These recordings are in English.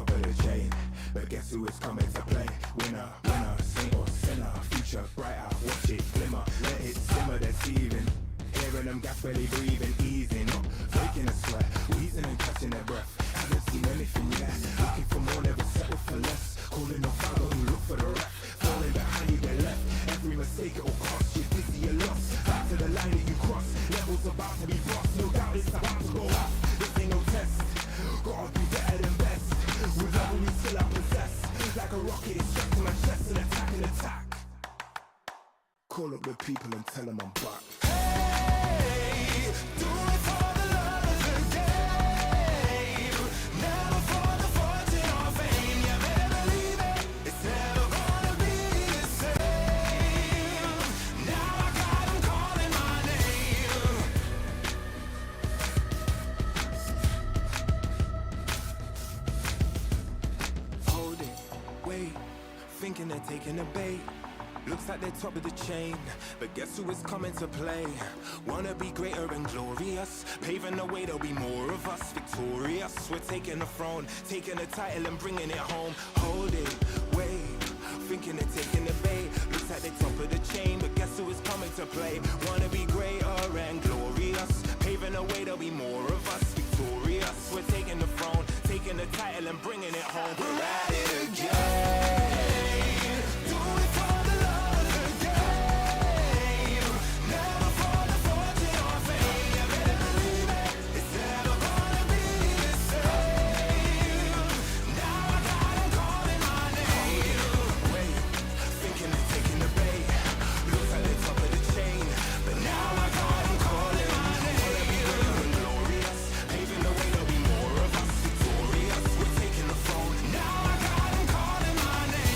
top of the chain. But guess who is coming to play? Winner, winner, saint or sinner. Future brighter, watch it glimmer. Let it simmer, deceiving. Hearing them gas belly breathing, easing up, breaking a sweat, wheezing and catching their breath. Haven't seen anything yet. Looking for more, never settle for less. Calling no foul, only look for the ref. Falling behind you, get left. Every mistake it will cost you. Dizzy, you're lost. Back to the line that you cross. Levels about to be crossed. No doubt it's about to go off. This ain't no test. Gotta be better than best. With love we still are possessed. Like a rocket, it's strapped to my chest and attack and attack. Call up the people and tell them I'm back. Hey, do it for the love of the game. Never for the fortune or fame. You better believe it. It's never gonna be the same. Now I got 'em calling my name. Hold it, wait, thinking they're taking the bait. Looks like they're top of the chain, but guess who is coming to play? Wanna be greater and glorious, paving the way, there'll be more of us victorious. We're taking the throne, taking the title and bringing it home. Hold it, wait, thinking they're taking the bait. Looks like they're top of the chain, but guess who is coming to play? Wanna be greater and glorious, paving the way, there'll be more of us victorious. We're taking the throne, taking the title and bringing it home. We're at it again. Do it for the love of the game. Never for the fortune or fame. You better believe it. It's never gonna be the same. Now I got 'em calling my name. Wait, thinking they're taking the bait. Looks like they're top of the chain, but now I got 'em calling my name. Wanna be great and glorious, paving the way, there'll be more of us victorious. We're taking the throne. Now I got 'em calling my name.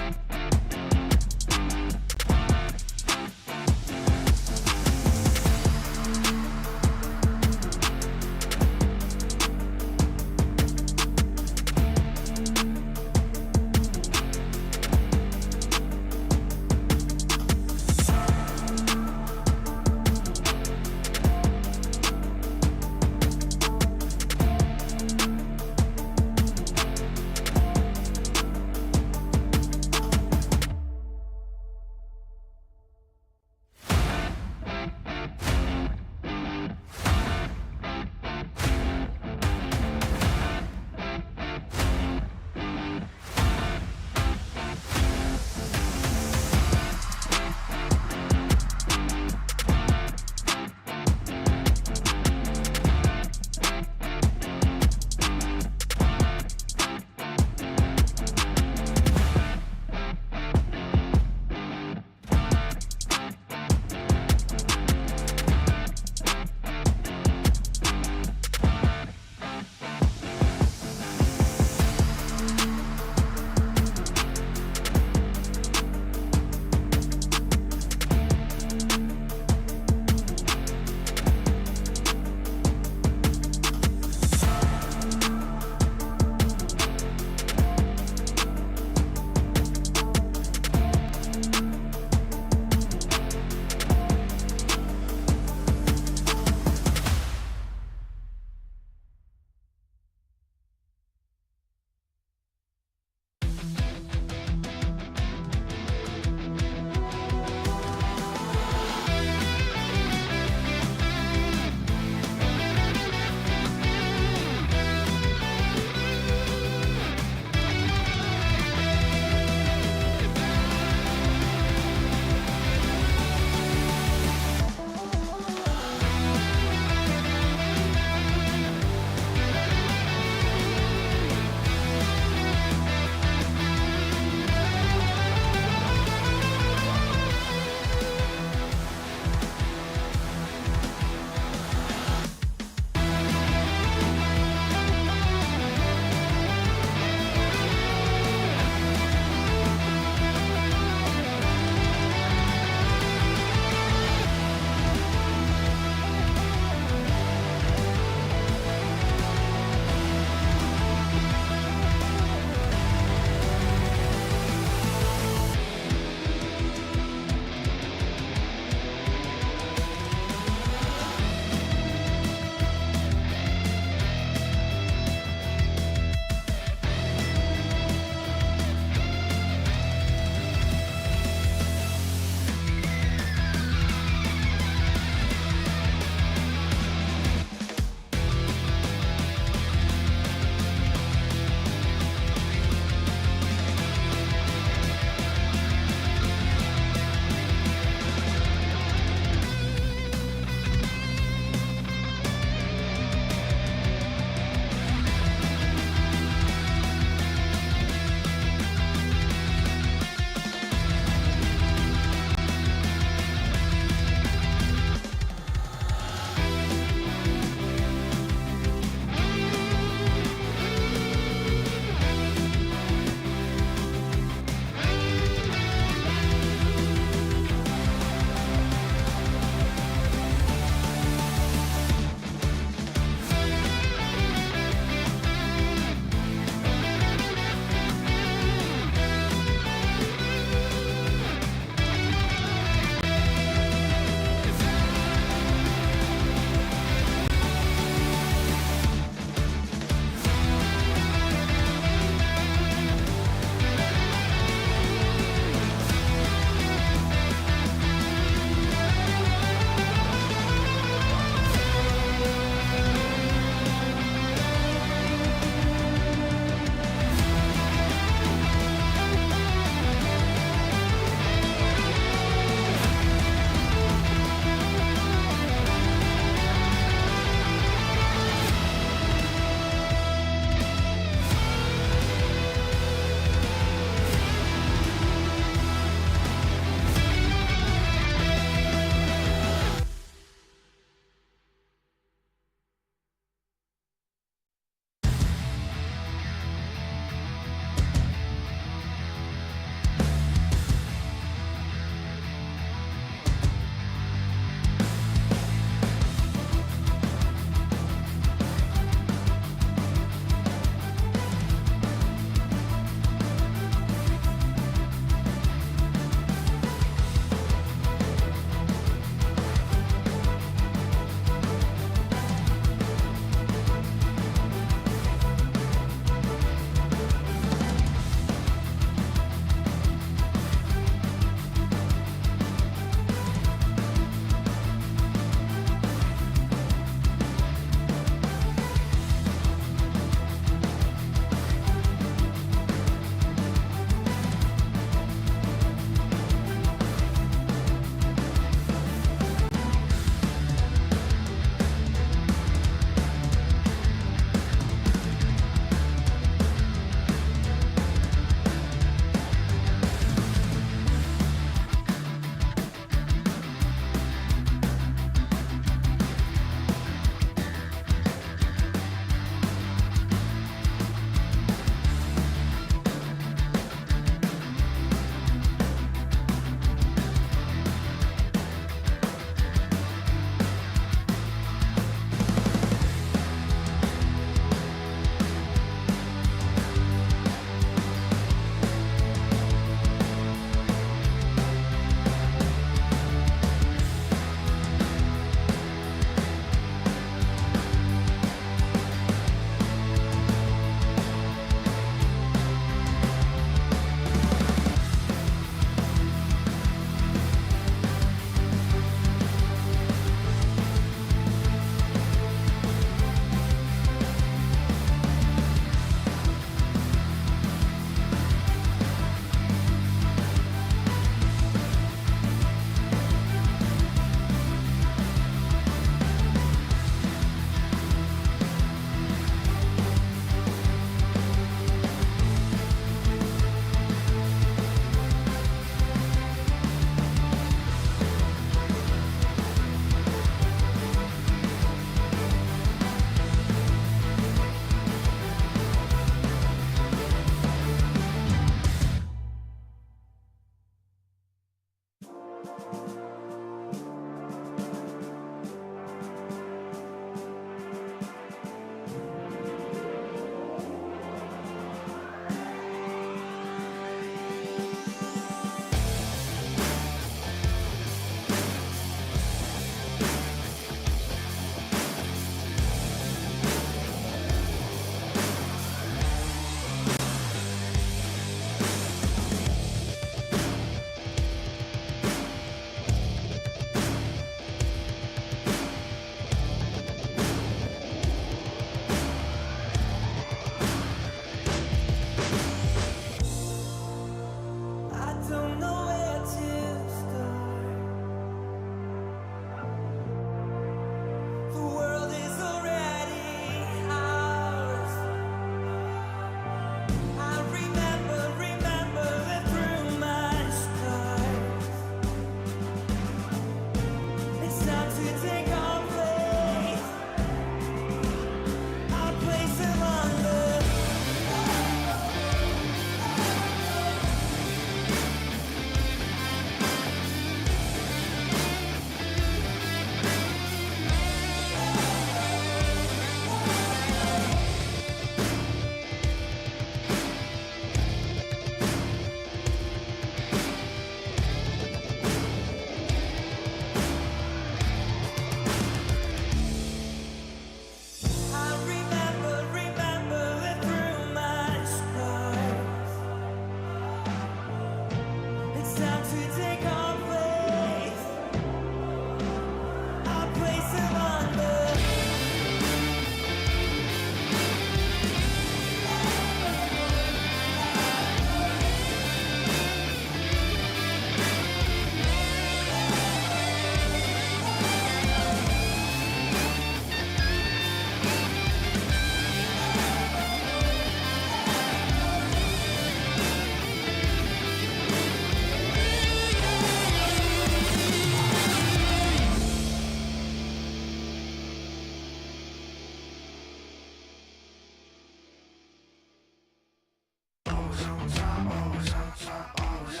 Always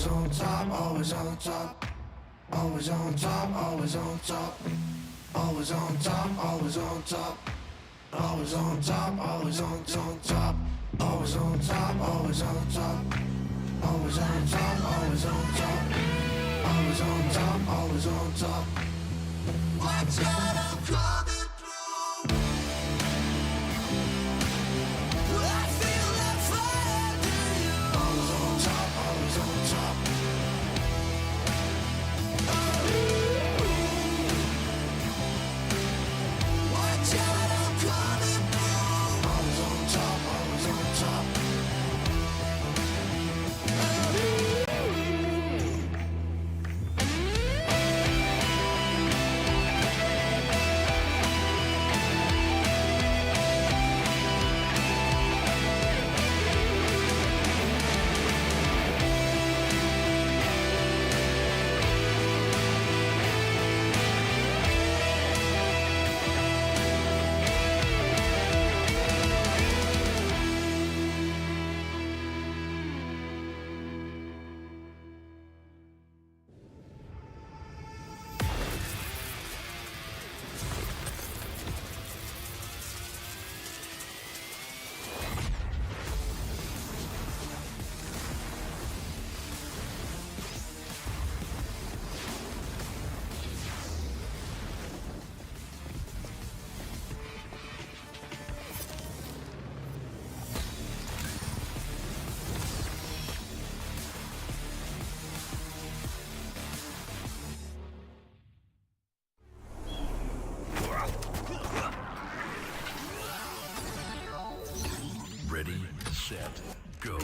on top, always on top, always on top, always on top, always on top, always on top, always on top, always on top, always on top, always on top, always on top, always on top, always on top. Watch out, I'm coming through. I feel that fire through you. Always on top, always on top. Watch out, I'm coming through. Always on top, always on top. Ready, set, go.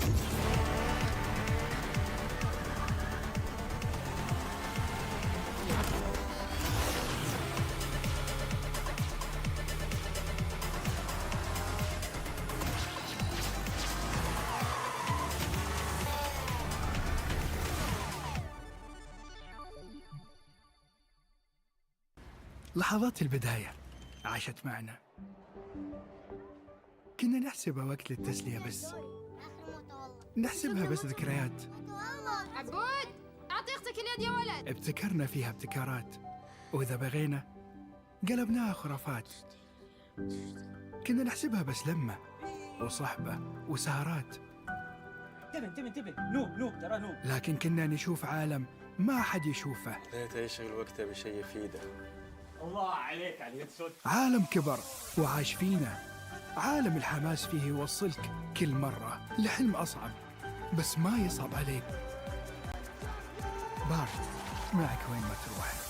لحظات البداية عاشت معنا، كنا نحسبها وقت للتسلية بس، نحسبها بس ذكريات. عبود أعطي أختك اليد يا ولد. ابتكرنا فيها ابتكارات، وإذا بغينا قلبناها خرافات. كنا نحسبها بس لمة وصحبة وسهرات، انتبه نوب ترى نوب. لكن كنا نشوف عالم ما حد يشوفه. ليته يشغل وقته بشيء يفيده. الله عليك على اليد سود. عالم كبر وعاش فينا، عالم الحماس فيه يوصلك كل مرة لحلم أصعب، بس ما يصعب عليك. بارد معك وين ما تروح.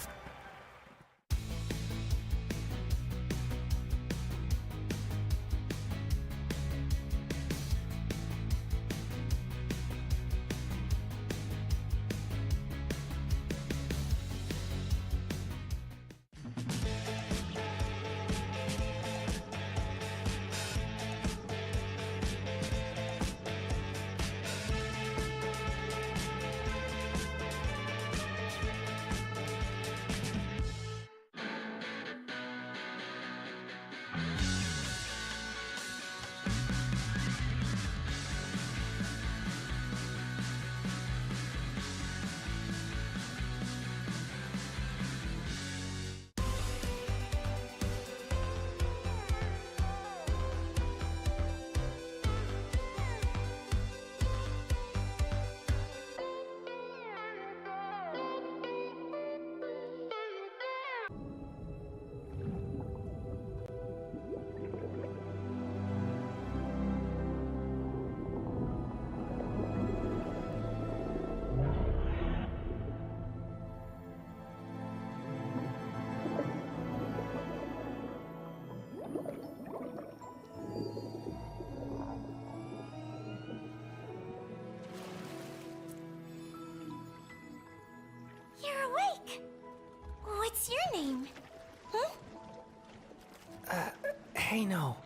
Hey, no.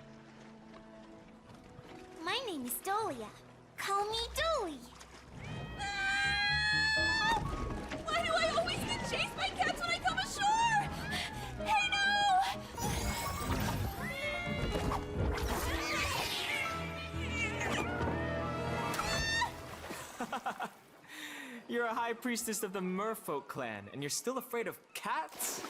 My name is Dolia. Call me Dolly. Why do I always get chased by cats when I come ashore? Hey, no! You're a high priestess of the Merfolk clan, and you're still afraid of cats?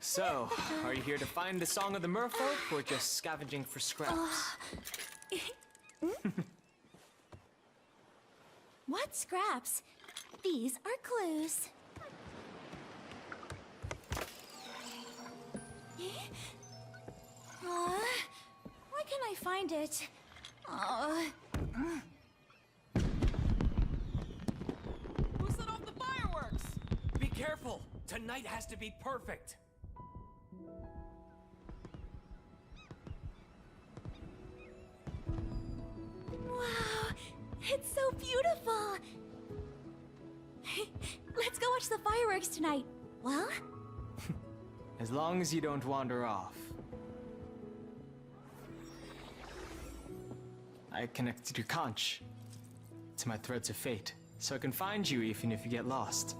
So, are you here to find the Song of the Merfolk, or just scavenging for scraps? What scraps? These are clues. Why can't I find it? Who set off the fireworks? Be careful. Tonight has to be perfect. Wow, it's so beautiful. Let's go watch the fireworks tonight. Well? As long as you don't wander off. I connected your conch to my threads of fate, so I can find you even if you get lost.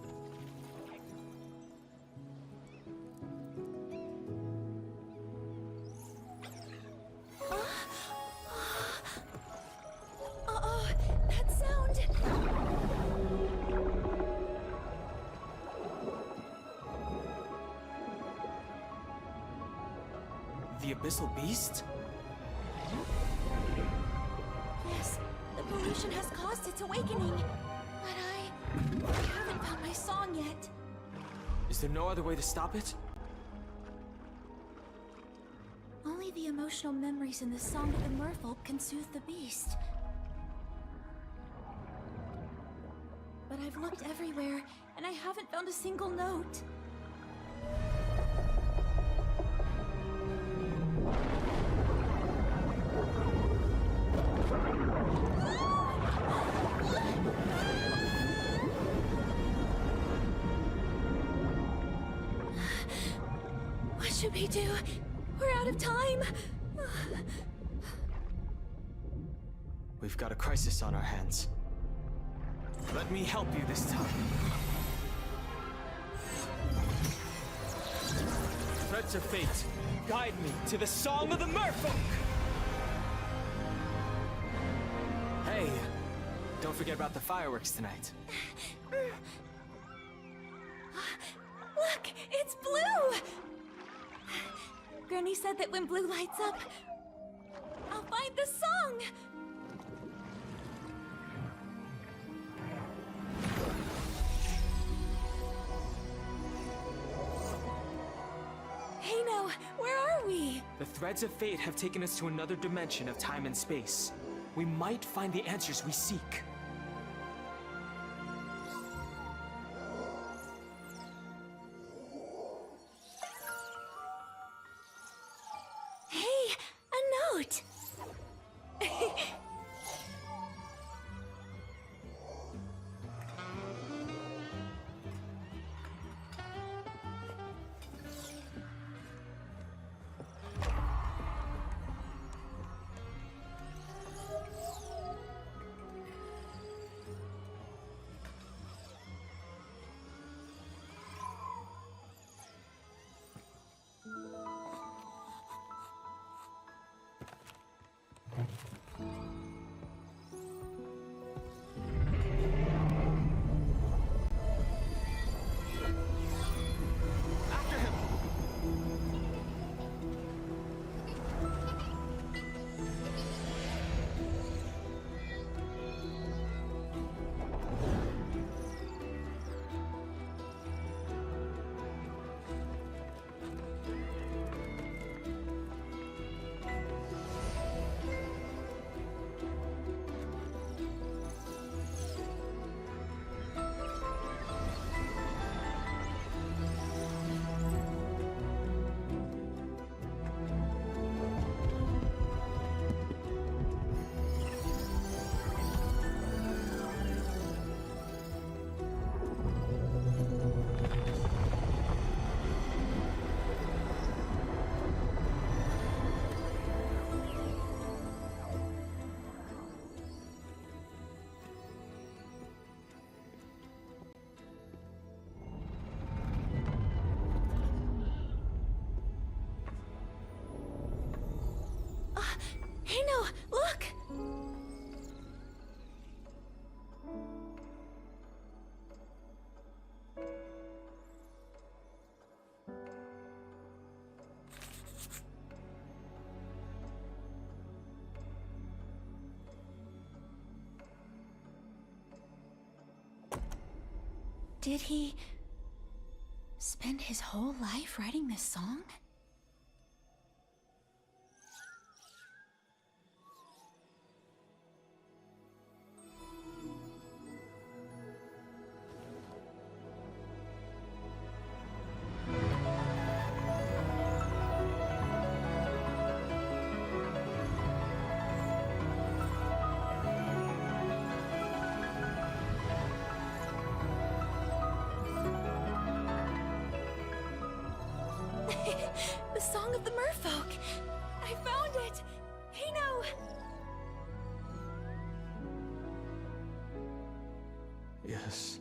Oh, that sound. The Abyssal Beast? Yes, the pollution has caused its awakening. But I haven't found my song yet. Is there no other way to stop it? Only the emotional memories in the Song of the Merfolk can soothe the beast. But I've looked everywhere, and I haven't found a single note. What should we do? We're out of time. We've got a crisis on our hands. Let me help you this time. Threads of fate, guide me to the Song of the Merfolk! Hey, don't forget about the fireworks tonight. Look, it's blue! Granny said that when blue lights up, I'll find the song! Hey, no, where are we? The threads of fate have taken us to another dimension of time and space. We might find the answers we seek. Hey, a note! Did he spend his whole life writing this song? The Song of the Merfolk! I found it! Hey, no! Yes.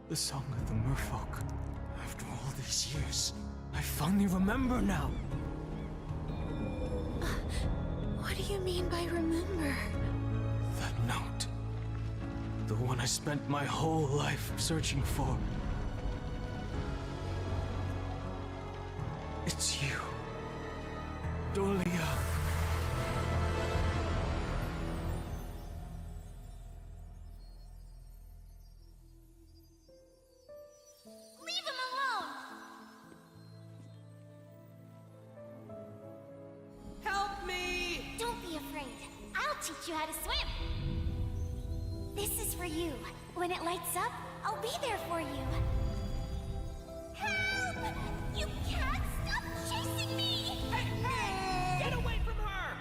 The Song of the Merfolk. After all these years, I finally remember now! What do you mean by remember? That note. The one I spent my whole life searching for. It's you. Dolia. Leave him alone! Help me! Don't be afraid. I'll teach you how to swim. This is for you. When it lights up, I'll be there for you. Help! You can't stop chasing me! Hey! Get away from her!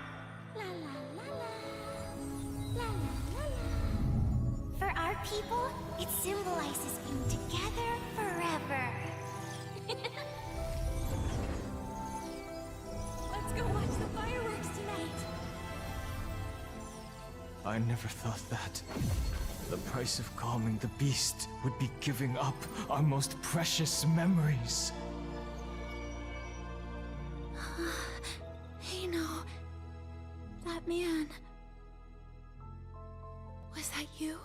La la la la. La la la la. For our people, it symbolizes being together forever. Let's go watch the fireworks tonight. I never thought that. The price of calming the beast would be giving up our most precious memories. Hey, no. That man. Was that you?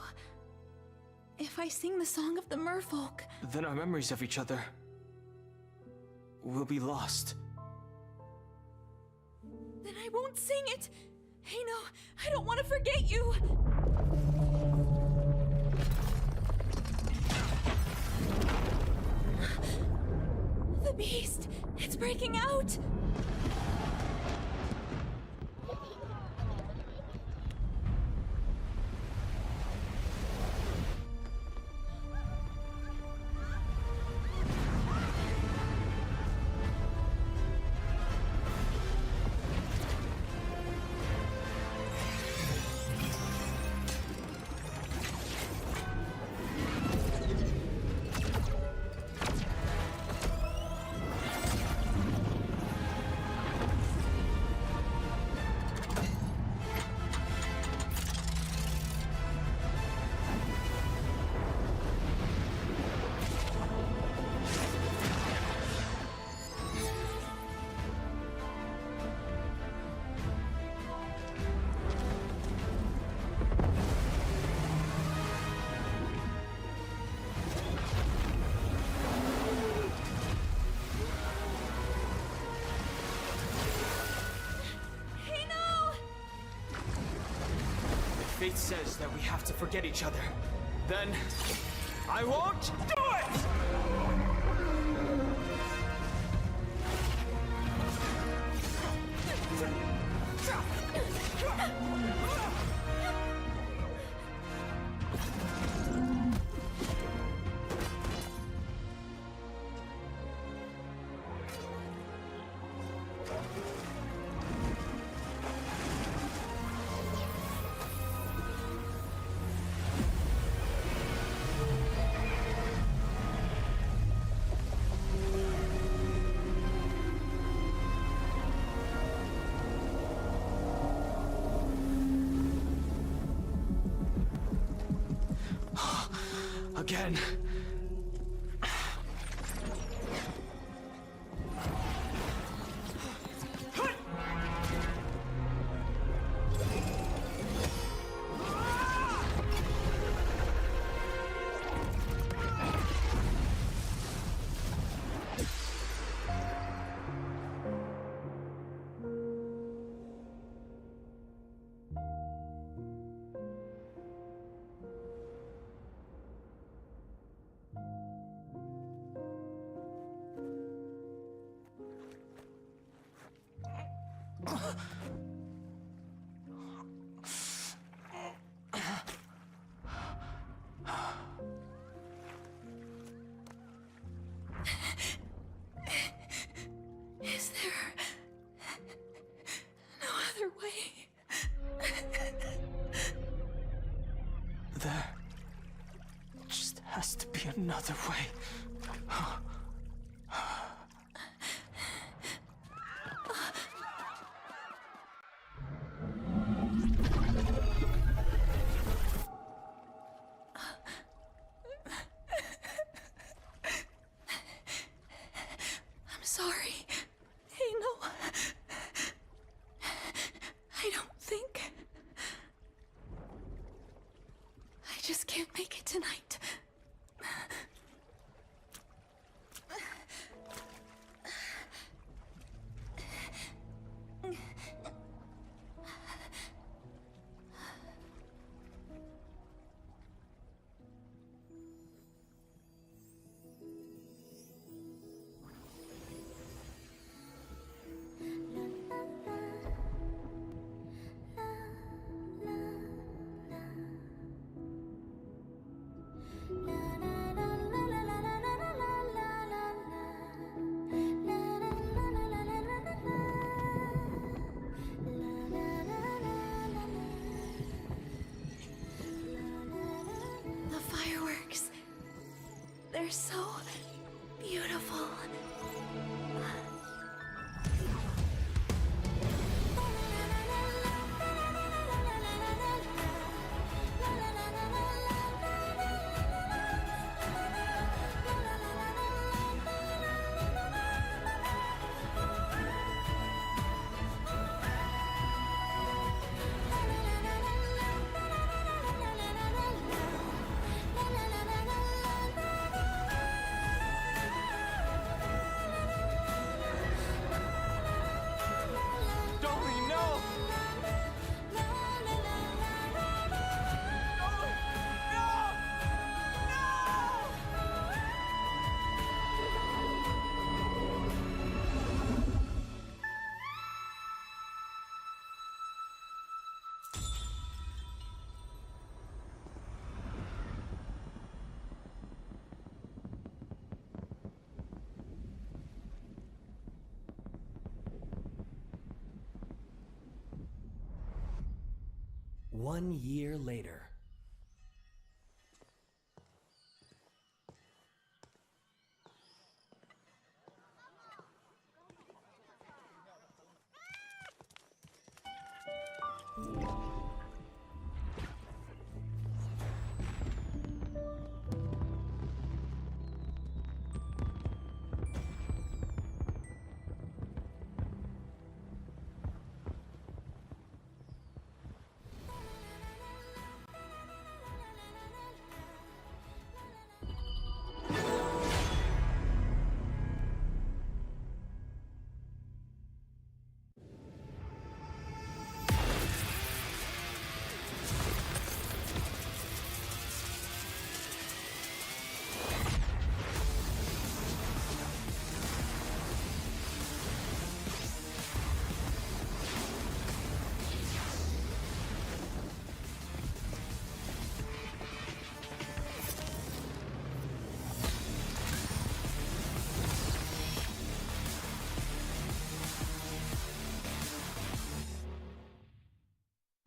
If I sing the Song of the Merfolk... Then our memories of each other will be lost. Then I won't sing it! Hey, no, I don't want to forget you! The beast! It's breaking out! Fate says that we have to forget each other. Then, I won't do it! Again. Is there no other way? There just has to be another way. I'm sorry. Hey, no. I don't think. I just can't make it tonight. The fireworks. They're so beautiful. Dolly, no! One year later.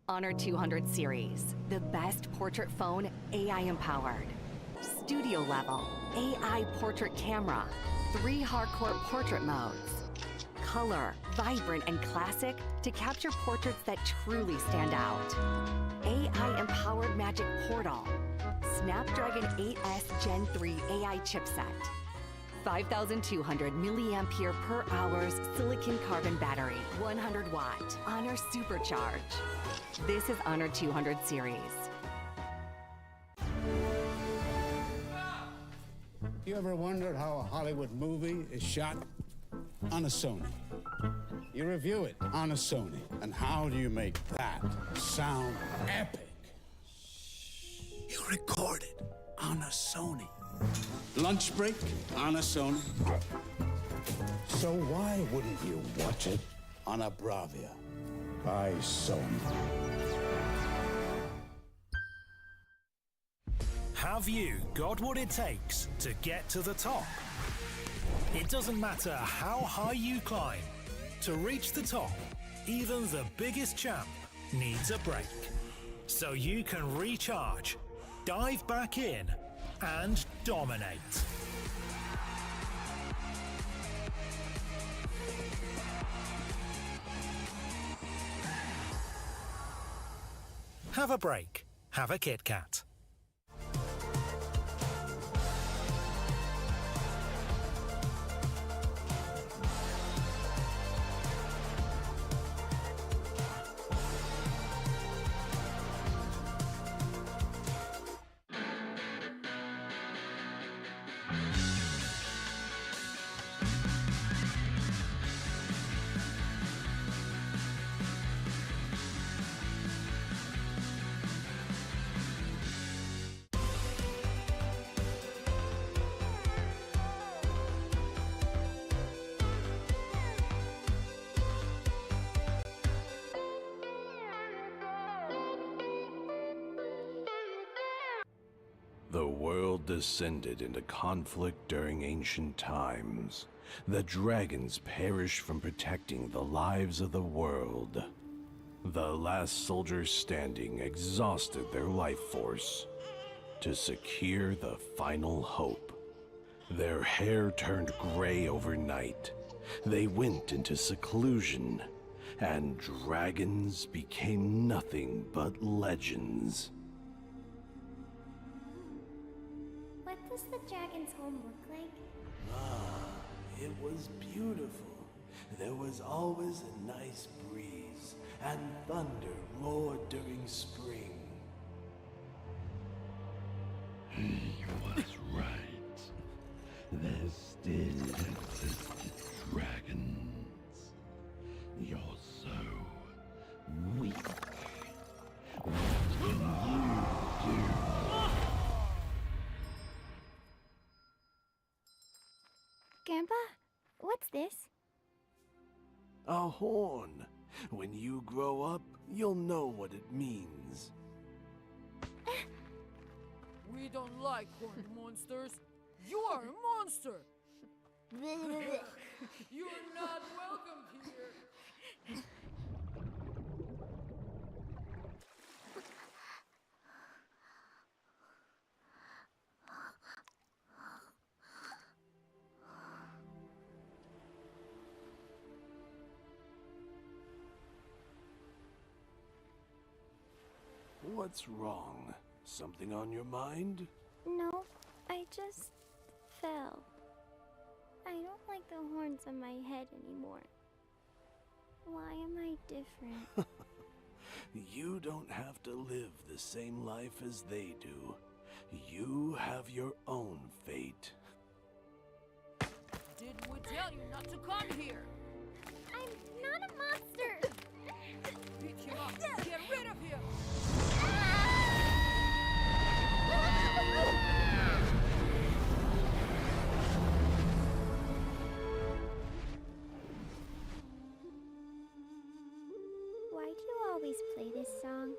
Honor 200 series, the best portrait phone AI empowered. Studio level, AI portrait camera, 3 hardcore portrait modes. Color, vibrant and classic to capture portraits that truly stand out. AI empowered magic portal. Snapdragon 8S Gen 3 AI chipset. 5,200 milliampere per hours silicon carbon battery, 100 watt, Honor Supercharge. This is Honor 200 series. You ever wondered how a Hollywood movie is shot? On a Sony. You review it on a Sony. And how do you make that sound epic? You record it on a Sony. Lunch break on a Sony. So why wouldn't you watch it on a bravia. I son. Have you got what it takes to get to the top? It doesn't matter how high you climb. To reach the top, even the biggest champ needs a break. So you can recharge, dive back in, and dominate. Have a break. Have a Kit Kat. The world descended into conflict during ancient times. The dragons perished from protecting the lives of the world. The last soldiers standing exhausted their life force to secure the final hope. Their hair turned gray overnight. They went into seclusion, and dragons became nothing but legends. What does the dragon's home look like? It was beautiful. There was always a nice breeze, and thunder roared during spring. He was right. There still existed dragons. You're so weak. What can you do? Grandpa, what's this? A horn. When you grow up, you'll know what it means. We don't like horned monsters. You are a monster. You're not welcome here. What's wrong? Something on your mind? No, I just fell. I don't like the horns on my head anymore. Why am I different? You don't have to live the same life as they do. You have your own fate. Did we tell you not to come here? I'm not a monster! Beat him up! Get rid of him! Why do you always play this song?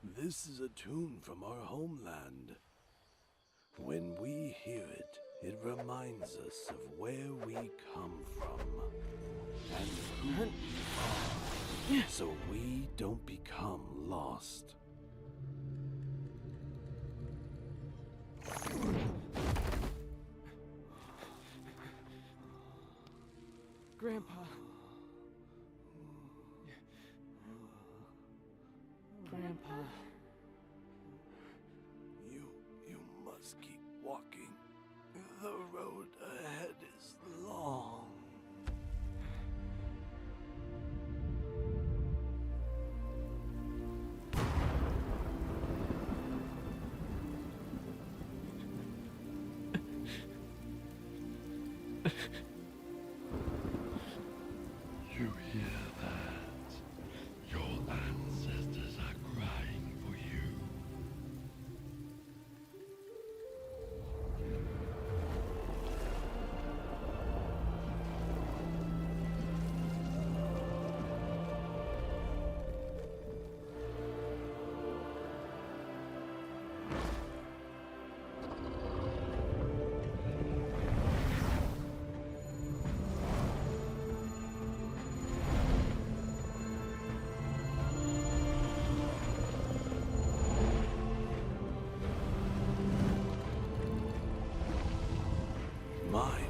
This is a tune from our homeland. When we hear it, it reminds us of where we come from and who we are, so we don't become lost. Grandpa. Grandpa. You must keep walking. The road ahead is long. You hear that? Your ancestors are crying for you.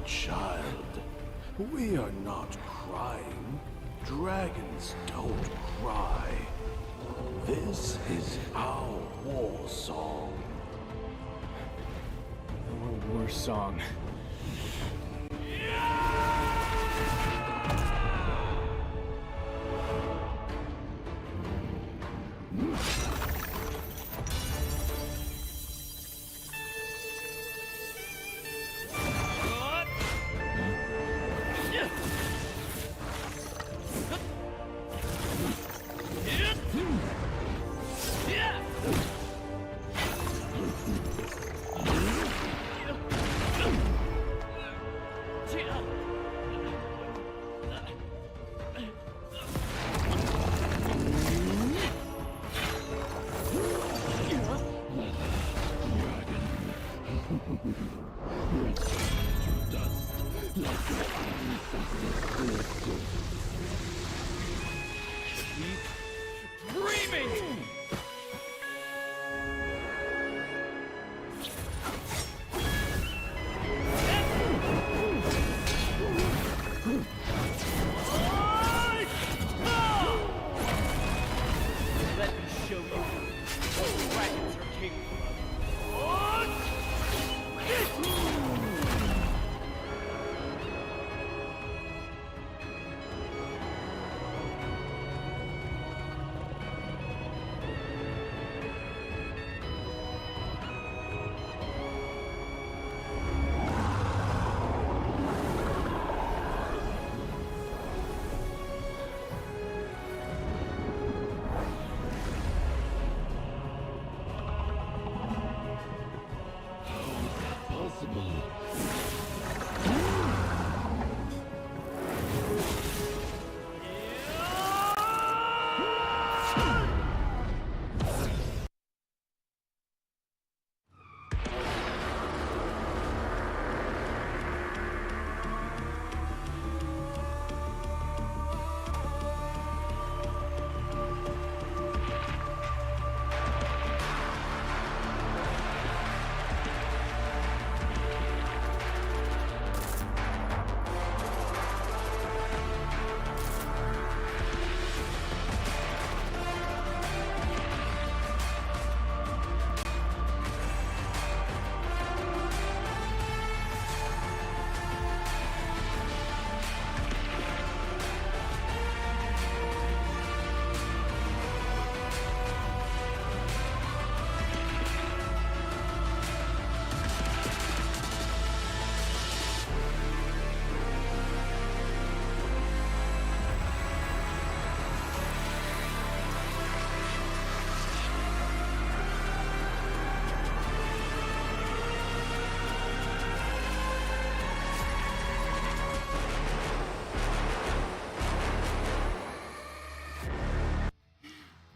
child. We are not crying. Dragons don't cry. This is our war song. Our war song.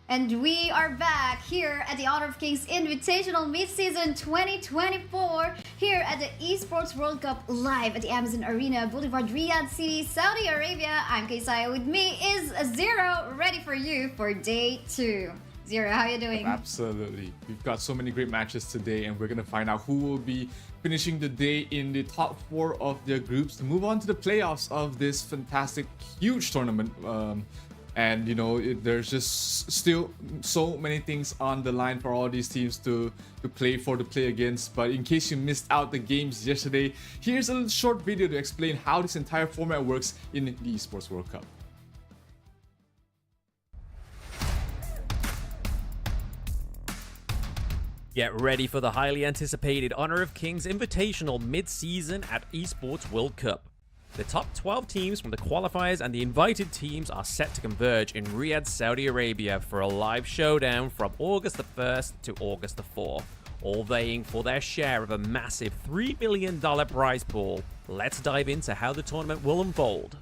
And we are back here at the Honor of Kings Invitational Midseason 2024 here at the Esports World Cup live at the Amazon Arena Boulevard, Riyadh City, Saudi Arabia. I'm Kaysaya. With me is Zero, ready for you for day 2. Zero, how are you doing? Absolutely. We've got so many great matches today, and we're going to find out who will be finishing the day in the top 4 of their groups to move on to the playoffs of this fantastic, huge tournament. And you know, there's just still so many things on the line for all these teams to play against. But in case you missed out the games yesterday, here's a short video to explain how this entire format works in the Esports World Cup. Get ready for the highly anticipated Honor of Kings Invitational mid-season at Esports World Cup. The top 12 teams from the qualifiers and the invited teams are set to converge in Riyadh, Saudi Arabia for a live showdown from August the 1st to August the 4th, all vying for their share of a massive $3 million prize pool. Let's dive into how the tournament will unfold.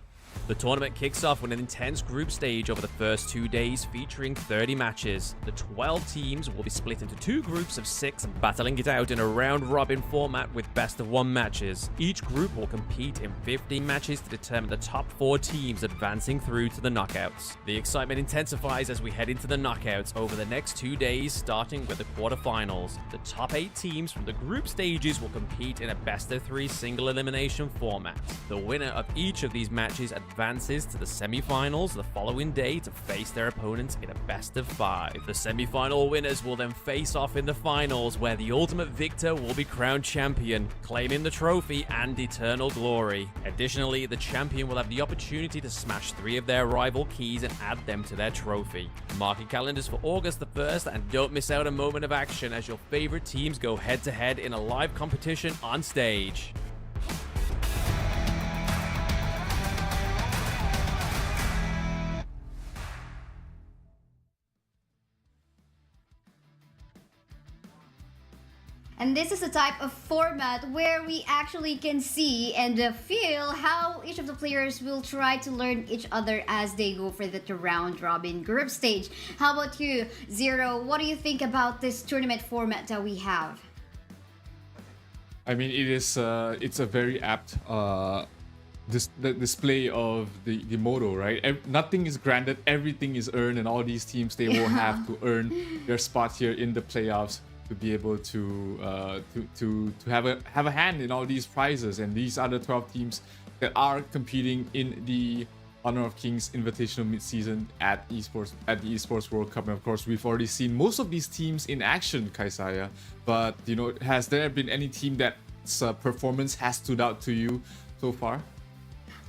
The tournament kicks off with an intense group stage over the first 2 days, featuring 30 matches. The 12 teams will be split into 2 groups of 6, battling it out in a round-robin format with best-of-1 matches. Each group will compete in 15 matches to determine the top 4 teams advancing through to the knockouts. The excitement intensifies as we head into the knockouts over the next 2 days, starting with the quarterfinals. The top 8 teams from the group stages will compete in a best-of-3 single elimination format. The winner of each of these matches advances to the semi-finals the following day to face their opponents in a best-of-5. The semi-final winners will then face off in the finals, where the ultimate victor will be crowned champion, claiming the trophy and eternal glory. Additionally, the champion will have the opportunity to smash 3 of their rival keys and add them to their trophy. Mark your calendars for August the 1st and don't miss out a moment of action as your favorite teams go head-to-head in a live competition on stage. And this is a type of format where we actually can see and feel how each of the players will try to learn each other as they go for the round-robin group stage. How about you, Zero? What do you think about this tournament format that we have? I mean, it's a very apt the display of the motto, right? Nothing is granted, everything is earned, and all these teams, they will have to earn their spot here in the playoffs to be able to have a hand in all these prizes. And these are the 12 teams that are competing in the Honor of Kings Invitational Midseason at the Esports World Cup. And of course, we've already seen most of these teams in action, Kaisaya. But you know, has there been any team that's performance has stood out to you so far?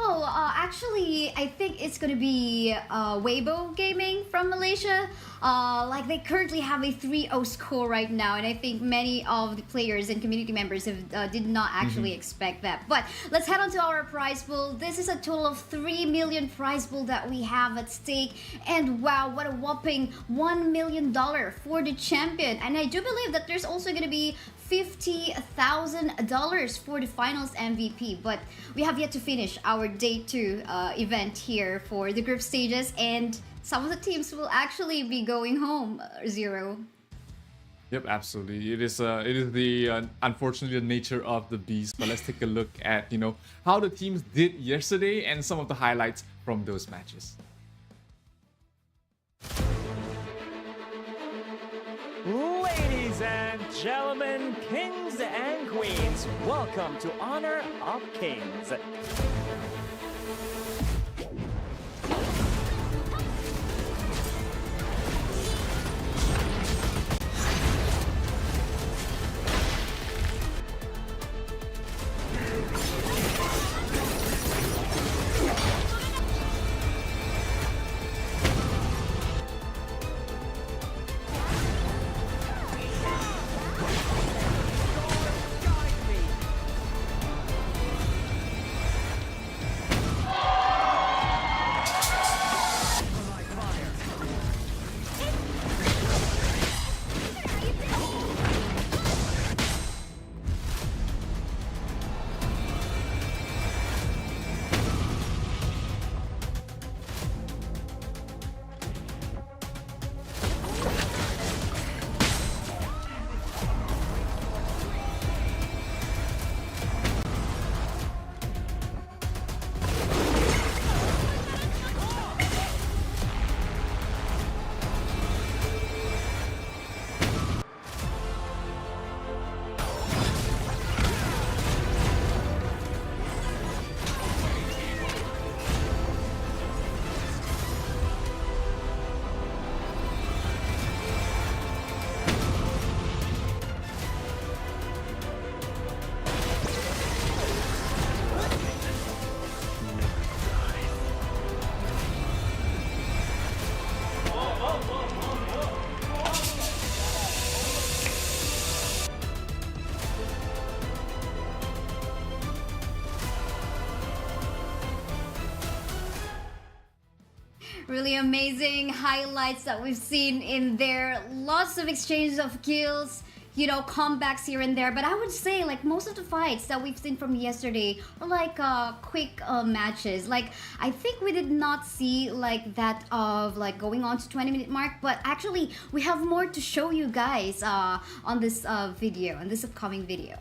Oh, actually, I think it's gonna be Vivo Gaming from Malaysia. Like, they currently have a 3-0 score right now, and I think many of the players and community members did not actually expect that. But let's head on to our prize pool. This is a total of 3 million prize pool that we have at stake, and wow, what a whopping $1 million for the champion. And I do believe that there's also gonna be $50,000 for the finals MVP, but we have yet to finish our day 2 event here for the group stages, and some of the teams will actually be going home, Zero. Yep, absolutely. It is the unfortunately the nature of the beast. But let's take a look at, you know, how the teams did yesterday and some of the highlights from those matches. Ladies and gentlemen, kings and queens, welcome to Honor of Kings. Really amazing highlights that we've seen in there. Lots of exchanges of kills, you know, comebacks here and there, but I would say like most of the fights that we've seen from yesterday are like quick matches. Like I think we did not see like that of like going on to 20-minute mark, but actually we have more to show you guys on this video, on this upcoming video.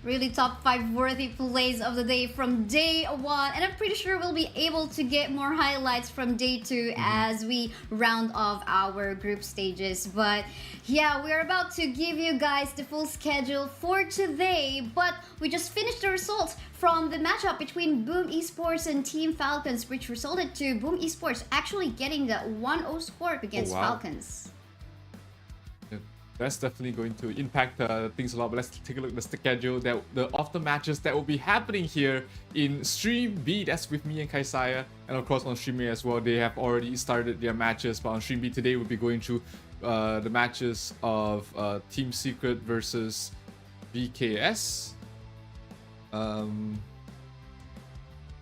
Really top 5 worthy plays of the day from day 1, and I'm pretty sure we'll be able to get more highlights from day 2 as we round off our group stages. But yeah, we're about to give you guys the full schedule for today, but we just finished the results from the matchup between Boom Esports and Team Falcons, which resulted to Boom Esports actually getting the 1-0 score against Falcons. That's definitely going to impact things a lot, but let's take a look at the schedule of the matches that will be happening here in Stream B. That's with me and Kaisaya, and of course on Stream A as well. They have already started their matches, but on Stream B today we'll be going through the matches of Team Secret versus VKS.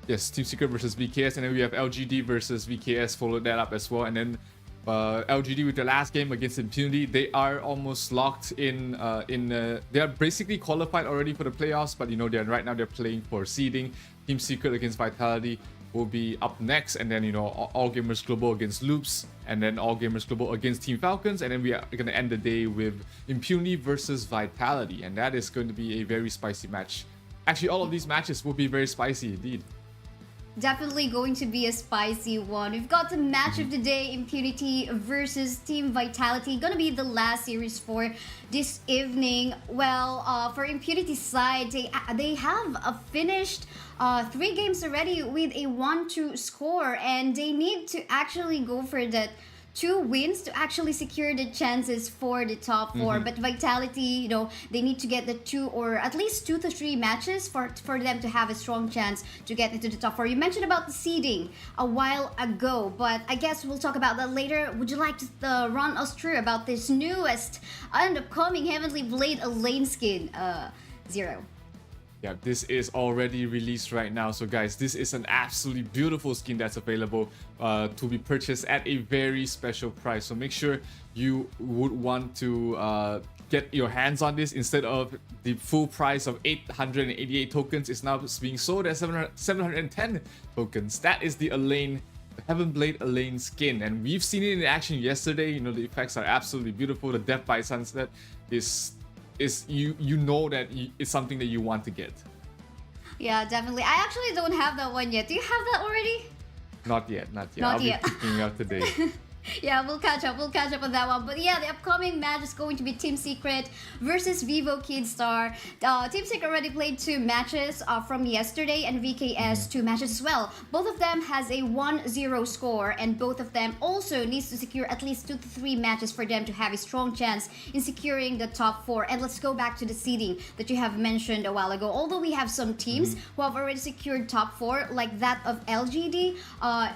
Yes, Team Secret versus VKS, and then we have LGD versus VKS followed that up as well, and then LGD with the last game against Impunity. They are almost locked in. They are basically qualified already for the playoffs, but you know right now they're playing for seeding. Team Secret against Vitality will be up next, and then you know All Gamers Global against Loops, and then All Gamers Global against Team Falcons, and then we are gonna end the day with Impunity versus Vitality, and that is going to be a very spicy match. Actually, all of these matches will be very spicy indeed. Definitely going to be a spicy one. We've got the match of the day, Impunity versus Team Vitality. Gonna be the last series for this evening. Well, for Impunity's side, they have finished 3 games already with a 1-2 score, and they need to actually go for that 2 wins to actually secure the chances for the top 4. But Vitality, you know, they need to get the 2 or at least 2 to 3 matches for them to have a strong chance to get into the top 4. You mentioned about the seeding a while ago, but I guess we'll talk about that later. Would you like to run us through about this newest and upcoming Heavenly Blade lane skin, Zero? Yeah, this is already released right now. So guys, this is an absolutely beautiful skin that's available to be purchased at a very special price. So make sure you would want to get your hands on this. Instead of the full price of 888 tokens, it's now being sold at 710 tokens. That is the Elaine, the Heavenblade Elaine skin, and we've seen it in action yesterday. You know, the effects are absolutely beautiful. The Death by Sunset is you know that it's something that you want to get. Yeah, definitely. I actually don't have that one yet. Do you have that already? Not yet. Not yet. Be picking up today. Yeah, we'll catch up on that one. But yeah, the upcoming match is going to be Team Secret versus Vivo Kidstar. Team Secret already played 2 matches from yesterday, and VKS 2 matches as well. Both of them has a 1-0 score, and both of them also needs to secure at least 2 to 3 matches for them to have a strong chance in securing the top 4. And let's go back to the seeding that you have mentioned a while ago. Although we have some teams who have already secured top 4, like that of LGD,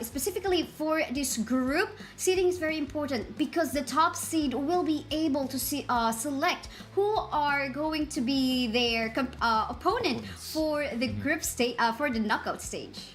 specifically for this group, seeding is very important because the top seed will be able to select who are going to be their opponent for the group stage, for the knockout stage.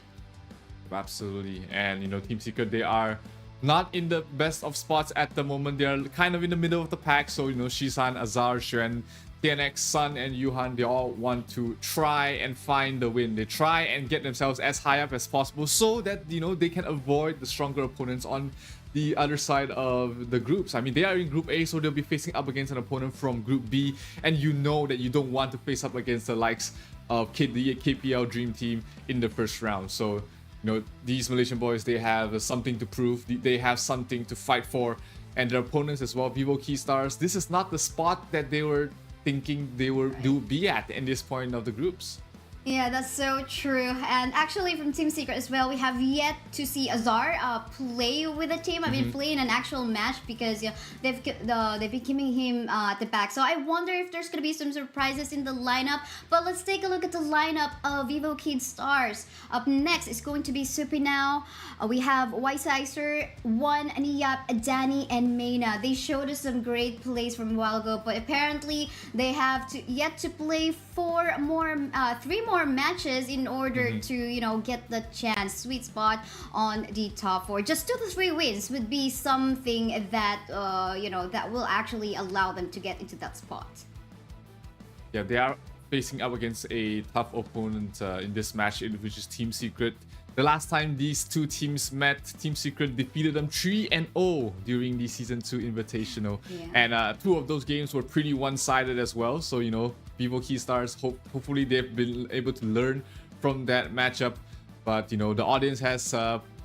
Absolutely. And you know, Team Secret, they are not in the best of spots at the moment. They are kind of in the middle of the pack. So you know, Shisan, Azar, Xuan, TNX, Sun, and Yuhan, they all want to try and find the win. They try and get themselves as high up as possible so that, you know, they can avoid the stronger opponents on the other side of the groups. I mean, they are in Group A, so they'll be facing up against an opponent from Group B, and you know that you don't want to face up against the likes of the KPL Dream Team in the first round. So, you know, these Malaysian boys, they have something to prove. They have something to fight for, and their opponents as well, Vivo Keystars, this is not the spot that they were thinking they would be at in this point of the groups. Yeah, that's so true. And actually from Team Secret as well, we have yet to see Azar play with the team. I mean, play in an actual match because they've been keeping him at the back. So I wonder if there's going to be some surprises in the lineup. But let's take a look at the lineup of Vivo Kidsstars. Up next is going to be Supinao. We have Weisizer, One, Niyap, Danny, and Mayna. They showed us some great plays from a while ago, but apparently they have yet to play 3 more matches in order to, you know, get the sweet spot on the top 4. Just 2 to 3 wins would be something that you know, that will actually allow them to get into that spot. Yeah, they are facing up against a tough opponent in this match, which is Team Secret. The last time these 2 teams met, Team Secret defeated them 3-0 during the Season 2 Invitational. And 2 of those games were pretty one-sided as well. So, you know, Vivo Keystars, hopefully they've been able to learn from that matchup. But, you know, the audience has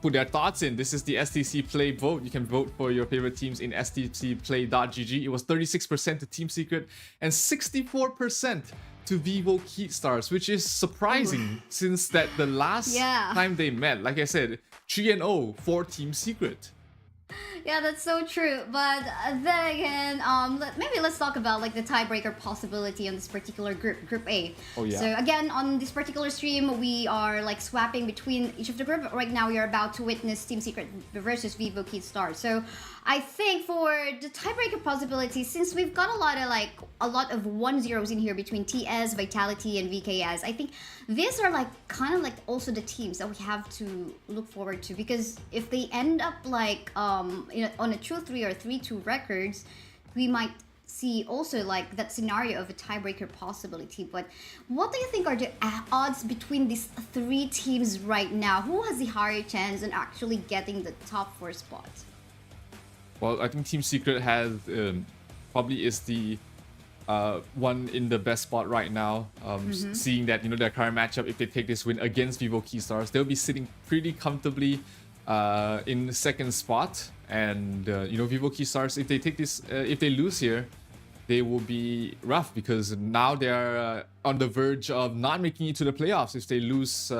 put their thoughts in. This is the STC Play vote. You can vote for your favorite teams in stcplay.gg. It was 36% to Team Secret and 64% to Vivo Keystars, which is surprising since that the last time they met, like I said, 3-0 for Team Secret. Yeah, that's so true. But then again, maybe let's talk about like the tiebreaker possibility on this particular group A. Oh yeah. So again, on this particular stream, we are like swapping between each of the group. Right now, we are about to witness Team Secret versus Vivo Keystars. So I think for the tiebreaker possibility, since we've got a lot of 1-0s in here between TS, Vitality, and VKS, I think these are like kind of like also the teams that we have to look forward to, because if they end up like you know, on a 2-3 or 3-2 records, we might see also like that scenario of a tiebreaker possibility. But what do you think are the odds between these 3 teams right now? Who has the higher chance in actually getting the top 4 spot? Well, I think Team Secret has probably is the one in the best spot right now. Seeing that, you know, their current matchup, if they take this win against Vivo Keystars, they'll be sitting pretty comfortably in the 2nd spot. And you know, Vivo Keystars, if they take this, if they lose here, they will be rough, because now they are on the verge of not making it to the playoffs if they lose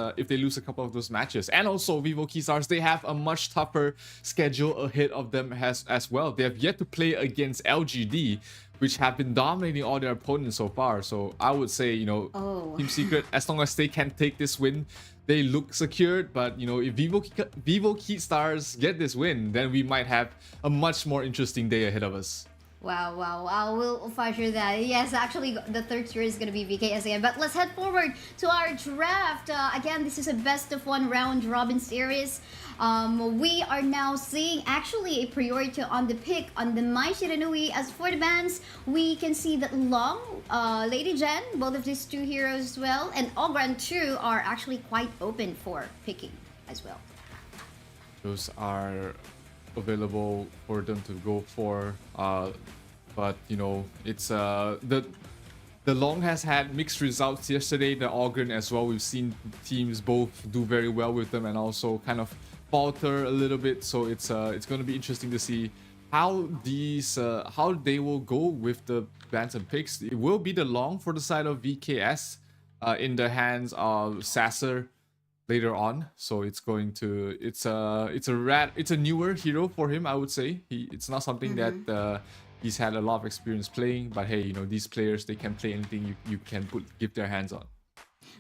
a couple of those matches. And also Vivo Keystars, they have a much tougher schedule ahead of them as well. They have yet to play against LGD, which have been dominating all their opponents so far. So I would say, you know, Team Secret, as long as they can take this win, they look secured. But, you know, if Vivo Keystars get this win, then we might have a much more interesting day ahead of us. Wow. We'll feature that. Yes, actually, the third tier is going to be VKS again. But let's head forward to our draft. Again, this is a best of one round robin series. We are now seeing actually a priority on the pick on the Mai Shiranui. As for the bans, we can see that Long, Lady Jen, both of these two heroes as well, and Ogran too are actually quite open for picking as well. Those are available for them to go for, but you know, it's the Long has had mixed results yesterday, the Ogren as well. We've seen teams both do very well with them and also kind of falter a little bit, so it's going to be interesting to see how these how they will go with the bans and picks. It will be the Long for the side of VKS in the hands of Sasser later on, so it's going to it's a newer hero for him, I would say. It's not something that he's had a lot of experience playing, but hey, you know, these players, they can play anything you can give their hands on.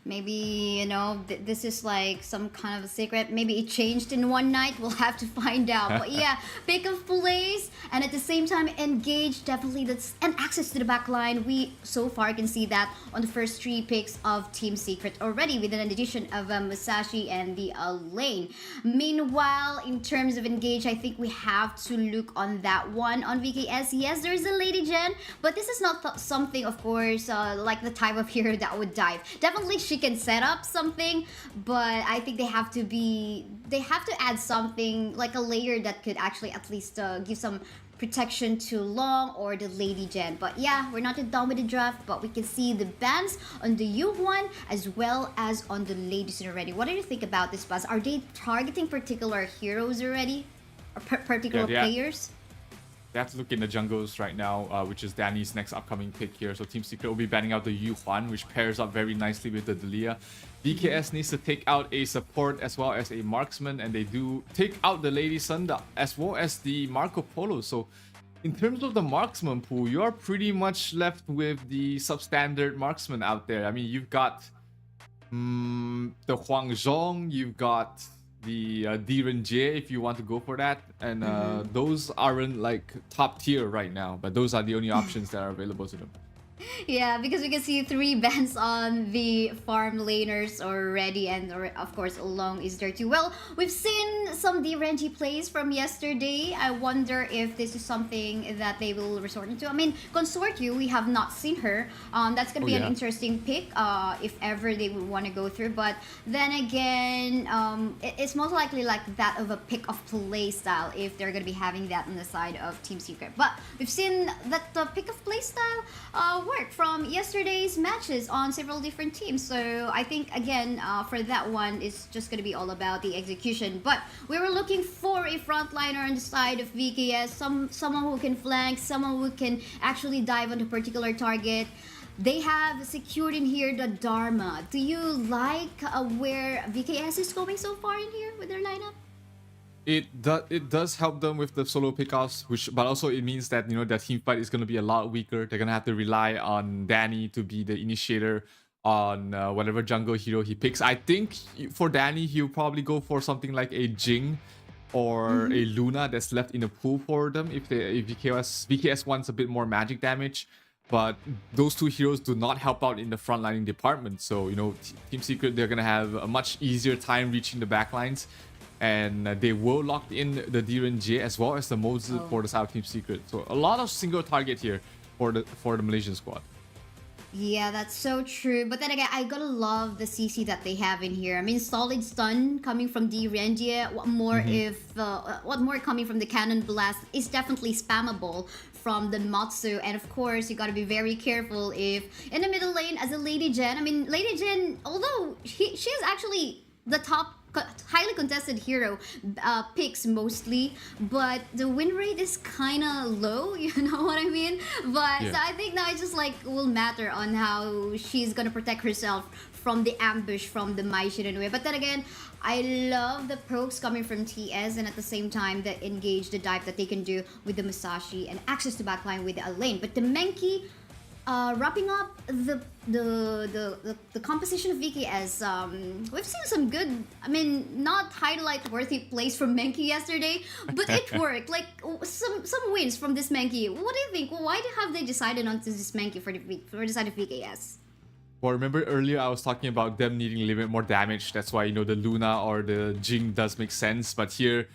Maybe, you know, this is like some kind of a secret. Maybe it changed in one night. We'll have to find out. But yeah, pick of place and at the same time engage. Definitely that's and access to the back line. We so far can see that on the first 3 picks of Team Secret already, with an addition of Musashi and the lane. Meanwhile, in terms of engage, I think we have to look on that one on VKS. Yes, there is a Lady Jen, but this is not something, of course, like the type of hero that would dive. Definitely she can set up something, but I think they have to add something like a layer that could actually at least give some protection to Long or the Lady Jen. But yeah, we're not done with the draft, but we can see the bans on the U1 as well as on the Ladies already. What do you think about this bans? Are they targeting particular heroes already, or particular players? They have to look in the jungles right now, which is Danny's next upcoming pick here. So Team Secret will be banning out the Yuhuan, which pairs up very nicely with the Delia. VKS needs to take out a support as well as a marksman, and they do take out the Lady Sunda as well as the Marco Polo. So in terms of the marksman pool, you're pretty much left with the substandard marksman out there. I mean, you've got the Huang Zhong, you've got the Direnjie if you want to go for that, and those aren't like top tier right now, but those are the only options that are available to them. Yeah, because we can see 3 bans on the farm laners already, and of course Long is there too. Well, we've seen some Direnji plays from yesterday. I wonder if this is something that they will resort into. I mean, Consort Yu, we have not seen her. That's gonna be an interesting pick if ever they would want to go through. But then again, it's most likely like that of a pick of play style if they're gonna be having that on the side of Team Secret. But we've seen that the pick of play style work from yesterday's matches on several different teams. So I think again for that one, it's just going to be all about the execution. But we were looking for a frontliner on the side of VKS, someone who can flank, someone who can actually dive on a particular target. They have secured in here the Dharma. Do you like where VKS is going so far in here with their lineup? It does help them with the solo pickoffs, but also it means that, you know, that team fight is going to be a lot weaker. They're going to have to rely on Danny to be the initiator on whatever jungle hero he picks. I think for Danny, he'll probably go for something like a Jing or a Luna that's left in a pool for them if VKS wants a bit more magic damage. But those 2 heroes do not help out in the frontlining department. So, you know, Team Secret, they're going to have a much easier time reaching the backlines. And they will lock in the Direnjie as well as the Moses for the South Team Secret. So a lot of single target here for the Malaysian squad. Yeah, that's so true. But then again, I gotta love the CC that they have in here. I mean, solid stun coming from Direnjie. What more coming from the Cannon Blast is definitely spammable from the Matsu. And of course, you gotta be very careful if in the middle lane as a Lady Jen. I mean, Lady Jen, although she is actually the top highly contested hero picks mostly, but the win rate is kind of low, you know what I mean? But so I think now it just like will matter on how she's gonna protect herself from the ambush from the Mai Shiranui. But then again, I love the pokes coming from TS, and at the same time the engage, the dive that they can do with the Musashi and access to backline with the Elaine. But the Menki, wrapping up the composition of VKS, we've seen some good, I mean, not highlight worthy plays from Menki yesterday, but it worked. Like some wins from this Menki. What do you think? Why have they decided on this Menki for the side of VKS? Well, remember earlier I was talking about them needing a little bit more damage. That's why, you know, the Luna or the Jing does make sense. But here,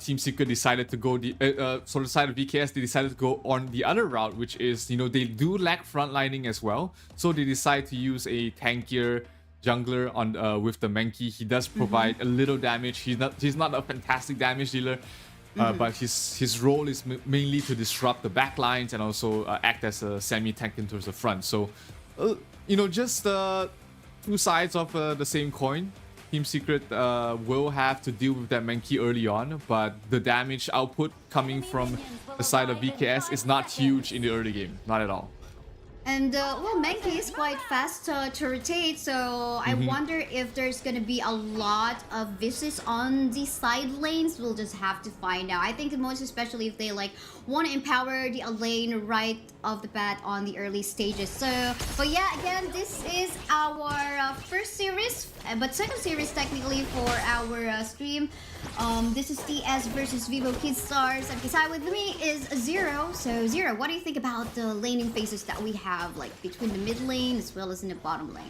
Team Secret decided to go the side of VKS. They decided to go on the other route, which is, you know, they do lack frontlining as well. So they decide to use a tankier jungler on with the Menki. He does provide a little damage. He's not a fantastic damage dealer. But his role is mainly to disrupt the back lines and also act as a semi-tank in towards the front. So, you know, just two sides of the same coin. Team Secret will have to deal with that Menki early on, but the damage output coming from the side of VKS is not huge in the early game. Not at all. And well, Menki is quite fast to rotate, so I wonder if there's gonna be a lot of visits on the side lanes. We'll just have to find out. I think most especially if they like want to empower the lane right off the bat on the early stages. So, but yeah, again, this is our first series, but second series technically for our stream. This is TS versus Vivo Kidstars, and beside with me is Zero. So Zero, what do you think about the laning phases that we have, like between the mid lane as well as in the bottom lane?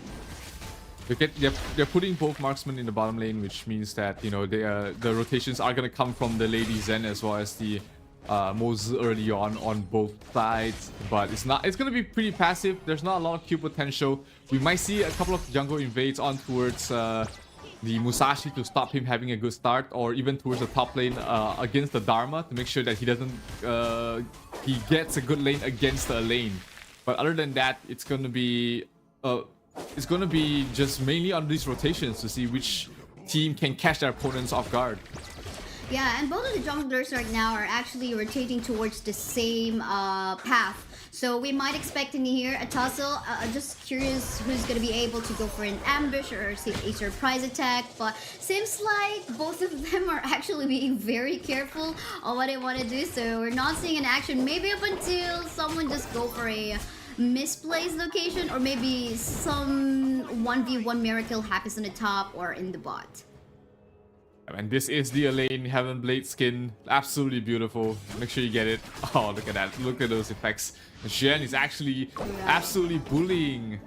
They're putting both marksmen in the bottom lane, which means that, you know, the rotations are gonna come from the Lady Zen as well as the Moses early on both sides, but it's gonna be pretty passive. There's not a lot of Q potential. We might see a couple of jungle invades on towards the Musashi to stop him having a good start, or even towards the top lane against the Dharma to make sure that he doesn't he gets a good lane against a lane. But other than that, it's gonna be just mainly on these rotations to see which team can catch their opponents off guard. Yeah, and both of the junglers right now are actually rotating towards the same path. So we might expect in here a tussle. Just curious who's going to be able to go for an ambush or see a surprise attack. But seems like both of them are actually being very careful on what they want to do. So we're not seeing an action maybe up until someone just go for a misplaced location, or maybe some 1v1 miracle happens on the top or in the bot. And this is the Elaine Heaven Blade skin. Absolutely beautiful. Make sure you get it. Oh, look at that. Look at those effects. Shen is actually absolutely bullying.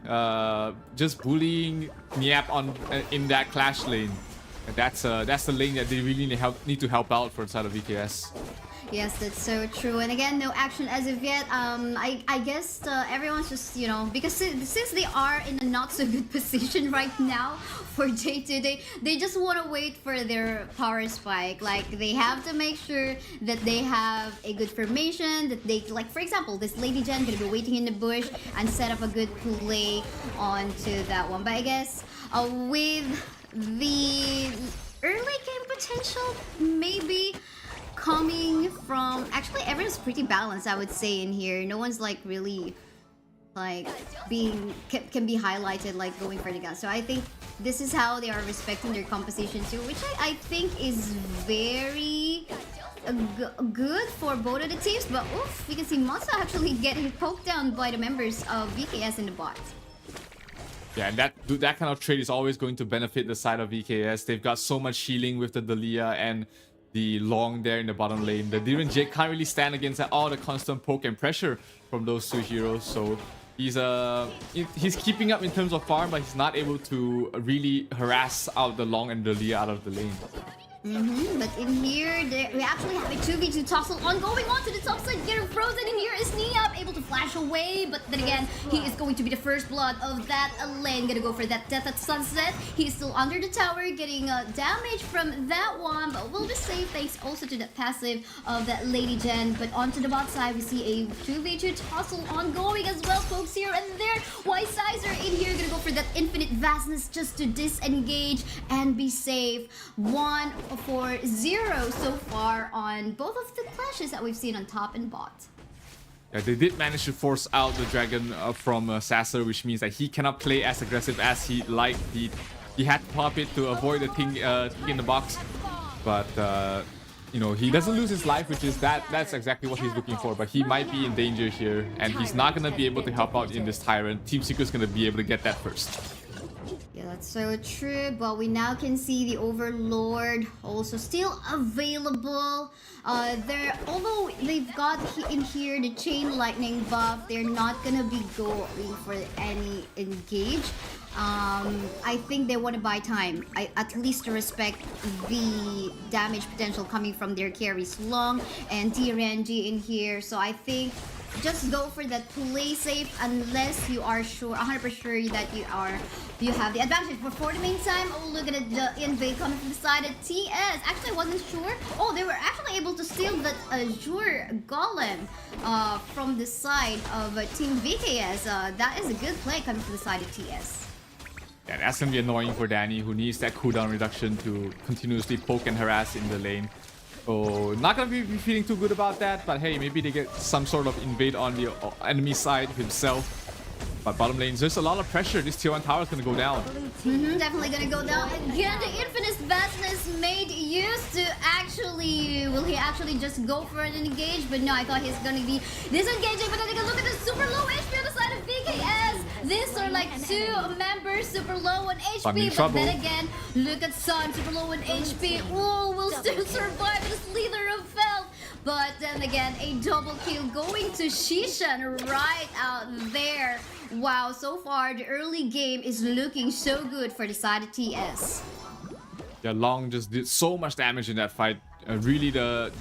Just bullying Niap on in that clash lane. And that's the lane that they really need to help out for the side of VKS. Yes, that's so true. And again, no action as of yet. I guess everyone's just, you know, because since they are in a not so good position right now for day-to-day, they just want to wait for their power spike. Like, they have to make sure that they have a good formation, that they, like, for example, this Lady Jen gonna be waiting in the bush and set up a good play onto that one. But I guess with the early game potential, maybe coming from, actually everyone's pretty balanced, I would say, in here. No one's like really like being can be highlighted like going for the gun. So I think this is how they are respecting their composition too, which I think is very good for both of the teams. But oof, we can see Masa actually getting poked down by the members of VKS in the bot. Yeah, and that kind of trade is always going to benefit the side of VKS. They've got so much healing with the Dalia and the Long there in the bottom lane. The Diren Jake can't really stand against all the constant poke and pressure from those two heroes. So he's keeping up in terms of farm, but he's not able to really harass out the Long and the Dalia out of the lane. But in here, we actually have a 2v2 tussle ongoing onto the top side, getting frozen. In here is Niap able to flash away, but then again, he is going to be the first blood of that lane. Gonna go for that death at sunset. He's still under the tower, getting damage from that one, but will be safe thanks also to that passive of that Lady Jen. But onto the bot side, we see a 2v2 tussle ongoing as well. Pokes here and there. White Sizer in here, gonna go for that infinite vastness just to disengage and be safe. 1-4-0 so far on both of the clashes that we've seen on top and bot. Yeah, they did manage to force out the dragon from Sasser, which means that he cannot play as aggressive as he'd like. He had to pop it to avoid the thing in the box. But you know, he doesn't lose his life, which is that's exactly what he's looking for, but he might be in danger here, and he's not gonna be able to help out in this Tyrant. Team Secret's gonna be able to get that first. Yeah, that's so true, but we now can see the Overlord also still available. Although they've got in here the Chain Lightning buff, they're not gonna be going for any engage. I think they want to buy time, at least to respect the damage potential coming from their carries Long and TRNG in here. So I think just go for that play safe unless you are sure, 100% sure that you have the advantage. But for the meantime, oh, look at it, the invade coming from the side of TS. Actually, I wasn't sure. Oh, they were actually able to steal that Azure Golem from the side of Team VKS. That is a good play coming from the side of TS. Yeah, that's gonna be annoying for Danny, who needs that cooldown reduction to continuously poke and harass in the lane. So not gonna be feeling too good about that, but hey, maybe they get some sort of invade on the enemy side himself. But bottom lanes, there's a lot of pressure. This tier 1 tower is gonna go down. Definitely gonna go down. Again, the Infinite Vastness made use to actually... Will he actually just go for an engage? But no, I thought he's gonna be disengaging. But then take a look at the super low HP on the side of BKS. These are like 2 members super low on HP. But then again, look at Sun, super low on HP. Oh, will still survive this Leader of Felt. But then again, a double kill going to Shishan right out there. Wow, so far the early game is looking so good for the side of TS. Yeah, Long just did so much damage in that fight. Really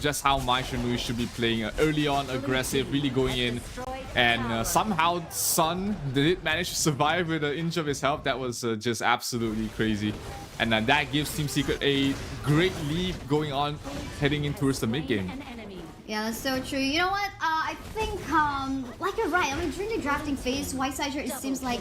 just how Mai Shanui should be playing. Early on, aggressive, really going in. And somehow Sun did manage to survive with an inch of his health. That was just absolutely crazy. And that gives Team Secret a great lead going on, heading in towards the mid game. Yeah, that's so true. You know what? I think, like you're right. I mean, during the drafting phase, Whitesider, it seems like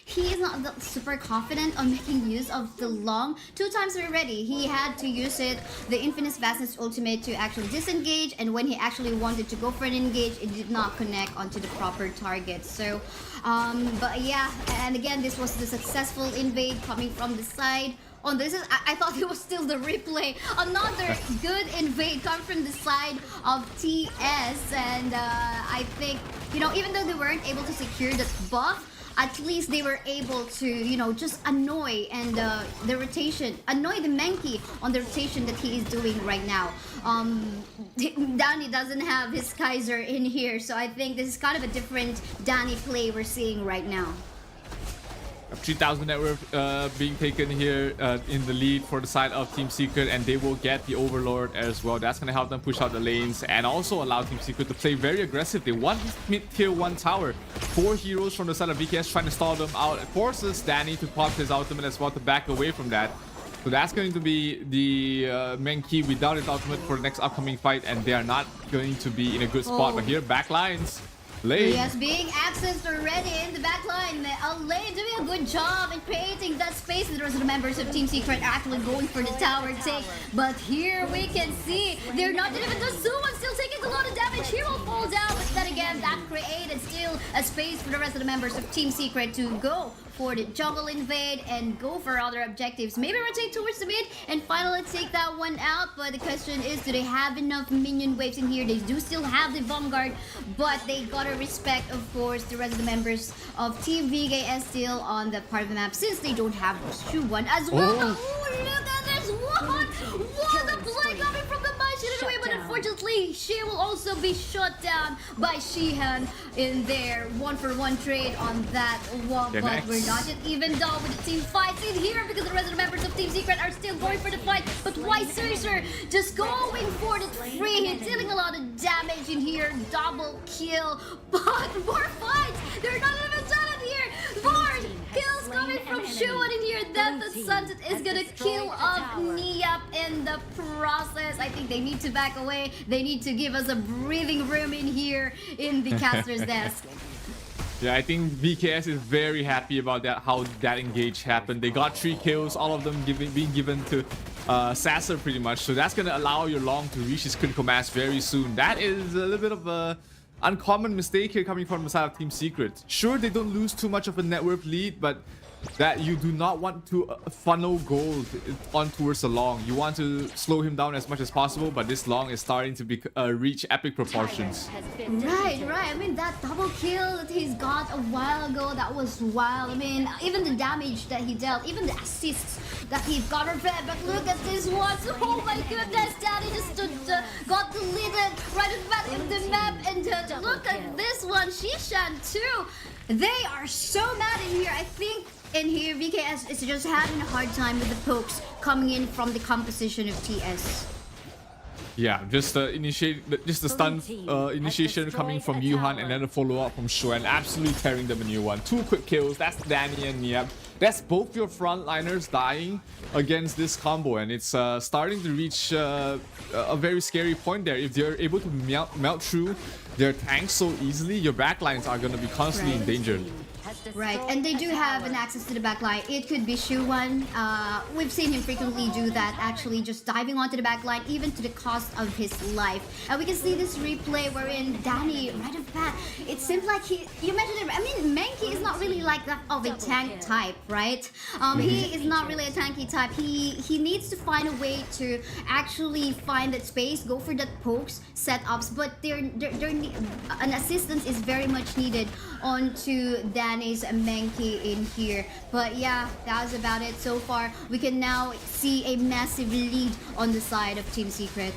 he is not super confident on making use of the Long. 2 times already, he had to use it, the Infinite Vastness ultimate, to actually disengage. And when he actually wanted to go for an engage, it did not connect onto the proper target. So, but yeah, and again, this was the successful invade coming from the side. Oh, this is, I thought it was still the replay. Another good invade come from the side of TS. And I think, you know, even though they weren't able to secure the buff, at least they were able to, you know, just annoy and the rotation, annoy the Mankey on the rotation that he is doing right now. Danny doesn't have his Kaiser in here, so I think this is kind of a different Danny play we're seeing right now. 3,000 net worth being taken here in the lead for the side of Team Secret, and they will get the Overlord as well. That's going to help them push out the lanes and also allow Team Secret to play very aggressive. They want this mid-tier 1 tower. 4 heroes from the side of VKS trying to stall them out. It forces Danny to pop his ultimate as well to back away from that. So that's going to be the Mankey without his ultimate for the next upcoming fight, and they are not going to be in a good spot. But here, back lines. Lane. Yes, being accessed already in the back line. Lane doing a good job in creating that space. The rest of the members of Team Secret are actually going for the tower take. But here we can see they're not even the Suman still taking a lot of damage. He will fall down, but then again, that created still a space for the rest of the members of Team Secret to go for the jungle invade and go for other objectives. Maybe rotate towards the mid and finally take that one out. But the question is, do they have enough minion waves in here? They do still have the Vanguard, but they gotta respect, of course, the rest of the members of Team VKS still on that part of the map, since they don't have Shu1 as well. Oh, look at this one! What a play coming from the Mai, but unfortunately, she will also be shut down by Shihan in their 1-for-1 trade on that one. But we're not yet even done with the team fights in here, because the rest of the members of Team Secret are still going for the fight. But Whitesider just going for the free hit, dealing a lot of damage in here. Double kill, but more fights. They're not even done in here. More kills coming from Shuan in here. Death and Sunset is gonna kill off Niap in the process. I think they need to back away. They need to give us a breathing room in here in the caster's desk. Yeah, I think VKS is very happy about that, how that engage happened. They got 3 kills, all of them being given to Sasser pretty much. So that's going to allow your Long to reach his critical mass very soon. That is a little bit of a uncommon mistake here coming from the side of Team Secret. Sure, they don't lose too much of a net worth lead, but that you do not want to funnel gold on towards the long. You want to slow him down as much as possible, but this long is starting to reach epic proportions. Right. I mean, that double kill that he's got a while ago, that was wild. I mean, even the damage that he dealt, even the assists that he got her back. But look at this one. Oh my goodness, Danny just got deleted right at the back of the map. And look at this one, Shishan too. They are so mad in here. I think in here, VKS is just having a hard time with the pokes coming in from the composition of TS. Yeah, just the stun initiation coming from Yuhan, and then a follow-up from Xuan, absolutely tearing them a new one. 2 quick kills, that's Danny and Niep. That's both your frontliners dying against this combo, and it's starting to reach a very scary point there. If they're able to melt through their tanks so easily, your backlines are going to be constantly in danger. Right, and they do have an access to the backline. It could be Shuwan. We've seen him frequently do that, actually just diving onto the backline, even to the cost of his life. And we can see this replay wherein Danny, right off the bat, it seems like you mentioned it, I mean, Menki is not really like that of a tank type, right? He is not really a tanky type. He needs to find a way to actually find that space, go for that pokes, setups, but an assistance is very much needed onto Danny's Menki in here. But yeah, that was about it so far. We can now see a massive lead on the side of Team Secret.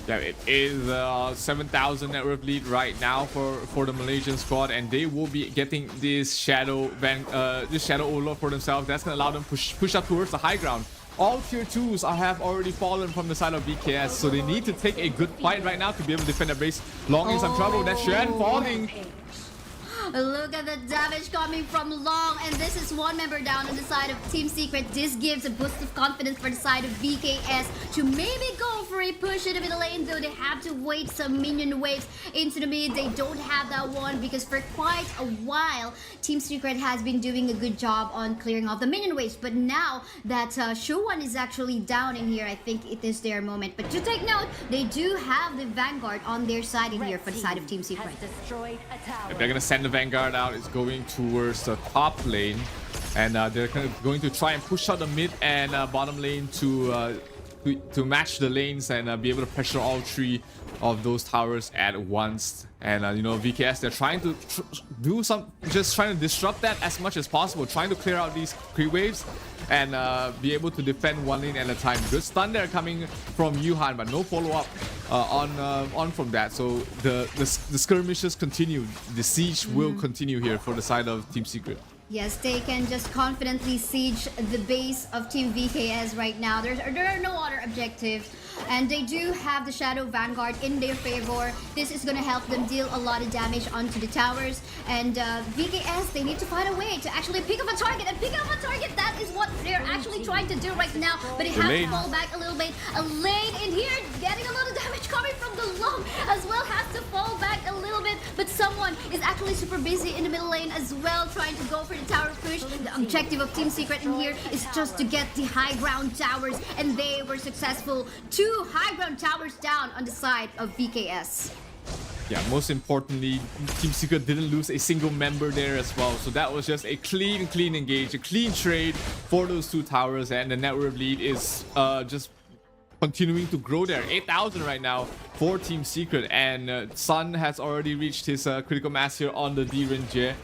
Yeah, it is 7,000 net worth lead right now for the Malaysian squad, and they will be getting this shadow Overlord for themselves. That's gonna allow them push up towards the high ground. All tier 2s have already fallen from the side of VKS, so they need to take a good fight right now to be able to defend their base. Long in some trouble. That's Xuan falling. Look at the damage coming from Long, and this is one member down on the side of Team Secret. This gives a boost of confidence for the side of VKS to maybe go for a push in the middle lane, though they have to wait some minion waves into the mid. They don't have that one because for quite a while, Team Secret has been doing a good job on clearing off the minion waves. But now that Shuwan is actually down in here, I think it is their moment. But to take note, they do have the Vanguard on their side in here for the side of Team Secret. If they're gonna send the Vanguard out, is going towards the top lane, and they're going to try and push out the mid and bottom lane to match the lanes and be able to pressure all 3 of those towers at once. And you know, VKS, they're trying to trying to disrupt that as much as possible, trying to clear out these creep waves and be able to defend 1 lane at a time. Good stun there coming from Yuhan, but no follow-up on from that. So the skirmishes continue. The siege will continue here for the side of Team Secret. Yes, they can just confidently siege the base of Team VKS right now. There are no other objectives. And they do have the Shadow Vanguard in their favor. This is going to help them deal a lot of damage onto the towers. And VKS, they need to find a way to actually pick up a target. And pick up a target, that is what they're actually trying to do right now. But they have to fall back a little bit. A lane in here, getting a lot of damage coming from the long as well. Has to fall back a little bit. But someone is actually super busy in the middle lane as well, trying to go for the tower push. The objective of Team Secret in here is just to get the high ground towers. And they were successful. 2 high ground towers down on the side of VKS. Yeah, most importantly, Team Secret didn't lose a single member there as well. So that was just a clean engage, a clean trade for those 2 towers, and the net worth lead is just continuing to grow there. 8,000 right now for Team Secret, and Sun has already reached his critical mass here on the D-Ren.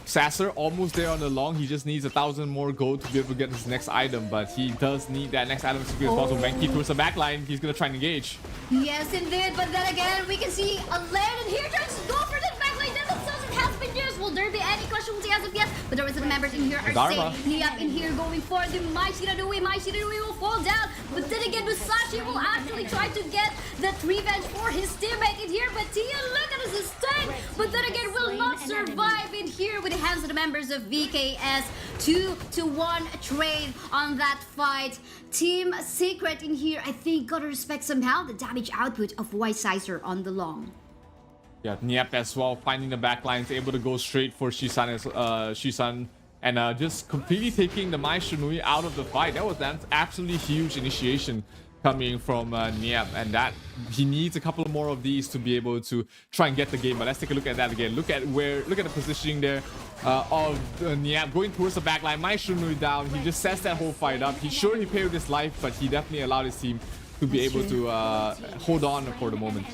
Sasser almost there on the long. He just needs 1,000 more gold to be able to get his next item, but he does need that next item as quickly as possible. Menki towards the back line. He's gonna try and engage. Yes, indeed. But then again, we can see a lane in here trying to go for that back line. Then the Sultan has been used. Will there be any casualty as of yet? But the rest of the members in here are safe. Niap in here going for the Mai Shiranui. Mai Shiranui will fall down. But then again, Musashi will actually try to get that revenge for his teammate in here. But Tia, look at his sustain. But then again, will not survive in here with the hands of the members of VKS. 2-1 trade on that fight. Team Secret in here, I think, gotta respect somehow the damage output of White Sizer on the long. Yeah, Niep as well, finding the backlines, able to go straight for Shisan and just completely taking the Mai Shinui out of the fight. That was an absolutely huge initiation coming from Niap, and that he needs a couple more of these to be able to try and get the game. But let's take a look at that again. Look at the positioning there of Niap going towards the back line. Maestro down. He just sets that whole fight up. He's sure he paid with his life, but he definitely allowed his team to be able to hold on for the moment.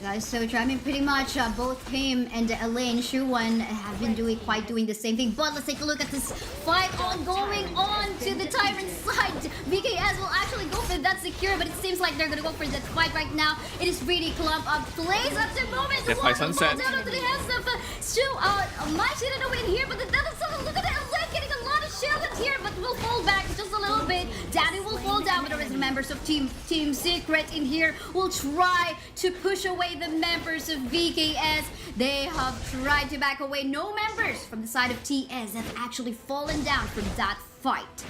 That is so true. I mean, pretty much both him and Elaine Shuwan have been doing the same thing. But let's take a look at this fight ongoing on to the Tyrant side. VKS will actually go for that secure, but it seems like they're gonna go for that fight right now. It is really clump up plays at the moment. Death by Sunset. Down onto the hands of Shu. Might hit it away in here, but the Devil Son, look at that. Elaine getting a lot of shielded here, but will fall back just a little bit. Daddy will fall down, but the rest of the members of Team Secret in here will try to push away the members of VKS. They have tried to back away. No members from the side of TS have actually fallen down from that fight.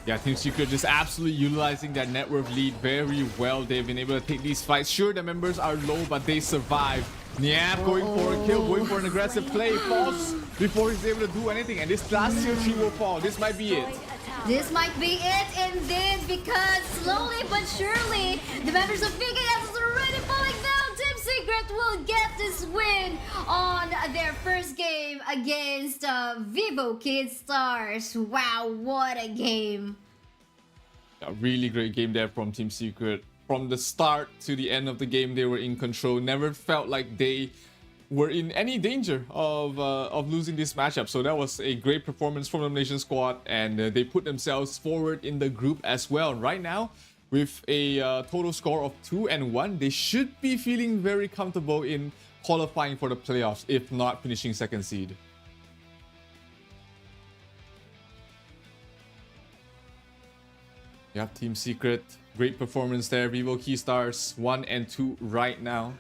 Yeah, Team Secret just absolutely utilizing that network lead very well. They've been able to take these fights. Sure, the members are low, but they survive. Niap going for a kill, going for an aggressive play. Falls before he's able to do anything. And this last tier 3 will fall. This might be it. This might be it indeed, because slowly but surely, the members of VKS is already falling down. Team Secret will get this win on their first game against Vivo Kid Stars. Wow, what a game. A really great game there from Team Secret. From the start to the end of the game, they were in control. Never felt like they were in any danger of losing this matchup. So that was a great performance from the Malaysian squad, and they put themselves forward in the group as well. Right now, with a total score of 2-1, they should be feeling very comfortable in qualifying for the playoffs, if not finishing second seed. Yeah, Team Secret, great performance there. Vivo Key Stars 1 and 2 right now.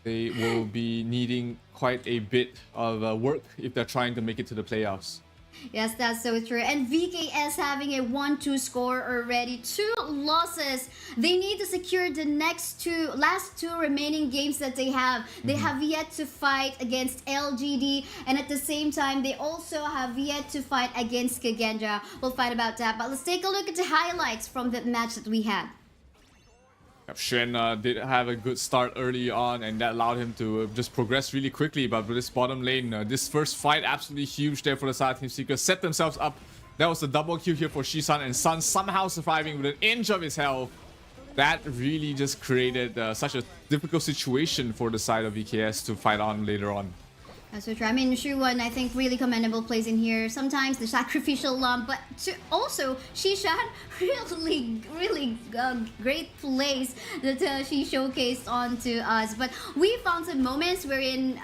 They will be needing quite a bit of work if they're trying to make it to the playoffs. Yes, that's so true. And VKS having a 1-2 score already, 2 losses. They need to secure the last two remaining games that they have. They have yet to fight against LGD, and at the same time, they also have yet to fight against Kagendra. We'll fight about that, but let's take a look at the highlights from the match that we had. Shen did have a good start early on, and that allowed him to just progress really quickly. But with this bottom lane, this first fight absolutely huge there for the side of Team Secret. Set themselves up. That was the double kill here for Shisan, and Sun somehow surviving with an inch of his health. That really just created such a difficult situation for the side of VKS to fight on later on. That's so true. I mean, Shuwan, I think, really commendable plays in here. Sometimes the sacrificial lump, but also Shishan, really great plays that she showcased onto us. But we found some moments wherein,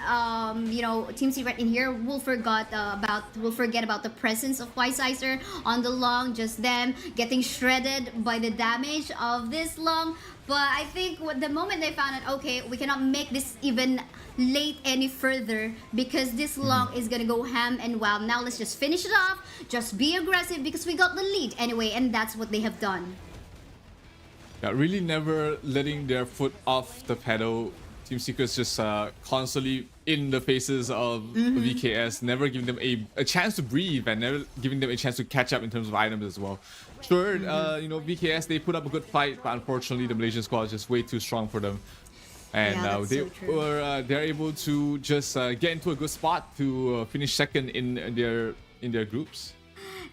Team Secret in here will forget about the presence of Weissizer on the long, just them getting shredded by the damage of this long. But I think the moment they found out, okay, we cannot make this even late any further because this long is gonna go ham and wild. Now let's just finish it off, just be aggressive because we got the lead anyway, and that's what they have done. Yeah, really never letting their foot off the pedal. Team Secret's just constantly in the faces of VKS, never giving them a chance to breathe and never giving them a chance to catch up in terms of items as well. Sure, VKS, they put up a good fight, but unfortunately the Malaysian squad is just way too strong for them. And they're able to just get into a good spot to finish second in their groups.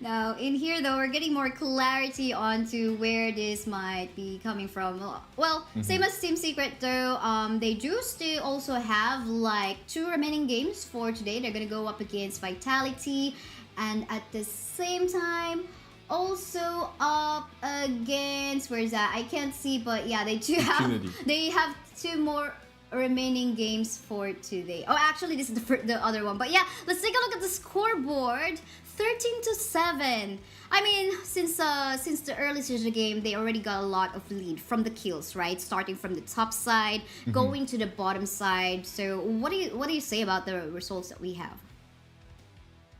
Now, in here though, we're getting more clarity onto where this might be coming from. Well, same as Team Secret though, they do still also have like 2 remaining games for today. They're gonna go up against Vitality, and at the same time, also up against, where is that? I can't see, but yeah, they do have, they have 2 more remaining games for today. Oh, actually, this is the other one. But yeah, let's take a look at the scoreboard. 13-7. I mean, since the early stage of the game, they already got a lot of lead from the kills, right? Starting from the top side, going to the bottom side. So what do you say about the results that we have?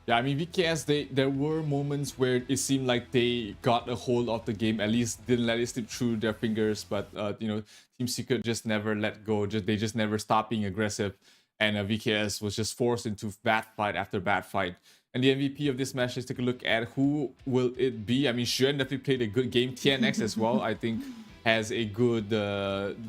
Yeah, I mean, VKS, there were moments where it seemed like they got a hold of the game, at least didn't let it slip through their fingers. But Team Secret just never let go. They just never stopped being aggressive, and VKS was just forced into bad fight after bad fight. And the MVP of this match, let's take a look at who will it be. I mean, Xuan definitely played a good game. TNX as well, I think, has a good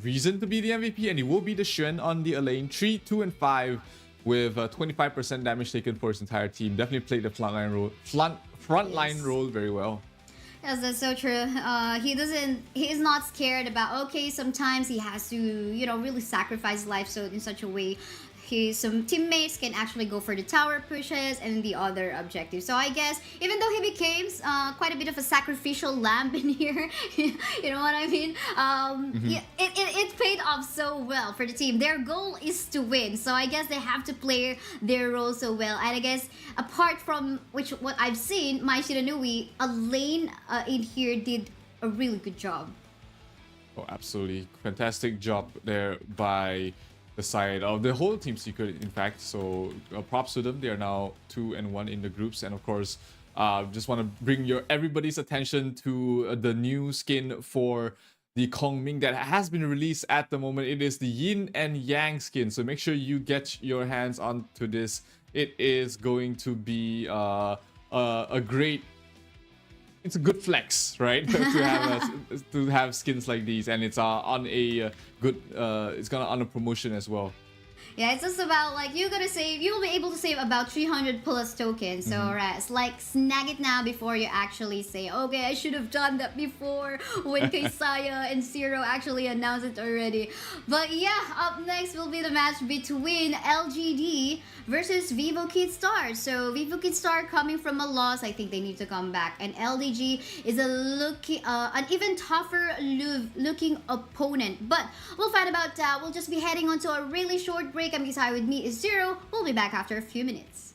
reason to be the MVP, and he will be the Xuan on the lane. 3, 2, and 5 with 25% damage taken for his entire team. Definitely played the frontline role very well. Yes, that's so true. He's not scared about, okay, sometimes he has to, you know, really sacrifice life so in such a way some teammates can actually go for the tower pushes and the other objectives. So I guess even though he became quite a bit of a sacrificial lamb in here, you know what I mean? Yeah, it paid off so well for the team. Their goal is to win, so I guess they have to play their role so well. And I guess apart from what I've seen, Mai Shiranui, a lane in here did a really good job. Oh, absolutely. Fantastic job there by the side of the whole Team Secret, in fact. So props to them. They are now 2-1 in the groups. And of course, just want to bring everybody's attention to the new skin for the Kong Ming that has been released at the moment. It is the Yin and Yang skin. So make sure you get your hands onto this. It is going to be a great... It's a good flex, right? to have skins like these, and it's on a good. It's gonna on a promotion as well. Yeah, it's just about like you'll be able to save about 300 plus tokens. So right, it's like snag it now before you actually say, okay, I should have done that before when Kaisaya and Zero actually announced it already. But yeah, up next will be the match between LGD versus Vivo Kidstar. So Vivo Kidstar coming from a loss, I think they need to come back, and LDG is an even tougher looking opponent. But we'll find about that. We'll just be heading on to a really short break. I'm Kisai, with me is Zero. We'll be back after a few minutes.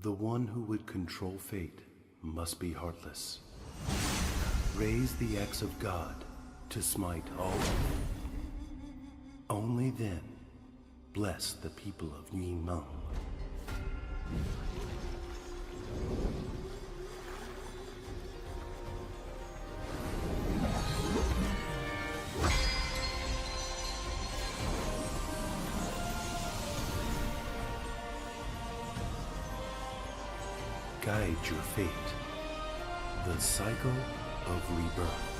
The one who would control fate must be heartless. Raise the axe of God to smite all. Only then bless the people of Yimeng. Guide your fate. The cycle of rebirth.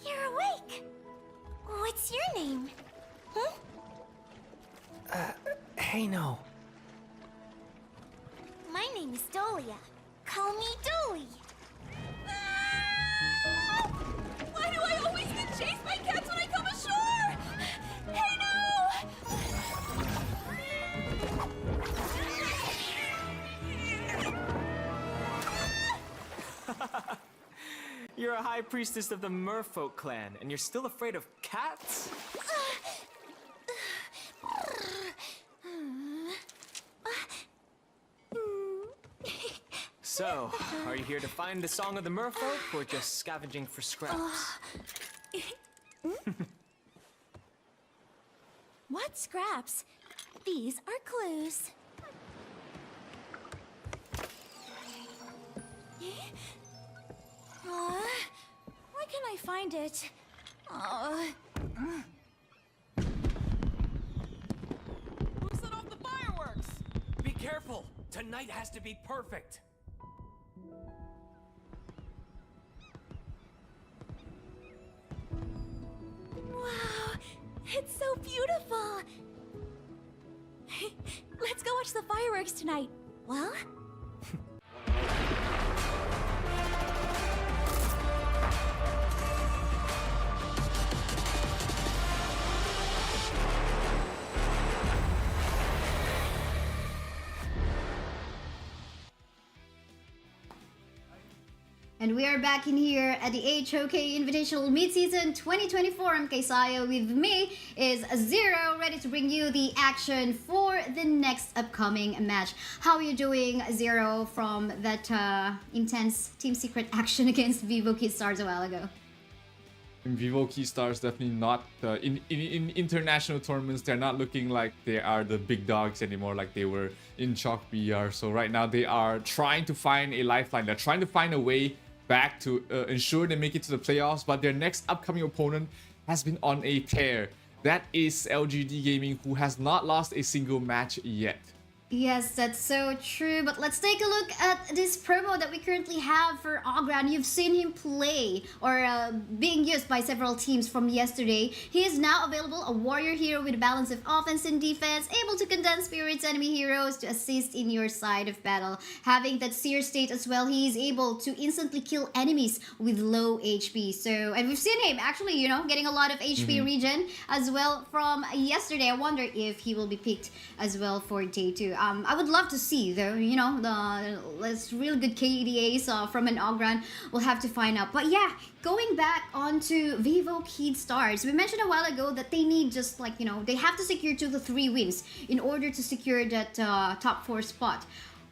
You're awake. What's your name? Huh? Hey, no. My name is Dolia. Call me Dolly. Why do I always get chased by cats when I come ashore? Hey, You're a high priestess of the Merfolk clan, and you're still afraid of cats? So, are you here to find the Song of the Merfolk, or just scavenging for scraps? What scraps? These are clues. Why can't I find it? Who set off the fireworks? Be careful. Tonight has to be perfect. Wow, it's so beautiful. Let's go watch the fireworks tonight. Well? And we are back in here at the HoK Invitational Midseason 2024. I'm Kaisaya. With me is Zero, ready to bring you the action for the next upcoming match. How are you doing, Zero, from that intense Team Secret action against Vivo Stars a while ago? In Vivo Stars, definitely not. In international tournaments, they're not looking like they are the big dogs anymore like they were in HoK BR. So right now they are trying to find a lifeline. They're trying to find a way back to ensure they make it to the playoffs, but their next upcoming opponent has been on a tear. That is LGD Gaming, who has not lost a single match yet. Yes, that's so true. But let's take a look at this promo that we currently have for Ogran. You've seen him play or being used by several teams from yesterday. He is now available, a warrior hero with a balance of offense and defense, able to condense spirits enemy heroes to assist in your side of battle. Having that seer state as well, he is able to instantly kill enemies with low HP. So, and we've seen him actually, you know, getting a lot of HP regen as well from yesterday. I wonder if he will be picked as well for day 2. I would love to see though, you know, the real good KDAs from an Ogran. We'll have to find out. But yeah, going back onto Vivo Stars, we mentioned a while ago that they need just like, you know, they have to secure 2 to 3 wins in order to secure that top 4 spot.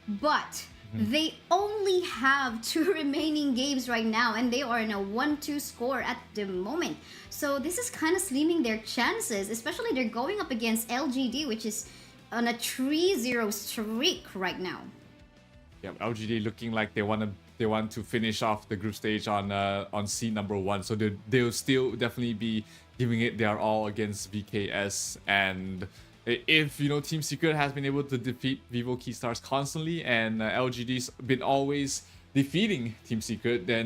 But they only have 2 remaining games right now, and they are in a 1-2 score at the moment. So this is kind of slimming their chances, especially they're going up against LGD, which is on a 3-0 streak right now. Yeah, LGD looking like they want to finish off the group stage on seed number 1, so they'll still definitely be giving it their all against VKS. And if, you know, Team Secret has been able to defeat Vivo Stars constantly, and LGD's been always defeating Team Secret, then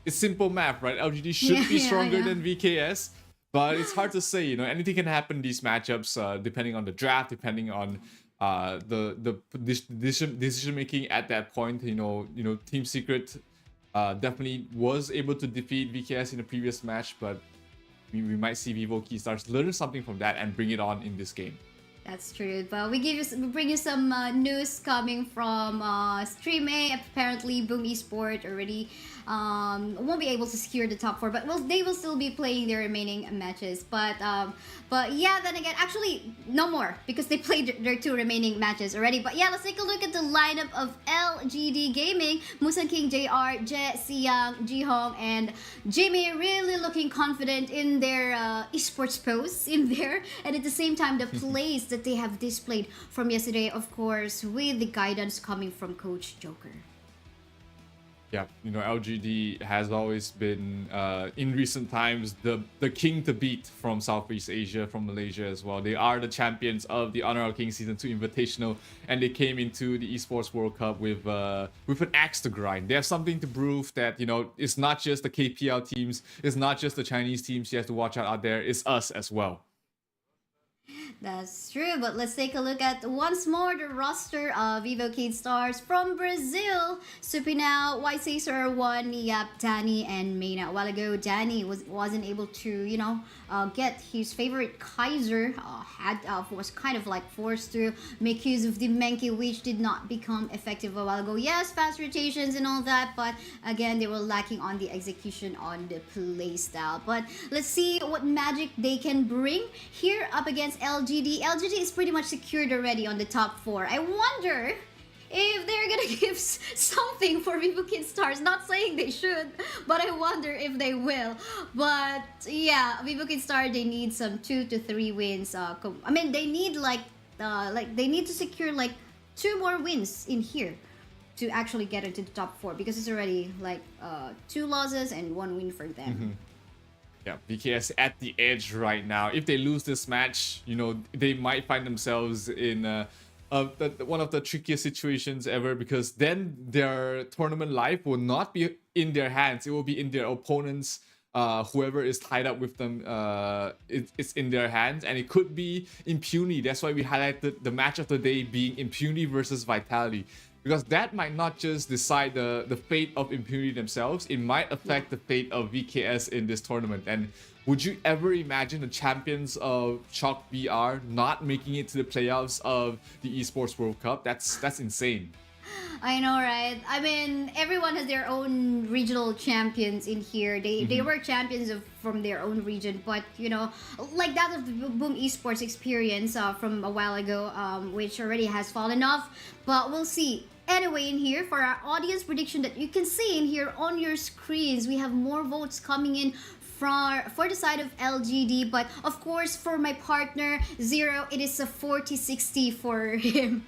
it's simple math, right? LGD should be stronger than VKS, but it's hard to say. Anything can happen in these matchups, depending on the draft, depending on the decision making at that point. Team Secret definitely was able to defeat VKS in the previous match, but we might see Vivo Keystars learn something from that and bring it on in this game. That's true, but we bring you some news coming from Stream A. Apparently, Boom Esports already won't be able to secure the top 4, but they will still be playing their remaining matches. But yeah, then again, actually no more because they played their 2 remaining matches already. But yeah, let's take a look at the lineup of LGD Gaming. Musan King, JR, Je, Siyang, Jihong, and Jimmy really looking confident in their esports posts in there, and at the same time, the plays that they have displayed from yesterday, of course, with the guidance coming from Coach Joker. Yeah, LGD has always been, in recent times, the king to beat from Southeast Asia, from Malaysia as well. They are the champions of the Honor of Kings Season 2 Invitational, and they came into the Esports World Cup with an axe to grind. They have something to prove that, it's not just the KPL teams, it's not just the Chinese teams you have to watch out there, it's us as well. That's true, but let's take a look at once more the roster of Vivo Keystars from Brazil. Supinao, White Caesar, One, Yap, Danny, and Mayna. A while ago, Danny wasn't able to, get his favorite Kaiser. Was kind of like forced to make use of the Menki, which did not become effective a while ago. Yes, fast rotations and all that, but again, they were lacking on the execution on the play style. But let's see what magic they can bring here up against LGD. LGD is pretty much secured already on the top 4. I wonder if they're gonna give something for Vivo Keystars. Not saying they should, but I wonder if they will. But yeah, Vivo Keystars, they need some 2 to 3 wins. They need they need to secure 2 more wins in here to actually get into the top 4, because it's already 2 losses and 1 win for them. Yeah, VKS at the edge right now. If they lose this match, they might find themselves in one of the trickiest situations ever, because then their tournament life will not be in their hands. It will be in their opponents. Whoever is tied up with them, it's in their hands, and it could be Impunity. That's why we highlighted the match of the day being Impunity versus Vitality, because that might not just decide the fate of Impunity themselves, it might affect the fate of VKS in this tournament. And would you ever imagine the champions of HoK BR not making it to the playoffs of the Esports World Cup? That's insane. I know, right? Everyone has their own regional champions in here. They were champions from their own region, but like that of the Boom Esports experience from a while ago, which already has fallen off. But we'll see. Anyway, in here, for our audience prediction that you can see in here on your screens, we have more votes coming in for the side of LGD, but of course for my partner Zero, it is a 40-60 for him.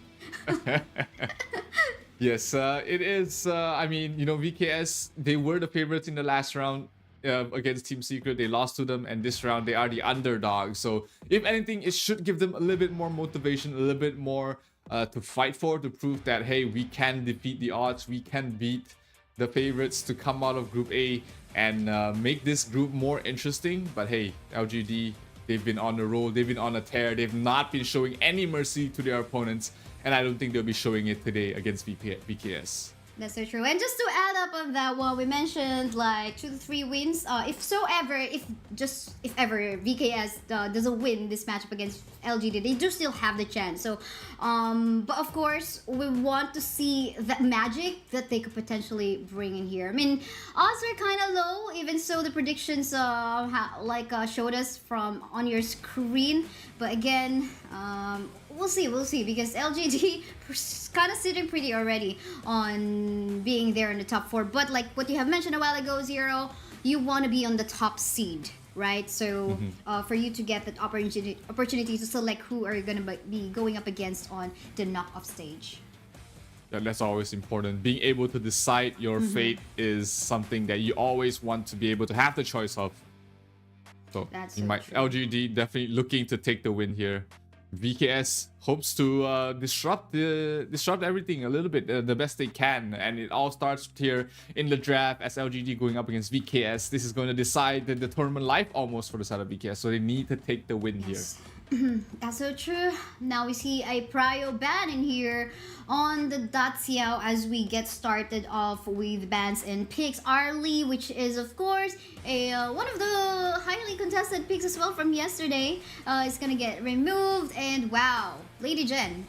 Yes, it is. VKS, they were the favorites in the last round against Team Secret. They lost to them, and this round they are the underdog. So if anything, it should give them a little bit more motivation, a little bit more to fight for, to prove that, hey, we can defeat the odds, we can beat the favorites to come out of Group A and make this group more interesting. But hey, LGD, they've been on the roll, they've been on a tear, they've not been showing any mercy to their opponents, and I don't think they'll be showing it today against VKS. That's so true. And just to add up on that one, we mentioned 2 to 3 wins. If ever VKS doesn't win this matchup against LGD, they do still have the chance. So, but of course, we want to see that magic that they could potentially bring in here. Odds are kind of low. Even so, the predictions showed us from on your screen. But again, we'll see, because LGD is kind of sitting pretty already on being there in the top 4. But like what you have mentioned a while ago, Zero, you want to be on the top seed, right? So for you to get that opportunity to select who are you going to be going up against on the knockoff stage. Yeah, that's always important. Being able to decide your fate is something that you always want to be able to have the choice of. So LGD definitely looking to take the win here. VKS hopes to disrupt everything a little bit the best they can, and it all starts here in the draft as LGD going up against VKS. This is going to decide the tournament life almost for the side of VKS, so they need to take the win here. That's so true. Now we see a prio ban in here on the Daciao as we get started off with bans and picks. Arlie, which is of course one of the highly contested picks as well from yesterday, is gonna get removed. And wow, Lady Jen,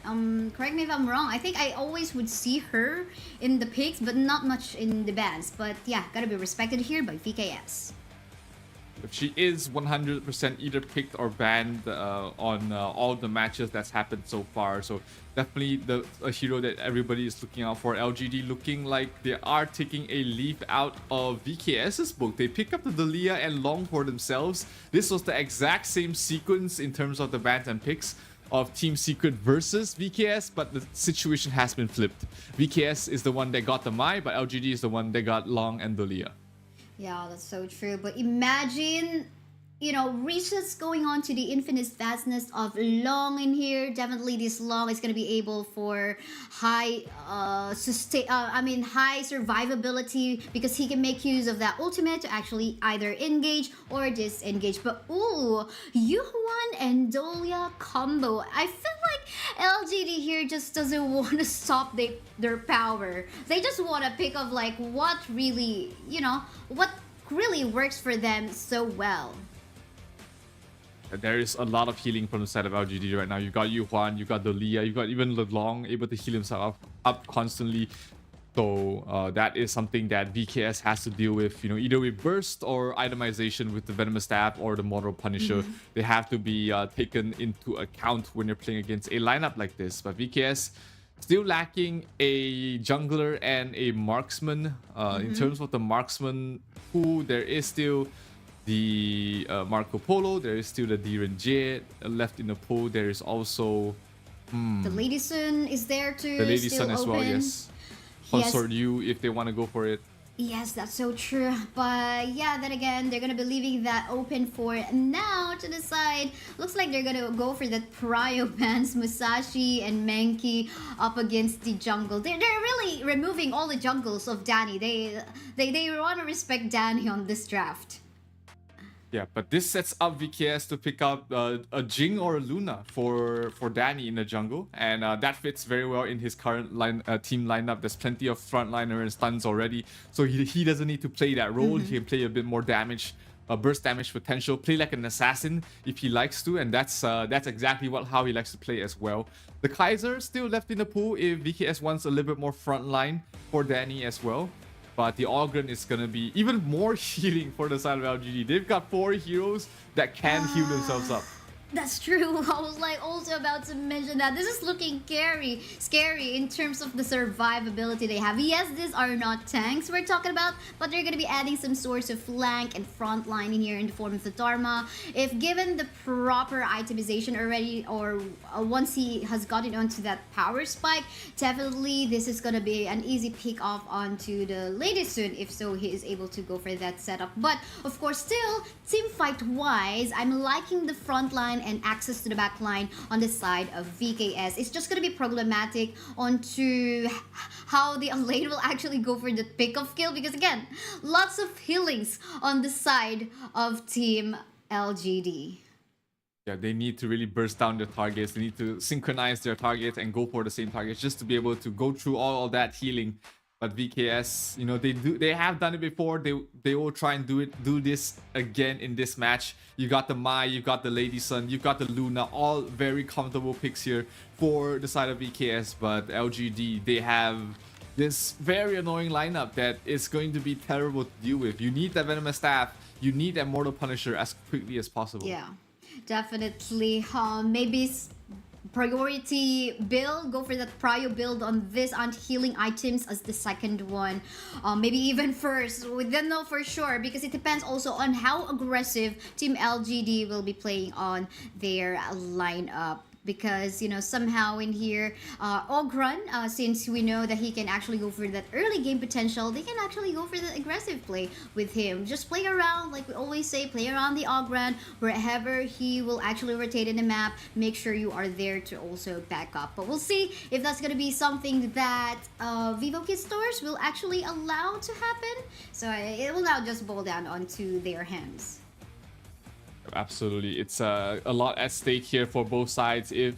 correct me if I'm wrong, I think I always would see her in the picks but not much in the bans. But yeah, gotta be respected here by VKS. But she is 100% either picked or banned on all the matches that's happened so far. So definitely a hero that everybody is looking out for. LGD looking like they are taking a leaf out of VKS's book. They pick up the Dalia and Long for themselves. This was the exact same sequence in terms of the bans and picks of Team Secret versus VKS, but the situation has been flipped. VKS is the one that got the Mai, but LGD is the one that got Long and Dalia. Yeah, that's so true. But imagine, you know, Risha's going on to the infinite vastness of Long in here. Definitely this Long is going to be able for high high survivability, because he can make use of that ultimate to actually either engage or disengage. But ooh, Yuhuan and Dolia combo. I feel like LGD here just doesn't want to stop their power. They just want to pick up like what really, you know, what really works for them so well. There is a lot of healing from the side of LGD right now. You got Yuhuan, you got Dalia, you got even Long able to heal himself up constantly. So that is something that VKS has to deal with, you know, either with burst or itemization with the Venomous Staff or the Mortal Punisher. They have to be taken into account when you're playing against a lineup like this. But VKS still lacking a jungler and a marksman. In terms of the marksman pool, there is still the Marco Polo, there is still the Diren Jade left in the pool. There is also the Lady Sun is there too. The Lady Sun as open. well, yes. Consort you if they want to go for it. Yes, that's so true. But yeah, then again, they're gonna be leaving that open for now to decide. Looks like they're gonna go for that prio bans, Musashi and Menki up against the jungle. They're really removing all the jungles of Danny. They want to respect Danny on this draft. Yeah, but this sets up VKS to pick up a Jing or a Luna for Danny in the jungle, and that fits very well in his current team lineup. There's plenty of frontliner and stuns already, so he doesn't need to play that role. He can play a bit more damage, burst damage potential, play like an assassin if he likes to, and that's exactly how he likes to play as well. The Kaiser still left in the pool if VKS wants a little bit more frontline for Danny as well. But the Ogren is going to be even more healing for the side of LGD. They've got 4 heroes that can heal themselves up. That's true. I was like also about to mention that. This is looking scary in terms of the survivability they have. Yes, these are not tanks we're talking about, but they're going to be adding some sorts of flank and front line in here in the form of the Dharma. If given the proper itemization already, or once he has gotten onto that power spike, definitely this is going to be an easy pick off onto the Lady Sun, if so he is able to go for that setup. But of course, still, team fight wise, I'm liking the front line and access to the back line on the side of VKS. It's just going to be problematic onto how the Lane will actually go for the pick of kill, because again, lots of healings on the side of Team LGD. Yeah, they need to really burst down their targets. They need to synchronize their targets and go for the same targets just to be able to go through all that healing. But VKS, you know, they have done it before. They will try and do this again in this match. You got the Mai, you got the Lady Sun, you got the Luna, all very comfortable picks here for the side of VKS. But LGD, they have this very annoying lineup that is going to be terrible to deal with. You need that Venomous Staff, you need that Mortal Punisher as quickly as possible. Yeah, definitely. Maybe priority build, go for that prio build on this anti-healing items as the second one, maybe even first. We don't know for sure, because it depends also on how aggressive Team LGD will be playing on their lineup. because somehow in here Ogron, since we know that he can actually go for that early game potential, they can actually go for the aggressive play with him. Just play around, like we always say, play around the Ogron. Wherever he will actually rotate in the map, make sure you are there to also back up. But we'll see if that's going to be something that Vivo Kid stores will actually allow to happen. So it will now just boil down onto their hands. Absolutely, it's a lot at stake here for both sides. If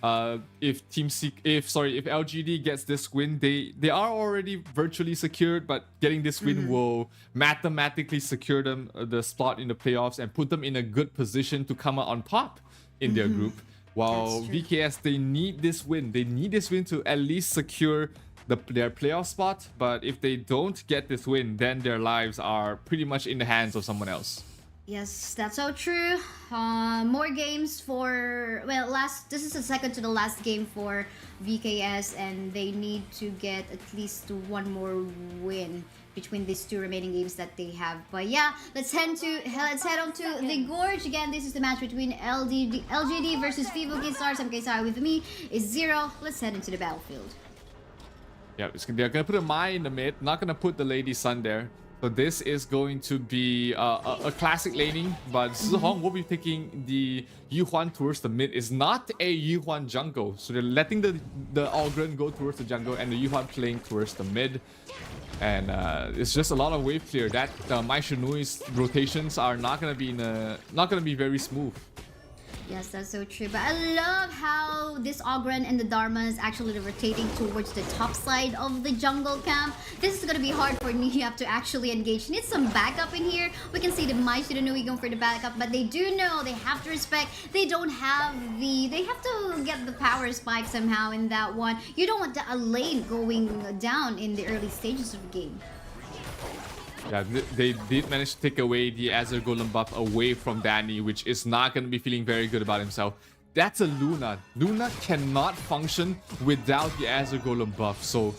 LGD gets this win, they are already virtually secured, but getting this win will mathematically secure them the spot in the playoffs and put them in a good position to come out on top in their group. While VKS, they need this win. They need this win to at least secure their playoff spot. But if they don't get this win, then their lives are pretty much in the hands of someone else. Yes, that's so true. More games for, well, this is the second to the last game for VKS, and they need to get at least one more win between these two remaining games that they have. But yeah, let's head on to the Gorge. Again, this is the match between LGD versus Vivo Kid Stars. MKSI with me is Zero. Let's head into the battlefield. Yeah, they're gonna put a Mai in the mid, not gonna put the Lady Sun there. So this is going to be a classic laning, but Zihong will be taking the Yuhuan towards the mid. It's not a Yuhuan jungle, so they're letting the Ogren go towards the jungle and the Yuhuan playing towards the mid. And it's just a lot of wave clear. That Mai Shinui's rotations are not gonna be very smooth. Yes, that's so true. But I love how this Ogren and the Dharma is actually rotating towards the top side of the jungle camp. This is going to be hard for Nihab to actually engage. Need some backup in here. We can see the Mai Shiranui going for the backup, but they do know they have to respect. They don't have they have to get the power spike somehow in that one. You don't want a lane going down in the early stages of the game. Yeah, they did manage to take away the Azure Golem buff away from Danny, which is not going to be feeling very good about himself. That's a Luna. Luna cannot function without the Azure Golem buff, so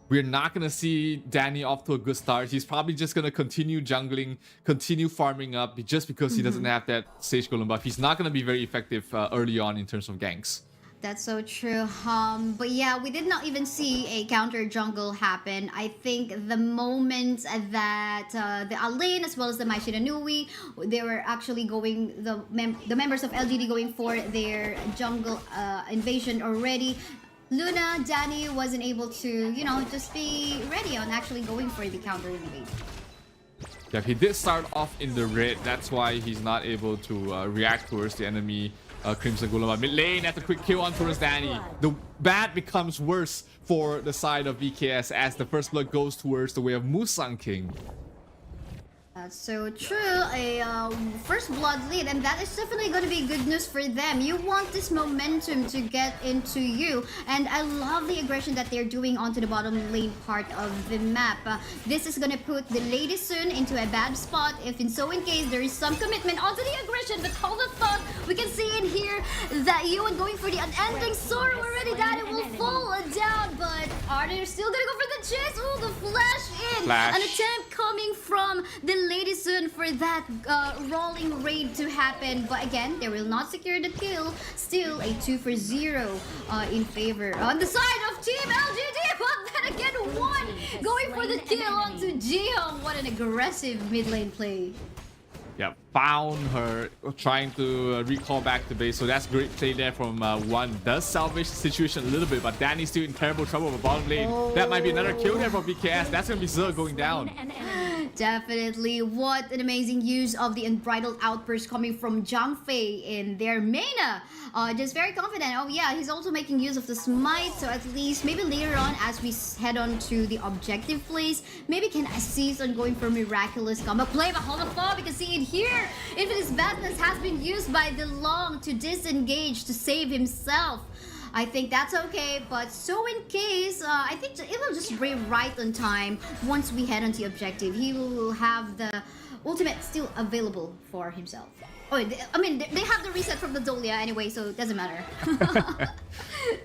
we're not going to see Danny off to a good start. He's probably just going to continue jungling, continue farming up just because he doesn't have that Sage Golem buff. He's not going to be very effective early on in terms of ganks. That's so true. But yeah, we did not even see a counter jungle happen. I think the moment that the Alain as well as the Mai Shiranui, they were actually going, the members of LGD going for their jungle invasion already. Luna, Danny wasn't able to, just be ready on actually going for the counter invade. Yeah, he did start off in the red. That's why he's not able to react towards the enemy Crimson Golem. Mid lane after quick kill on towards Danny. The bad becomes worse for the side of VKS as the first blood goes towards the way of Musang King. That's so true. A first blood lead, and that is definitely going to be good news for them. You want this momentum to get into you, and I love the aggression that they're doing onto the bottom lane part of the map. This is going to put the Lady Sun into a bad spot if in case there is some commitment onto the aggression. But hold the thought, we can see in here that Yuan going for the unending sword already. That it will fall down, but are they still going to go for the chase? Oh, the flash in! An attempt coming from the Lady Sun for that rolling raid to happen, but again, they will not secure the kill. Still a 2-for-0 in favor on the side of Team LGD, but then again, one going for the kill onto Jihong. What an aggressive mid lane play. Yeah, found her trying to recall back to base, so that's great play there from One. Does salvage the situation a little bit, but Danny's still in terrible trouble with bottom lane. That might be another kill there from BKS. That's gonna be Zero going down. Definitely. What an amazing use of the unbridled outburst coming from Zhang Fei in their Mena. Just very confident. Oh yeah, he's also making use of the smite, so at least maybe later on as we head on to the objective plays, maybe can assist on going for miraculous combo play. But hold the thought, we can see it here. Infinite's Badness has been used by the Long to disengage to save himself. I think that's okay, but so in case, I think it will just be right on time once we head on the objective. He will have the ultimate still available for himself. Oh, I mean, they have the reset from the Dolia anyway, so it doesn't matter.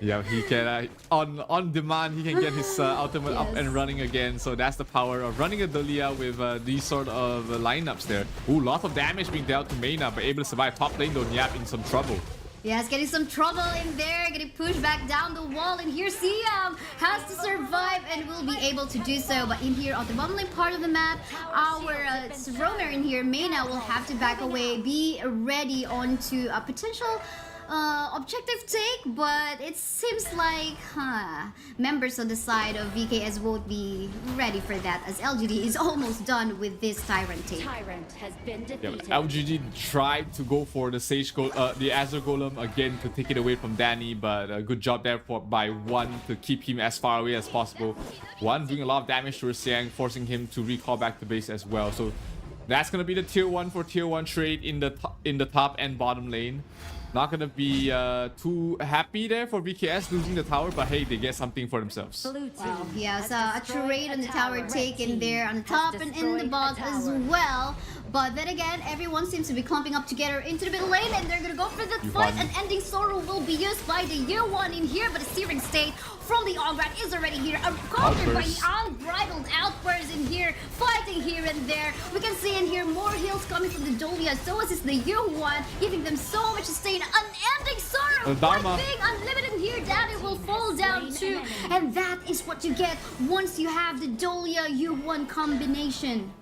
Yeah, he can, on demand, he can get his ultimate up and running again. So that's the power of running a Dolia with these sort of lineups there. Ooh, lot of damage being dealt to Mena, but able to survive top lane though. Nyap in some trouble. Yes, getting some trouble in there, getting pushed back down the wall, and here Siam has to survive and will be able to do so. But in here on the bottom lane part of the map, our roamer in here, Mayna, will have to back away, be ready onto a potential objective take, but it seems like members on the side of VKS won't be ready for that, as LGD is almost done with this Tyrant take. Tyrant has been defeated. Yeah, LGD tried to go for the the Azure Golem again to take it away from Danny, but a good job there by One to keep him as far away as possible. One doing a lot of damage to Siang, forcing him to recall back to base as well. So that's gonna be the tier 1 for tier 1 trade in the top and bottom lane. Not gonna be too happy there for VKS losing the tower, but hey, they get something for themselves. Wow, yes, a trade on the tower taken there on the top and in the bot as well. But then again, everyone seems to be clumping up together into the middle lane, and they're gonna go for the fight. An ending sorrow will be used by the year 1 in here, but a searing state from the Ograd is already here. Countered by the unbridled outbursts in here, fighting here and there. We can see in here more heals coming from the Dolia, so is the year 1, giving them so much sustain. Unending sorrow, being unlimited in here. Daddy will fall down too, and that is what you get once you have the Dolia U1 combination.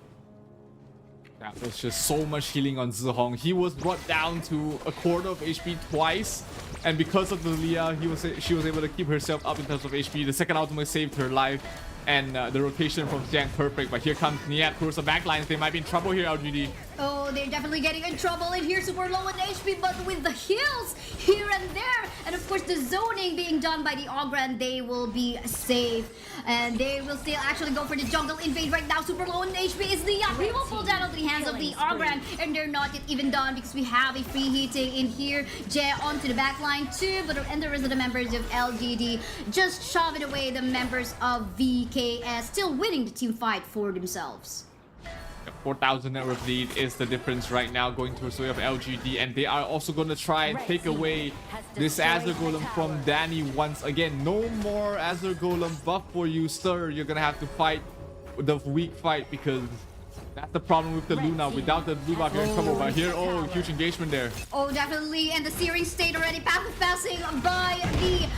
That was just so much healing on Zihong. He was brought down to a quarter of HP twice, and because of the Leah, she was able to keep herself up in terms of HP. The second ultimate saved her life, and the rotation from Jiang perfect. But here comes Niat towards the backlines. They might be in trouble here, LGD. Oh, they're definitely getting in trouble in here, super low in HP, but with the heals here and there, and of course the zoning being done by the Ograd, they will be safe. And they will still actually go for the jungle invade right now. Super low in HP is the He will fall down into the hands of the Ograd, and they're not yet even done because we have a free hitting in here. Jay onto the back line too, but and the rest of the members of LGD just shoving away the members of VKS, still winning the team fight for themselves. 4,000 network lead is the difference right now going towards the way of LGD, and they are also going to try and take away this Azure Golem from Danny once again. No more Azure Golem buff for you, sir. You're going to have to fight the weak fight because that's the problem with the Luna. Without the blue buff, you're in trouble. But here, oh, huge engagement there. Oh, definitely. And the searing state already passing by the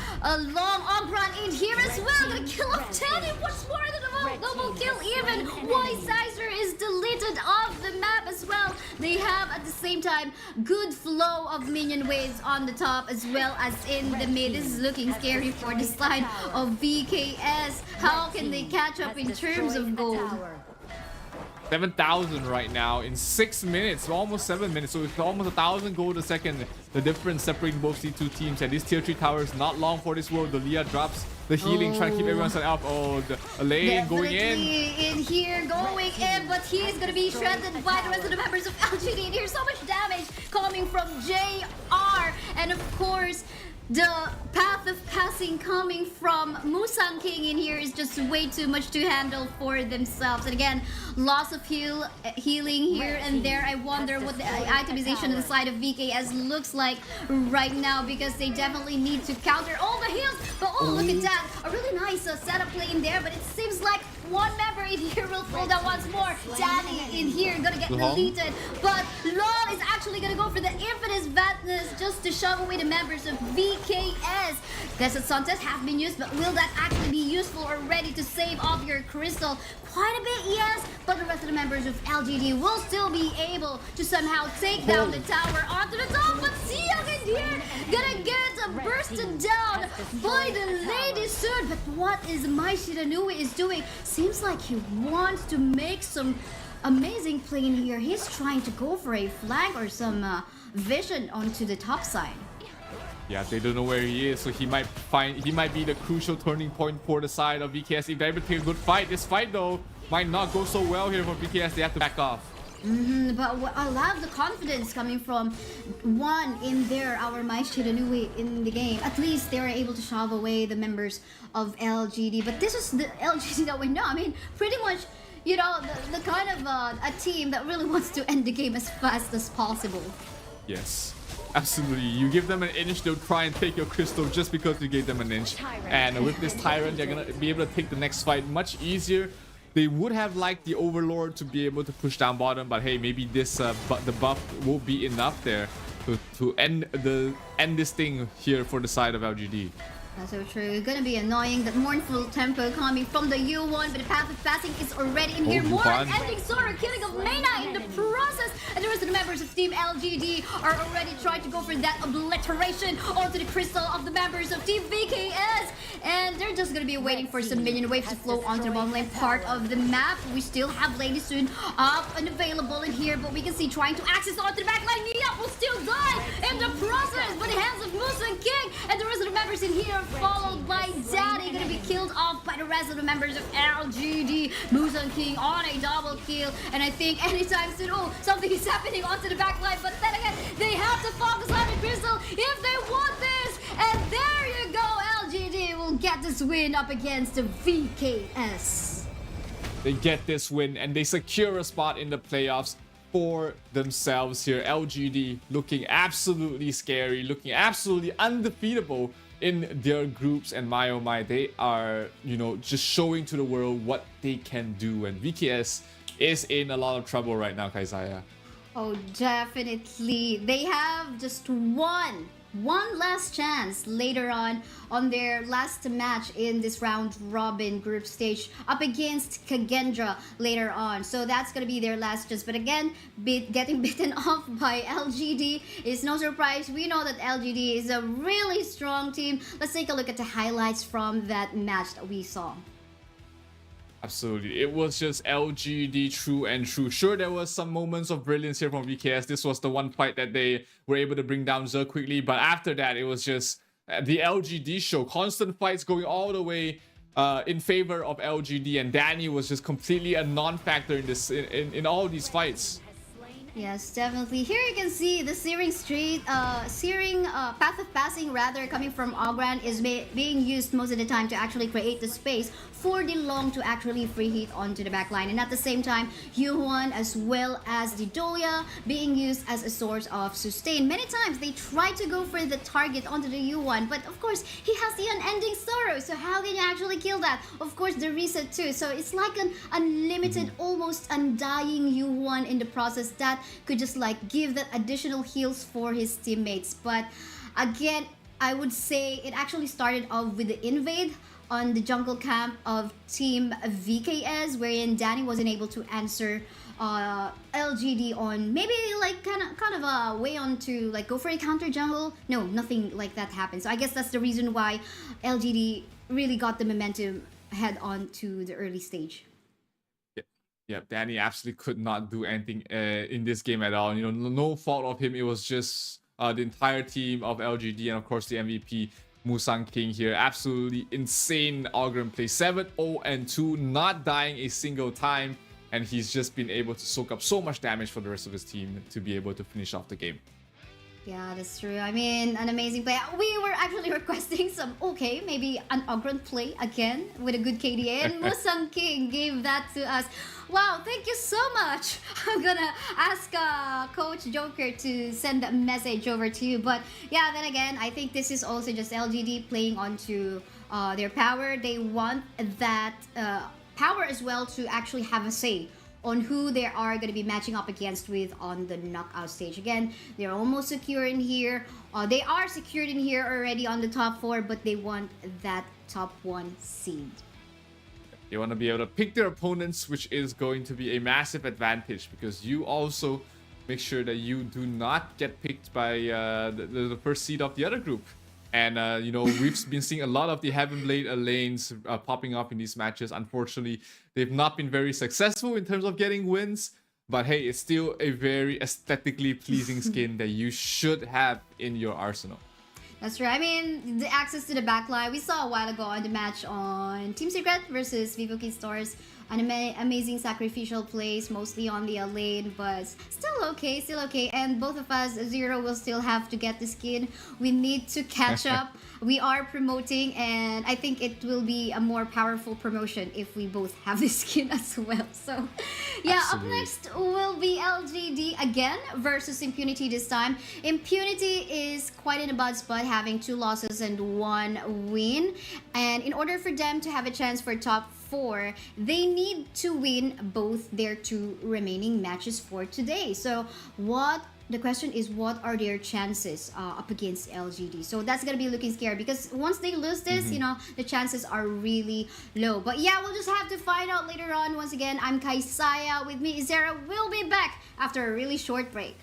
long Ogron in here as well. Gonna kill off 10. What's more than a double kill even. Why Sizer is deleted off the map as well. They have at the same time good flow of minion waves on the top as well as in the mid. This is looking scary for the side of VKS. How can they catch up in terms of gold? 7,000 right now in 6 minutes, almost 7 minutes, so it's almost 1,000 gold a second. The difference separating both these two teams, and this tier 3 tower is not long for this world. The Leah drops the healing, trying to keep everyone set up. Oh, the Elaine going in here, going in, but he is gonna be shredded by the rest of the members of LGD. And here's so much damage coming from JR, and of course the path of passing coming from Musang King in here is just way too much to handle for themselves. And again, loss of healing here and there. I wonder what the itemization on the side of VKS looks like right now, because they definitely need to counter all the heals. But oh, look at that, a really nice setup play in there, but it seems like one member in here will fall down once more. Danny in here gonna get deleted, but Long is actually gonna go for the Infinite Fatness just to shove away the members of VKS. Desert Suntest have been used, but will that actually be useful or ready to save off your crystal? Quite a bit, yes, but the rest of the members of LGD will still be able to somehow take down the tower onto the top. But Siang in here gonna get bursted down by the Lady soon. But what is Mai Shiranui is doing? Seems like he wants to make some amazing play in here. He's trying to go for a flank or some vision onto the top side. Yeah, they don't know where he is, so he might be the crucial turning point for the side of VKS if they're able to take a good fight. This fight though might not go so well here for VKS. They have to back off. But I love the confidence coming from One in there, our Mai Shiranui in the game. At least they were able to shove away the members of LGD. But this is the LGD that we know. I mean, pretty much, you know, the kind of a team that really wants to end the game as fast as possible. Yes. Absolutely. You give them an inch, they'll try and take your crystal just because you gave them an inch. And with this Tyrant, they're going to be able to take the next fight much easier. They would have liked the Overlord to be able to push down bottom, but hey, maybe this the buff will be enough there. to end this thing here for the side of LGD. That's so true. It's gonna be annoying, that mournful tempo coming from the U1, but the path of passing is already in here. More ending Sora, killing of Mena in the process, and the rest of the members of Team LGD are already trying to go for that obliteration onto the crystal of the members of Team VKS, and they're just gonna be waiting for some minion waves to flow onto the bottom lane part of the map. We still have Lady Soon up and available in here, but we can see trying to access onto the back line. Niyap will still die in the process by the hands of Musa and King, and the rest of the members in here followed by Daddy, gonna be killed off by the rest of the members of LGD. Musan King on a double kill, and I think anytime soon, oh, something is happening onto the back line, but then again, they have to focus on the crystal if they want this, and there you go, LGD will get this win up against the VKS. They get this win, and they secure a spot in the playoffs for themselves here. LGD looking absolutely scary, looking absolutely undefeatable in their groups, and my oh my, they are, you know, just showing to the world what they can do, and VKS is in a lot of trouble right now, Kaizaya. Oh, definitely. They have just one last chance later on their last match in this round robin group stage up against Kagendra later on. So that's gonna be their last chance. But again, getting bitten off by LGD is no surprise. We know that LGD is a really strong team. Let's take a look at the highlights from that match that we saw. Absolutely. It was just LGD true and true. Sure, there was some moments of brilliance here from VKS. This was the one fight that they were able to bring down Zer quickly. But after that, it was just the LGD show. Constant fights going all the way in favor of LGD. And Danny was just completely a non-factor in this in all of these fights. Yes, definitely. Here you can see the searing path of passing rather coming from Ogran is being used most of the time to actually create the space for the long to actually free hit onto the back line, and at the same time Yuan as well as the Doya being used as a source of sustain. Many times they try to go for the target onto the Yuan, but of course he has the unending sorrow, so how can you actually kill that? Of course the reset too, so it's like an unlimited, almost undying Yuan in the process that could just like give that additional heals for his teammates. But again, I would say it actually started off with the invade on the jungle camp of Team VKS, wherein Danny wasn't able to answer LGD on maybe like kind of a way on to like go for a counter jungle. No, nothing like that happened. So I guess that's the reason why LGD really got the momentum head on to the early stage. Yeah, Danny absolutely could not do anything in this game at all. You know, no fault of him. It was just the entire team of LGD and of course the MVP Musang King here. Absolutely insane Ogren play. 7-0-2, not dying a single time, and he's just been able to soak up so much damage for the rest of his team to be able to finish off the game. Yeah, that's true. I mean, an amazing play. We were actually requesting some, okay, maybe an Ogren play again with a good KDA, and Musang King gave that to us. Wow, thank you so much. I'm gonna ask Coach Joker to send a message over to you. But yeah, then again, I think this is also just LGD playing onto their power. They want that power as well to actually have a say on who they are going to be matching up against with on the knockout stage. Again, they're almost secure in here. They are secured in here already on the top 4, but they want that top 1 seed. They want to be able to pick their opponents, which is going to be a massive advantage because you also make sure that you do not get picked by the first seed of the other group. And, you know, we've been seeing a lot of the Heaven Blade lanes popping up in these matches. Unfortunately, they've not been very successful in terms of getting wins. But hey, it's still a very aesthetically pleasing skin that you should have in your arsenal. That's right. I mean, the access to the backline, we saw a while ago on the match on Team Secret versus Vivo Stars. An amazing sacrificial plays, mostly on the lane, but still okay, And both of us, Zero, will still have to get the skin. We need to catch up. We are promoting, and I think it will be a more powerful promotion if we both have the skin as well. So, yeah, Absolutely. Up next will be LGD again versus Impunity this time. Impunity is quite in a bad spot, having 2 losses and 1 win. And in order for them to have a chance for top 4, they need to win both their 2 remaining matches for today. So what the question is, what are their chances up against LGD? So that's gonna be looking scary because once they lose this, you know, the chances are really low. But yeah, we'll just have to find out later on. Once again, I'm Kaisaya. With me, Izera will be back after a really short break.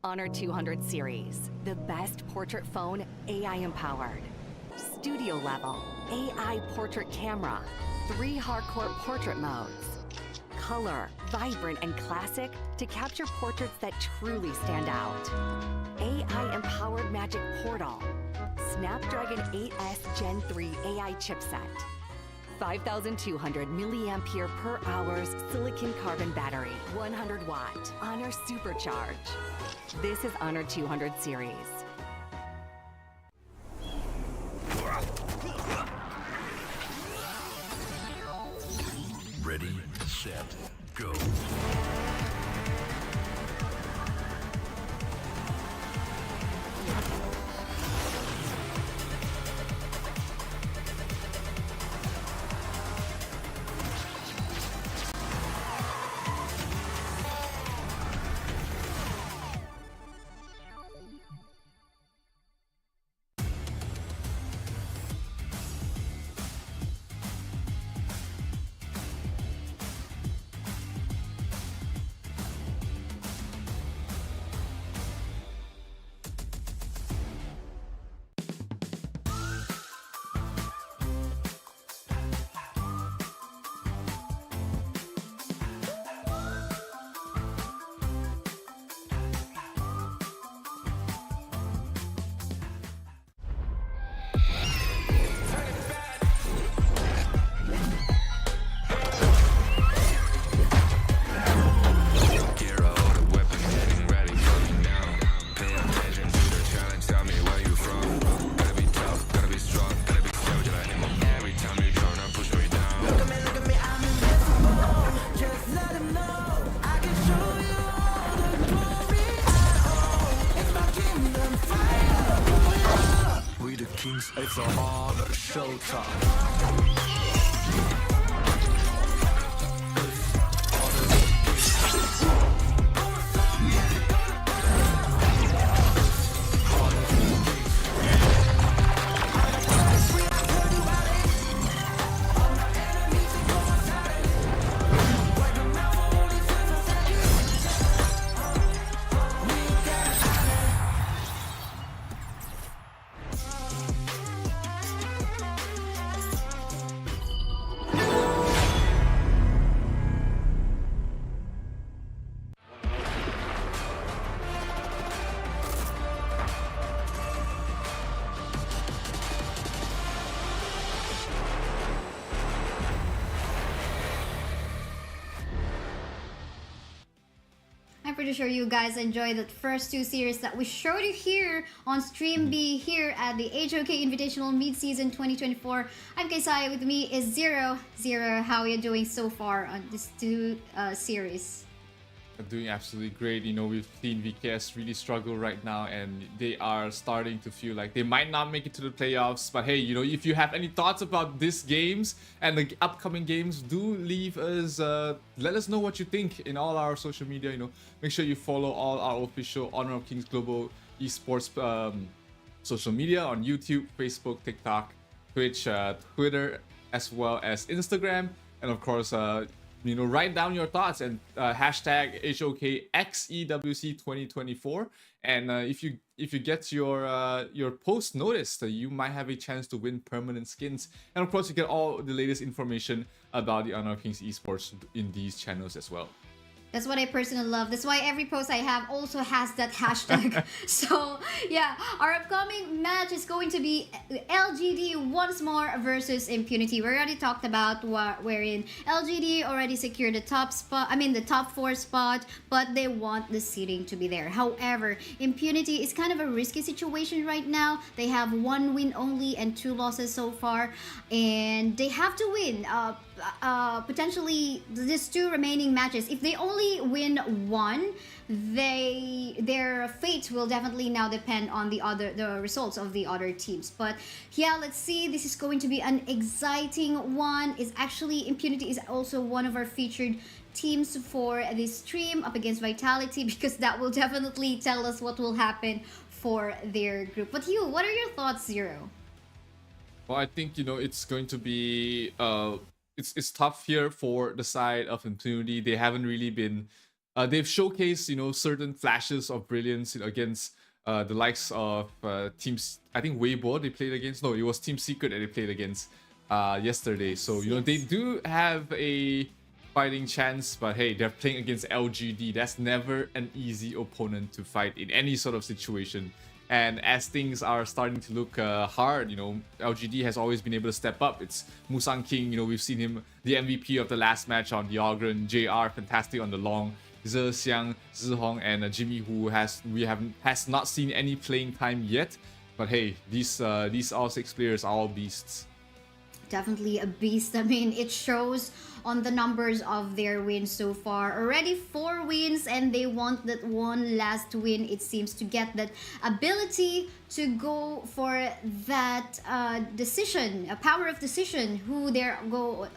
Honor 200 series, the best portrait phone AI empowered. Studio level, AI portrait camera, 3 hardcore portrait modes. Color, vibrant and classic to capture portraits that truly stand out. AI empowered magic portal. Snapdragon 8S Gen 3 AI chipset. 5,200 milliampere per hours silicon carbon battery, 100 watt, Honor Supercharge. This is Honor 200 series. Ready, set, go. It's a hard showtime. I'm pretty sure you guys enjoyed the first 2 series that we showed you here on Stream B here at the HoK Invitational Mid-Season 2024. I'm Kaysai, with me is Zero. Zero, how are you doing so far on these 2 series? Doing absolutely great. You know, we've seen VKS really struggle right now, and they are starting to feel like they might not make it to the playoffs. But hey, you know, if you have any thoughts about these games and the upcoming games, do leave us, let us know what you think in all our social media. You know, make sure you follow all our official Honor of Kings Global Esports social media on YouTube, Facebook, TikTok, Twitch, Twitter, as well as Instagram, and of course, you know, write down your thoughts and hashtag HOKXEWC 2024. And if you get your post noticed, you might have a chance to win permanent skins. And of course, you get all the latest information about the Honor of Kings Esports in these channels as well. That's what I personally love. That's why every post I have also has that hashtag. So yeah, our upcoming match is going to be LGD once more versus Impunity. We already talked about wherein LGD already secured the top spot. I mean the top 4 spot, but they want the seeding to be there. However, Impunity is kind of a risky situation right now. They have 1 win only and 2 losses so far, and they have to win. Potentially these 2 remaining matches. If they only win 1, their fate will definitely now depend on the results of the other teams. But yeah, let's see. This is going to be an exciting one. Is actually Impunity is also one of our featured teams for this stream up against Vitality, because that will definitely tell us what will happen for their group. But you, what are your thoughts, Zero? Well, I think, you know, it's going to be it's tough here for the side of Impunity. They haven't really been they've showcased, certain flashes of brilliance against the likes of teams. I think Weibo they played against. No, it was Team Secret that they played against yesterday. So they do have a fighting chance, but hey, they're playing against LGD. That's never an easy opponent to fight in any sort of situation. And as things are starting to look hard, LGD has always been able to step up. It's Musang King, we've seen him the MVP of the last match on the Ogren, JR, fantastic on the long, Ze Xiang, Zihong, and Jimmy, who has not seen any playing time yet. But hey, these all 6 players are all beasts. Definitely a beast. I mean, it shows on the numbers of their wins so far. Already 4 wins, and they want that one last win, it seems, to get that ability to go for that decision, a power of decision, who they're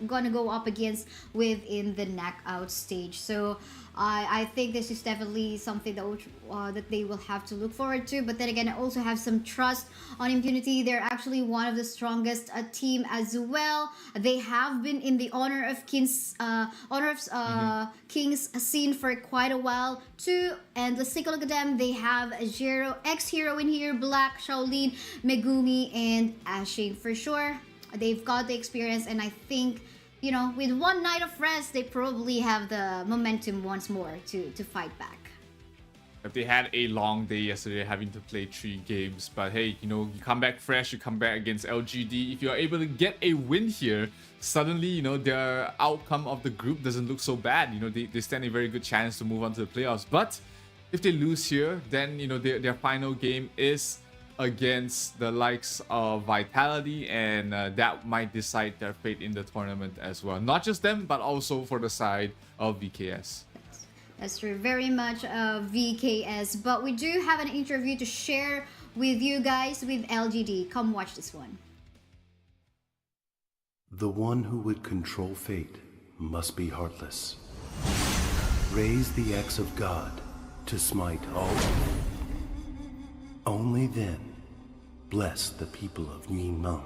gonna go up against within the knockout stage. So I think this is definitely something that they will have to look forward to. But then again, I also have some trust on Impunity. They're actually one of the strongest team as well. They have been in the Honor of Kings Kings scene for quite a while too. And let's take a look at them. They have Zero, X-Hero in here, Black, Shaolin, Megumi, and Ashing for sure. They've got the experience, and I think, with one night of rest, they probably have the momentum once more to fight back. If they had a long day yesterday, having to play 3 games, but hey, you come back fresh, you come back against LGD. If you're able to get a win here, suddenly, their outcome of the group doesn't look so bad. They stand a very good chance to move on to the playoffs. But if they lose here, then, their final game is against the likes of Vitality, and that might decide their fate in the tournament as well. Not just them, but also for the side of VKS. That's true, very much VKS. But we do have an interview to share with you guys with LGD. Come watch this one. The one who would control fate must be heartless. Raise the axe of God to smite all. Only then bless the people of Yimeng.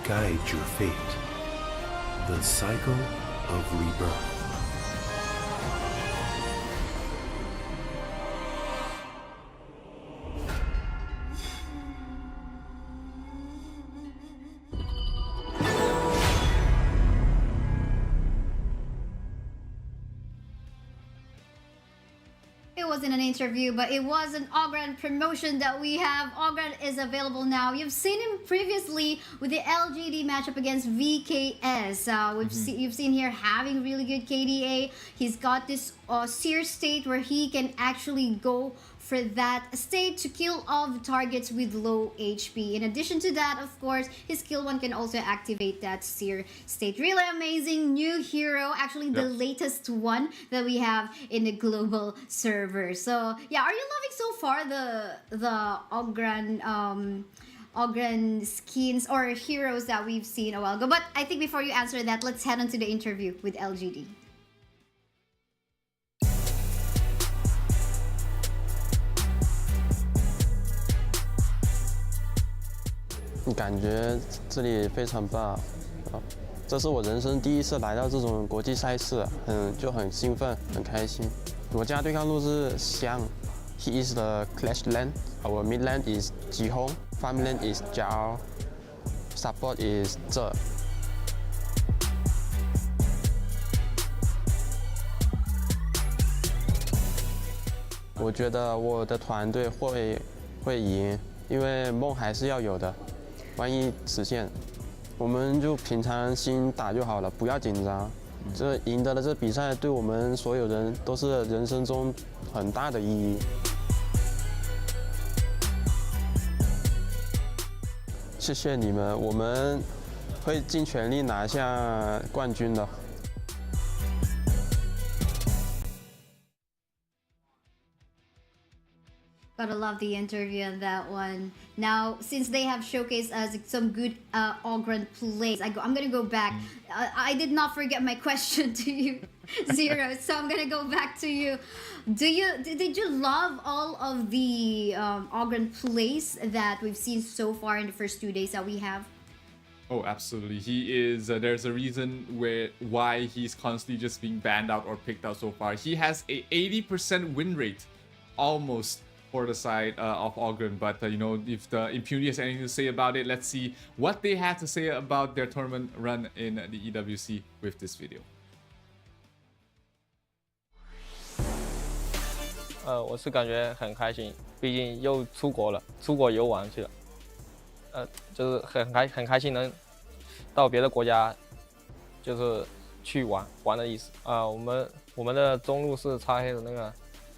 Guide your fate. The cycle of rebirth. It wasn't an interview, but it was an Ogren promotion that we have. Ogren is available now. You've seen him previously with the LGD matchup against VKS. You've seen here having really good KDA. He's got this seer state where he can actually go for that state to kill all the targets with low HP. In addition to that, of course, his skill 1 can also activate that seer state. Really amazing new hero, actually the latest one that we have in the global server. So yeah, are you loving so far the Ogren skins or heroes that we've seen a while ago? But I think before you answer that, let's head on to the interview with LGD. 感觉这里非常棒，这是我人生第一次来到这种国际赛事，就很兴奋，很开心。我家对抗路是香 ，He is the Clash Lane. Our mid lane is Jihong. Farm lane is Zhao. Support is Zhe. 我觉得我的团队会赢，因为梦还是要有的。 万一实现，我们就平常心打就好了，不要紧张。这赢得了这比赛，对我们所有人都是人生中很大的意义。谢谢你们，我们会尽全力拿下冠军的。 But But I love the interview on that one. Now, since they have showcased us some good Ogren plays, I'm gonna go back. I did not forget my question to you, Zero. So I'm gonna go back to you. Did you love all of the Ogren plays that we've seen so far in the first 2 days that we have? Oh, absolutely. He is. There's a reason why he's constantly just being banned out or picked out so far. He has a 80% win rate, almost, for the side of Ogren. But you know, if the Impunity has anything to say about it, let's see what they had to say about their tournament run in the EWC with this video. 我是感觉很开心，毕竟又出国了，出国游玩去了。就是很开心能到别的国家，就是去玩的意思。我们的中路是擦黑的那个，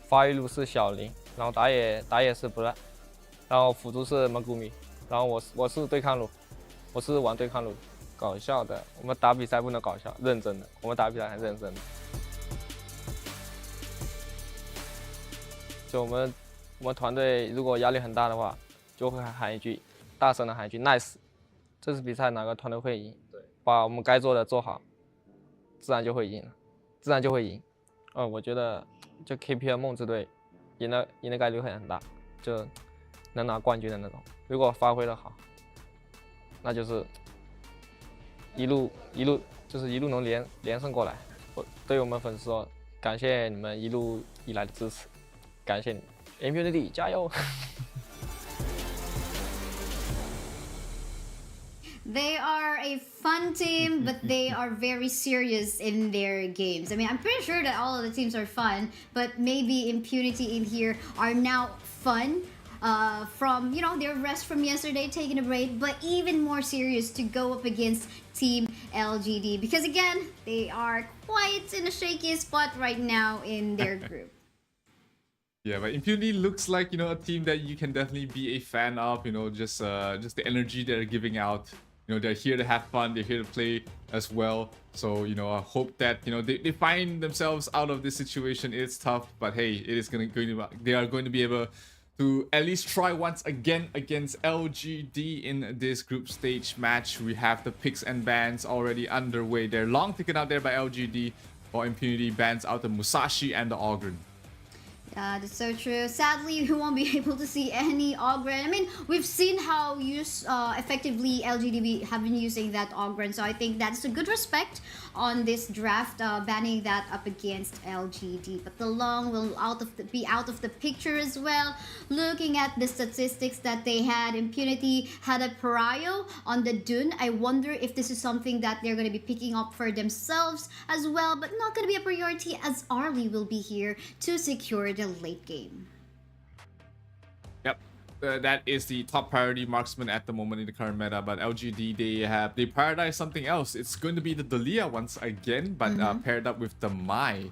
发育路是小林，然后打野是不赖，然后辅助是蒙古米，然后我是对抗路，我是玩对抗路，搞笑的。我们打比赛不能搞笑，认真的，我们打比赛很认真的。就我们团队如果压力很大的话，就会喊一句，大声的喊一句 nice， 这次比赛哪个团队会赢？对，把我们该做的做好，自然就会赢了，自然就会赢。我觉得就 KPL 梦之队赢的概率会很大，就能拿冠军的那种。如果发挥的好，那就是一路能连胜过来。对我们粉丝说，感谢你们一路以来的支持。 感谢你 ，Impunity 加油！ They are a fun team, but they are very serious in their games. I mean, I'm pretty sure that all of the teams are fun, but maybe Impunity in here are now fun from, you know, their rest from yesterday, taking a break, but even more serious to go up against Team LGD. Because again, they are quite in a shaky spot right now in their group. Yeah, but Impunity looks like, you know, a team that you can definitely be a fan of, you know, just the energy they're giving out. You know, they're here to have fun, they're here to play as well. So, you know, I hope that, you know, they find themselves out of this situation. It's tough, but hey, they are going to be able to at least try once again against LGD in this group stage match. We have the picks and bans already underway. They're long taken out there by LGD, while Impunity bans out the Musashi and the Ogren. That's so true. Sadly, we won't be able to see any Ogren. I mean, we've seen how effectively LGD have been using that Ogren, so I think that's a good respect on this draft, banning that up against LGD. But the Long will be out of the picture as well. Looking at the statistics that they had, Impunity had a Pariah on the Dune. I wonder if this is something that they're going to be picking up for themselves as well, but not going to be a priority as Arlie will be here to secure the late game. Yep, that is the top priority marksman at the moment in the current meta, but LGD, they prioritize something else. It's going to be the Dalia once again, but paired up with the Mai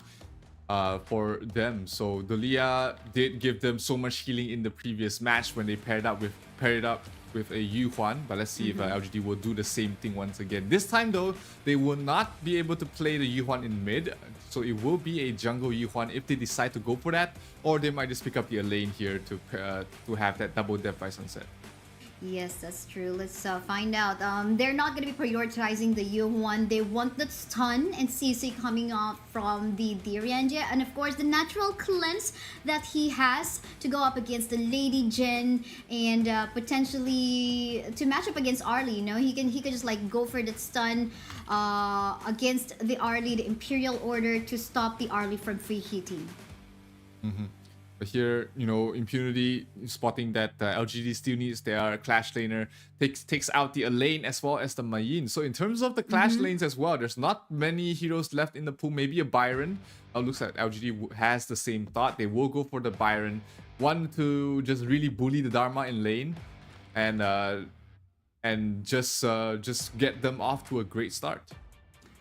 for them. So Dalia did give them so much healing in the previous match when they paired up with a Yuhuan, but let's see if LGD will do the same thing once again. This time though, they will not be able to play the Yuhuan in mid, so it will be a jungle Yuhuan if they decide to go for that, or they might just pick up the lane here to have that double death by sunset. Yes, that's true. Let's find out. They're not going to be prioritizing the Yuhuan. They want the stun and CC coming off from the Dirianja, and of course the natural cleanse that he has to go up against the Lady Jen and potentially to match up against Arlie. You know, he can just like go for that stun against the Arlie, the Imperial Order, to stop the Arlie from free hitting. But here, you know, Impunity spotting that LGD still needs their Clash laner, takes out the Elaine as well as the Mayin. So in terms of the Clash lanes as well, there's not many heroes left in the pool. Maybe a Byron. Looks like LGD has the same thought. They will go for the Byron. One to just really bully the Dharma in lane and just get them off to a great start.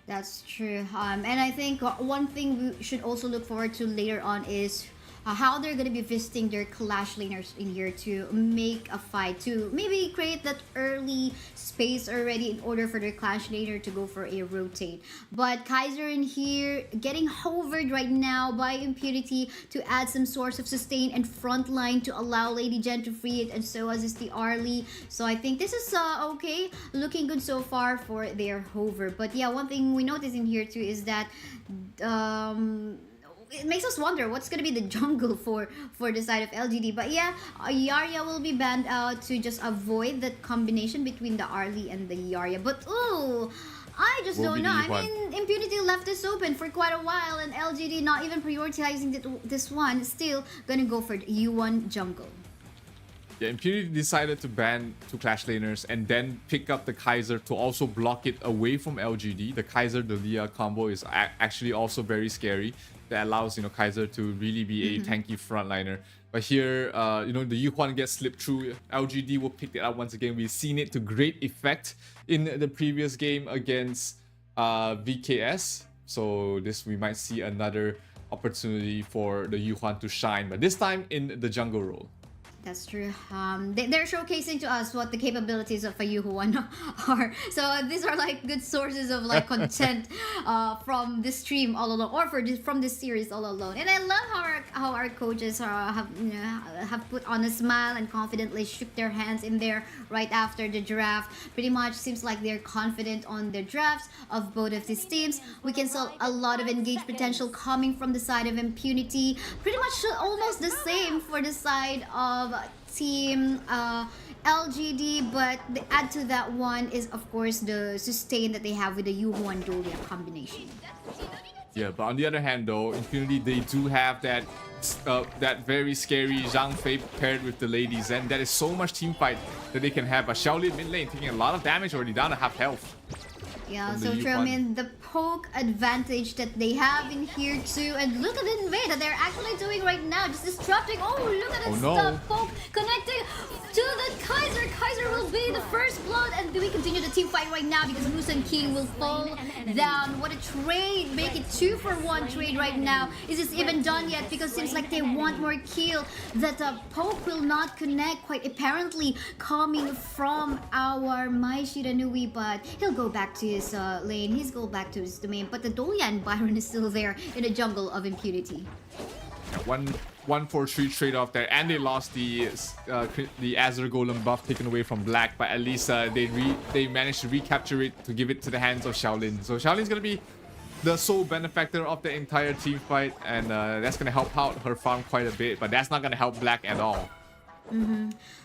That's true. And I think one thing we should also look forward to later on is how they're gonna be visiting their clash laners in here to make a fight, to maybe create that early space already in order for their clash laner to go for a rotate. But Kaiser in here getting hovered right now by Impunity to add some source of sustain and front line to allow Lady Jen to free it, and so as is the Arlie. So I think this is okay, looking good so far for their hover. But yeah, one thing we notice in here too is that it makes us wonder what's gonna be the jungle for the side of LGD. But yeah, Yarya will be banned out to just avoid that combination between the Arlie and the Yarya. But ooh, I just don't know. I mean, Impunity left this open for quite a while, and LGD not even prioritizing this one, still gonna go for the U1 jungle. Yeah, Impunity decided to ban 2 clash laners and then pick up the Kaiser to also block it away from LGD. The Kaiser the Leah combo is actually also very scary. That allows, you know, Kaiser to really be a tanky frontliner. But here, you know, the Yuhuan gets slipped through. LGD will pick it up once again. We've seen it to great effect in the previous game against VKS. So this, we might see another opportunity for the Yuhuan to shine, but this time in the jungle role. That's true. They're showcasing to us what the capabilities of a Yuhuan are. So these are like good sources of like content from this stream all alone, or from this series all alone. And I love how our coaches have put on a smile and confidently shook their hands in there right after the draft. Pretty much seems like they're confident on the drafts of both of these teams. We can see a lot of engaged potential coming from the side of Impunity. Pretty much almost the same for the side of team LGD, but the add to that one is of course the sustain that they have with the Yuhuan Dolia combination. Yeah, but on the other hand though, Impunity, they do have that that very scary Zhang Fei paired with the Lady Zen. That is so much team fight that they can have. A Xiaolin mid lane taking a lot of damage, already down to half health. Yeah, so true. I mean, the poke advantage that they have in here too, and look at the invade that they're actually doing right now, just disrupting. Oh, look at this stuff. Poke connecting to the Kaiser. Kaiser will be the first blood, and we continue the team fight right now because Musan King will fall down. What a trade! Make it 2-for-1 trade right now. Is this even done yet? Because it seems like they want more kill. That poke will not connect quite apparently coming from our Mai Shiranui, but he'll go back to his lane. He's go back to his domain, but the Dolia and Byron is still there in the jungle of Impunity. Yeah, 1-4-3 trade-off there, and they lost the Azure Golem buff taken away from Black, but at least they managed to recapture it to give it to the hands of Xiaolin. So Xiaolin's gonna be the sole benefactor of the entire team fight, and that's gonna help out her farm quite a bit, but that's not gonna help Black at all.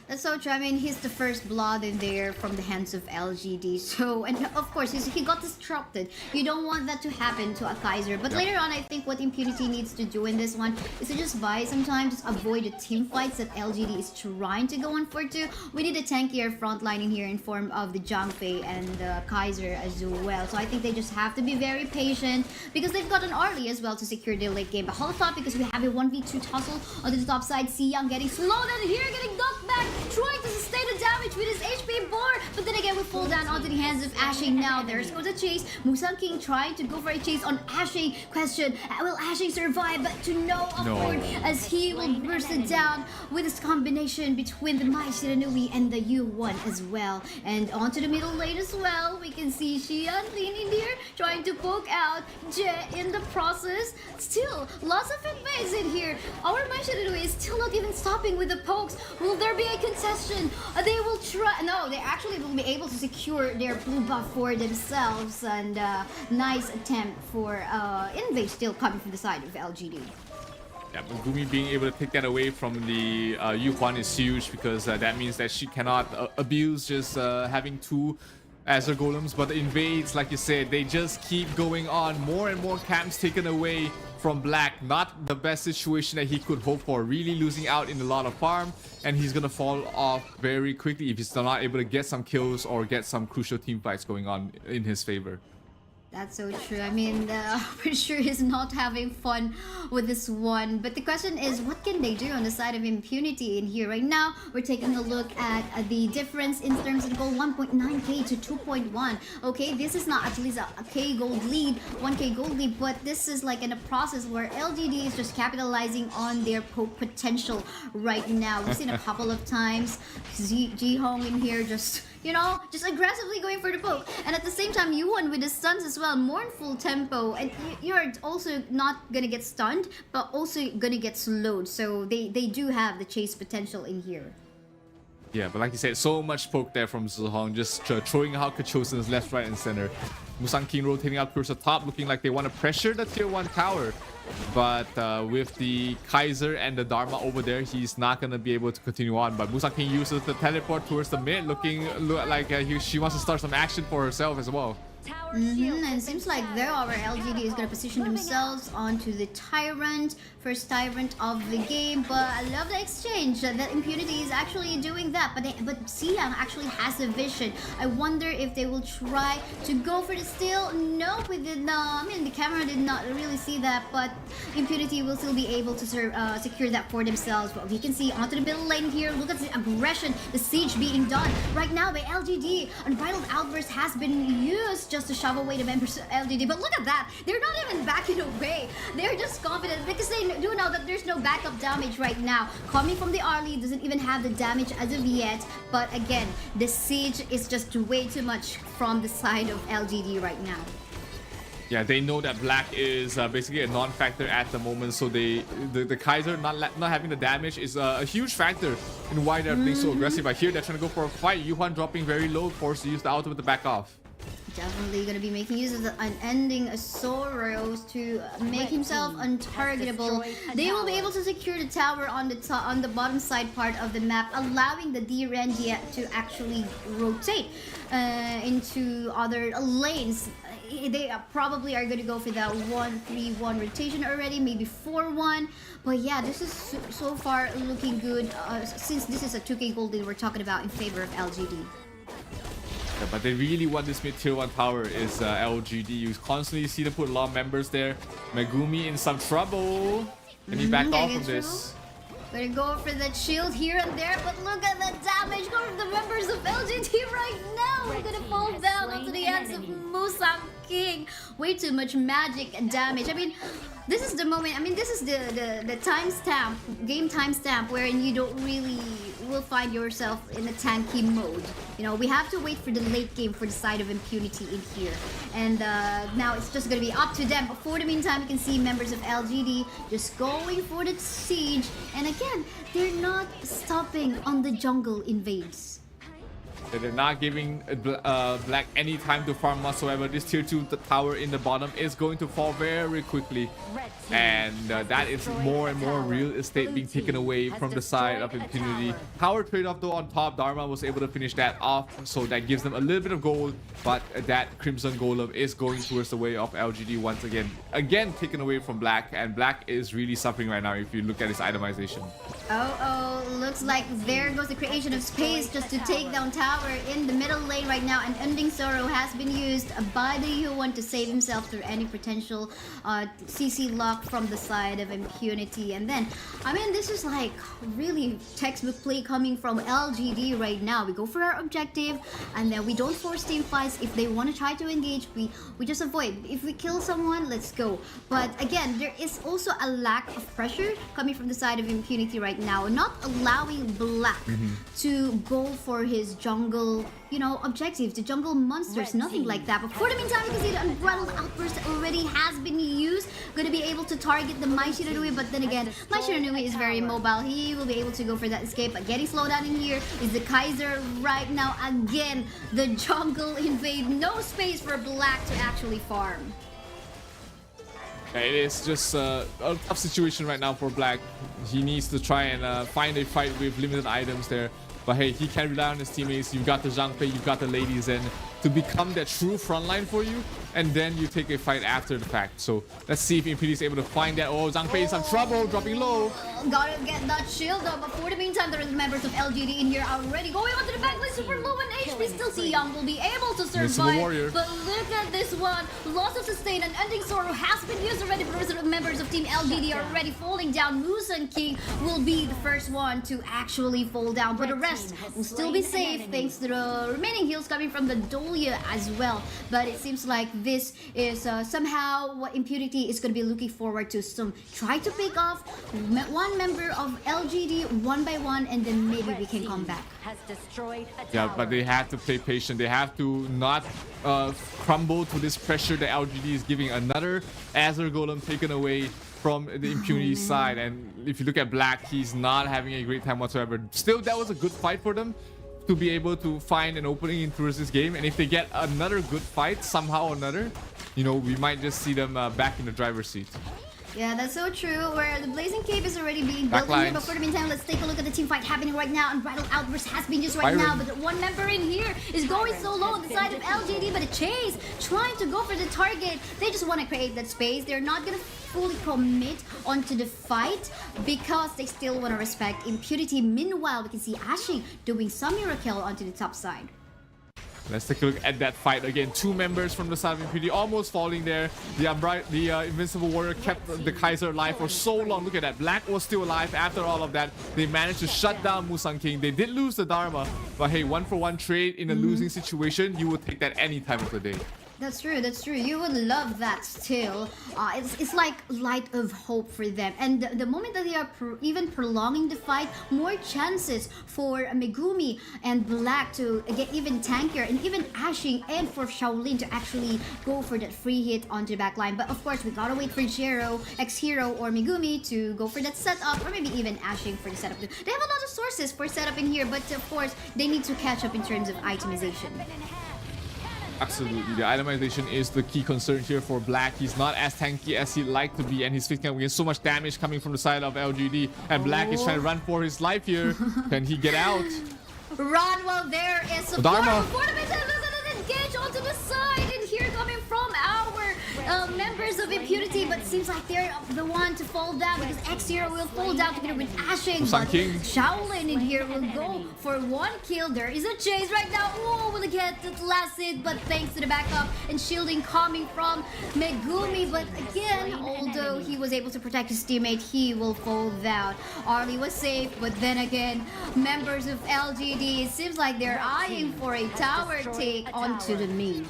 That's so true. I mean, he's the first blood in there from the hands of LGD. So, and of course, he got disrupted. You don't want that to happen to a Kaiser. But later on, I think what Impunity needs to do in this one is to just buy some time, just avoid the team fights that LGD is trying to go on for too. We need a tankier front line in here in form of the Zhang Fei and the Kaiser as well. So I think they just have to be very patient because they've got an Arlie as well to secure their late game. But hold up, because we have a 1v2 tussle on the top side. Si Young getting slowed and here getting knocked back, trying to sustain the damage with his HP bar, but then again we fall down onto the hands of Ashing. Now there's goes a chase. Musan King trying to go for a chase on Ashing. Question, will Ashing survive? But to no afford as he will burst it down with this combination between the Mai Shiranui and the U1 as well. And onto the middle lane as well, we can see Xian leaning here, trying to poke out Jet in the process. Still, lots of invades in here. Our Mai Shiranui is still not even stopping with the pokes. Will there be a contestation? They will try. No, they actually will be able to secure their blue buff for themselves. And nice attempt for invade still coming from the side of LGD. Yeah, but Gumi being able to take that away from the Yuhuan is huge because that means that she cannot abuse just having 2 Azure Golems. But the invades, like you said, they just keep going on. More and more camps taken away from Black. Not the best situation that he could hope for. Really losing out in a lot of farm, and he's gonna fall off very quickly if he's not able to get some kills or get some crucial team fights going on in his favor. That's so true. I mean, pretty sure he's not having fun with this one. But the question is, what can they do on the side of Impunity in here? Right now, we're taking a look at the difference in terms of the goal, 1.9k to 2.1. Okay, this is not at least a K gold lead, 1k gold lead, but this is like in a process where LGD is just capitalizing on their potential right now. We've seen a couple of times Ji-Hong in here just, you know, just aggressively going for the poke. And at the same time, Yuan with the stuns as well, mournful tempo. And you're also not gonna get stunned, but also gonna get slowed. So they do have the chase potential in here. Yeah, but like you said, so much poke there from Ji-Hong, just throwing out Kachosins left, right, and center. Musang King rotating up towards the top, looking like they want to pressure the tier 1 tower. But with the Kaiser and the Dharma over there, he's not going to be able to continue on. But Musang King uses the teleport towards the mid, looking like she wants to start some action for herself as well. And it seems like there our LGD is going to position themselves onto the Tyrant, first Tyrant of the game. But I love the exchange that Impunity is actually doing that. But Siang actually has a vision. I wonder if they will try to go for the steal. Nope, we did not. I mean, the camera did not really see that. But Impunity will still be able to secure that for themselves. But we can see onto the middle lane here. Look at the aggression, the siege being done right now by LGD. Unbridled Outburst has been used just to shove away the members of LGD. But look at that, they're not even backing away. They're just confident because they do know that there's no backup damage right now. Coming from the Arlie doesn't even have the damage as of yet. But again, the siege is just way too much from the side of LGD right now. Yeah, they know that Black is basically a non-factor at the moment, so the Kaiser not having the damage is a huge factor in why they're being so aggressive. I hear they're trying to go for a fight. Yuhan dropping very low, forced to use the ultimate to back off. Definitely going to be making use of the unending sorrows to make himself untargetable. They will be able to secure the tower on the bottom side part of the map, allowing the D-Rendia to actually rotate into other lanes. They probably are going to go for that 1-3-1 rotation already, maybe 4-1. But yeah, this is so far looking good since this is a 2k gold that we're talking about in favor of LGD. Yeah, but they really want this mid tier 1 tower is LGD. You constantly see them put a lot of members there. Megumi in some trouble. Can he back off from this? Gonna go for the shield here and there, but look at the damage going from the members of LGD right now. We're gonna fall down onto the hands of Musang King. Way too much magic and damage. I mean, this is the moment. I mean, this is the timestamp, game timestamp, wherein you don't really will find yourself in a tanky mode. You know, we have to wait for the late game for the side of Impunity in here. And now it's just going to be up to them. But for the meantime, you can see members of LGD just going for the siege. And again, they're not stopping on the jungle invades. They're not giving Black any time to farm whatsoever. This tier 2 tower in the bottom is going to fall very quickly. And that is more and more real estate being taken away from the side of Impunity. Power trade-off though on top. Dharma was able to finish that off. So that gives them a little bit of gold. But that Crimson Golem is going towards the way of LGD once again. Again, taken away from Black. And Black is really suffering right now if you look at his itemization. Looks like there goes the creation of space just to take down tower in the middle lane right now. And Ending Sorrow has been used by the Yuan to save himself through any potential CC lock from the side of Impunity. And then, I mean, this is like really textbook play coming from LGD right now. We go for our objective and then we don't force team fights. If they want to try to engage, we just avoid. If we kill someone, let's go. But again, there is also a lack of pressure coming from the side of Impunity right now, not allowing Black to go for his jungle, you know, objectives, the jungle monsters, nothing like that. But for the meantime, you can see the Unbridled Outburst already has been used. Going to be able to target the Mai Shiranui, but then again, Mai Shiranui is very mobile. He will be able to go for that escape, but getting slowed down in here is the Kaiser right now. Again, the jungle invade. No space for Black to actually farm. It is just a tough situation right now for Black. He needs to try and find a fight with limited items there. But hey, he can rely on his teammates. You've got the Zhang Fei, you've got the ladies, and to become that true frontline for you, and then you take a fight after the fact. So let's see if Impunity is able to find that. Oh, Zhang Fei in some trouble, dropping low. Gotta get that shield though, but for the meantime, there is members of LGD in here already going onto the backline, super low in HP. Still see Young will be able to survive, but look at this one. Loss of sustain and ending sorrow has been used already. The rest of the members of Team LGD are already falling down. Musan King will be the first one to actually fall down, but the rest will still be safe thanks to the remaining heals coming from the Dolia as well. But it seems like this is somehow what Impunity is going to be looking forward to. Some try to pick off one member of LGD one by one, and then maybe we can come back. Yeah, but they have to play patient. They have to not crumble to this pressure that LGD is giving. Another Azure Golem taken away from the Impunity side, and if you look at Black, he's not having a great time whatsoever. Still, that was a good fight for them to be able to find an opening in towards this game, and if they get another good fight somehow or another, you know, we might just see them back in the driver's seat. Yeah, that's so true, where the Blazing Cape is already being built in here, but for the meantime, let's take a look at the team fight happening right now, and Bridal Outburst has been used right now, but one member in here is going so low on the side of LGD, but the Chase trying to go for the target. They just want to create that space. They're not going to fully commit onto the fight because they still want to respect Impunity. Meanwhile, we can see Ashing doing some miracle onto the top side. Let's take a look at that fight again. Two members from the side of Impunity almost falling there. The Invincible Warrior kept the Kaiser alive for so long. Look at that. Black was still alive after all of that. They managed to shut down Musan King. They did lose the Dharma, but hey, 1-for-1 trade in a losing situation, you would take that any time of the day. That's true, that's true. You would love that still. It's like light of hope for them. And the moment that they are even prolonging the fight, more chances for Megumi and Black to get even tankier, and even Ashing and for Shaolin to actually go for that free hit onto the back line. But of course, we gotta wait for Zero, X-Hero, or Megumi to go for that setup, or maybe even Ashing for the setup. They have a lot of sources for setup in here, but of course, they need to catch up in terms of itemization. Absolutely, the itemization is the key concern here for Black. He's not as tanky as he'd like to be, and he's facing against so much damage coming from the side of LGD, and Black is trying to run for his life here. Can he get out? Run while there is support. Dharma. Engage onto the side, and here coming from our members of Impunity, but seems like they're the one to fall down because X-Hero will fall down together with Ashing, but Shaolin in here will go for one kill. There is a chase right now. Oh, will get the last hit, but thanks to the backup and shielding coming from Megumi, but again, although he was able to protect his teammate, he will fall down. Arlie was safe, but then again, members of LGD, it seems like they're eyeing for a tower take onto the mid.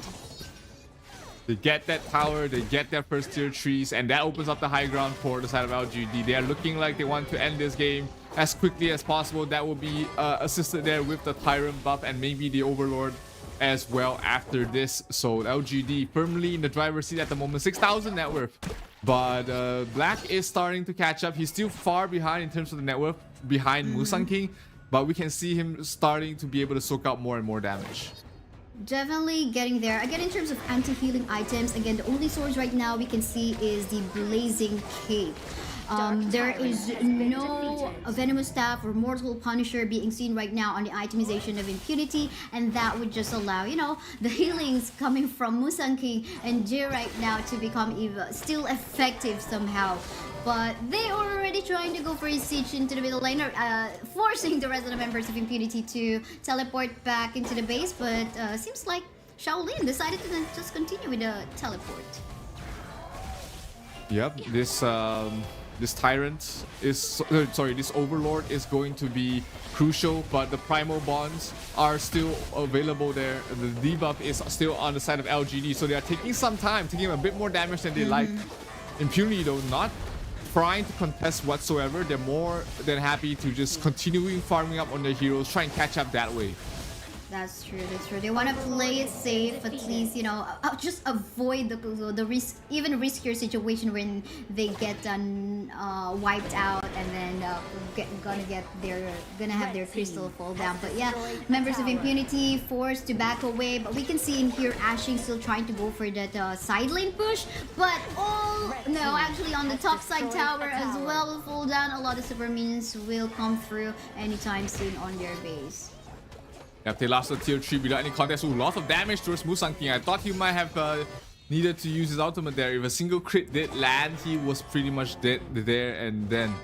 They get that tower, they get their first tier trees, and that opens up the high ground for the side of LGD. They are looking like they want to end this game as quickly as possible. That will be assisted there with the Tyrant buff and maybe the Overlord as well after this. So LGD firmly in the driver's seat at the moment, 6,000 net worth. But Black is starting to catch up. He's still far behind in terms of the net worth, behind Musan King, but we can see him starting to be able to soak out more and more damage. Definitely getting there. Again, in terms of anti-healing items, again, the only source right now we can see is the Blazing Cape. There is no Venomous Staff or Mortal Punisher being seen right now on the itemization of Impunity, and that would just allow, you know, the healings coming from Musan King and Jir right now to become even still effective somehow. But they are already trying to go for a siege into the middle lane, forcing the rest of the members of Impunity to teleport back into the base. But seems like Shaolin decided to just continue with the teleport. Yep, this Tyrant is, this Overlord is going to be crucial, but the Primal Bonds are still available there. The debuff is still on the side of LGD, so they are taking some time, taking a bit more damage than they like. Impunity though, not trying to contest whatsoever. They're more than happy to just continuing farming up on their heroes, try and catch up that way. That's true, that's true. They want to play it safe, at least, you know, just avoid the risk, even riskier situation when they get wiped out, and then gonna have their crystal fall down. But yeah, members of Impunity forced to back away, but we can see in here Ashing still trying to go for that side lane push, but actually on the top side tower as well will fall down. A lot of super minions will come through anytime soon on their base. Yep, they lost the tier 3 without any contest. Ooh, lots of damage towards Musang King. I thought he might have needed to use his ultimate there. If a single crit did land, he was pretty much dead there and then.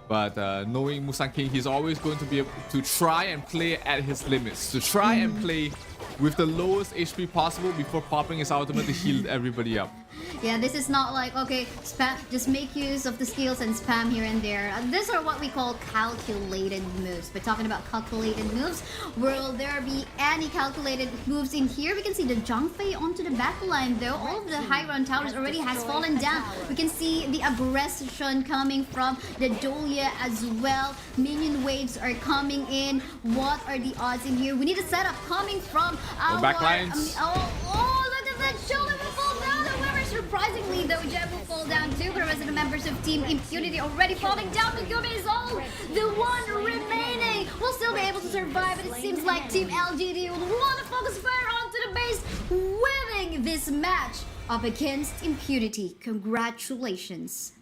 But knowing Musang King, he's always going to be able to try and play at his limits. To try and play with the lowest HP possible before popping his ultimate to heal everybody up. Yeah, this is not like, okay, spam, just make use of the skills and spam here and there. These are what we call calculated moves. But talking about calculated moves, will there be any calculated moves in here? We can see the Zhangfei onto the back line though. All of the high ground towers already has fallen down. We can see the aggression coming from the Dolia as well. Minion waves are coming in. What are the odds in here? We need a setup coming from our... back lines. Oh, look at that! Shoulder will fall down. However, surprisingly though, Jeb will fall down too. The rest of the members of Team Impunity already falling down. Megumi is all the one remaining. Will still be able to survive, but it seems like Team LGD will want to focus fire onto the base, winning this match up against Impunity. Congratulations.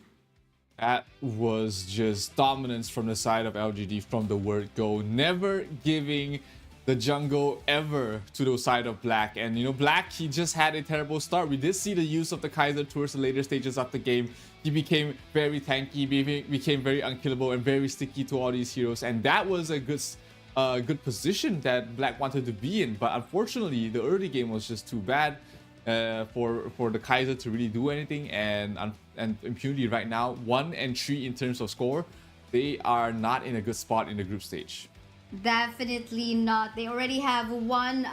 That was just dominance from the side of LGD from the word go. Never giving the jungle ever to the side of Black. And you know, Black, he just had a terrible start. We did see the use of the Kaiser towards the later stages of the game. He became very tanky, became very unkillable and very sticky to all these heroes. And that was a good position that Black wanted to be in. But unfortunately, the early game was just too bad for the Kaiser to really do anything. And Impunity right now, 1 and 3 in terms of score, they are not in a good spot in the group stage. Definitely not. They already have one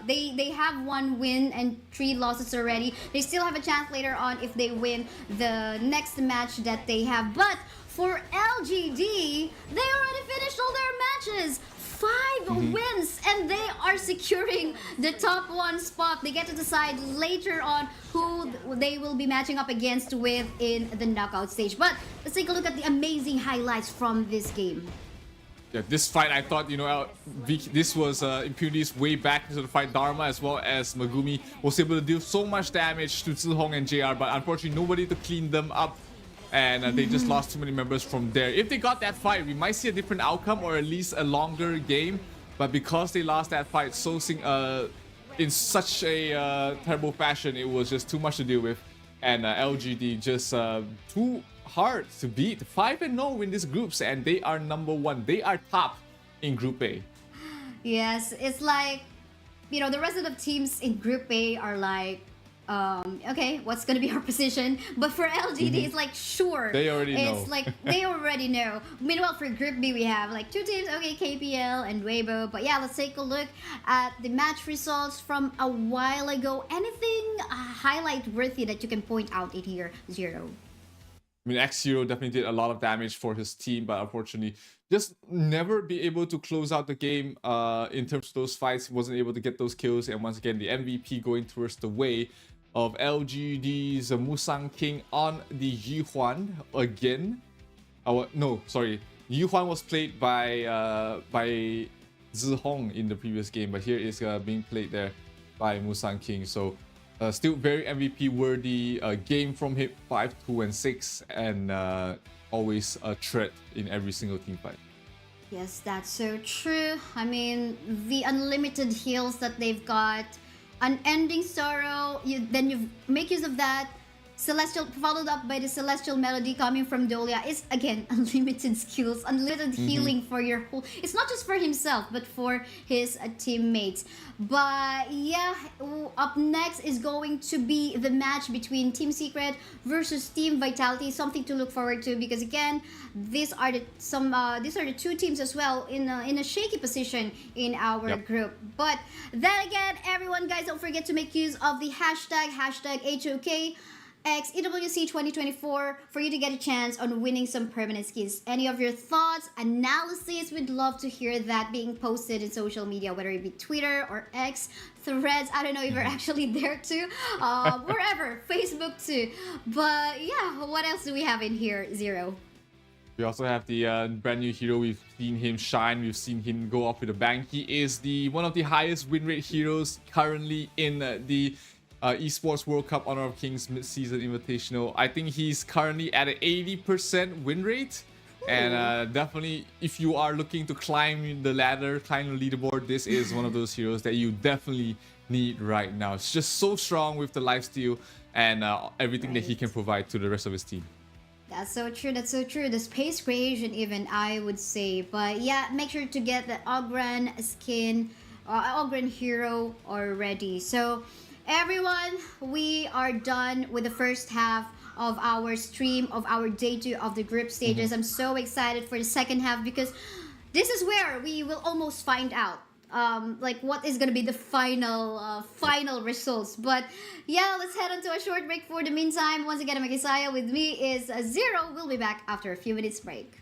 they have 1 win and 3 losses already. They still have a chance later on if they win the next match that they have. But for LGD, they already finished all their matches. 5 wins and they are securing the top 1 spot. They get to decide later on who they will be matching up against with in the knockout stage. But let's take a look at the amazing highlights from this game. Yeah, this fight, I thought, you know, this was Impunity's way back into the fight. Dharma as well as Megumi was able to do so much damage to Zihong and JR, but unfortunately nobody to clean them up. And they just lost too many members from there. If they got that fight, we might see a different outcome or at least a longer game. But because they lost that fight so in such a terrible fashion, it was just too much to deal with. And LGD just too hard to beat. 5-0 in these groups, and they are number 1. They are top in Group A. Yes, it's like, you know, the rest of the teams in Group A are like, okay, what's gonna be our position? But for LGD, it's like, sure. They already know. It's like, they already know. Meanwhile, for Group B, we have like 2 teams, okay, KPL and Weibo. But yeah, let's take a look at the match results from a while ago. Anything highlight worthy that you can point out in here, Zero? I mean, X0 definitely did a lot of damage for his team, but unfortunately, just never be able to close out the game in terms of those fights. He wasn't able to get those kills, and once again, the MVP going towards the way of LGD's Musang King on the Yuhuan again. No, sorry. Yuhuan was played by Zihong in the previous game, but here is being played there by Musang King. So still very MVP worthy game from him, 5, 2, and 6, and always a threat in every single team fight. Yes, that's so true. I mean, the unlimited heals that they've got, Unending Sorrow, then you make use of that. Celestial, followed up by the Celestial Melody coming from Dolia, is again unlimited skills, unlimited healing for your whole. It's not just for himself, but for his teammates. But yeah, up next is going to be the match between Team Secret versus Team Vitality. Something to look forward to, because again, these are the 2 teams as well in a shaky position in our group. But then again, everyone, guys, don't forget to make use of the hashtag HoK X EWC 2024 for you to get a chance on winning some permanent skins. Any of your thoughts, analysis, we'd love to hear that being posted in social media, whether it be Twitter or X, Threads. I don't know if you're actually there too, wherever, Facebook too. But yeah, what else do we have in here, Zero? We also have the brand new hero. We've seen him shine. We've seen him go off with a bang. He is one of the highest win rate heroes currently in the Esports World Cup Honor of Kings Midseason Invitational. I think he's currently at an 80% win rate. And definitely, if you are looking to climb the ladder, climb the leaderboard, this is one of those heroes that you definitely need right now. It's just so strong with the lifesteal and everything that he can provide to the rest of his team. That's so true. That's so true. The space creation, even I would say. But yeah, make sure to get the Ogren skin, Ogren hero already. So everyone, we are done with the first half of our stream of our day 2 of the group stages. I'm so excited for the second half because this is where we will almost find out like what is gonna be the final results. But yeah, let's head on to a short break for the meantime. Once again, I'm Isaiah. With me is Zero. We'll be back after a few minutes break.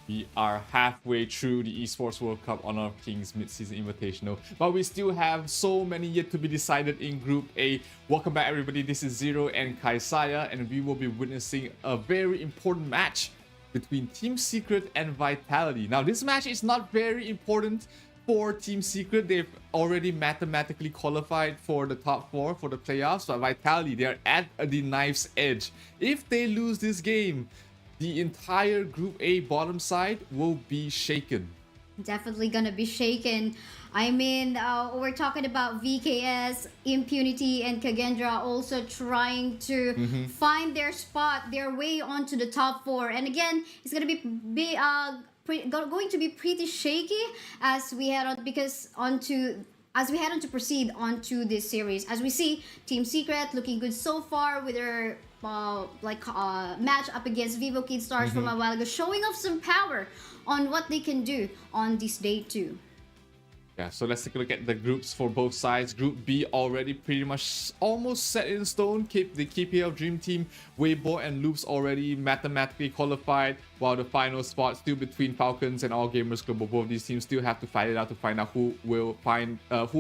We are halfway through the Esports World Cup Honor of Kings Midseason Invitational, but we still have so many yet to be decided in Group A. Welcome back, everybody. This is Zero and Kaisaya, and we will be witnessing a very important match between Team Secret and Vitality. Now, this match is not very important for Team Secret. They've already mathematically qualified for the top 4 for the playoffs, but Vitality, they're at the knife's edge. If they lose this game, the entire Group A bottom side will be shaken. Definitely gonna be shaken. I mean, we're talking about VKS, Impunity, and Kagendra also trying to find their spot, their way onto the top 4. And again, it's gonna be going to be pretty shaky as we head on as we head on to proceed onto this series. As we see, Team Secret looking good so far with their match up against Vivo Kid Stars from a while ago, showing off some power on what they can do on this day 2. Yeah, so let's take a look at the groups for both sides. Group B already pretty much almost set in stone. The KPL Dream Team, Weibo and Loops already mathematically qualified, while the final spot still between Falcons and All Gamers Global. Both these teams still have to fight it out to find out who will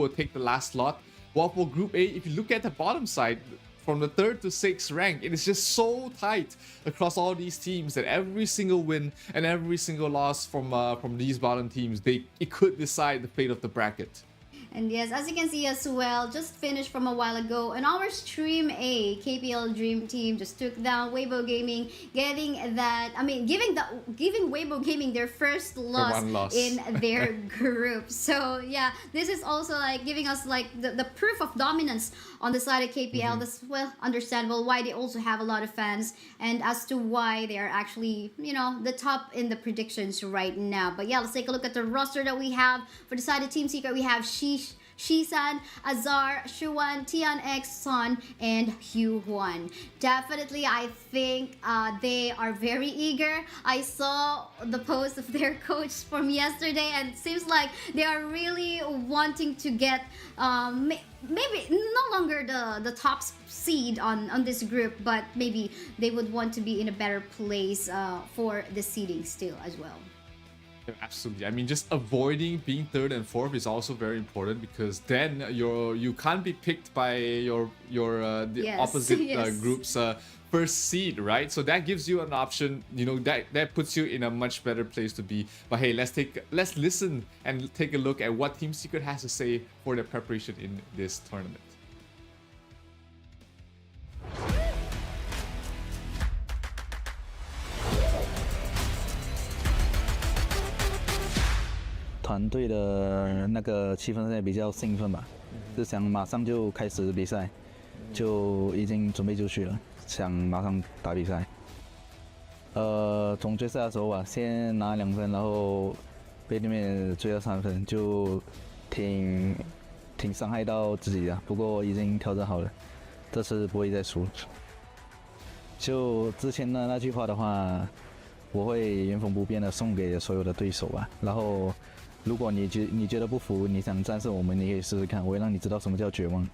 take the last slot. While for Group A, if you look at the bottom side, from the 3rd to 6th rank, it is just so tight across all these teams that every single win and every single loss from these bottom teams, it could decide the fate of the bracket. And yes, as you can see as well, just finished from a while ago, in our Stream A, KPL Dream Team just took down Weibo Gaming, giving Weibo Gaming their first loss in their group. So yeah, this is also like giving us like the proof of dominance on the side of KPL. That's well understandable why they also have a lot of fans, and as to why they are actually, the top in the predictions right now. But yeah, let's take a look at the roster that we have for the side of Team Secret. We have Shisan, Azar, Shuan, Tian X, Son, and Hugh Huan. Definitely, I think they are very eager. I saw the post of their coach from yesterday, and it seems like they are really wanting to get maybe no longer the top seed on this group, but maybe they would want to be in a better place for the seeding still as well. Absolutely. I mean, just avoiding being 3rd and 4th is also very important, because then you can't be picked by the opposite group's first seed, right? So that gives you an option. That puts you in a much better place to be. But hey, let's listen and take a look at what Team Secret has to say for their preparation in this tournament.团队的那个气氛现在比较兴奋吧，是想马上就开始比赛，就已经准备就绪了，想马上打比赛。总决赛的时候吧，先拿2分，然后被对面追了3分，就挺伤害到自己的，不过已经调整好了，这次不会再输。就之前的那句话的话，我会原封不变的送给所有的对手吧，然后。如果你觉得不服，你想战胜我们，你可以试试看，我会让你知道什么叫绝望。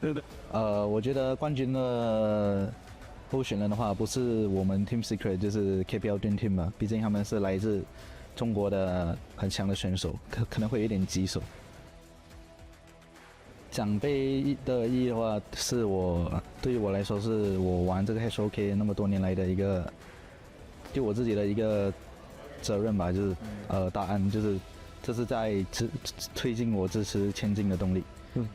对的。我觉得冠军的候选人的话，不是我们 Team Secret， 就是 KPL Dream Team 吧，毕竟他们是来自中国的很强的选手，可能会有点棘手。奖杯的意义的话，对于我来说，是我玩这个 HoK 那么多年来的一个，对我自己的一个责任吧，就是答案就是。这是在推进我支持前进的动力，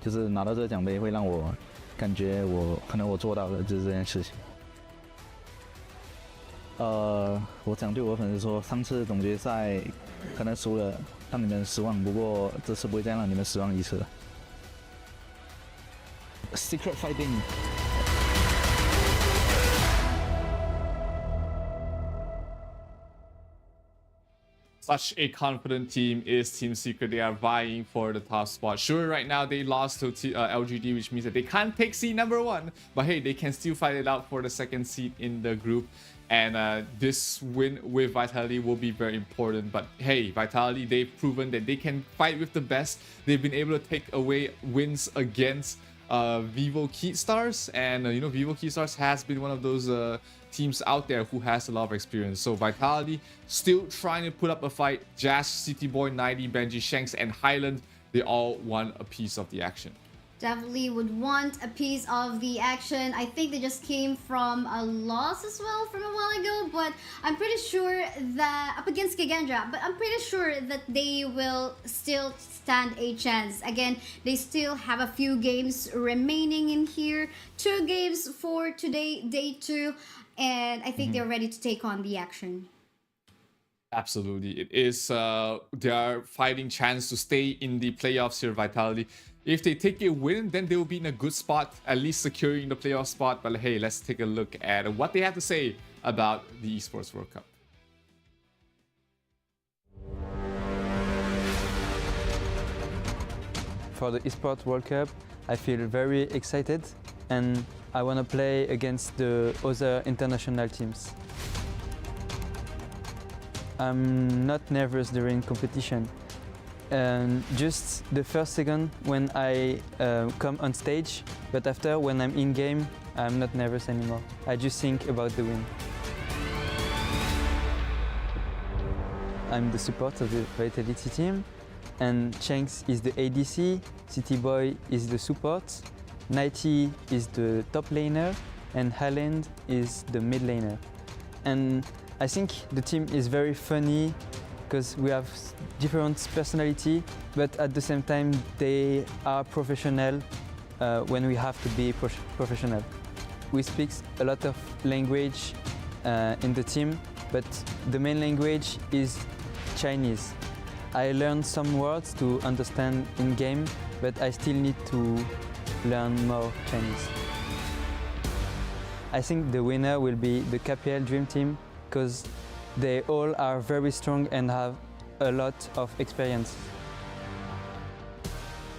就是拿到这个奖杯会让我感觉可能我做到了就是这件事情。我想对我的粉丝说，上次总决赛可能输了，让你们失望，不过这次不会再让你们失望一次了。Secret Fighting。Such a confident team is Team Secret. They are vying for the top spot. Sure, right now they lost to LGD, which means that they can't take seed number 1. But hey, they can still fight it out for the 2nd seed in the group. And this win with Vitality will be very important. But hey, Vitality, they've proven that they can fight with the best. They've been able to take away wins against Vivo Stars, and you know, Vivo Stars has been one of those teams out there who has a lot of experience. So Vitality still trying to put up a fight. Jazz, City Boy, 90, Benji, Shanks, and Highland, they all want a piece of the action. Definitely would want a piece of the action. I think they just came from a loss as well from a while ago, but I'm pretty sure that up against Gigendra, but I'm pretty sure that they will still stand a chance. Again, they still have a few games remaining in here. 2 games for today, day 2, and I think they're ready to take on the action. Absolutely, it is their fighting chance to stay in the playoffs here, Vitality. If they take a win, then they will be in a good spot, at least securing the playoff spot. But hey, let's take a look at what they have to say about the Esports World Cup. For the Esports World Cup, I feel very excited and I want to play against the other international teams. I'm not nervous during competition. Just the first second when I come on stage, but after when I'm in game, I'm not nervous anymore. I just think about the win. I'm the support of the Vitality team, and Shanks is the ADC, City Boy is the support, 90 is the top laner, and Highland is the mid laner. And I think the team is very funny because we have different personality, but at the same time they are professional when we have to be professional. We speak a lot of language in the team, but the main language is Chinese. I learned some words to understand in game, but I still need to learn more Chinese. I think the winner will be the KPL Dream Team because they all are very strong and have a lot of experience.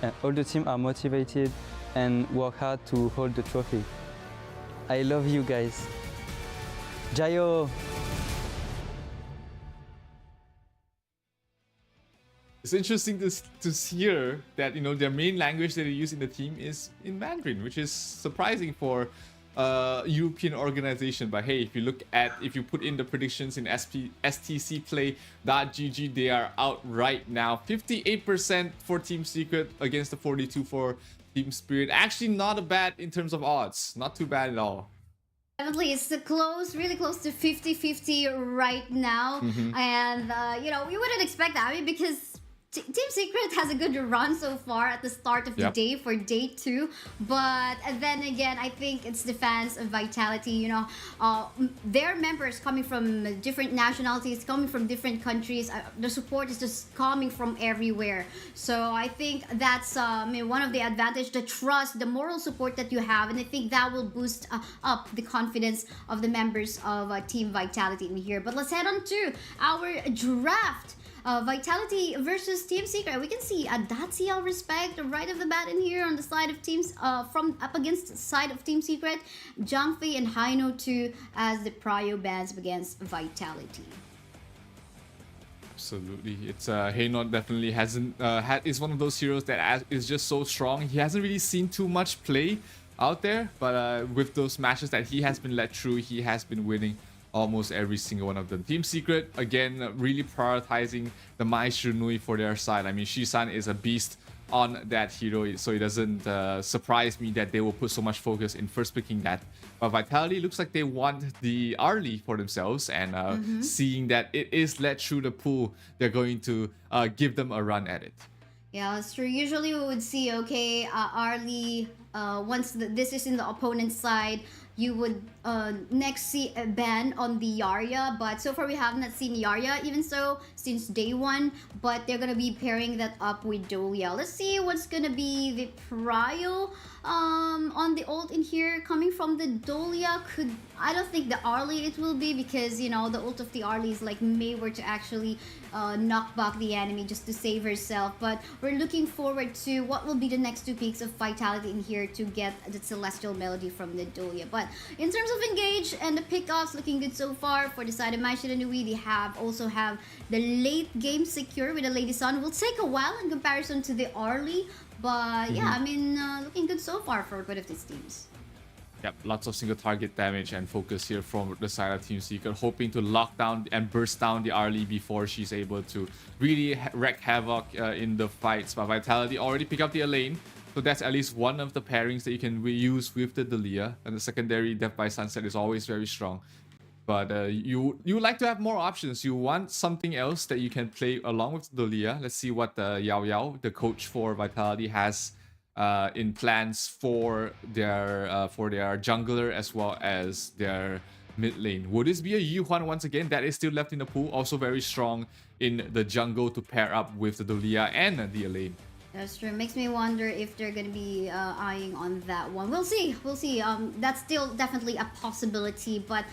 And all the team are motivated and work hard to hold the trophy. I love you guys. Jayo! It's interesting to hear that, you know, their main language that they use in the team is in Mandarin, which is surprising for European organization. But hey, if you put in the predictions in STCplay.gg, they are out right now. 58% for Team Secret against the 42 for Team Spirit. Actually not bad in terms of odds. Not too bad at all. Definitely, it's close, really close to 50-50 right now. And, you know, we wouldn't expect that. I mean, because Team Secret has a good run so far at the start of the day for day 2, but then again, I think it's the fans of Vitality, you know, their members coming from different nationalities, coming from different countries, the support is just coming from everywhere. So I think that's one of the advantage, the trust, the moral support that you have, and I think that will boost up the confidence of the members of Team Vitality in here. But let's head on to our draft. Vitality versus Team Secret. We can see a Dacia respect right off the bat in here on the side of teams from up against the side of Team Secret. Zhangfei and Haino 2 as the prio bands against Vitality. Absolutely, it's Haino definitely hasn't is one of those heroes that is just so strong. He hasn't really seen too much play out there, but with those matches that he has been let through, he has been winning almost every single one of them. Team Secret, again, really prioritizing the Mai Shiranui for their side. I mean, Shisan is a beast on that hero, so it doesn't surprise me that they will put so much focus in first picking that. But Vitality looks like they want the Arlie for themselves, and seeing that it is led through the pool, they're going to give them a run at it. Yeah, it's true. Usually we would see, okay, Arlie, once this is in the opponent's side, you would next see a ban on the Yarya, but so far we have not seen Yarya even so since day 1, but they're gonna be pairing that up with Dolia. Let's see what's gonna be the prio on the ult in here coming from the Dolia. I don't think the Arlie it will be, because you know the ult of the Arlie is like Mei were to actually knock back the enemy just to save herself, but we're looking forward to what will be the next 2 picks of Vitality in here to get the Celestial Melody from the Dolia. But in terms of engage and the pickoffs, looking good so far for the side of Mai Shiranui. They also have the late game secure with the Lady Sun. Will take a while in comparison to the Arlie, But yeah, I mean, looking good so far for both of these teams. Yep, lots of single target damage and focus here from the side of Team Secret, hoping to lock down and burst down the Arlie before she's able to really wreak havoc in the fights. But Vitality already picked up the Elaine, so that's at least one of the pairings that you can reuse with the Dalia. And the secondary Death by Sunset is always very strong. But you like to have more options. You want something else that you can play along with Dalia. Let's see what Yao Yao, the coach for Vitality, has in plans for their jungler as well as their mid lane. Would this be a Yuhuan once again? That is still left in the pool. Also very strong in the jungle to pair up with the Dalia and the Elaine. That's true. Makes me wonder if they're going to be eyeing on that one. We'll see. We'll see. That's still definitely a possibility, but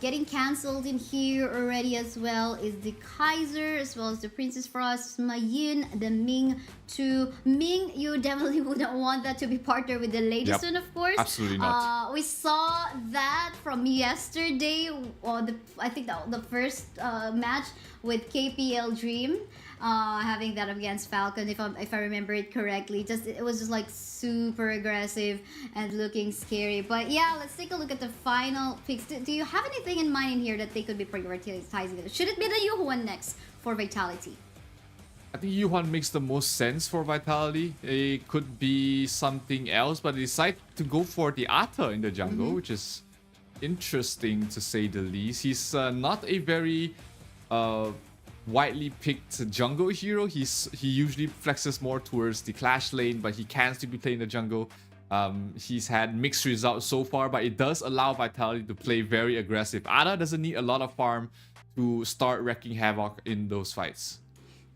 getting cancelled in here already as well is the Kaiser as well as the Princess Frost, Mayin, the Ming too. Ming, you definitely wouldn't want that to be partnered with the Ladyston, of course. Absolutely not. We saw that from yesterday, or I think the first match with KPL Dream. Having that against Falcon, if I remember it correctly, it was just like super aggressive and looking scary. But yeah, let's take a look at the final picks. Do you have anything in mind in here that they could be prioritizing? Should it be the Yuhuan next for Vitality? I think Yuhuan makes the most sense for Vitality. It could be something else, but they decide to go for the Ata in the jungle, which is interesting to say the least. He's not a very widely picked jungle hero. He usually flexes more towards the clash lane, but he can still be playing the jungle. He's had mixed results so far, but it does allow Vitality to play very aggressive. Ada doesn't need a lot of farm to start wreaking havoc in those fights.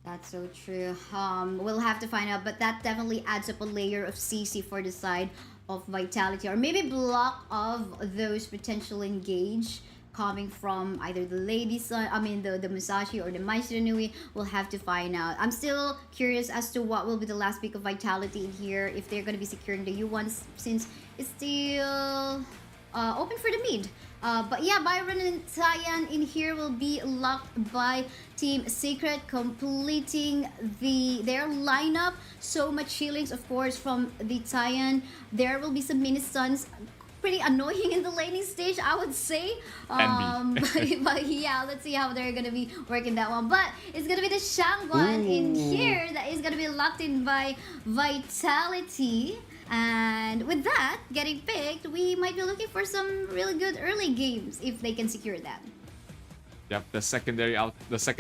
That's so true. We'll have to find out, but that definitely adds up a layer of CC for the side of Vitality, or maybe block of those potential engage coming from either the the Musashi or the Maestro Nui. We'll have to find out. I'm still curious as to what will be the last pick of Vitality in here, if they're going to be securing the U1, since it's still open for the mid. But yeah, Byron and Tyan in here will be locked by Team Secret, completing their lineup. So much healings, of course, from the Tyan. There will be some mini stuns. Pretty annoying in the laning stage, I would say. But yeah, let's see how they're gonna be working that one. But it's gonna be the Shangguan in here that is gonna be locked in by Vitality. And with that getting picked, we might be looking for some really good early games if they can secure that. Yep, the second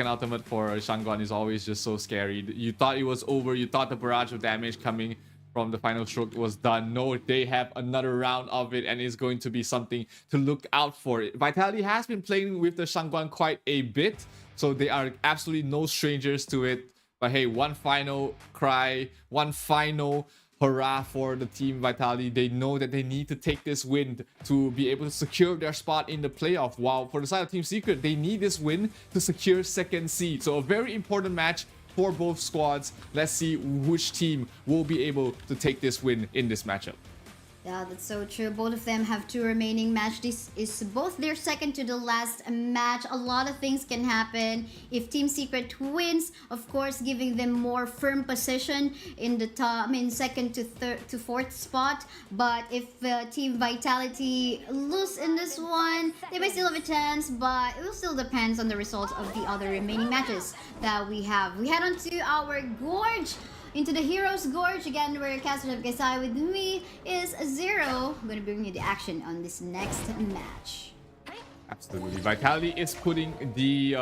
ultimate for Shangguan is always just so scary. You thought it was over, you thought the barrage of damage coming from the final stroke was done. No, they have another round of it, and it's going to be something to look out for. Vitality has been playing with the Shangguan quite a bit, so they are absolutely no strangers to it. But hey, one final cry, one final hurrah for the Team Vitality. They know that they need to take this win to be able to secure their spot in the playoff. While for the side of Team Secret, they need this win to secure second seed. So a very important match for both squads. Let's see which team will be able to take this win in this matchup. Yeah, that's so true. Both of them have 2 remaining matches. This is both their second to the last match. A lot of things can happen. If Team Secret wins, of course, giving them more firm position in the top, second to fourth spot. But if Team Vitality lose in this one, they may still have a chance, but it will still depend on the results of the other remaining matches that we have. We head on to our Gorge. Into the Heroes Gorge again, where Caster of Kaisai with me is Zero. I'm gonna bring you the action on this next match. Absolutely, Vitality is putting the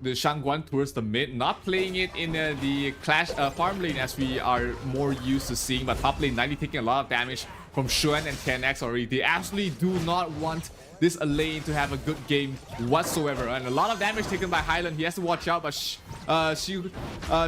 Shangguan towards the mid, not playing it in the clash farm lane as we are more used to seeing. But top lane, 90 taking a lot of damage from Xuan and 10x already. They absolutely do not want this Elaine to have a good game whatsoever, and a lot of damage taken by Highland. He has to watch out, but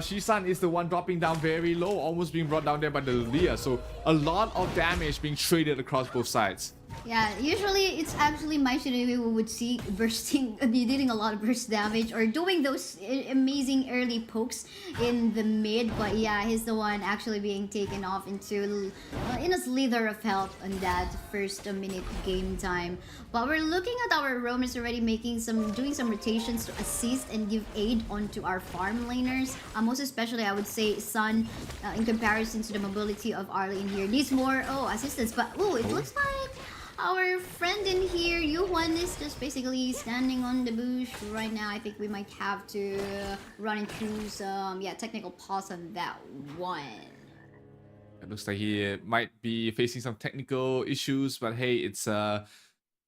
Shisan is the one dropping down very low, almost being brought down there by the Lilia. So a lot of damage being traded across both sides. Yeah, usually it's actually my Shinigami who would see bursting, dealing a lot of burst damage or doing those amazing early pokes in the mid. But yeah, he's the one actually being taken off into in a slither of health on that first minute game time. But we're looking at our roamers already doing some rotations to assist and give aid onto our farm laners. Most especially, I would say Sun, in comparison to the mobility of Arlie in here, needs more assistance. But it looks like our friend in here, Yuhuan, is just basically standing on the bush right now. I think we might have to run into some technical pause on that one. It looks like he might be facing some technical issues, but hey, it's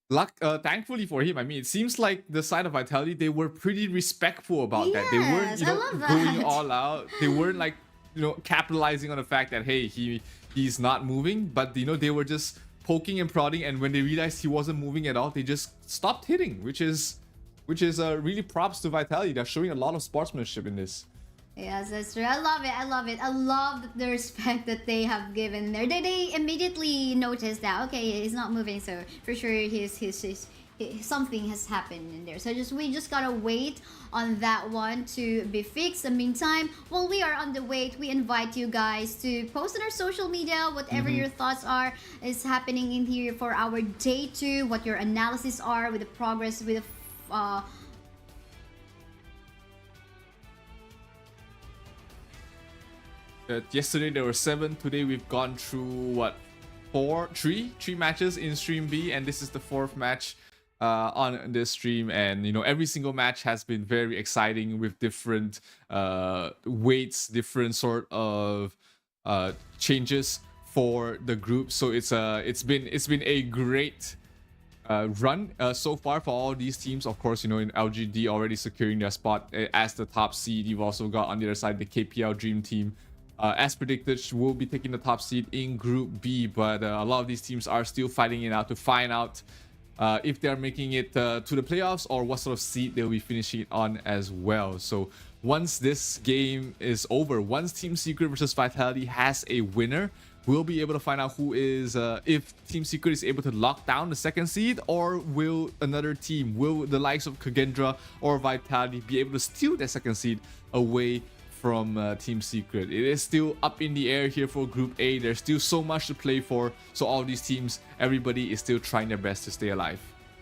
luck. Thankfully for him, I mean, it seems like the side of Vitality, they were pretty respectful about that. They weren't, going all out. They weren't like, capitalizing on the fact that hey, he's not moving, but they were just poking and prodding, and when they realized he wasn't moving at all, they just stopped hitting, which is really props to Vitality. They're showing a lot of sportsmanship in this. Yes, that's true. I love it. I love it. I love the respect that they have given there. They immediately noticed that okay, he's not moving, so for sure something has happened in there. So we just gotta wait on that one to be fixed. In the meantime, while we are on the wait, we invite you guys to post on our social media whatever your thoughts is happening in here for our day 2, what your analysis are with the progress with the yesterday there were 7. Today we've gone through three matches in stream B, and this is the 4th match on this stream. And every single match has been very exciting with different weights, different sort of changes for the group. So it's been a great run so far for all these teams. Of course, in LGD already securing their spot as the top seed. You've also got on the other side the KPL Dream Team. As predicted, will be taking the top seed in Group B, but a lot of these teams are still fighting it out to find out if they're making it to the playoffs or what sort of seed they'll be finishing on as well. So once this game is over, once Team Secret versus Vitality has a winner, we'll be able to find out who is if Team Secret is able to lock down the 2nd seed, or will another team, will the likes of Kagendra or Vitality be able to steal the 2nd seed away from Team Secret. It is still up in the air here for Group A. There's still so much to play for. So all these teams, everybody is still trying their best to stay alive.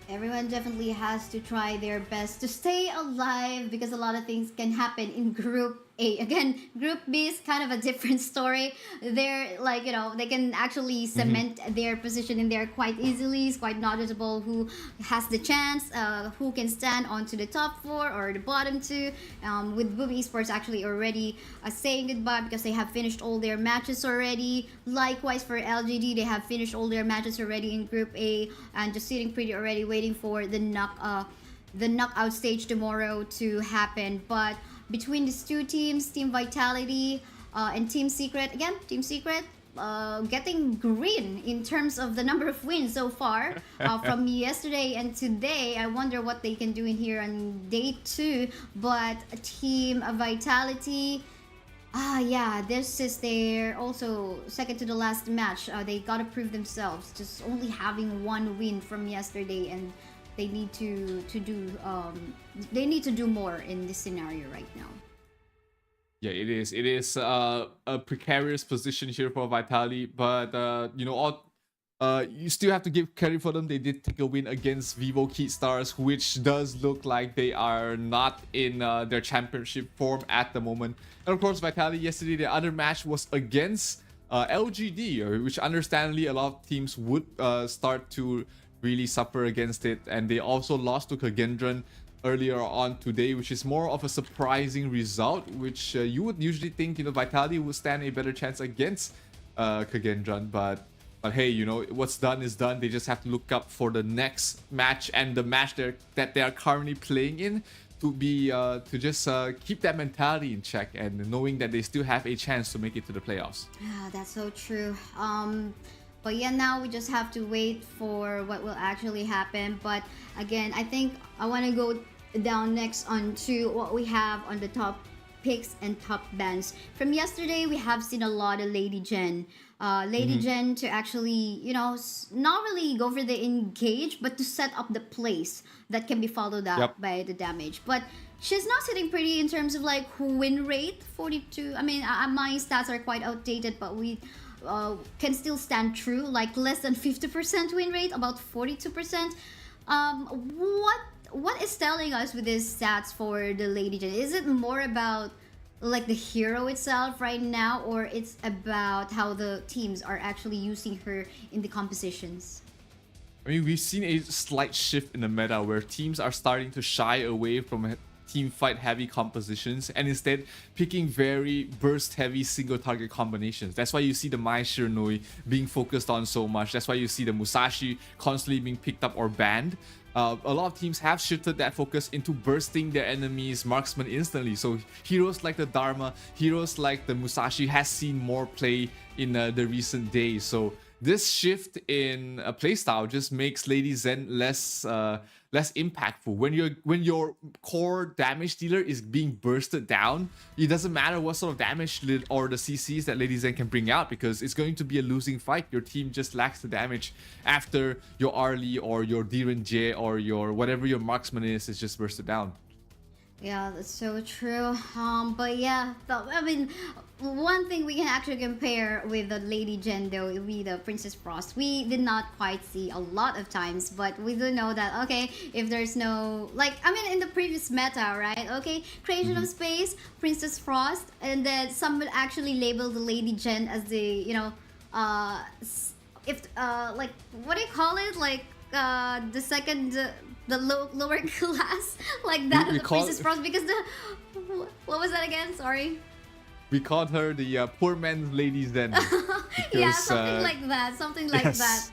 Everyone definitely has to try their best to stay alive because a lot of things can happen in Group A. Again, Group B is kind of a different story. They're like, they can actually cement their position in there quite easily. It's quite noticeable who has the chance, who can stand onto the top 4 or the bottom 2. With Vivo Esports actually already saying goodbye because they have finished all their matches already. Likewise for LGD, they have finished all their matches already in Group A and just sitting pretty already waiting for the knockout stage tomorrow to happen. But between these two teams, Team Vitality and Team Secret, again, Team Secret getting green in terms of the number of wins so far from yesterday and today. I wonder what they can do in here on day 2. But Team Vitality, this is their also second to the last match. They gotta prove themselves, just only having 1 win from yesterday, and they need to do more in this scenario right now. Yeah, it is a precarious position here for Vitality, but you still have to give credit for them. They did take a win against Vivo Stars, which does look like they are not in their championship form at the moment. And of course, Vitality yesterday, the other match was against LGD, which understandably a lot of teams would start to really suffer against it. And they also lost to Kagendran earlier on today, which is more of a surprising result, which you would usually think Vitality would stand a better chance against Kagendran. But hey, what's done is done. They just have to look up for the next match and the match that they are currently playing in to be to just keep that mentality in check and knowing that they still have a chance to make it to the playoffs. Yeah, that's so true. But yeah, now we just have to wait for what will actually happen. But again, I think I want to go down next onto what we have on the top picks and top bans. From yesterday, we have seen a lot of Lady Jen Lady Jen to actually, not really go for the engage, but to set up the place that can be followed up by the damage. But she's not sitting pretty in terms of like win rate, 42. I mean, my stats are quite outdated, but we can still stand true, like less than 50% win rate, about 42%. What is telling us with these stats for the Lady Jen? Is it more about like the hero itself right now, or it's about how the teams are actually using her in the compositions? I mean, we've seen a slight shift in the meta where teams are starting to shy away from team fight heavy compositions and instead picking very burst heavy single target combinations. That's why you see the Mai Shiranui being focused on so much. That's why you see the Musashi constantly being picked up or banned. A lot of teams have shifted that focus into bursting their enemies' marksman instantly. So heroes like the Dharma, heroes like the Musashi has seen more play in the recent days. So this shift in a playstyle just makes Lady Zen less impactful. When your core damage dealer is being bursted down, it doesn't matter what sort of damage or the CCs that Lady Zen can bring out, because it's going to be a losing fight. Your team just lacks the damage after your Arlie or your Diren J or your whatever your marksman is just bursted down. Yeah, that's so true. But yeah, I mean, one thing we can actually compare with the Lady Jen though will be the Princess Frost. We did not quite see a lot of times, but we do know that, okay, if there's no, like, I mean, in the previous meta, right? Okay, Creation of Space, Princess Frost, and then some would actually label the Lady Jen as the, like, what do you call it? Like, the second... the lower class, like that of the Princess Frost, because what was that again? Sorry. We called her the poor man's Lady Zen. Yeah, something like that. Something like that.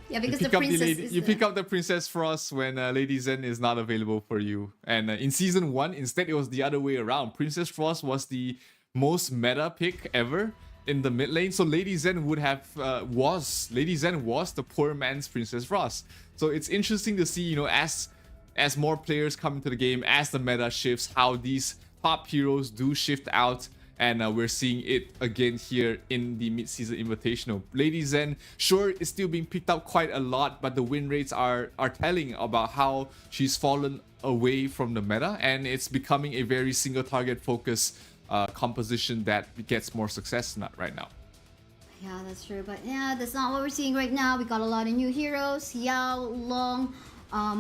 Yeah, because the princess you pick up the Princess Frost when Lady Zen is not available for you. And in season 1, instead it was the other way around. Princess Frost was the most meta pick ever in the mid lane, so Lady Zen would have was the poor man's Princess Frost. So it's interesting to see, as more players come into the game, as the meta shifts, how these top heroes do shift out, and we're seeing it again here in the mid-season invitational. Lady Zen, sure, is still being picked up quite a lot, but the win rates are telling about how she's fallen away from the meta, and it's becoming a very single target focus composition that gets more success right now. Yeah, that's true, but yeah, that's not what we're seeing right now. We got a lot of new heroes, Yao, Long.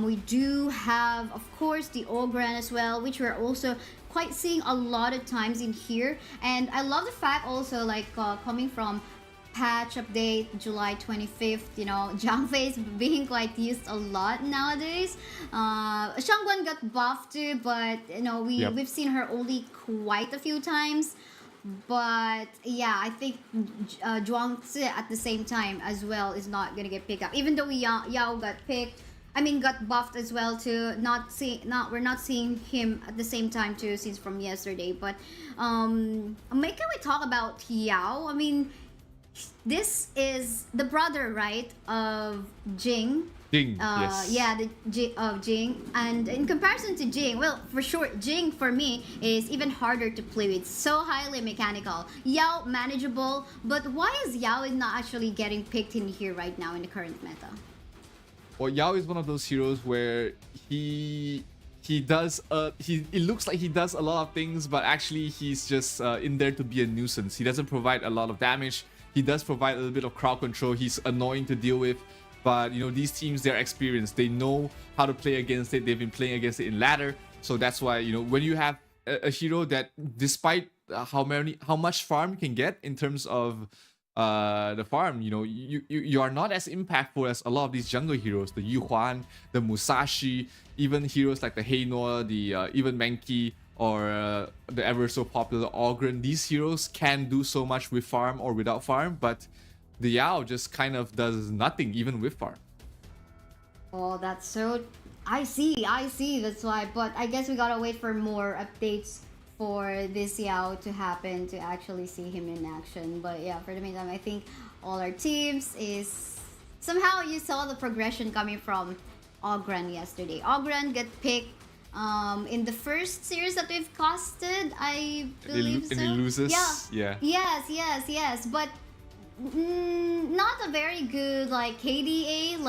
We do have, of course, the Ogren as well, which we're also quite seeing a lot of times in here. And I love the fact also, like, coming from patch update July 25th, Zhang Fei's being quite used a lot nowadays. Shangguan got buffed too, but we've seen her only quite a few times. But yeah, I think Zhuangzi at the same time as well is not gonna get picked up, even though Yao got picked. I mean, got buffed as well too. We're not seeing him at the same time too, since from yesterday. But can we talk about Yao? I mean, this is the brother, right, of Jing. Yes. Yeah, of Jing. And in comparison to Jing, well, for sure, Jing for me is even harder to play with. So highly mechanical. Yao, manageable. But why is Yao not actually getting picked in here right now in the current meta? Well, Yao is one of those heroes where it looks like he does a lot of things, but actually he's just in there to be a nuisance. He doesn't provide a lot of damage. He does provide a little bit of crowd control. He's annoying to deal with. But these teams, they're experienced. They know how to play against it. They've been playing against it in ladder. So that's why, when you have a hero that, despite how much farm you can get in terms of the farm, you are not as impactful as a lot of these jungle heroes, the Yu Huan, the Musashi, even heroes like the Heino, the even Menki, or the ever so popular Ogren. These heroes can do so much with farm or without farm, but the Yao just kind of does nothing even with farm. Oh, that's so... I see, that's why. But I guess we gotta wait for more updates for this Yao to happen to actually see him in action. But yeah, for the meantime, I think all our teams is... Somehow you saw the progression coming from Ogren yesterday. Ogren got picked in the first series that we've casted, I believe so. And he loses? Yeah. Yeah. Yes. But not a very good like KDA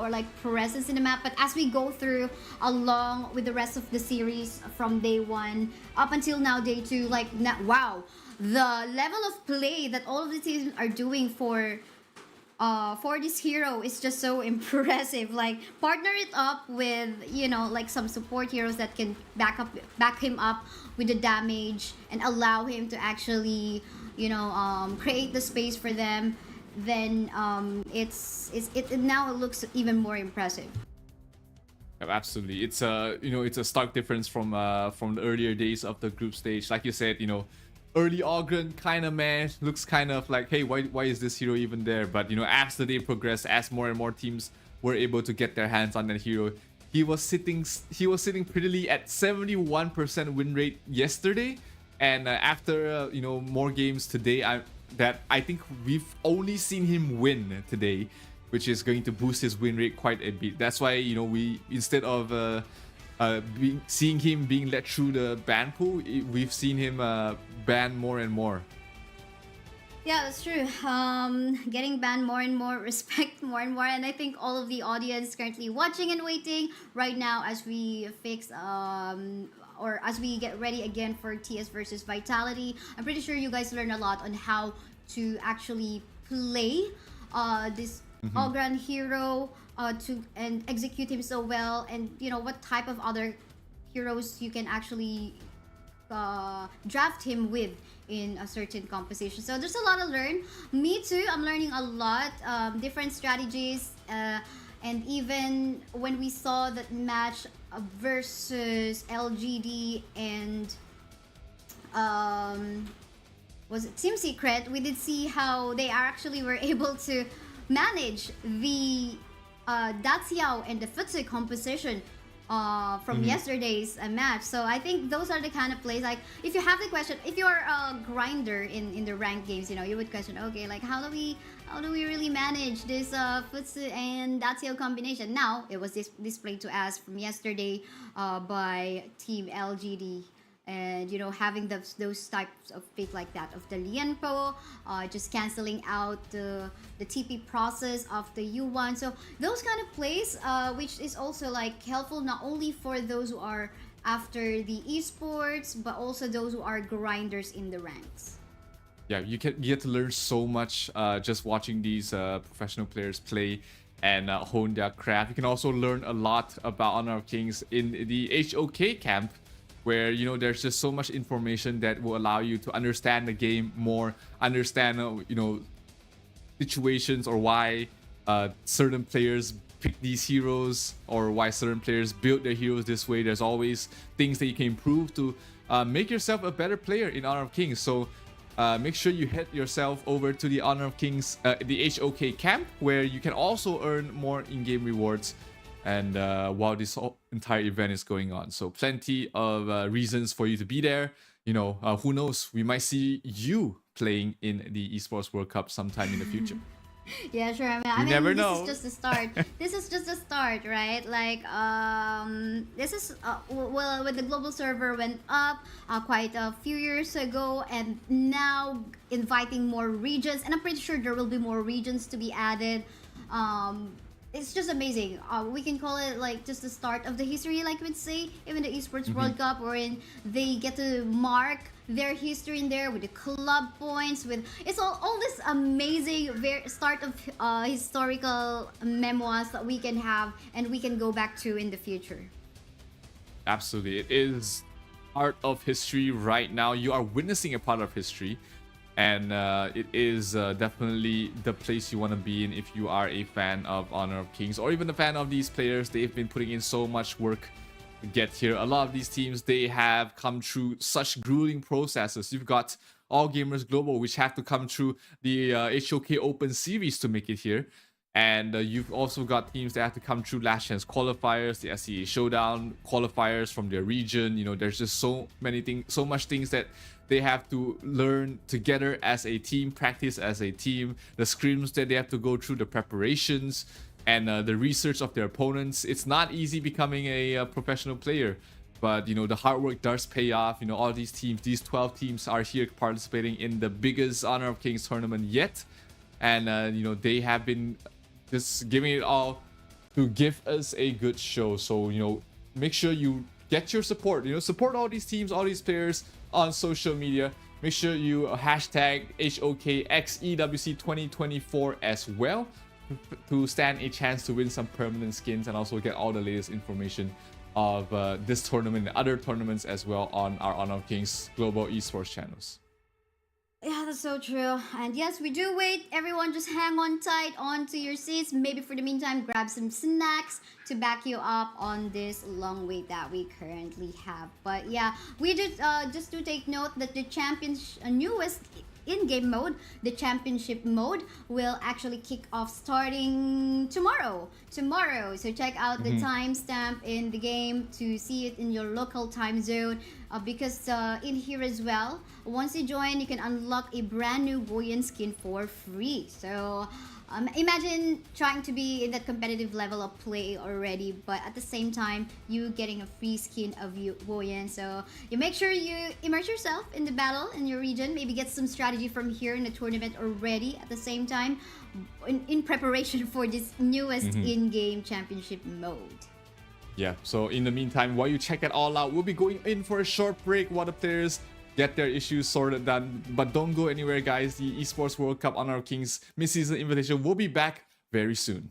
or like presence in the map, but as we go through along with the rest of the series from day 1 up until now day 2, like wow, the level of play that all of the teams are doing for this hero is just so impressive. Like partner it up with, you know, like some support heroes that can back him up with the damage and allow him to actually, you know, create the space for them. Then it now looks even more impressive. Absolutely, it's a stark difference from the earlier days of the group stage. Like you said, you know, early Ogren kind of meh, looks kind of like, hey, why is this hero even there? But you know, as the day progressed, as more and more teams were able to get their hands on that hero, he was sitting prettily at 71% win rate yesterday, and after you know, more games today, I think we've only seen him win today, which is going to boost his win rate quite a bit. That's why, you know, we, instead of seeing him being let through the ban pool, we've seen him ban more and more. Yeah, that's true. Getting banned more and more, respect more and more, and I think all of the audience currently watching and waiting right now as we fix or as we get ready again for TS versus Vitality. I'm pretty sure you guys learn a lot on how to actually play this Ogran hero and execute him so well, and you know what type of other heroes you can actually draft him with in a certain composition. So there's a lot to learn. Me too, I'm learning a lot, different strategies, and even when we saw that match versus LGD and was it Team Secret, we did see how they actually were able to manage the Daxiao and the Futsu composition from yesterday's match. So I think those are the kind of plays, like if you have the question, if you're a grinder in the ranked games, you know, you would question, okay, like how do we really manage this Futsu and Daxiao combination? Now it was displayed to us from yesterday by Team LGD. And you know, having those types of pick like that of the Lienpo, just canceling out the TP process of the U1. So those kind of plays, which is also like helpful not only for those who are after the esports, but also those who are grinders in the ranks. Yeah, you get to learn so much just watching these professional players play and hone their craft. You can also learn a lot about Honor of Kings in the HoK camp, where, you know, there's just so much information that will allow you to understand the game more, understand, you know, situations or why certain players pick these heroes or why certain players build their heroes this way. There's always things that you can improve to make yourself a better player in Honor of Kings. So make sure you head yourself over to the Honor of Kings, the HoK camp, where you can also earn more in-game rewards and while this whole entire event is going on. So plenty of reasons for you to be there. You know, who knows, we might see you playing in the Esports World Cup sometime in the future. Yeah, sure. I mean, never this know. is just the start. This is just the start, right? Like, this is well, when the global server went up quite a few years ago, and now inviting more regions, and I'm pretty sure there will be more regions to be added. It's just amazing. We can call it like just the start of the history, like we'd say, even the Esports World Cup, wherein they get to mark their history in there with the club points, with it's all this amazing start of historical memoirs that we can have and we can go back to in the future. Absolutely, it is part of history right now. You are witnessing a part of history. And it is definitely the place you want to be in if you are a fan of Honor of Kings, or even a fan of these players. They've been putting in so much work to get here. A lot of these teams, they have come through such grueling processes. You've got All Gamers Global, which have to come through the HoK Open Series to make it here. And you've also got teams that have to come through Last Chance qualifiers, the SCA Showdown qualifiers from their region. You know, there's just so much things that they have to learn together as a team, practice as a team, the scrims that they have to go through, the preparations, and the research of their opponents. It's not easy becoming a professional player, but you know, the hard work does pay off. You know, all these teams, these 12 teams are here participating in the biggest Honor of Kings tournament yet. and they have been just giving it all to give us a good show. So make sure you get your support. Support all these teams, all these players on social media. Make sure you hashtag HOKXEWC 2024 as well to stand a chance to win some permanent skins and also get all the latest information of this tournament and other tournaments as well on our Honor of Kings global esports channels. Yeah, that's so true. And yes, we do wait. Everyone just hang on tight onto your seats. Maybe for the meantime, grab some snacks to back you up on this long wait that we currently have. But yeah, we just do take note that the newest in-game mode, the championship mode, will actually kick off starting tomorrow. So check out the timestamp in the game to see it in your local time zone. Because in here as well, once you join, you can unlock a brand new Voyant skin for free. So imagine trying to be in that competitive level of play already, but at the same time, you getting a free skin of Voyant. So you make sure you immerse yourself in the battle in your region. Maybe get some strategy from here in the tournament already at the same time in preparation for this newest in-game championship mode. Yeah, so in the meantime, while you check it all out, we'll be going in for a short break while the players get their issues sorted done. But don't go anywhere, guys. The Esports World Cup Honor of Kings Midseason Invitation will be back very soon.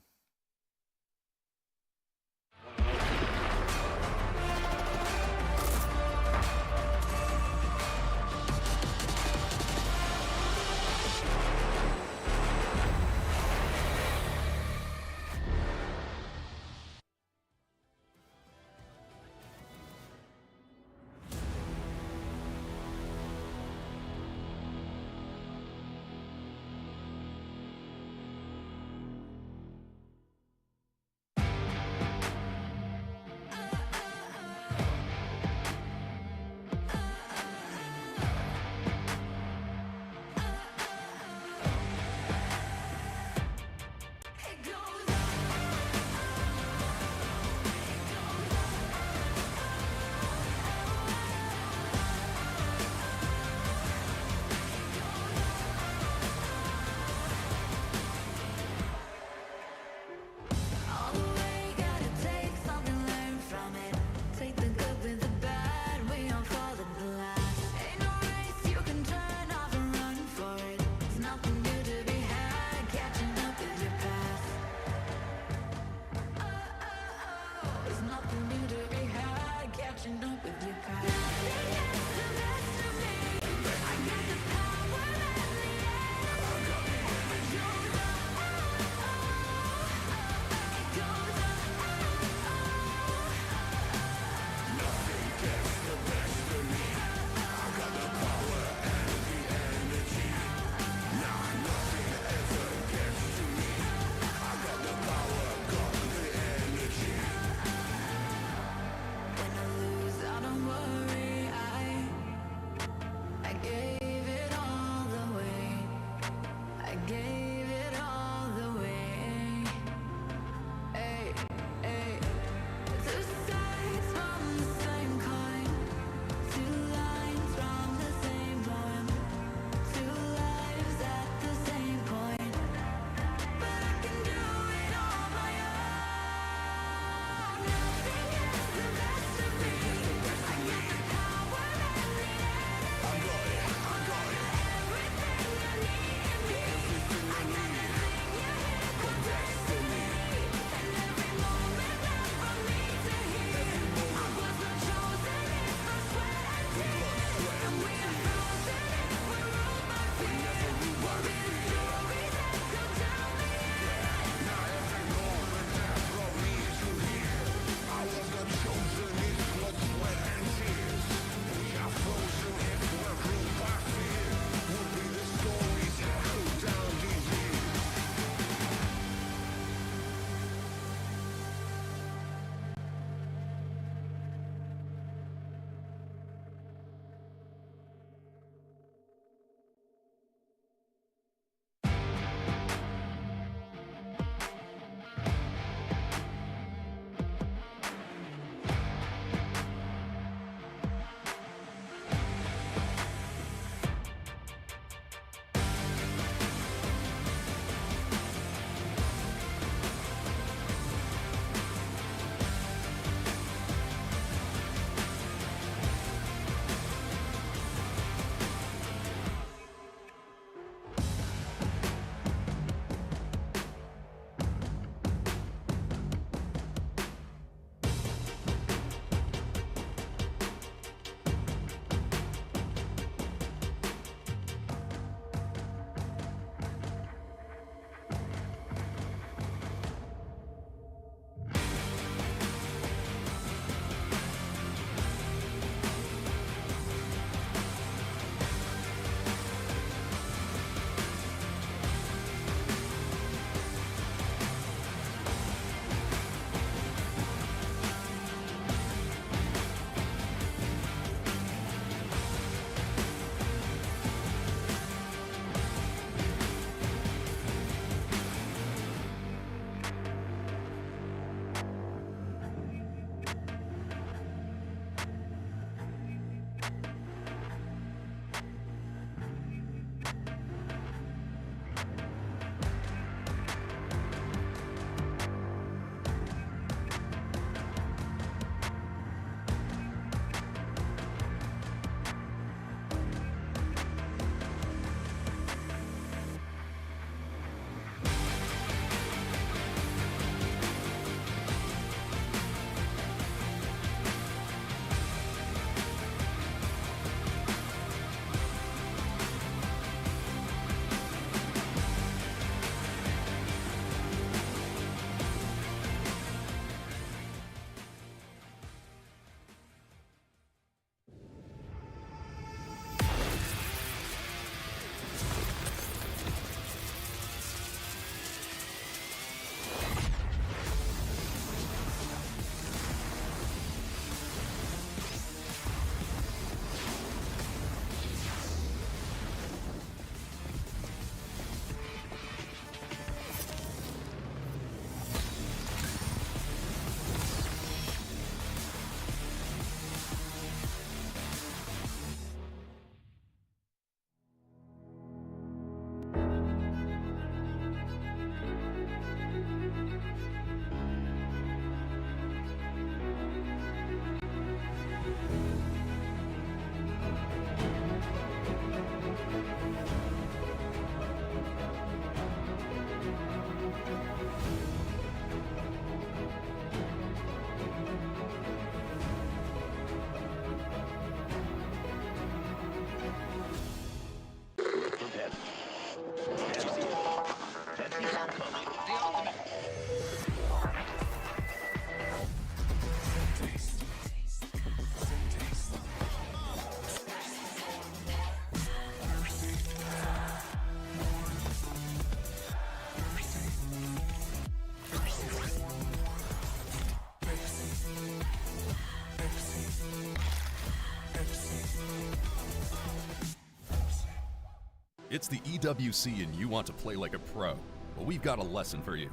It's the EWC and you want to play like a pro. Well, we've got a lesson for you.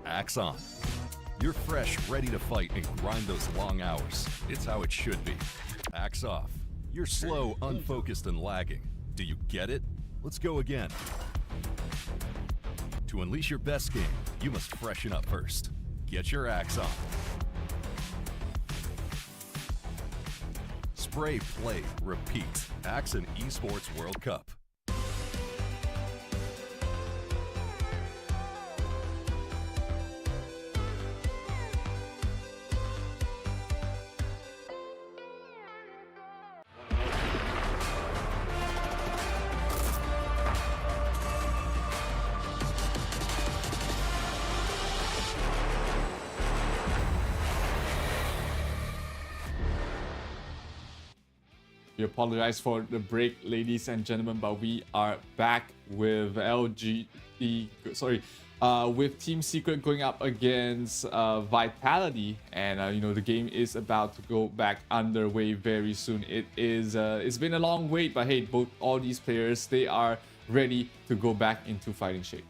Axe on. You're fresh, ready to fight and grind those long hours. It's how it should be. Axe off. You're slow, unfocused, and lagging. Do you get it? Let's go again. To unleash your best game, you must freshen up first. Get your axe on. Spray, play, repeat. Axe and Esports World Cup. We apologize for the break, ladies and gentlemen, but we are back with with Team Secret going up against Vitality, and you know, the game is about to go back underway very soon. It's been a long wait, but hey, all these players, they are ready to go back into fighting shape.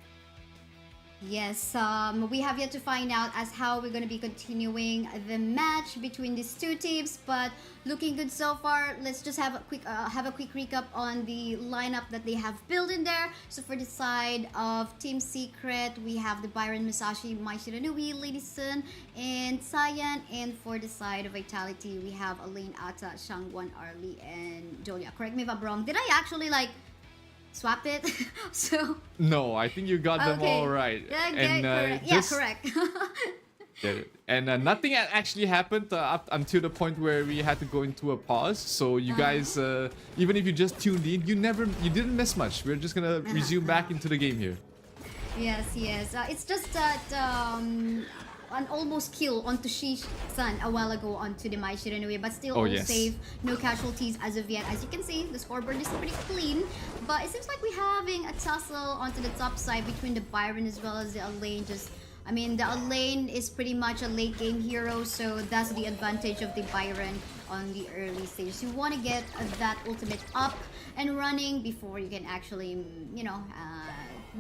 Yes, we have yet to find out as how we're going to be continuing the match between these two teams, but looking good so far. Let's just have a quick recap on the lineup that they have built in there. So for the side of Team Secret, we have the Byron, Musashi, Mai Shiranui, Lady Sun, and Cyan. And for the side of Vitality, we have Elaine, Ata, Shangwan, Arlie, and Jolia. Correct me if I'm wrong. Did I actually swap it? So no, I think you got them all right. Yeah, and, correct. And nothing actually happened up until the point where we had to go into a pause. So you guys, even if you just tuned in, you didn't miss much. We're just gonna resume back into the game here. Yes. It's just that an almost kill onto Shi-san a while ago onto the Mai Shiranui, but still all safe, no casualties as of yet. As you can see, the scoreboard is pretty clean, but it seems like we're having a tussle onto the top side between the Byron as well as the Elaine. The Elaine is pretty much a late game hero, so that's the advantage of the Byron on the early stage. You want to get that ultimate up and running before you can actually,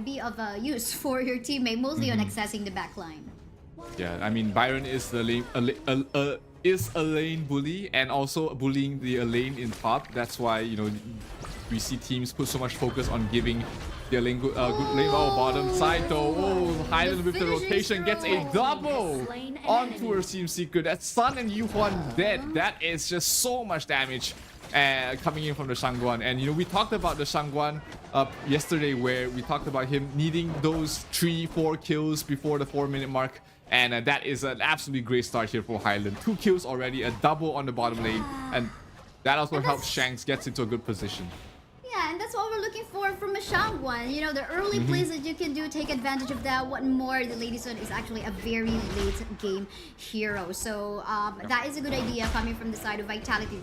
be of use for your teammate, mostly on accessing the backline. Yeah, I mean, Byron is the lane bully and also bullying the lane in top. That's why, we see teams put so much focus on giving the lane good lane. Bottom side though. Highland with the rotation gets a double onto her Team Secret. That's Sun and Yuhuan dead. That is just so much damage coming in from the Shangguan. And we talked about the Shangguan yesterday, where we talked about him needing those 3-4 kills before the 4-minute mark. And that is an absolutely great start here for Highland. 2 kills already, a double on the bottom lane, and that also helps Shanks get into a good position. Yeah, and that's what we're looking for from a Shangguan. The early plays that you can do, take advantage of that. What more, the Lady Sun is actually a very late game hero. So that is a good idea coming from the side of Vitality.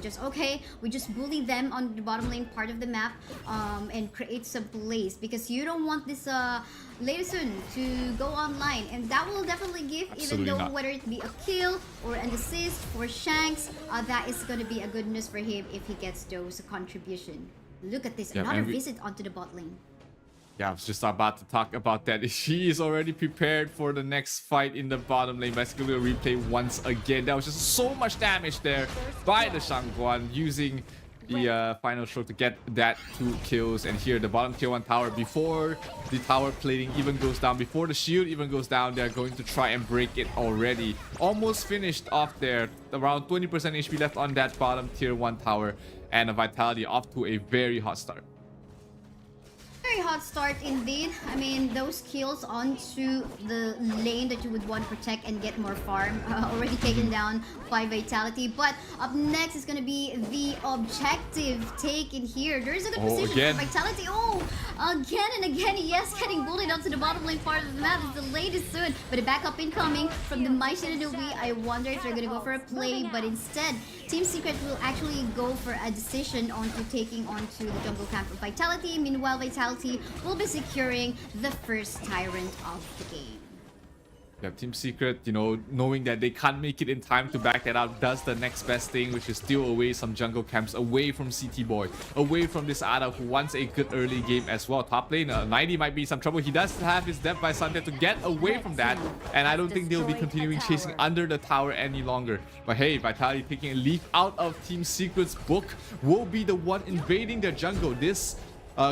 We just bully them on the bottom lane part of the map and create some plays, because you don't want this Lady Sun to go online, and that will definitely give, whether it be a kill or an assist for Shanks, that is going to be a good news for him if he gets those contribution. Look at this, another visit onto the bot lane. Yeah, I was just about to talk about that. She is already prepared for the next fight in the bottom lane. Basically, a replay once again. That was just so much damage there by the Shangguan, using the final stroke to get that 2 kills. And here, the bottom tier 1 tower, before the tower plating even goes down, before the shield even goes down, they're going to try and break it already. Almost finished off there. Around 20% HP left on that bottom tier 1 tower. And a Vitality off to a very hot start. Very hot start indeed. I mean, those kills onto the lane that you would want to protect and get more farm, already taken down by Vitality. But up next is going to be the objective taken here. There's a good position for Vitality. Again and again, yes, getting bullied onto the bottom lane part of the map is the latest soon. But a backup incoming from the Mai Shiranui. I wonder if they're going to go for a play, but instead, Team Secret will actually go for a decision onto taking onto the jungle camp of Vitality. Meanwhile, Vitality will be securing the first Tyrant of the game. Yeah, Team Secret, you know, knowing that they can't make it in time to back that out, does the next best thing, which is steal away some jungle camps, away from CT Boy, away from this Ada, who wants a good early game as well. Top lane, 90 might be in some trouble. He does have his Death by Sunday to get away from that, and I don't think they'll be continuing chasing under the tower any longer. But hey, Vitality taking a leaf out of Team Secret's book, will be the one invading their jungle. This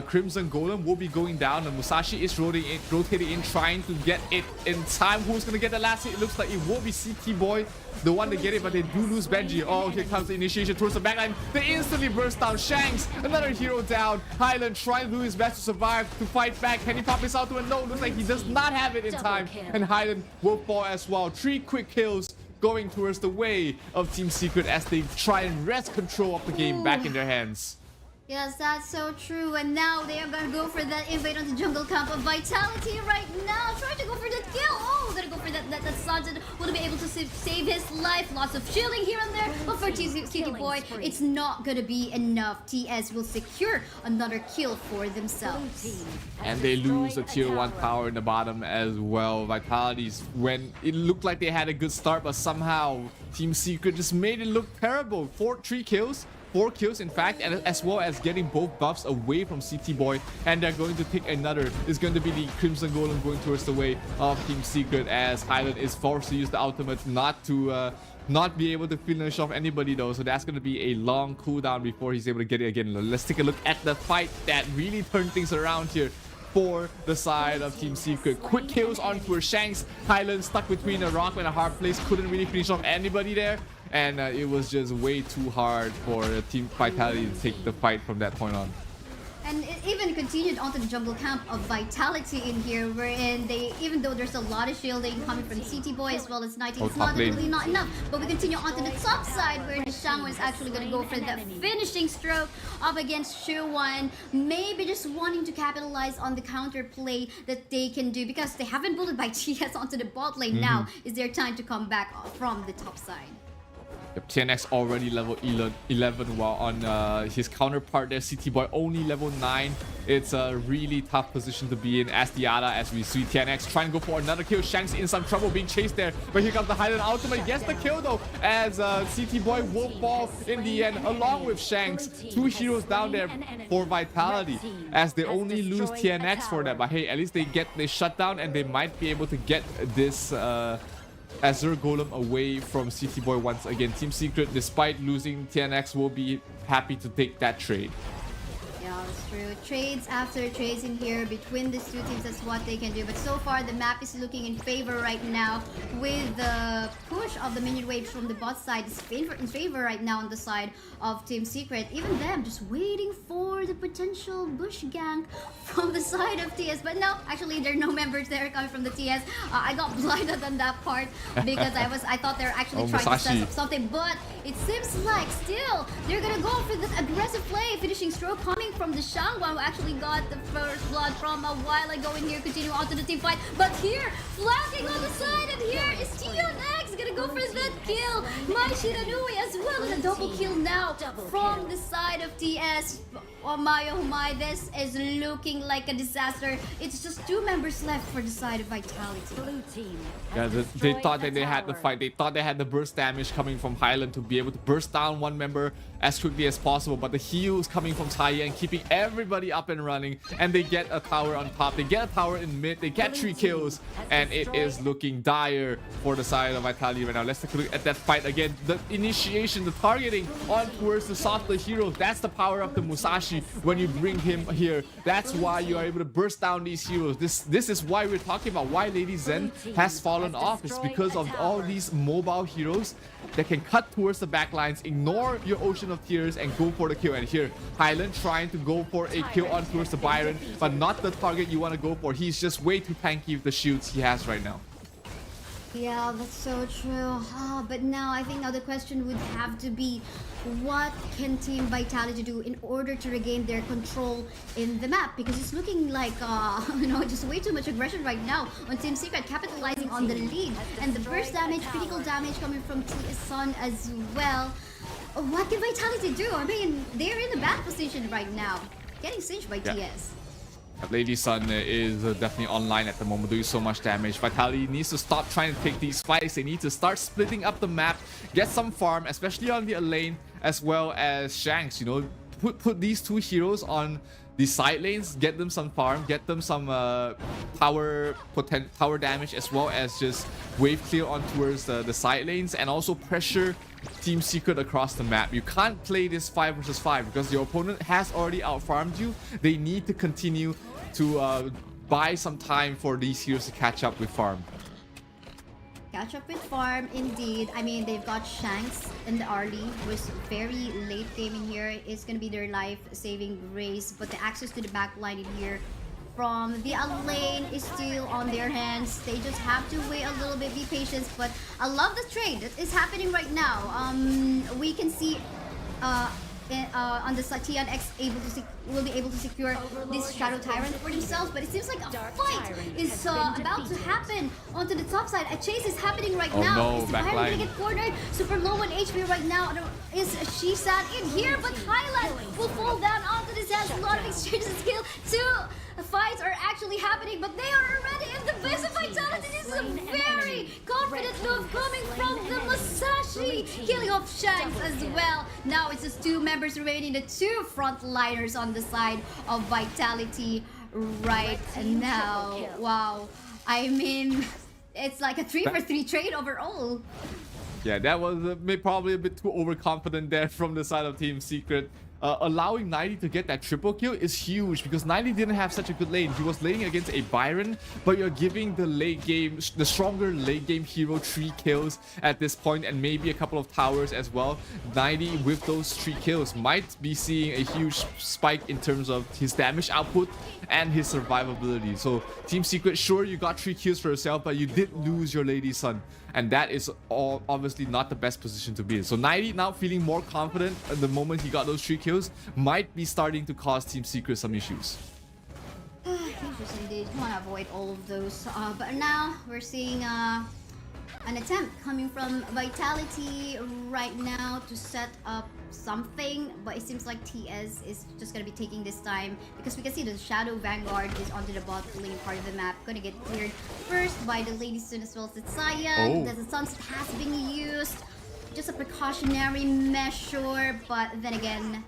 Crimson Golem will be going down, and Musashi is rotating in, trying to get it in time. Who's gonna get the last hit? It looks like it will be CT Boy, the one to get it, but they do lose Benji. Oh, here comes the initiation towards the backline. They instantly burst down. Shanks, another hero down. Highland trying to do his best to survive, to fight back. Can he pop this out to a no? Looks like he does not have it in time, and Highland will fall as well. 3 quick kills going towards the way of Team Secret as they try and wrest control of the game back in their hands. Yes, that's so true. And now they are gonna go for that invade on the jungle camp of Vitality right now. Trying to go for that kill. Oh, gonna go for that Sanjin. Will be able to save his life. Lots of shielding here and there. But for CT Boy, it's not gonna be enough. TS will secure another kill for themselves. And they lose the tier 1 power in the bottom as well. Vitality's, when it looked like they had a good start, but somehow Team Secret just made it look terrible. 3 kills. 4 kills in fact, and as well as getting both buffs away from CT Boy, and they're going to take another. It's going to be the Crimson Golem going towards the way of Team Secret, as Highland is forced to use the ultimate not to not be able to finish off anybody though, so that's going to be a long cooldown before he's able to get it again. Let's take a look at the fight that really turned things around here for the side of Team Secret. Quick kills onto her Shanks. Highland stuck between a rock and a hard place, couldn't really finish off anybody there, and it was just way too hard for Team Vitality to take the fight from that point on. And it even continued onto the jungle camp of Vitality in here, wherein they, even though there's a lot of shielding coming from CT Boy as well as 19, it's not really not enough. But we continue onto the top side, where the Shangwon is actually going to go for that finishing stroke up against Shuwan. Maybe just wanting to capitalize on the counter play that they can do, because they haven't bullied by TS onto the bot lane. Now is their time to come back from the top side. Yep, TNX already level 11, while on his counterpart there, CT Boy only level 9. It's a really tough position to be in as Diada, as we see TNX trying to go for another kill. Shanks in some trouble being chased there, but here comes the Highland ultimate. Gets the kill though, as CT Boy will fall in the end along with Shanks. 2 heroes down there for Vitality, as they only lose TNX for that. But hey, at least they get the shutdown, and they might be able to get this Azure Golem away from CT Boy once again. Team Secret, despite losing TNX, will be happy to take that trade. Yeah, that's true. Trades after trades in here between these two teams, that's what they can do. But so far, the map is looking in favor right now, with the push of the minion waves from the bot side is in favor right now on the side of Team Secret. Even them just waiting for the potential bush gank from the side of TS. But no, actually, there are no members there coming from the TS. I got blinded on that part because I thought they were actually trying to set up something. But it seems like still they're gonna go for this aggressive play. Finishing stroke coming from the Shangwan, who actually got the first blood from a while ago in here. Continue on to the team fight, but here flanking on the side, and here is TNX gonna go for that kill. My Shiranui as well, and a double kill now from the side of TS. Oh my, this is looking like a disaster. It's just 2 members left for the side of Vitality. Blue team. Yeah, they thought that they had the fight. They thought they had the burst damage coming from Highland to be able to burst down one member as quickly as possible, but the heals coming from Taya and keeping everybody up and running, and they get a tower on top, they get a tower in mid, they get 3 kills, and it is looking dire for the side of Vitality right now. Let's take a look at that fight again. The initiation, the targeting on towards the softer heroes, that's the power of the Musashi when you bring him here. That's why you are able to burst down these heroes. This is why we're talking about why Lady Zen has fallen off. It's because of all these mobile heroes that can cut towards the backlines, ignore your Ocean of Tears, and go for the kill. And here, Highland trying to go for a kill on towards the Byron, but not the target you want to go for. He's just way too tanky with the shields he has right now. Yeah, that's so true. But now I think the question would have to be, what can Team Vitality do in order to regain their control in the map? Because it's looking like just way too much aggression right now on Team Secret, capitalizing on the lead, and the burst damage, critical damage coming from TS Sun as well. What can Vitality do? I mean, they're in a bad position right now, getting singed by TS. Lady Sun is definitely online at the moment, doing so much damage. Vitality needs to stop trying to take these fights. They need to start splitting up the map, get some farm, especially on the lane, as well as Shanks. You know, put these two heroes on the side lanes, get them some farm, get them some tower damage, as well as just wave clear on towards the side lanes, and also pressure Team Secret across the map. You can't play this 5 versus 5 because your opponent has already outfarmed you. They need to continue to buy some time for these heroes to catch up with farm. Catch up with farm, indeed. I mean, they've got Shanks in the early, which very late game in here. It's gonna be their life-saving grace, but the access to the back line in here from the lane is still on their hands. They just have to wait a little bit, be patient. But I love the trade that is happening right now. We can see on the side, TNX will be able to secure this Shadow Tyrant for themselves, but it seems like a fight is about to happen onto the top side. A chase is happening right now. No, is the Tyrant gonna get cornered? Super low on HP right now. Is Shisan in here? But Highland will fall down onto this. Has a lot of exchanges of skill. Two fights are actually happening, but they are already in the base of Vitality. This is a very confident move coming from the Musashi, killing off Shanks as well. Now it's just 2 members remaining, the 2 frontliners on the side of Vitality right now. Wow, I mean, it's like a 3 for 3 trade overall. Yeah, that was probably a bit too overconfident there from the side of Team Secret. Allowing 90 to get that triple kill is huge because 90 didn't have such a good lane. He was laning against a Byron, but you're giving the late game, the stronger late game hero 3 kills at this point, and maybe a couple of towers as well. 90 with those 3 kills might be seeing a huge spike in terms of his damage output and his survivability. So Team Secret, sure, you got 3 kills for yourself, but you did lose your Lady Sun. And that is obviously not the best position to be in. So 90 now feeling more confident at the moment he got those 3 kills might be starting to cause Team Secret some issues. Issues indeed. You want to avoid all of those. But now we're seeing an attempt coming from Vitality right now to set up something, but it seems like TS is just gonna be taking this time because we can see the Shadow Vanguard is onto the bot lane part of the map, gonna get cleared first by the Lady Sun as well as the Cyan. The Sunset has been used, just a precautionary measure, but then again,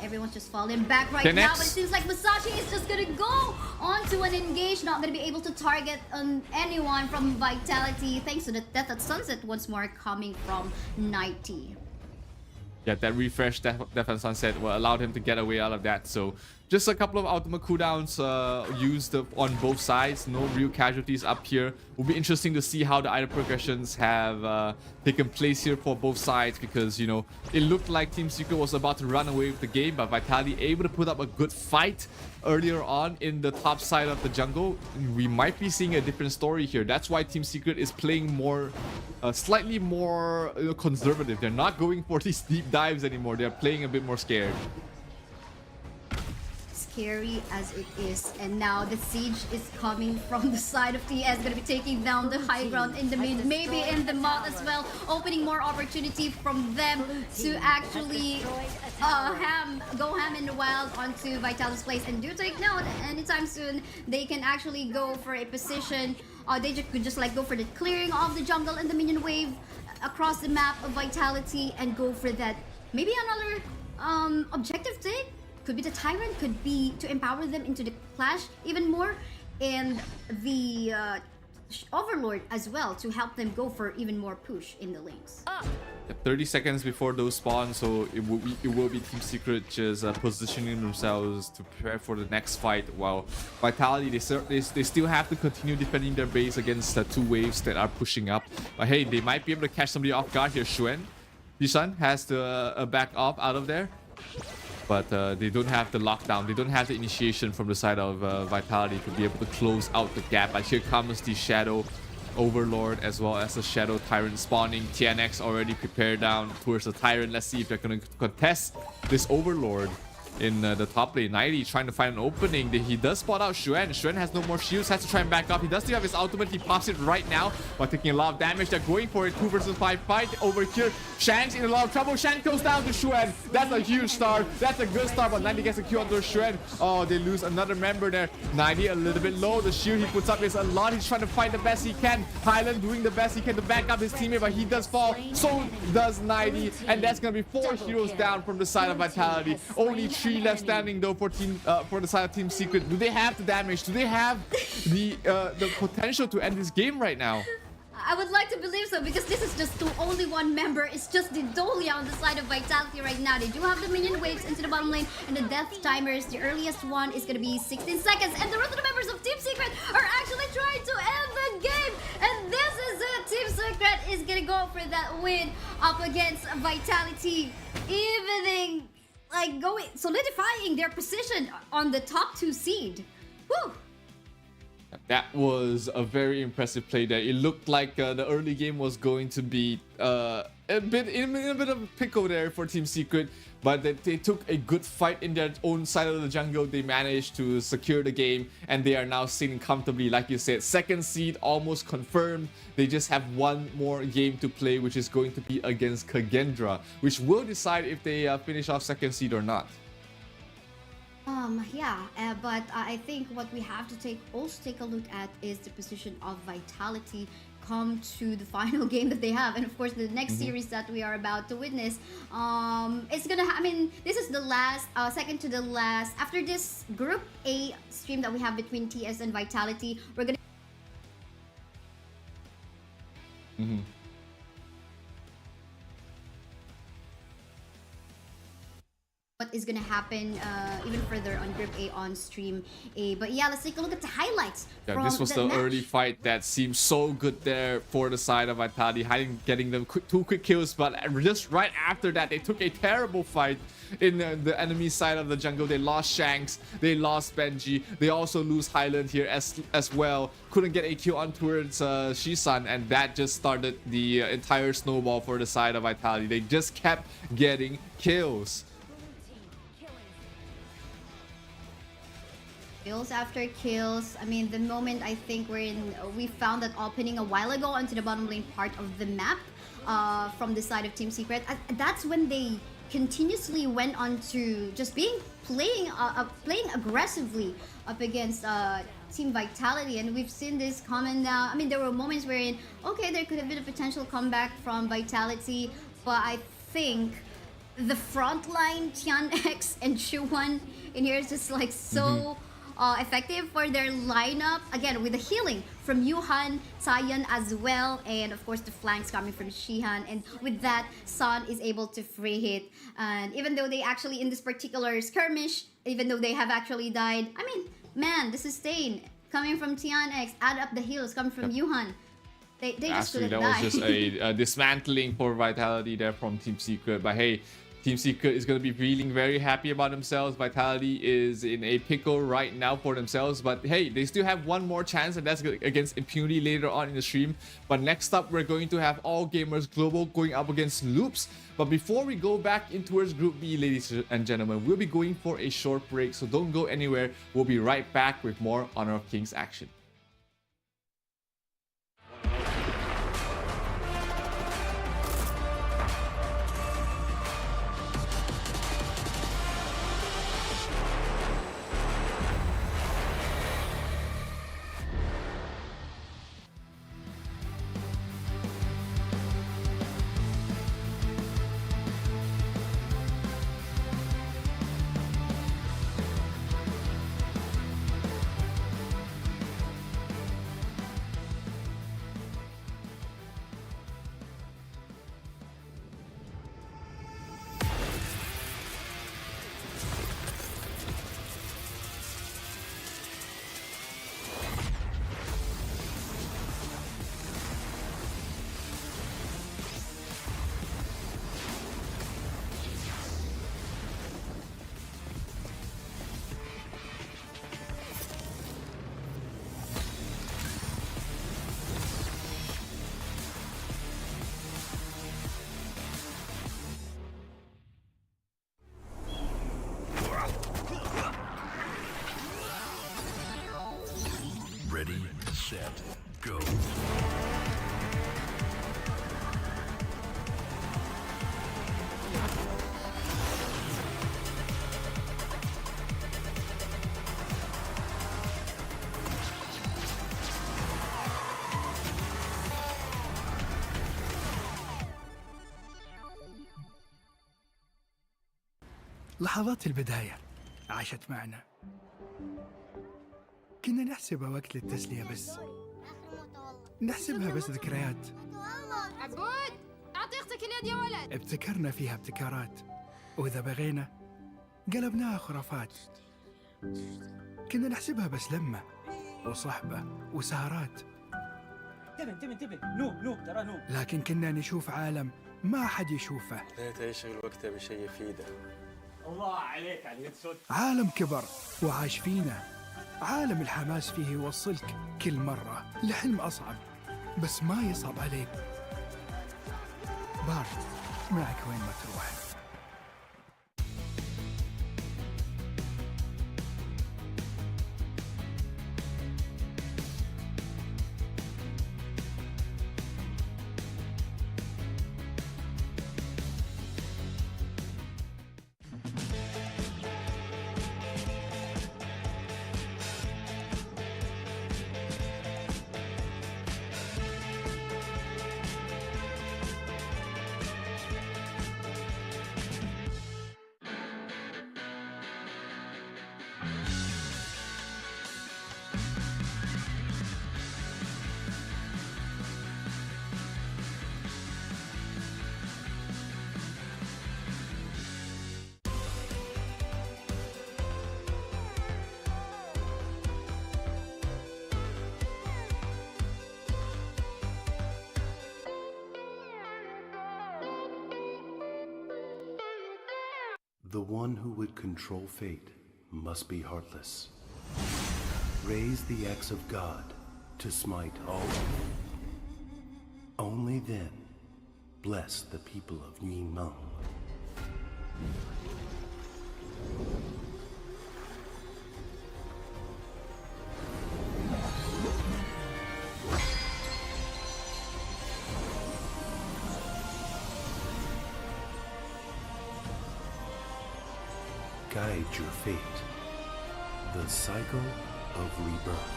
everyone's just falling back right now. But it seems like Musashi is just gonna go onto an engage, not gonna be able to target anyone from Vitality, thanks to the death at Sunset once more coming from 90. Yeah, that refresh Death at Sunset will allow him to get away out of that. So just a couple of ultimate cooldowns used on both sides. No real casualties up here. Will be interesting to see how the item progressions have taken place here for both sides, because, you know, it looked like Team Secret was about to run away with the game, but Vitality able to put up a good fight earlier on in the top side of the jungle. We might be seeing a different story here. That's why Team Secret is playing more, slightly more conservative. They're not going for these deep dives anymore. They're playing a bit more scared. Scary as it is, and now the siege is coming from the side of TS, gonna be taking down the high ground in the mid, maybe in the mod as well, opening more opportunity from them to actually go ham in the wild onto Vitality's place. And do take note, anytime soon they can actually go for a position, they could just like go for the clearing of the jungle and the minion wave across the map of Vitality and go for that. Maybe another objective take. Could be the Tyrant, could be to empower them into the Clash even more, and the Overlord as well to help them go for even more push in the lanes. 30 seconds before those spawn, so it will be Team Secret just positioning themselves to prepare for the next fight, while Vitality, they still have to continue defending their base against the 2 waves that are pushing up. But hey, they might be able to catch somebody off guard here. Yisan has to back off out of there. But they don't have the lockdown. They don't have the initiation from the side of Vitality to be able to close out the gap. But here comes the Shadow Overlord as well as the Shadow Tyrant spawning. TNX already prepared down towards the Tyrant. Let's see if they're going to contest this Overlord. in the top lane. 90 trying to find an opening. He does spot out Xuan. Xuan has no more shields, has to try and back up. He does still have his ultimate. He pops it right now, but taking a lot of damage. They're going for a 2 versus 5 fight over here. Shanks in a lot of trouble. Shank goes down to Xuan. That's a huge start. That's a good start, but 90 gets a kill onto Xuan. Oh, they lose another member there. 90 a little bit low. The shield he puts up is a lot. He's trying to fight the best he can. Highland doing the best he can to back up his teammate, but he does fall. So does 90, and that's gonna be 4 heroes down from the side of Vitality. Only 3 left standing though for the side of Team Secret. Do they have the damage? Do they have the potential to end this game right now? I would like to believe so, because this is just the only one member. It's just the Dolia on the side of Vitality right now. They do have the minion waves into the bottom lane, and the death timers, the earliest one is gonna be 16 seconds, and the rest of the members of Team Secret are actually trying to end the game, and this is it. Team Secret is gonna go for that win up against Vitality, evening, like solidifying their position on the top 2 seed. Woo! That was a very impressive play there. It looked like the early game was going to be in a bit of a pickle there for Team Secret, but they took a good fight in their own side of the jungle. They managed to secure the game, and they are now sitting comfortably. Like you said, 2nd seed almost confirmed. They just have one more game to play, which is going to be against Kagendra, which will decide if they finish off 2nd seed or not. But I think what we have to also take a look at is the position of Vitality come to the final game that they have, and of course the next series that we are about to witness. It's gonna this is the last, second to the last. After this Group A stream that we have between TS and Vitality, we're gonna what is gonna happen even further on Group A on stream A. But yeah, let's take a look at the highlights. Yeah, this was the early fight that seemed so good there for the side of Vitality, getting them 2 quick kills, but just right after that, they took a terrible fight in the enemy side of the jungle. They lost Shanks, they lost Benji, they also lose Highland here as well. Couldn't get a kill on towards Shisan, and that just started the entire snowball for the side of Vitality. They just kept getting kills. Kills after kills. The moment I think we found that opening a while ago onto the bottom lane part of the map from the side of Team Secret. That's when they continuously went on to just playing aggressively up against Team Vitality, and we've seen this coming down. There were moments wherein there could have been a potential comeback from Vitality, but I think the front line TianX and Shuwan in here is just like so effective for their lineup, again with the healing from Yuhan, Taeyeon as well, and of course the flanks coming from Shihan, and with that Son is able to free hit. And even though they actually in this particular skirmish, even though they have actually died, man, the sustain coming from TianX, add up the heals coming from Yuhan, they just couldn't die. That was just a dismantling for Vitality there from Team Secret. But hey, Team Secret is going to be feeling very happy about themselves. Vitality is in a pickle right now for themselves, but hey, they still have one more chance, and that's against Impunity later on in the stream. But next up, we're going to have All Gamers Global going up against Loops. But before we go back in towards Group B, ladies and gentlemen, we'll be going for a short break, so don't go anywhere. We'll be right back with more Honor of Kings action. Go. لحظات البداية عاشت معنا. كنا نحسبها وقت للتسلية بس. نحسبها بس ذكريات. عبود أعطي أختك اليد يا ولد. ابتكرنا فيها ابتكارات، وإذا بغينا قلبناها خرافات. كنا نحسبها بس لمة وصحبة وسهرات. انتبه نوب ترى نوب. لكن كنا نشوف عالم ما حد يشوفه. ليت يشغل وقته بشيء يفيده. الله عليك على اليد صوت. عالم كبر وعاش فينا. عالم الحماس فيه يوصلك كل مرة لحلم أصعب، بس ما يصعب عليك. بارد معك وين ما تروح. The one who would control fate must be heartless. Raise the axe of God to smite all. Only then bless the people of Yimeng. Guide your fate. The cycle of rebirth.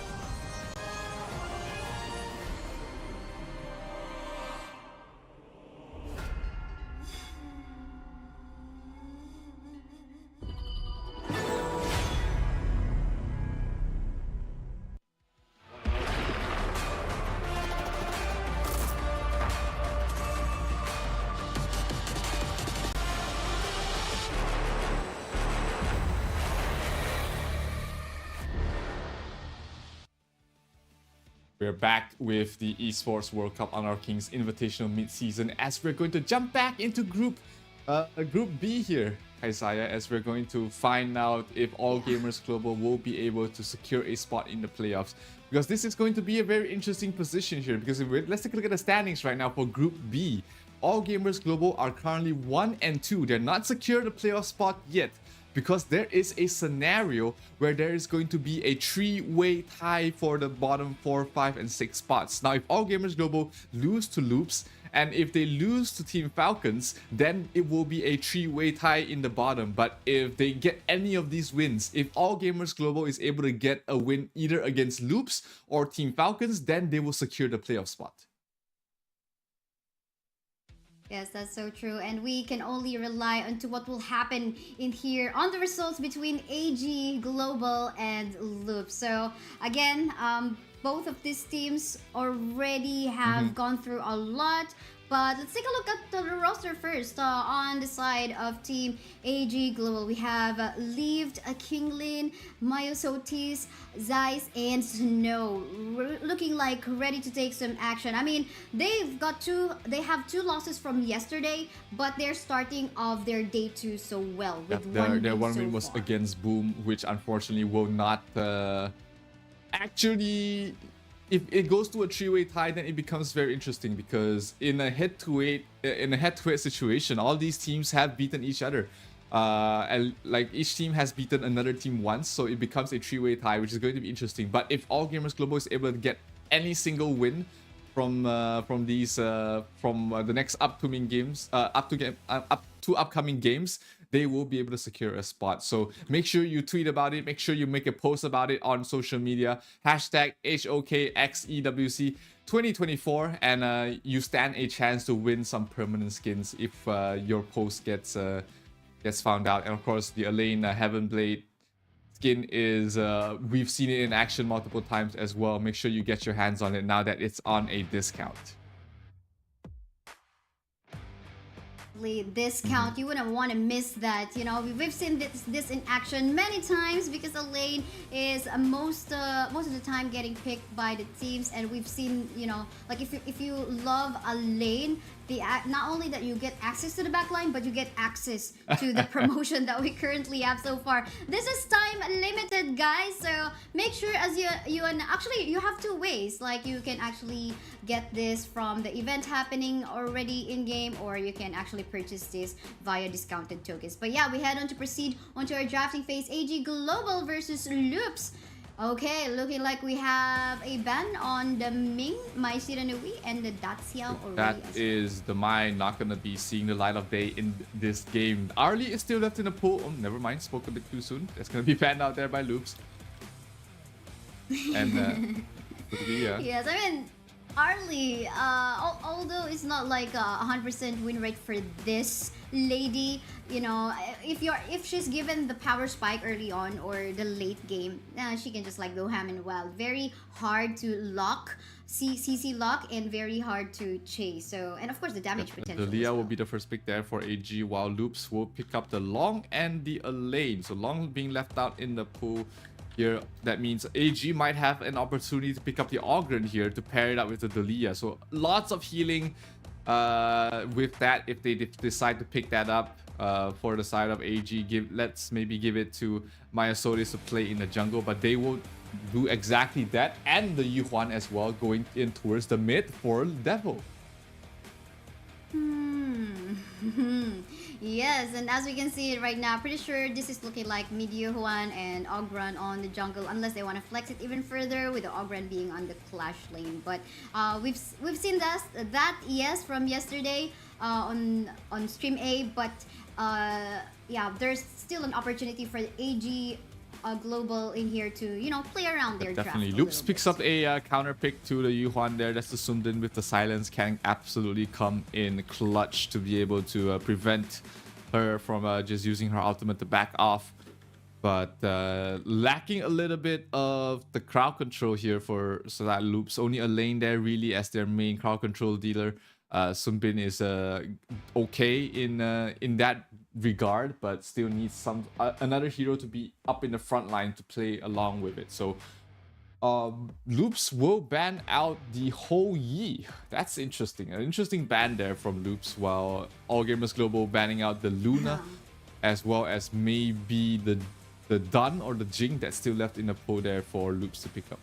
We're back with the Esports World Cup Honor of Kings Invitational mid-season as we're going to jump back into Group B here, Kaisaya, as we're going to find out if All Gamers Global will be able to secure a spot in the playoffs. Because this is going to be a very interesting position here, because let's take a look at the standings right now for Group B. All Gamers Global are currently 1 and 2. They're not secured a playoff spot yet, because there is a scenario where there is going to be a three-way tie for the bottom 4, 5, and 6 spots. Now, if All Gamers Global lose to Loops, and if they lose to Team Falcons, then it will be a three-way tie in the bottom. But if they get any of these wins, if All Gamers Global is able to get a win either against Loops or Team Falcons, then they will secure the playoff spot. Yes, that's so true. And we can only rely on to what will happen in here on the results between AG, Global, and Loop. So again, both of these teams already have gone through a lot. But let's take a look at the roster first. On the side of Team AG Global, we have Lived, Kinglin, Myosotis, Zeiss, and Snow, looking like ready to take some action. I mean, they have two losses from yesterday, but they're starting off their day 2 so well. With their one win was against Boom, which unfortunately will not actually. If it goes to a three-way tie, then it becomes very interesting, because in a head-to-head situation, all these teams have beaten each other, and like each team has beaten another team once, so it becomes a three-way tie, which is going to be interesting. But if All Gamers Global is able to get any single win from these from the next upcoming games, up to upcoming games, they will be able to secure a spot. So make sure you tweet about it. Make sure you make a post about it on social media. Hashtag HOKXEWC 2024, and you stand a chance to win some permanent skins if your post gets found out. And of course, the Elaine Heavenblade skin is we've seen it in action multiple times as well. Make sure you get your hands on it now that it's on a discount. Discount, you wouldn't want to miss that. You know, we've seen this in action many times because Elaine is most of the time getting picked by the teams, and we've seen, you know, like if you love Elaine, not only that you get access to the backline, but you get access to the promotion that we currently have so far. This is time limited, guys, so make sure as you have two ways. Like, you can actually get this from the event happening already in game, or you can actually purchase this via discounted tokens. But yeah, we head on to proceed onto our drafting phase. AG Global versus Loops. Okay, looking like we have a ban on the Ming, Mai Shiranui, and the Daxiao already. That is the Mai not gonna be seeing the light of day in this game. Arlie is still left in the pool. Oh, never mind, spoke a bit too soon. That's gonna be banned out there by Loops. And yes, I mean, Arlie, although it's not like a 100% win rate for this lady, you know, if she's given the power spike early on or the late game, she can just like go ham and wild. Very hard to lock, CC lock, and very hard to chase. So, and of course the damage potential. The Leah will be the first pick there for AG, while Loops will pick up the Long and the Elaine. So Long being left out in the pool here, that means AG might have an opportunity to pick up the Ogren here to pair it up with the Dalia. So lots of healing with that if they decide to pick that up for the side of AG. Let's maybe give it to Maya Solis to play in the jungle, but they will do exactly that, and the Yuhuan as well, going in towards the mid for Devil. Yes, and as we can see it right now, pretty sure this is looking like mid Yuhuan and Ogran on the jungle, unless they want to flex it even further with the Ogran being on the Clash lane. But we've seen that yes, from yesterday on stream A, but yeah, there's still an opportunity for AG Global in here to, you know, play around their draft. Definitely. Loops picks up a counter pick to the Yuhuan there. That's the Sundin with the silence. Can absolutely come in clutch to be able to prevent her from just using her ultimate to back off. But lacking a little bit of the crowd control here for that Loops. Only a lane there really as their main crowd control dealer. Sunbin is okay in that regard, but still needs another hero to be up in the front line to play along with it. So Loops will ban out the HoK. That's interesting. An interesting ban there from Loops, while All Gamers Global banning out the Luna, as well as maybe the Dun or the Jing that's still left in the pool there for Loops to pick up.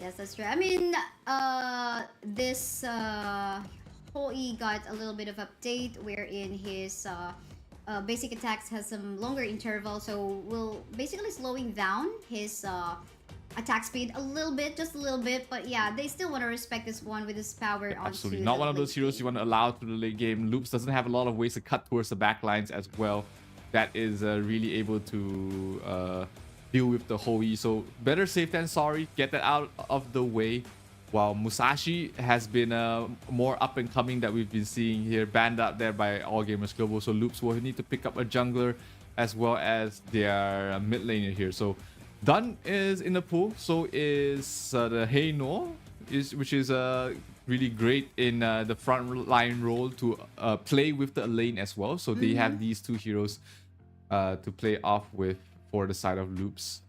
Yes, that's true. I mean, this HoK got a little bit of update wherein his basic attacks has some longer interval, so will basically slowing down his attack speed a little bit, just a little bit. But yeah, they still want to respect this one with his power. Absolutely, not one of those heroes you want to allow to the late game. Loops doesn't have a lot of ways to cut towards the back lines as well. That is really able to deal with the HoK. So better safe than sorry. Get that out of the way. While Musashi has been more up and coming that we've been seeing here, banned out there by All Gamers Global. So Loops will need to pick up a jungler as well as their mid laner here. So Dun is in the pool. So is the Heino, which is really great in the front line role to play with the lane as well. So they have these two heroes to play off with for the side of Loops.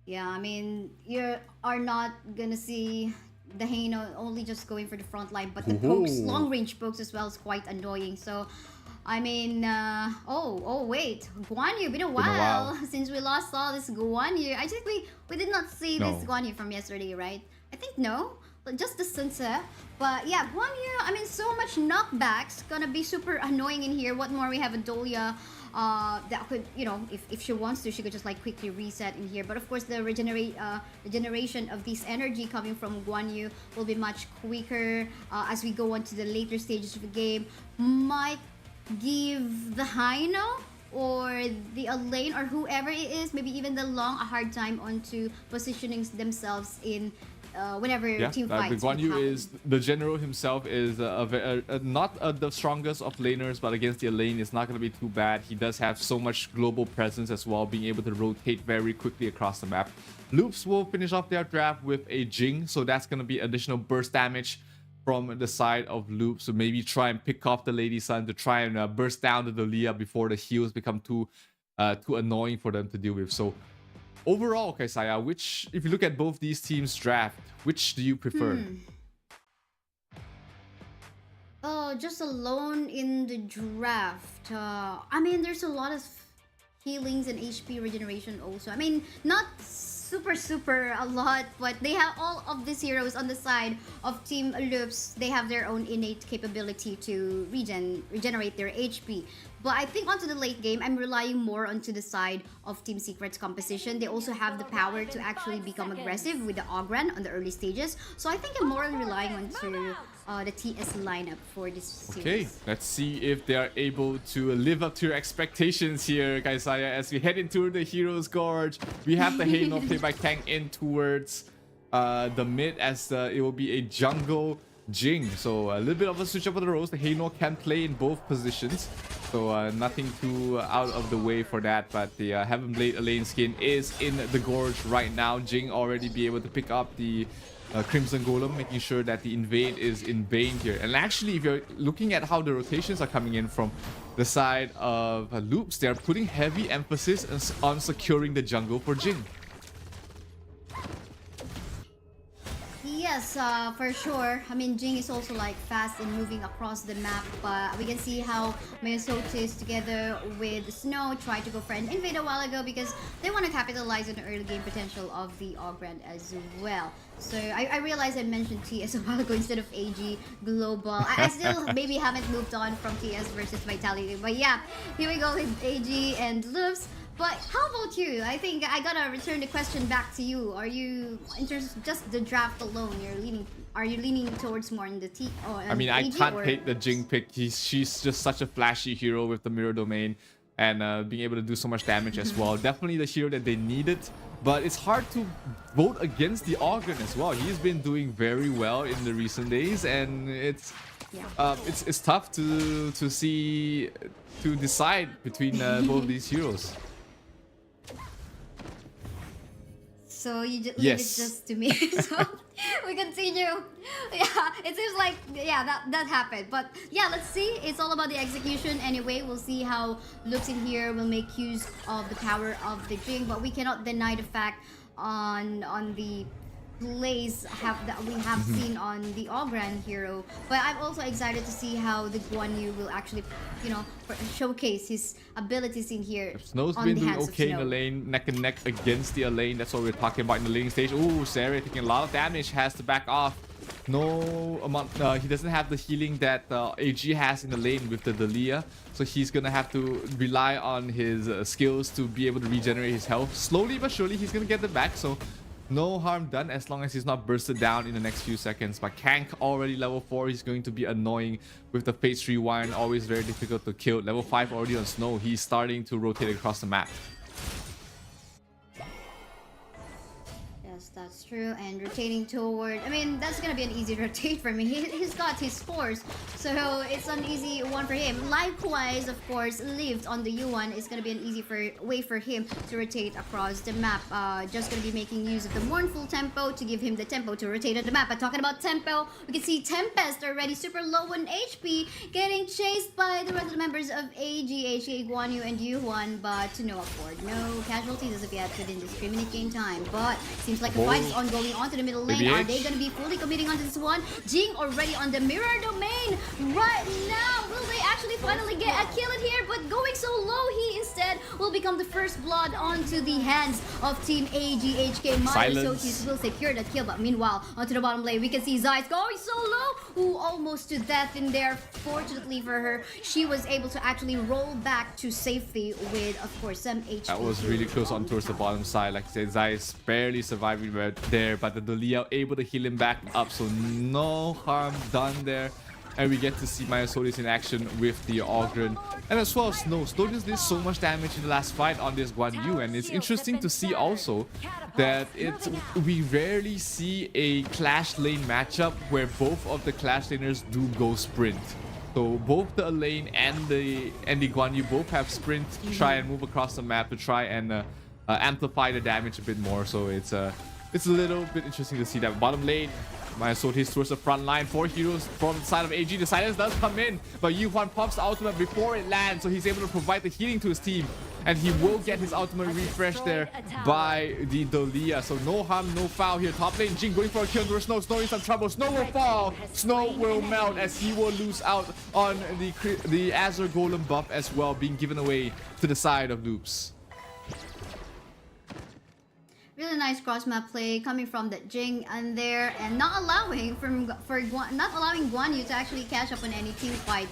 Yeah, I mean, you are not gonna see the Heino only just going for the front line, but the pokes, long range pokes as well, is quite annoying. So, I mean, wait, Guan Yu, been a while since we last saw this Guan Yu. I think we did not see this Guan Yu from yesterday, right? I think no, but just the Sunse. But yeah, Guan Yu, I mean, so much knockbacks, gonna be super annoying in here. What more, we have a Dolia that could, if she wants to, she could just like quickly reset in here. But of course, the regeneration of this energy coming from Guan Yu will be much quicker as we go on to the later stages of the game. Might give the Hino or the lane or whoever it is, maybe even the Long, a hard time onto positioning themselves in whenever team fights. Guan Yu is the general himself is not the strongest of laners, but against the lane it's not going to be too bad. He does have so much global presence as well, being able to rotate very quickly across the map. Loops will finish off their draft with a Jing, so that's going to be additional burst damage from the side of Loop. So maybe try and pick off the Lady Sun to try and burst down the Dalia before the heals become too annoying for them to deal with. So overall, Kaisaya, if you look at both these teams' draft, which do you prefer? Just alone in the draft. I mean, there's a lot of healings and HP regeneration also. I mean, not super a lot, but they have all of these heroes on the side of Team Loops. They have their own innate capability to regenerate their HP. But I think onto the late game, I'm relying more onto the side of Team Secret's composition. They also have the power to actually become aggressive with the Ogran on the early stages. So I think I'm more relying onto the TS lineup for this series. Okay, let's see if they are able to live up to your expectations here, Kaisaya. As we head into the Hero's Gorge, we have the Heino played by Kang in towards the mid, as it will be a jungle Jing. So a little bit of a switch up of the roles. The Heino can play in both positions, so nothing too out of the way for that. But the Heaven Blade Elaine skin is in the Gorge right now. Jing already be able to pick up the Crimson Golem, making sure that the invade is in vain here. And actually, if you're looking at how the rotations are coming in from the side of Loops, they're putting heavy emphasis on securing the jungle for Jing. Yes, for sure. I mean, Jing is also like fast in moving across the map, but we can see how Mesotis together with Snow tried to go for an invade a while ago because they want to capitalize on the early game potential of the Ogrand as well. So I realized I mentioned TS a while ago instead of AG Global. I still maybe haven't moved on from TS versus Vitality, but yeah, here we go with AG and Loops. But how about you? I think I gotta return the question back to you. Are you, in terms of just the draft alone, are you leaning towards more in the T? I mean, I can't hate the Jing pick. She's just such a flashy hero with the mirror domain and being able to do so much damage as well. Definitely the hero that they needed, but it's hard to vote against the Ogren as well. He's been doing very well in the recent days, and it's tough to decide between both these heroes. So you just leave it just to me. So we continue. Yeah, it seems like that happened. But yeah, let's see. It's all about the execution anyway. We'll see how Loops in here will make use of the power of the Jing, but we cannot deny the fact on the plays that we have seen on the Ogran hero. But I'm also excited to see how the Guan Yu will actually, showcase his abilities in here. Snow's been doing okay in the lane, neck and neck against the lane. That's what we're talking about in the laning stage. Ooh, Sarah taking a lot of damage, has to back off. No amount. He doesn't have the healing that AG has in the lane with the Dalia, so he's gonna have to rely on his skills to be able to regenerate his health. Slowly but surely, he's gonna get it back. So no harm done as long as he's not bursted down in the next few seconds. But Kank already level 4. He's going to be annoying with the Fates Rewind. Always very difficult to kill. Level 5 already on Snow. He's starting to rotate across the map. Yes, that's true. And rotating toward, I mean, that's gonna be an easy rotate for me. He's got his scores, so it's an easy one for him. Likewise, of course, Lived on the U1 is gonna be an easy way for him to rotate across the map. Just gonna be making use of the Mournful Tempo to give him the tempo to rotate on the map. But talking about tempo, we can see Tempest already super low on HP, getting chased by the regular members of AG, HK, Guan Yu, and Yuhuan, but to no afford. No casualties as of yet within this 3-minute game time. But seems like the fight is ongoing onto the middle lane. Are they going to be fully committing onto this one? Jing already on the mirror domain right now. Will they actually finally get a kill in here, but going so low, he instead will become the first blood onto the hands of Team AGHK. Sotis will secure the kill, but meanwhile, onto the bottom lane, we can see Zeiss going so low, who almost to death in there. Fortunately for her, she was able to actually roll back to safety with, of course, some HP. That was really close on towards the bottom side. Like I said, Zeiss barely surviving right there, but the Dolia able to heal him back up, so no harm done there. And we get to see Sotis in action with the Ogren. And as well, Snow did so much damage in the last fight on this Guan Yu. And it's interesting to see also that we rarely see a Clash lane matchup where both of the Clash laners do go sprint. So both the Elaine and the Guan Yu both have sprint to try and move across the map to try and amplify the damage a bit more. So it's a little bit interesting to see that. Bottom lane, Sotis towards the front line. 4 heroes from the side of AG. The silence does come in, but Yuhuan pops the ultimate before it lands, so he's able to provide the healing to his team. And he will get his ultimate refresh there by the Dolia. So no harm, no foul here. Top lane, Jing going for a kill towards Snow. Snow in some trouble. Snow will fall. Snow will melt as he will lose out on the Azure Golem buff as well, being given away to the side of Loops. Really nice cross map play coming from the Jing and there, and not allowing Guan Yu to actually catch up on any team fight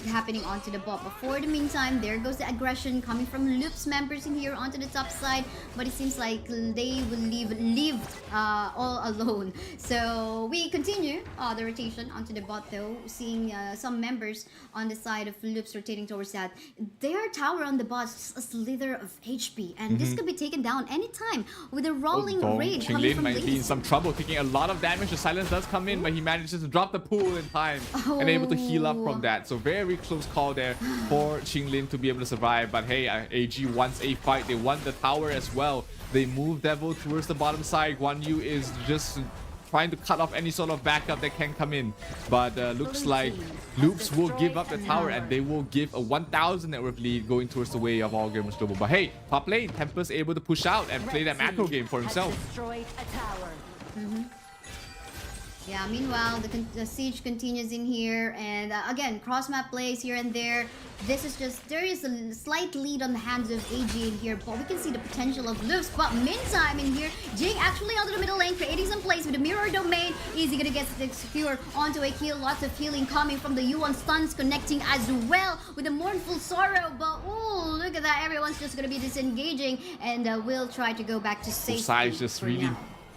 happening onto the bot. But for the meantime, there goes the aggression coming from Loop's members in here onto the top side. But it seems like they will leave all alone. So we continue the rotation onto the bot though, seeing some members on the side of Loops rotating towards that. Their tower on the bot is just a slither of HP, and this could be taken down anytime with a rolling raid coming from might be in some trouble, taking a lot of damage. The silence does come in, but he manages to drop the pool in time and able to heal up from that. So very close call there for Qinglin to be able to survive. But hey, AG wants a fight. They want the tower as well. They move Devil towards the bottom side. Guan Yu is just trying to cut off any sort of backup that can come in, but looks like Loops will give up the tower and they will give a 1,000 net worth lead going towards the way of All Gamers Global. But hey, top lane, Tempest able to push out and play that macro game for himself. Yeah, meanwhile, the siege continues in here, and again, cross-map plays here and there. This is just, there is a slight lead on the hands of AG in here, but we can see the potential of Loops. But meantime in here, Jing actually onto the middle lane, creating some plays with the mirror domain. Easy gonna get secure onto a kill. Lots of healing coming from the Yuan stuns connecting as well with the mournful sorrow. But oh, look at that, everyone's just gonna be disengaging, and we'll try to go back to safety. Size just really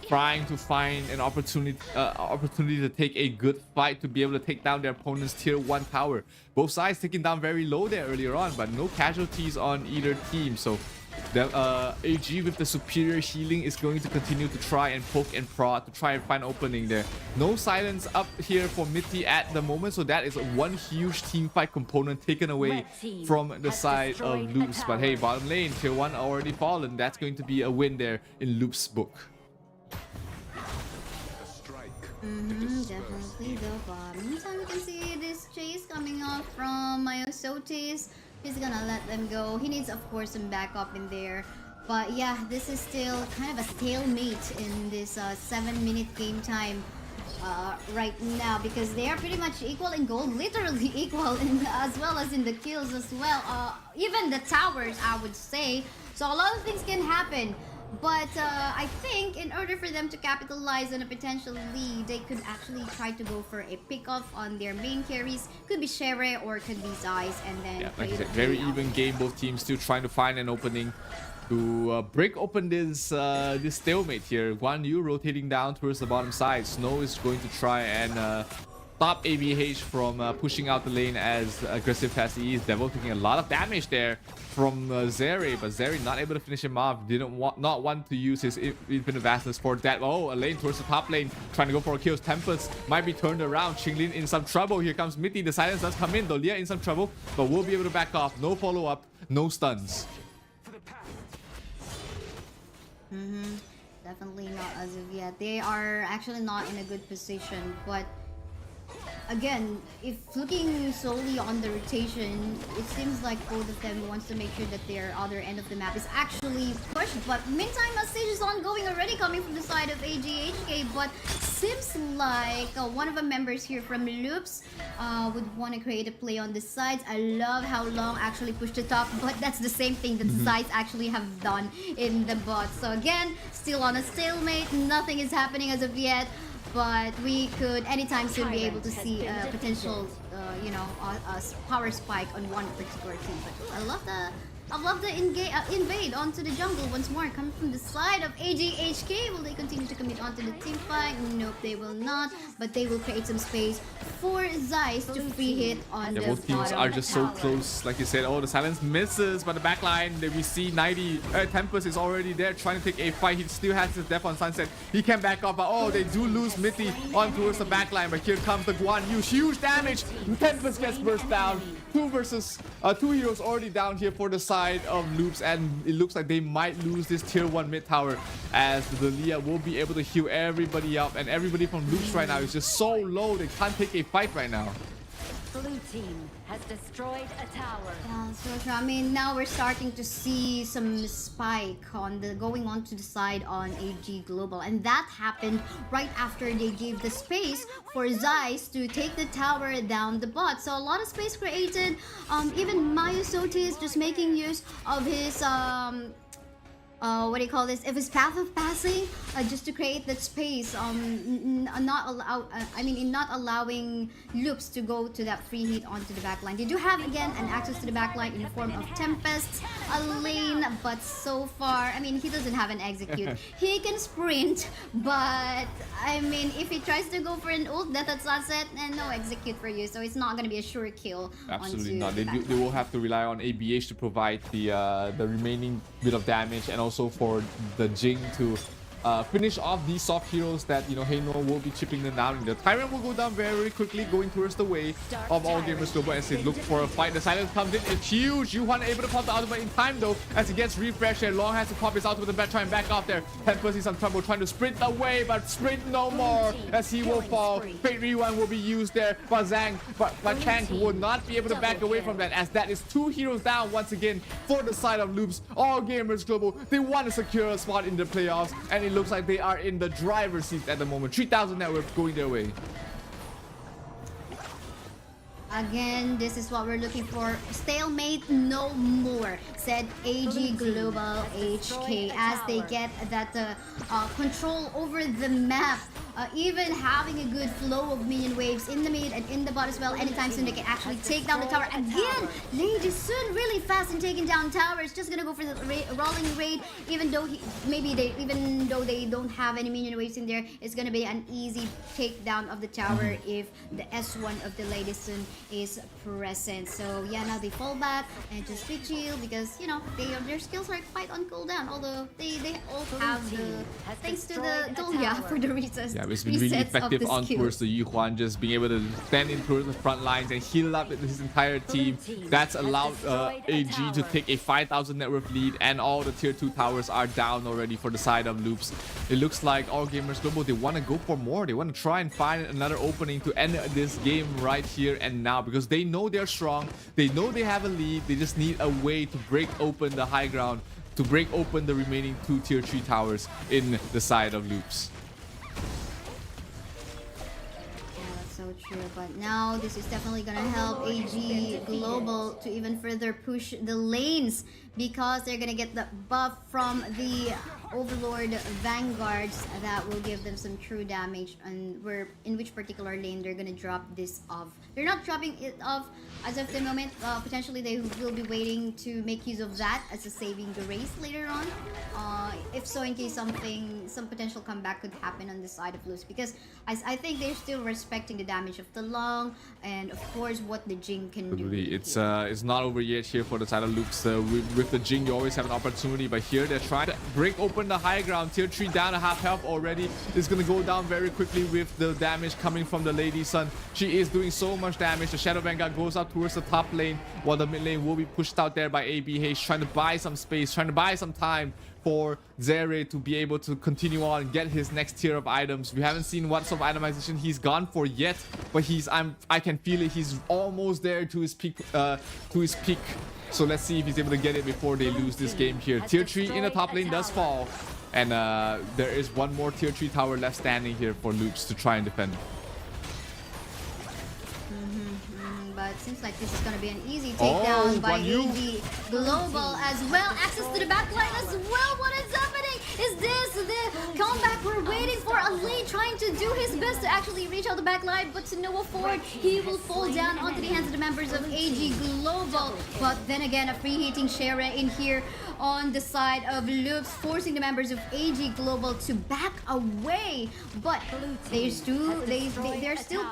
trying to find an opportunity to take a good fight to be able to take down their opponent's tier 1 tower. Both sides taking down very low there earlier on, but no casualties on either team. So the AG with the superior healing is going to continue to try and poke and prod to try and find opening there. No silence up here for Mitty at the moment, so that is one huge team fight component taken away from the side of Loops. But hey, bottom lane, tier 1 already fallen. That's going to be a win there in Loops' book. Definitely though. Meantime, we can see this chase coming off from Sotis. He's gonna let them go. He needs, of course, some backup in there. But yeah, this is still kind of a stalemate in this 7-minute game time right now, because they are pretty much equal in gold, literally equal as well as in the kills as well. Even the towers, I would say. So a lot of things can happen. But I think in order for them to capitalize on a potential lead, they could actually try to go for a pick-off on their main carries. Could be Shere or could be Zeiss, and then like I said, very even game. Both teams still trying to find an opening to break open this this stalemate here. Guan Yu rotating down towards the bottom side. Snow is going to try and stop ABH from pushing out the lane as aggressive as he is. Devil taking a lot of damage there from Zeri, but Zeri not able to finish him off. Not want to use his Infinite Vastness for that. Oh, a lane towards the top lane, trying to go for a kill. Tempest might be turned around. Qinglin in some trouble. Here comes Mitty. The silence does come in. Dolia in some trouble, but will be able to back off. No follow-up, no stuns. Definitely not as of yet. They are actually not in a good position, but again, if looking solely on the rotation, it seems like both of them wants to make sure that their other end of the map is actually pushed. But meantime, a stage is ongoing already coming from the side of AGHK. But seems like one of the members here from Loops would want to create a play on the sides. I love how Long actually pushed the top, but that's the same thing that the sides actually have done in the bot. So again, still on a stalemate. Nothing is happening as of yet. But we could anytime soon be able to see a potential, you know, a power spike on one particular team. But ooh, I love the invade onto the jungle once more, coming from the side of AGHK. Will they continue to commit onto the team fight? Nope, they will not. But they will create some space for Zeiss to free hit on the both teams are just so close. Like you said, oh, the silence misses, but the backline, we see 90. Tempest is already there trying to take a fight. He still has his death on Sunset. He can back up, but oh, they do lose Mitty on towards the backline. But here comes the Guan Yu. Huge damage. Tempest gets burst down. Two heroes already down here for the side of Loops, and it looks like they might lose this tier 1 mid tower, as the Leah will be able to heal everybody up, and everybody from Loops right now is just so low they can't take a fight right now. Blue team has destroyed a tower. Yeah, so true. I mean, now we're starting to see some spike on the going on to the side on AG Global, and that happened right after they gave the space for Zeiss to take the tower down the bot. So a lot of space created. Even Mayosote is just making use of his what do you call this? If his path of passing, just to create that space, not allowing Loops to go to that free hit onto the backline. They do have again an access to the backline in the form of Tempest, a lane, but so far, I mean, he doesn't have an execute. He can sprint, but I mean, if he tries to go for an ult, death at sunset, and no execute for you, so it's not gonna be a sure kill. Absolutely not. They will have to rely on ABH to provide the remaining bit of damage, and also for the Jing to finish off these soft heroes that, you know, Heino will be chipping them down. The Tyrant will go down very quickly, going towards the way of All Gamers Global as they look for a fight. The silence comes in, it's huge. Yuhan able to pop the ultimate in time though, as he gets refreshed, and Long has to pop his ultimate and try and back off there. Tempest is some trouble trying to sprint away, but sprint no more as he will fall. Fate Rewind will be used there, but Chang will not be able to back away from that, as that is two heroes down once again for the side of Loops. All Gamers Global, they want to secure a spot in the playoffs, and it looks like they are in the driver's seat at the moment. 3,000 network going their way. Again, this is what we're looking for. Stalemate no more, said AG Global HK, as they get that control over the map. Even having a good flow of minion waves in the mid and in the bot as well. Anytime soon they can actually take down the tower again. Lady Sun really fast in taking down towers. Just gonna go for the rolling raid, even though they don't have any minion waves in there. It's gonna be an easy takedown of the tower if the S1 of the Lady Sun is present. So yeah, now they fall back and just be chill, because you know their skills are quite on cooldown. Although they all have the thanks to the Dolia for the resets. Yeah, it's been really effective on towards the Yuhuan, just being able to stand in towards the front lines and heal up his entire team. That's allowed AG to take a 5,000 net worth lead, and all the tier 2 towers are down already for the side of Loops. It looks like All Gamers Global, they want to go for more. They want to try and find another opening to end this game right here and now, because they know they're strong. They know they have a lead. They just need a way to break open the high ground, to break open the remaining 2 tier 3 towers in the side of Loops. So true, but now this is definitely gonna help AG Global to even further push the lanes, because they're gonna get the buff from the Overlord Vanguards that will give them some true damage, and in which particular lane they're gonna drop this off. They're not dropping it off as of the moment. Potentially they will be waiting to make use of that as a saving grace later on. If so, in case some potential comeback could happen on the side of Loops, because I think they're still respecting the damage of the Long, and of course what the Jing can do. It's not over yet here for the side of Loops. With the Jing, you always have an opportunity, but here they're trying to break open in the high ground. Tier 3 down to half health already. Is going to go down very quickly with the damage coming from the Lady Sun. She is doing so much damage. The Shadow Vanguard goes up towards the top lane, while the mid lane will be pushed out there by ABH, trying to buy some space, trying to buy some time for Zere to be able to continue on and get his next tier of items. We haven't seen what sort of itemization he's gone for yet, but I can feel it. He's almost there to his peak. So let's see if he's able to get it before they lose this game here. Tier 3 in the top lane does fall, and there is one more tier 3 tower left standing here for Loops to try and defend. But it seems like this is going to be an easy takedown by AG Global as well. Access to the backline as well. What is happening? Is this the comeback we're waiting for? Ali trying to do his best to actually reach out the backline, but to no afford. He will fall down onto the hands of the members of AG Global. But then again, a free hitting Shere in here on the side of Loops, forcing the members of AG Global to back away. But they're still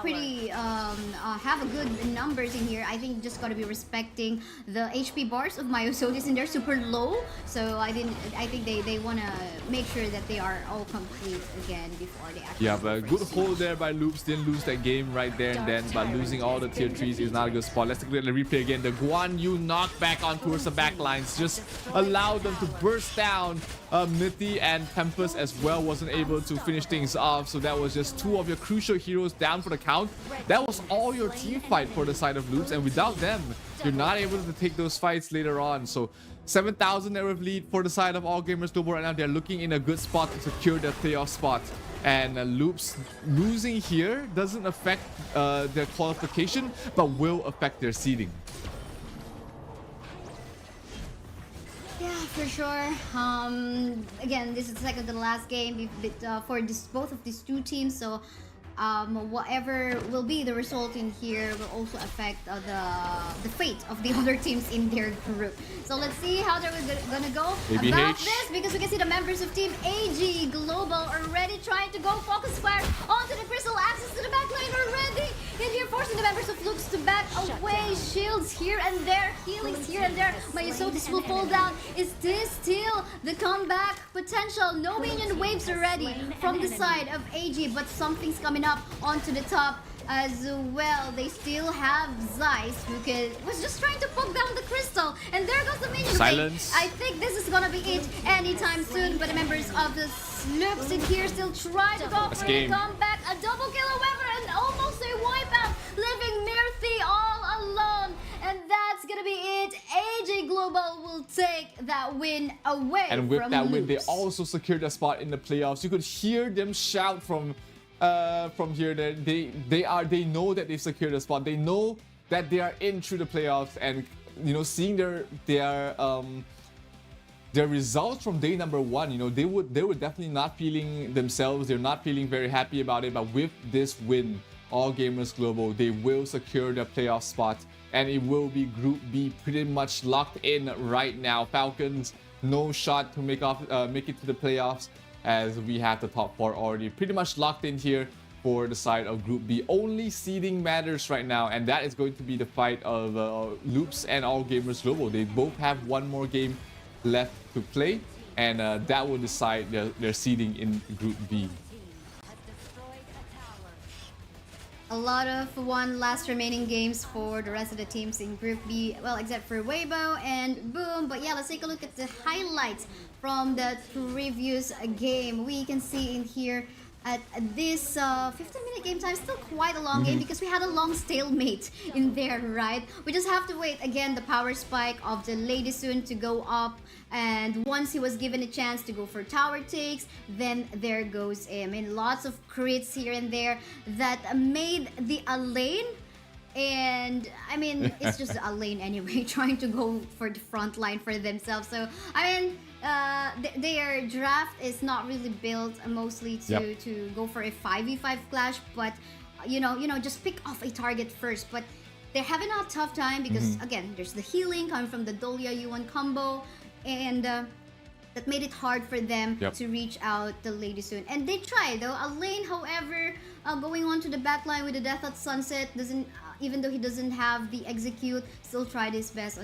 pretty have a good numbers in here. I think just gotta be respecting the HP bars of Myosotis, and they're super low. So I think they wanna make sure that they are all complete again before they actually. Yeah, but good hold there by Loops. Didn't lose that game right there and then, but losing all the tier 3s is not a good spot. Let's take a little replay again. The Guan Yu knockback on towards the backlines just allowed them to burst down. Mithy and Tempest as well wasn't able to finish things off, so that was just two of your crucial heroes down for the count. That was all your team fight for the side of Loops, and without them, you're not able to take those fights later on. So 7,000 narrative lead for the side of All Gamers Global right now. They're looking in a good spot to secure their playoff spot. And Loops losing here doesn't affect their qualification, but will affect their seeding. Yeah, for sure. Again, this is second to the last game for both of these two teams. So whatever will be the result in here will also affect the fate of the other teams in their group. So let's see how they're gonna go about this, because we can see the members of Team AG Global already trying to go focus fire onto the crystal, access to the back lane already. And here forcing the members of Loops to back away. Shields here and there, healings here and there. Myosotis will fall down. Is this still the comeback potential? No minion waves already from the side of AG, but something's coming up onto the top as well. They still have Zeiss, who was just trying to poke down the crystal, and there goes the minion. Silence. I think this is gonna be it anytime soon, but the members of the Loops in here still try to go for the comeback. A double kill, however, and almost a wipeout, leaving Mirthi all alone. And that's gonna be it. AG Global will take that win away. And with that win, they Loops. also secured a spot in the playoffs. You could hear them shout from here that they know that they've secured a spot. They know that they are in through the playoffs, and seeing their results from day number one, they were definitely not feeling themselves. They're not feeling very happy about it. But with this win, All Gamers Global, they will secure their playoff spot, and it will be Group B pretty much locked in right now. Falcons, no shot to make it to the playoffs, as we have the top 4 already pretty much locked in here for the side of Group B. Only seeding matters right now, and that is going to be the fight of Loops and All Gamers Global. They both have one more game left to play, and that will decide their seeding in Group B. A lot of one last remaining games for the rest of the teams in Group B, well, except for Weibo and Boom. But yeah, let's take a look at the highlights from the previous game. We can see in here at this 15-minute game time, still quite a long game, because we had a long stalemate in there, right? We just have to wait again the power spike of the Lady Soon to go up, and once he was given a chance to go for tower takes, then there goes him. I mean, lots of crits here and there that made the Alain, and I mean, it's just a lane anyway, trying to go for the front line for themselves. So I mean, their draft is not really built mostly to go for a 5v5 clash, but just pick off a target first. But they're having a tough time because again, there's the healing coming from the Dolia Yuan combo, and that made it hard for them to reach out the Lady Soon. And they try though. Alain, however, going on to the backline with the Death at Sunset doesn't even though he doesn't have the execute, still tried his best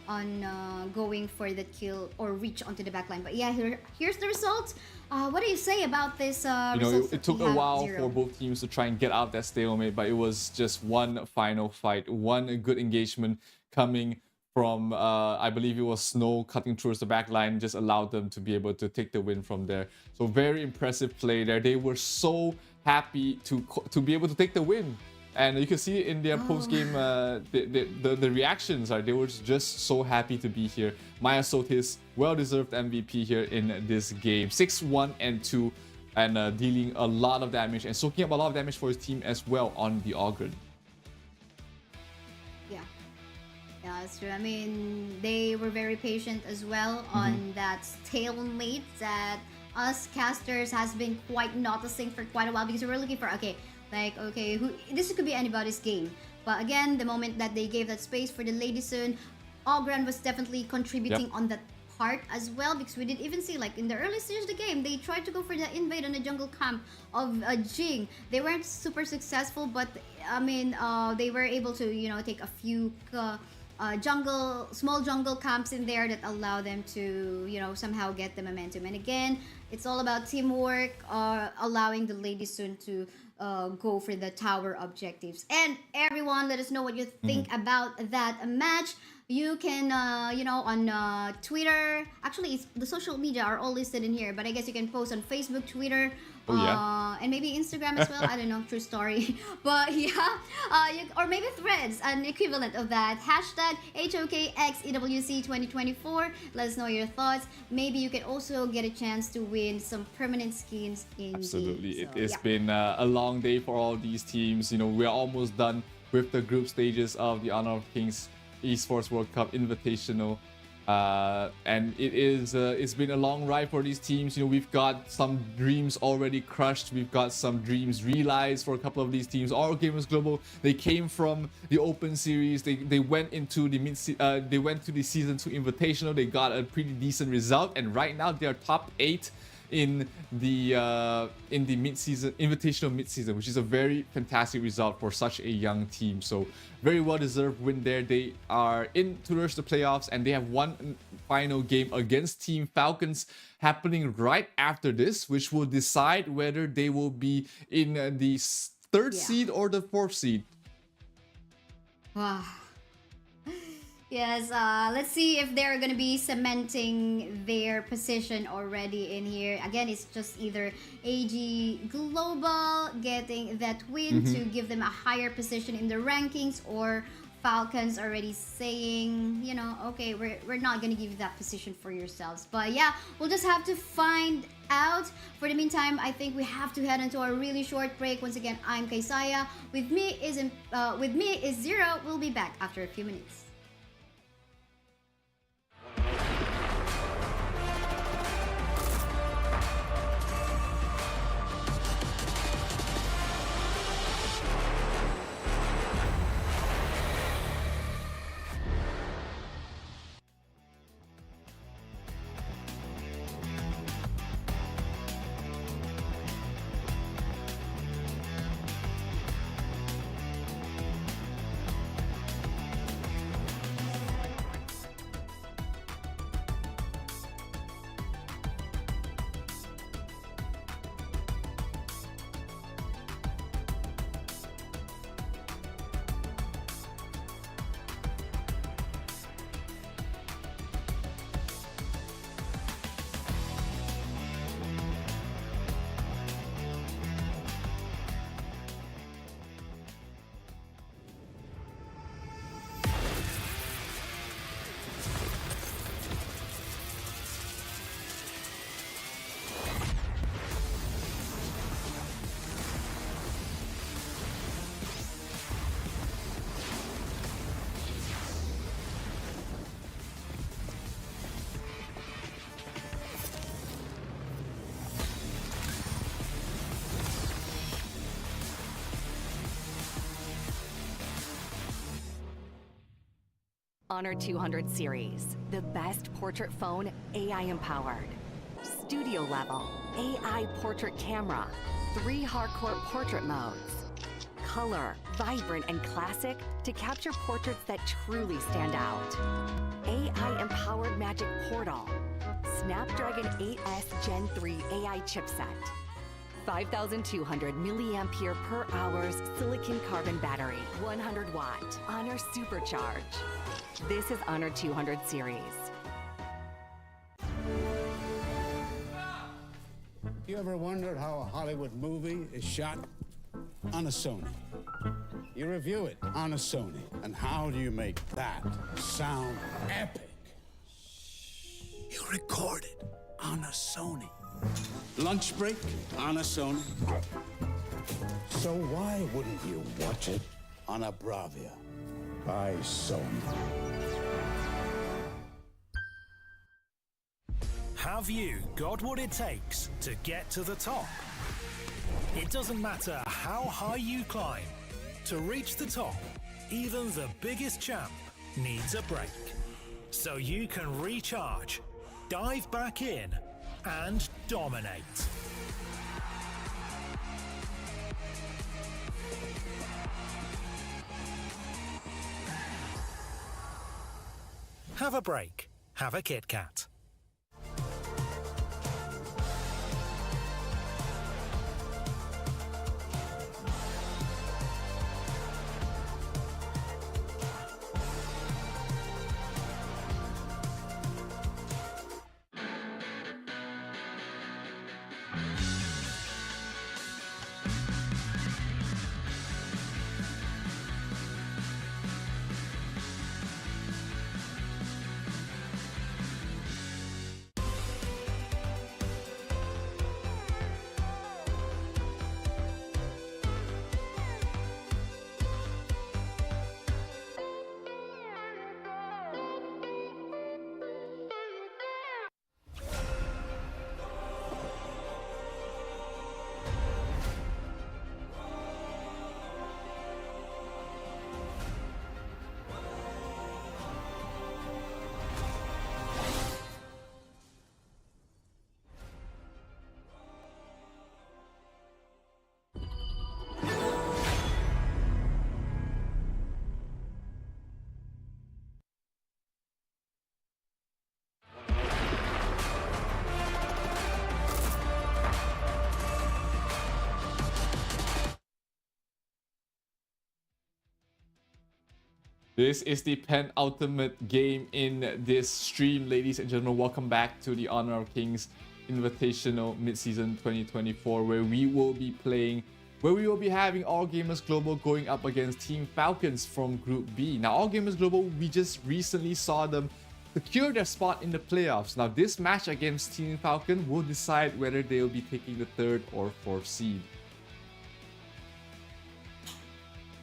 on going for the kill or reach onto the backline. But yeah, here's the result. What do you say about this? It took a while for both teams to try and get out that stalemate, but it was just one final fight, one good engagement coming from, I believe it was Snow cutting towards the back line, just allowed them to be able to take the win from there. So very impressive play there. They were so happy to be able to take the win. And you can see in their post-game, the reactions, they were just so happy to be here. Maya Sotis, well-deserved MVP here in this game. 6-1-2, and dealing a lot of damage and soaking up a lot of damage for his team as well on the Ogren. Yeah, that's true. I mean, they were very patient as well on that stalemate that us casters has been quite noticing for quite a while, because we were looking for, this could be anybody's game. But again, the moment that they gave that space for the Lady Sun, Ogren was definitely contributing on that part as well, because we did even see, like, in the early stage of the game, they tried to go for the invade on the jungle camp of Jing. They weren't super successful, but I mean, they were able to, take a few small jungle camps in there that allow them to, somehow get the momentum. And again, it's all about teamwork, allowing the Lady Sun to go for the tower objectives. And everyone, let us know what you think about that match. You can, on Twitter. Actually, the social media are all listed in here, but I guess you can post on Facebook, Twitter, and maybe Instagram as well. I don't know, true story. But yeah, or maybe Threads, an equivalent of that. Hashtag HOKX EWC2024. Let us know your thoughts. Maybe you can also get a chance to win some permanent skins in Absolutely. game. So, it's been a long day for all these teams. We're almost done with the group stages of the Honor of Kings Esports World Cup Invitational, and it's been a long ride for these teams. We've got some dreams already crushed, we've got some dreams realized for a couple of these teams. All Gamers Global, they came from the Open Series, they went into the they went to the Season 2 Invitational, they got a pretty decent result, and right now they're top 8 in the mid-season Invitational mid-season, which is a very fantastic result for such a young team. So very well deserved win there. They are in towards the playoffs, and they have one final game against Team Falcons happening right after this, which will decide whether they will be in the 3rd seed or the 4th seed. Wow. Yes, let's see if they're going to be cementing their position already in here. Again, it's just either AG Global getting that win to give them a higher position in the rankings, or Falcons already saying, okay, we're not going to give you that position for yourselves. But yeah, we'll just have to find out. For the meantime, I think we have to head into a really short break. Once again, I'm Kaisaya. With me is Zero. We'll be back after a few minutes. Honor 200 series, the best portrait phone, AI empowered. Studio level, AI portrait camera, 3 hardcore portrait modes. color, vibrant and classic to capture portraits that truly stand out. AI-empowered Magic Portal. Snapdragon 8S Gen 3 AI chipset. 5,200 milliampere per hour silicon carbon battery. 100 watt. Honor Supercharge. This is Honor 200 series. You ever wondered how a Hollywood movie is shot? On a Sony. You review it on a Sony. And how do you make that sound epic? You record it on a Sony. Lunch break on a Sony. So why wouldn't you watch it on a Bravia by Sony? Have you got what it takes to get to the top? It doesn't matter how high you climb. To reach the top, even the biggest champ needs a break. So you can recharge, dive back in, and dominate. Have a break. Have a Kit Kat. This is the penultimate game in this stream, ladies and gentlemen. Welcome back to the Honor of Kings Invitational Midseason 2024, where we will be having All Gamers Global going up against Team Falcons from Group B. Now, All Gamers Global, we just recently saw them secure their spot in the playoffs. Now, this match against Team Falcon will decide whether they will be taking the 3rd or 4th seed.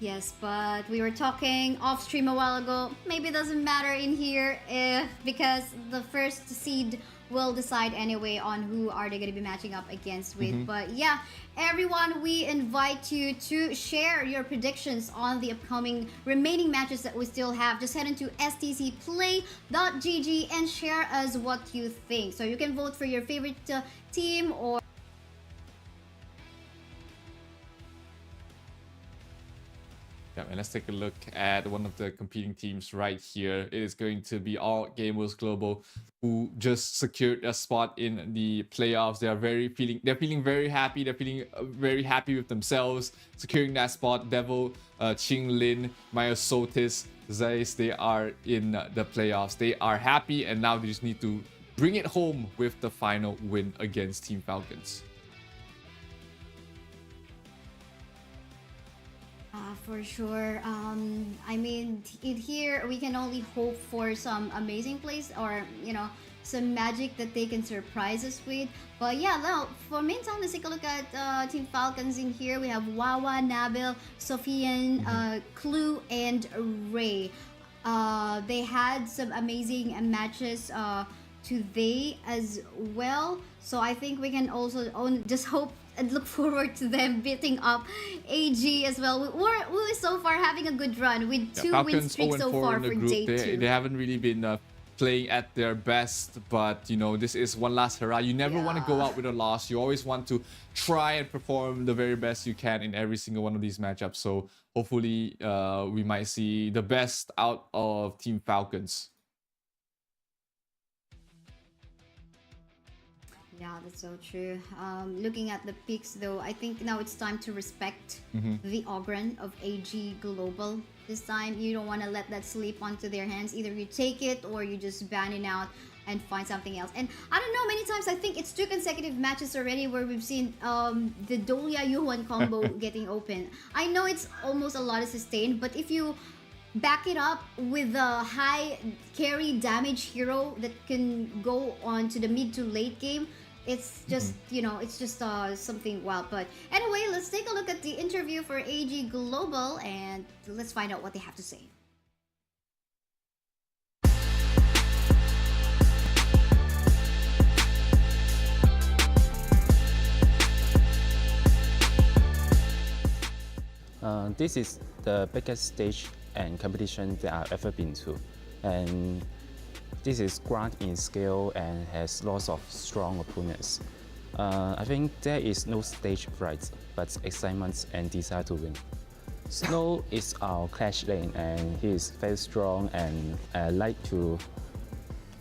Yes, but we were talking off stream a while ago. Maybe it doesn't matter in here because the first seed will decide anyway on who are they going to be matching up against with. But yeah, everyone, we invite you to share your predictions on the upcoming remaining matches that we still have. Just head into stcplay.gg and share us what you think. So you can vote for your favorite team or yeah, and let's take a look at one of the competing teams right here. It is going to be All Gamers Global, who just secured a spot in the playoffs. They're feeling very happy. They're feeling very happy with themselves, securing that spot. Devil, Ching Lin, Myosotis, Zeiss, they are in the playoffs. They are happy, and now they just need to bring it home with the final win against Team Falcons. For sure. I mean, here we can only hope for some amazing plays or, you know, some magic that they can surprise us with. But yeah, now for meantime, let's take a look at Team Falcons in here. We have Wawa, Nabil, Sofian, Clue, and Ray. They had some amazing matches today as well. So I think we can also just hope and look forward to them beating up AG as well. We're so far having a good run with 2 win streaks so far for day 2. They haven't really been playing at their best, but you know, this is one last hurrah. You never want to go out with a loss. You always want to try and perform the very best you can in every single one of these matchups. So hopefully we might see the best out of Team Falcons. Yeah, that's so true. Looking at the picks though, I think now it's time to respect the Ogren of AG Global. This time, you don't want to let that slip onto their hands. Either you take it or you just ban it out and find something else. And I don't know, many times I think it's 2 consecutive matches already where we've seen the Dolia Yuan combo getting open. I know it's almost a lot of sustain, but if you back it up with a high carry damage hero that can go on to the mid to late game, it's just, you know, it's just something wild. But anyway, let's take a look at the interview for AG Global and let's find out what they have to say. This is the biggest stage and competition that I've ever been to, and this is grand in scale and has lots of strong opponents. I think there is no stage fright, but excitement and desire to win. Snow is our clash lane, and he is very strong and like to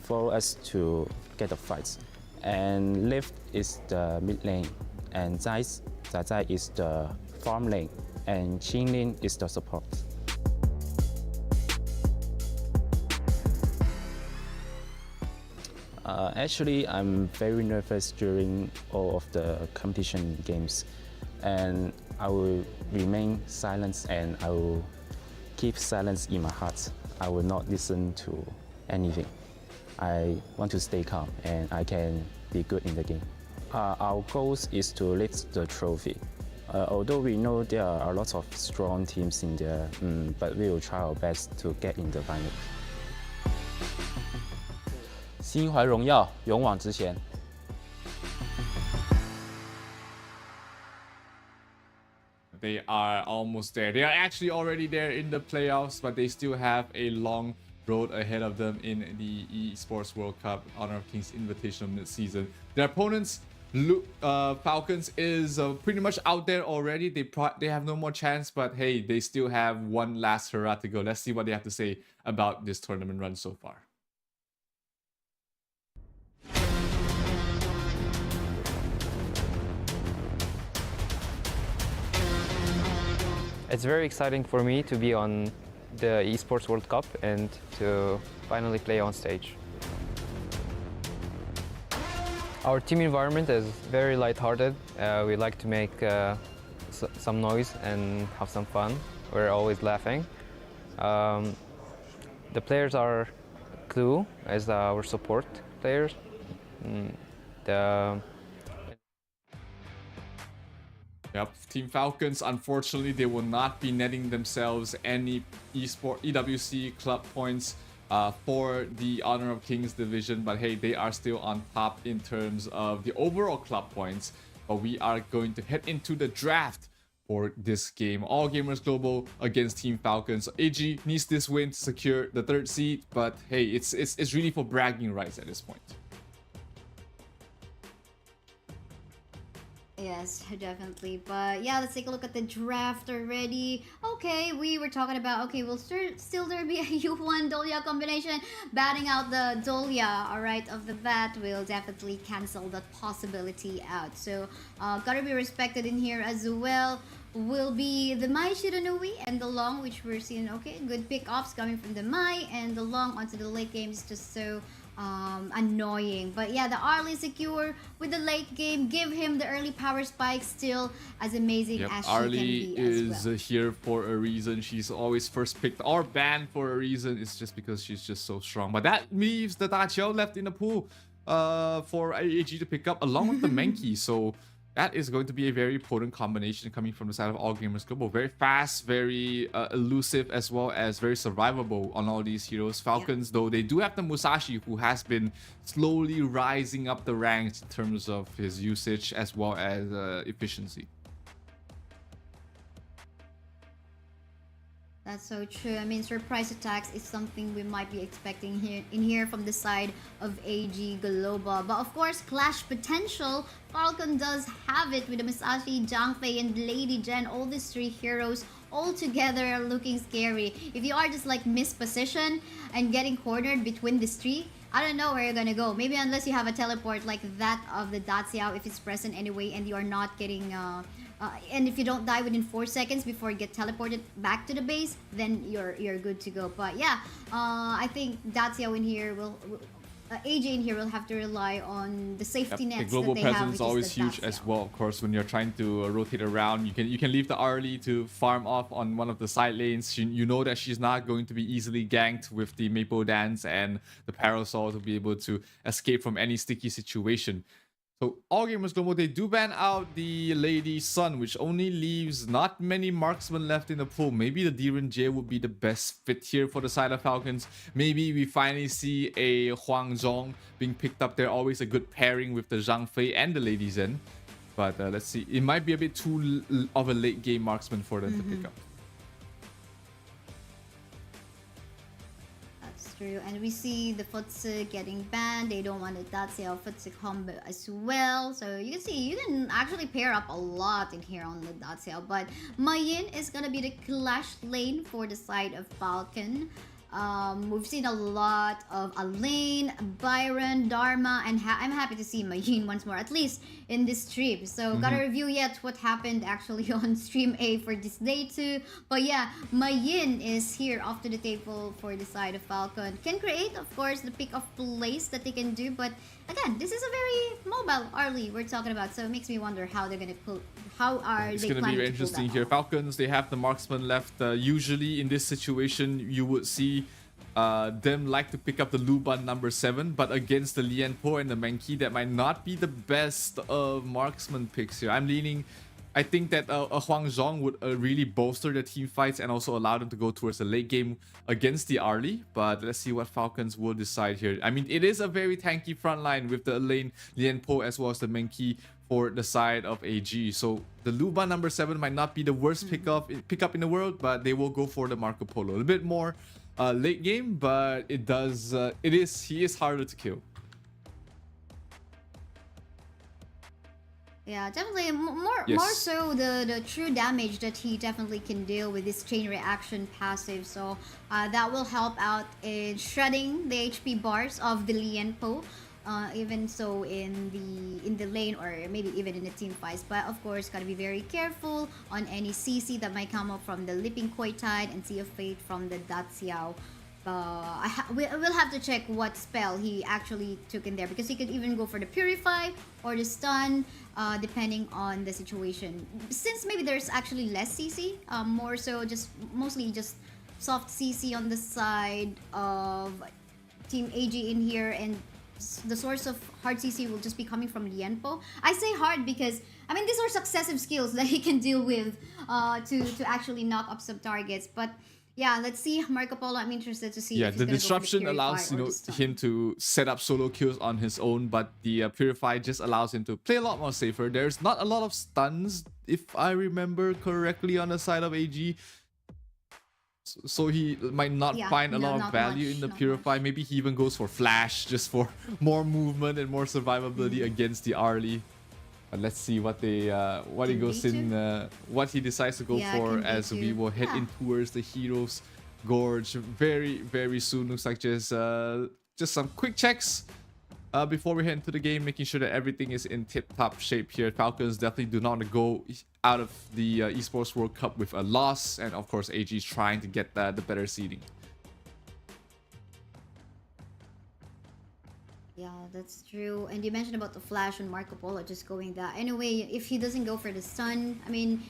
follow us to get the fights. And Lift is the mid lane, and Zai is the farm lane, and Qinglin is the support. Actually, I'm very nervous during all of the competition games, and I will remain silent and I will keep silence in my heart. I will not listen to anything. I want to stay calm and I can be good in the game. Our goal is to lift the trophy. Although we know there are a lot of strong teams in there, but we will try our best to get in the final. 心怀荣耀，勇往直前。 They are almost there. They are actually already there in the playoffs, but they still have a long road ahead of them in the Esports World Cup Honor of Kings Invitational mid-season. Their opponents, Falcons, is pretty much out there already. They have no more chance, but hey, they still have one last hurrah to go. Let's see what they have to say about this tournament run so far. It's very exciting for me to be on the Esports World Cup and to finally play on stage. Our team environment is very lighthearted. We like to make some noise and have some fun. We're always laughing. The players are Clue as our support players. Yep, Team Falcons, unfortunately, they will not be netting themselves any EWC club points for the Honor of Kings division. But hey, they are still on top in terms of the overall club points. But we are going to head into the draft for this game. All Gamers Global against Team Falcons. AG needs this win to secure the 3rd seed. But hey, it's really for bragging rights at this point. Yes, definitely. But yeah, let's take a look at the draft already. Okay, we were talking about, okay, will still there be a U1 Dolia combination? Batting out the Dolia, alright, of the bat will definitely cancel that possibility out. So, gotta be respected in here as well. Will be the Mai Shiranui and the Long, which we're seeing, okay, good pick-offs coming from the Mai, and the Long onto the late game is just so annoying. But yeah, the Arlie secure with the late game, give him the early power spike, still as amazing as she Arlie can be is as well. here for a reason. She's always first picked or banned for a reason. It's just because she's just so strong. But that leaves the Da Qiao left in the pool for AG to pick up along with the Menki. So that is going to be a very potent combination coming from the side of All Gamers Global. Very fast, very elusive, as well as very survivable on all these heroes. Falcons, though, they do have the Musashi, who has been slowly rising up the ranks in terms of his usage as well as efficiency. That's so true. I mean, surprise attacks is something we might be expecting here from the side of AG Global. But of course, clash potential, Falcon does have it with the Musashi, Zhangfei, and Lady Jen. All these three heroes all together looking scary. If you are just like mispositioned and getting cornered between these three, I don't know where you're gonna go. Maybe unless you have a teleport like that of the Daciao, if it's present anyway, and you are not getting and if you don't die within 4 seconds before you get teleported back to the base, then you're good to go. But yeah, I think Daciao in here will AJ in here will have to rely on the safety nets. The global that they presence have, is always huge as well. Of course, when you're trying to rotate around, you can leave the early to farm off on one of the side lanes. You know that she's not going to be easily ganked with the Maple Dance and the Parasol to be able to escape from any sticky situation. So All Gamers Global, they do ban out the Lady Sun, which only leaves not many marksmen left in the pool. Maybe the Diren J would be the best fit here for the side of Falcons. Maybe we finally see a Huang Zhong being picked up there. Always a good pairing with the Zhang Fei and the Lady Zen. But let's see. It might be a bit too of a late game marksman for them to pick up. True. And we see the Futsu getting banned. They don't want the Daciao Futsu combo as well. So you can see you can actually pair up a lot in here on the Daciao. But Mayin is gonna be the clash lane for the side of Falcon. We've seen a lot of Alain, Byron, Dharma, and I'm happy to see Mayin once more, at least in this stream. So gotta review yet what happened actually on stream A for this day too. But yeah, Mayin is here off to the table for the side of Falcon. Can create, of course, the pick of place that they can do, but again, this is a very mobile early we're talking about, so it makes me wonder how they're gonna pull. How are it's they going to be planning interesting to here. Falcons, they have the marksman left. Usually in this situation, you would see them like to pick up the Luban number 7, but against the Lianpo and the Menki, that might not be the best of marksman picks here. I think that a Huang Zhong would really bolster the team fights and also allow them to go towards the late game against the Arlie. But let's see what Falcons will decide here. I mean, it is a very tanky front line with the Elaine, Lianpo, as well as the Menki for the side of AG. So the Luba number 7 might not be the worst pickup in the world, but they will go for the Marco Polo. A little bit more late game, but he is harder to kill. Yeah, definitely more so the true damage that he definitely can deal with this chain reaction passive. So that will help out in shredding the HP bars of the Lianpo. Even so in the lane or maybe even in the team fights. But of course, gotta be very careful on any CC that might come up from the Leaping Koi Tide and Sea of Fate from the Daciao. We'll have to check what spell he actually took in there, because he could even go for the Purify or the Stun, depending on the situation. Since maybe there's actually less CC, more so mostly just soft CC on the side of Team AG in here, and the source of hard CC will just be coming from Lianpo. I say hard because, I mean, these are successive skills that he can deal with to actually knock up some targets. But yeah, let's see Marco Polo. I'm interested to see. Yeah, if the disruption allows him to set up solo kills on his own, but the Purify just allows him to play a lot more safer. There's not a lot of stuns, if I remember correctly, on the side of AG. So he might not find a lot of value in the Purify. Maybe he even goes for Flash just for more movement and more survivability against the Arlie. But let's see what he decides to go for as we will head in towards the Heroes Gorge very, very soon. Looks like just some quick checks before we head into the game, making sure that everything is in tip-top shape here. Falcons definitely do not want to go out of the Esports World Cup with a loss, and of course AG is trying to get the better seeding. Yeah, that's true. And you mentioned about the Flash and Marco Polo just going that. Anyway, if he doesn't go for the stun, I mean,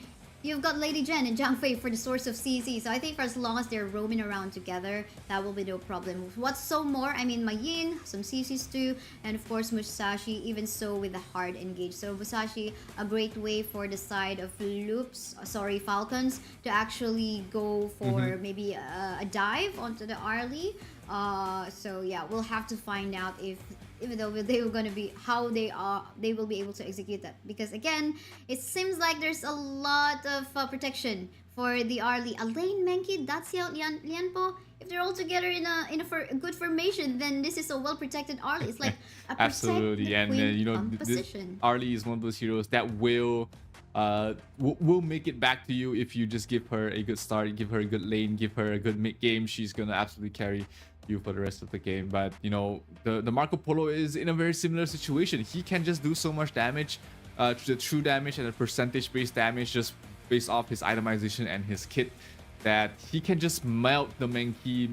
you've got Lady Jen and Zhang Fei for the source of CC. So I think for as long as they're roaming around together, that will be no problem. What's so more? I mean, Mayin, some CCs too, and of course Musashi, even so with the hard engage. So Musashi, a great way for the side of Falcons to actually go for maybe a dive onto the Arlie. So yeah, we'll have to find out even though they were going to be how they will be able to execute that, because again, it seems like there's a lot of protection for the Arlie. Alain, Menki, Daxiao, Lianpo. If they're all together in a good formation, then this is a well protected Arlie. It's like a absolutely, and you know, Arlie is one of those heroes that will make it back to you if you just give her a good start, give her a good lane, give her a good mid game. She's gonna absolutely carry you for the rest of the game. But you know, the Marco Polo is in a very similar situation. He can just do so much damage, the true damage and the percentage based damage just based off his itemization and his kit, that he can just melt the Menki.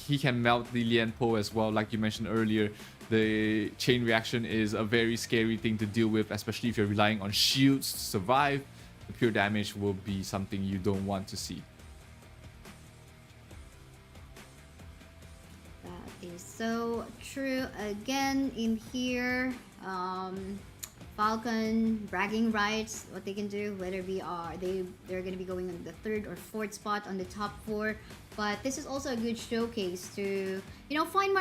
He can melt the Lianpo as well. Like you mentioned earlier, the chain reaction is a very scary thing to deal with, especially if you're relying on shields to survive. The pure damage will be something you don't want to see. That is so true. Again, in here, Falcon bragging rights, what they can do, whether they're going to be going on the 3rd or 4th spot on the top 4. But this is also a good showcase to, you know, find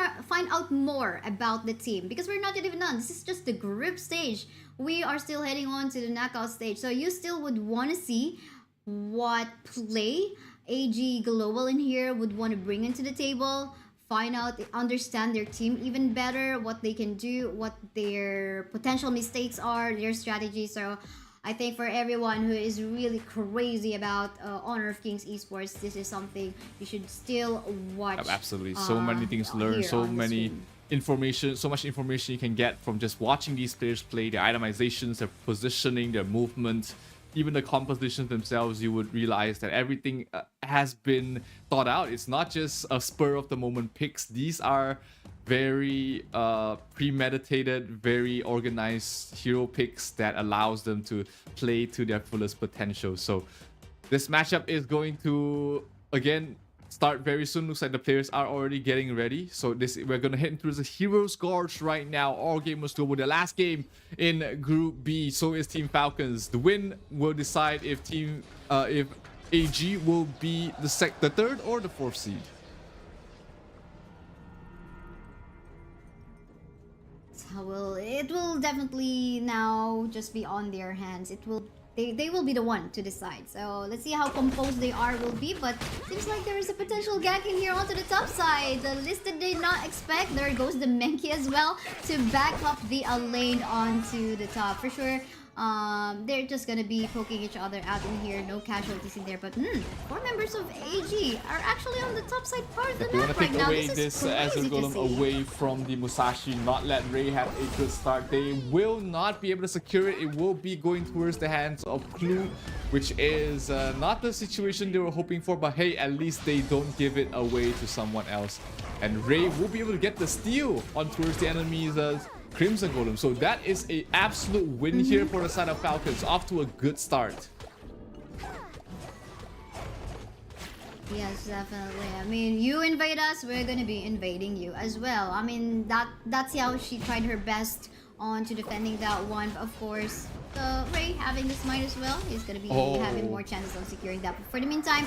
out more about the team, because we're not even done. This is just the group stage. We are still heading on to the knockout stage, so you still would want to see what play AG Global in here would want to bring into the table. Find out, understand their team even better, what they can do, what their potential mistakes are, their strategy. So I think for everyone who is really crazy about Honor of Kings Esports, this is something you should still watch. Absolutely, so many things to learn, so many information, so much information you can get from just watching these players play, their itemizations, their positioning, their movement, even the compositions themselves. You would realize that everything has been thought out. It's not just a spur of the moment picks. These are very premeditated, very organized hero picks that allows them to play to their fullest potential. So this matchup is going to, again, start very soon. Looks like the players are already getting ready. So we're gonna head into the Heroes Gorge right now. All Gamers Global, the last game in Group B. So is Team Falcons. The win will decide if AG will be the 3rd or the 4th seed. It will definitely now just be on their hands. They will be the one to decide. So let's see how composed they will be. But seems like there is a potential gank in here onto the top side. The list that they did not expect. There goes the Menki as well to back up the Alain onto the top. For sure, they're just gonna be poking each other out in here. No casualties in there. But 4 members of AG are actually on the top side part of the map right now. Away this Azure Golem away from the Musashi, not let Ray have a good start. They will not be able to secure it. It will be going towards the hands of Clue, which is not the situation they were hoping for. But hey, at least they don't give it away to someone else. And Ray will be able to get the steal on towards the enemy's Crimson Golem. So that is an absolute win here for the side of Falcons. Off to a good start. Yes, definitely. I mean, you invade us, we're gonna be invading you as well. I mean, that's how she tried her best on to defending that one. Of course, Ray having the smite as well is gonna be having more chances of securing that. But for the meantime,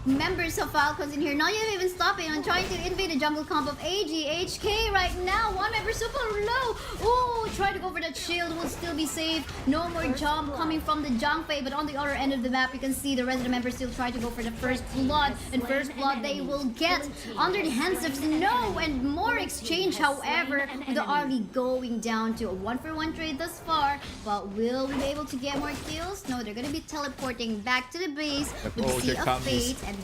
members of Falcons in here not even stopping on trying to invade the jungle comp of AG. HK right now, 1 member super low. Oh, try to go for that shield, will still be safe. No more jump coming from the Zhangfei, but on the other end of the map you can see the rest of the members still try to go for the first blood, and first blood they will get under the hands of Snow, and more exchange. However, the Arlie going down to a 1-for-1 trade thus far, but will we be able to get more kills? No, they're gonna be teleporting back to the base with the Sea of Fate, and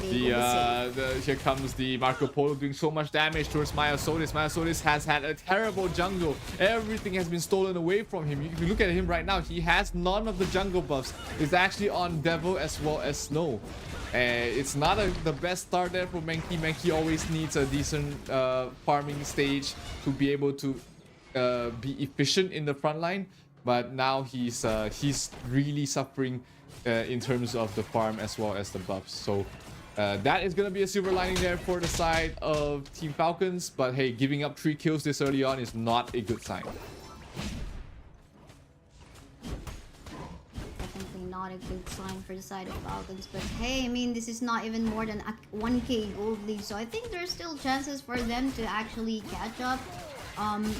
here comes the Marco Polo doing so much damage towards Maya Solis. Maya Solis has had a terrible jungle. Everything has been stolen away from him. If you look at him right now, he has none of the jungle buffs. He's actually on Devil as well as Snow. It's not the best start there for Menki. Menki always needs a decent farming stage to be able to be efficient in the front line. But now he's really suffering in terms of the farm as well as the buffs. So that is going to be a silver lining there for the side of Team Falcons. But hey, giving up 3 kills this early on is not a good sign. Definitely not a good sign for the side of Falcons. But hey, I mean, this is not even more than a 1k gold lead. So I think there's still chances for them to actually catch up.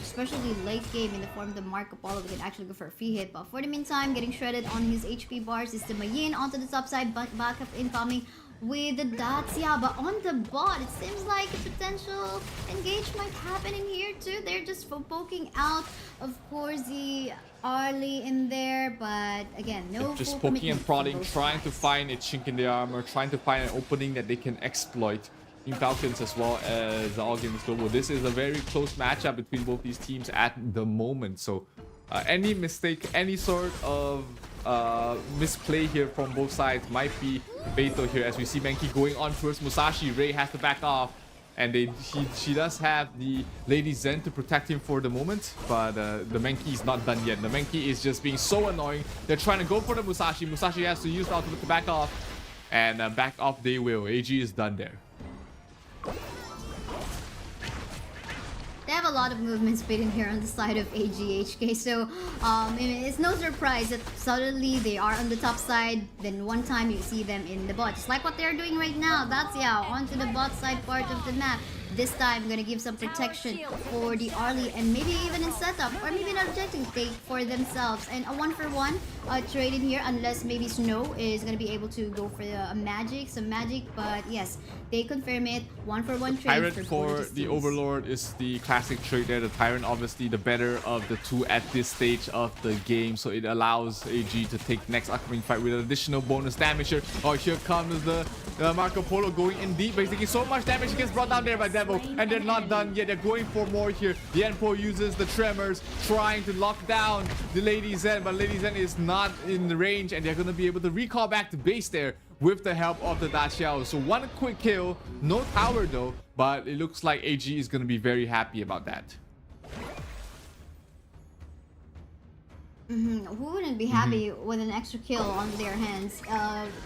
especially late game in the form of the Marco Polo, we can actually go for a free hit. But for the meantime, getting shredded on his HP bars is the Mayin onto the top side, backup incoming with the Dacia. But on the bot, it seems like a potential engage might happen in here too. They're just poking out, of course, the Arlie in there, but again, no. Just poking and prodding, trying to find a chink in the armor, trying to find an opening that they can exploit. In Falcons as well as All Games Global. This is a very close matchup between both these teams at the moment. So any mistake, any sort of misplay here from both sides might be fatal here, as we see Menki going on towards Musashi. Ray has to back off, and she does have the Lady Zen to protect him for the moment, but the Menki is not done yet. The Menki is just being so annoying. They're trying to go for the Musashi. Musashi has to use the ultimate to back off, and back off they will. AG is done there. They have a lot of movement speed in here on the side of AGHK, so it's no surprise that suddenly they are on the top side, then one time you see them in the bot, just like what they're doing right now. That's onto the bot side part of the map. This time, gonna give some protection for the Arlie, and maybe even in setup, or maybe an objective take for themselves. And a 1-for-1 trade in here, unless maybe Snow is gonna be able to go for some magic. But yes, they confirm it. 1-for-1 trade. Tyrant for the Overlord is the classic trade there. The Tyrant, obviously the better of the two at this stage of the game, so it allows AG to take next upcoming fight with an additional bonus damage here. Oh, here comes the Marco Polo going in deep, but he's taking so much damage. He gets brought down there by Devil, and they're not done yet. They're going for more here. The Enpo uses the Tremors, trying to lock down the Lady Zen, but Lady Zen is not in the range, and they're going to be able to recall back to base there with the help of the Daxiao. So one quick kill, no tower though, but it looks like AG is going to be very happy about that. Who wouldn't be happy with an extra kill on their hands,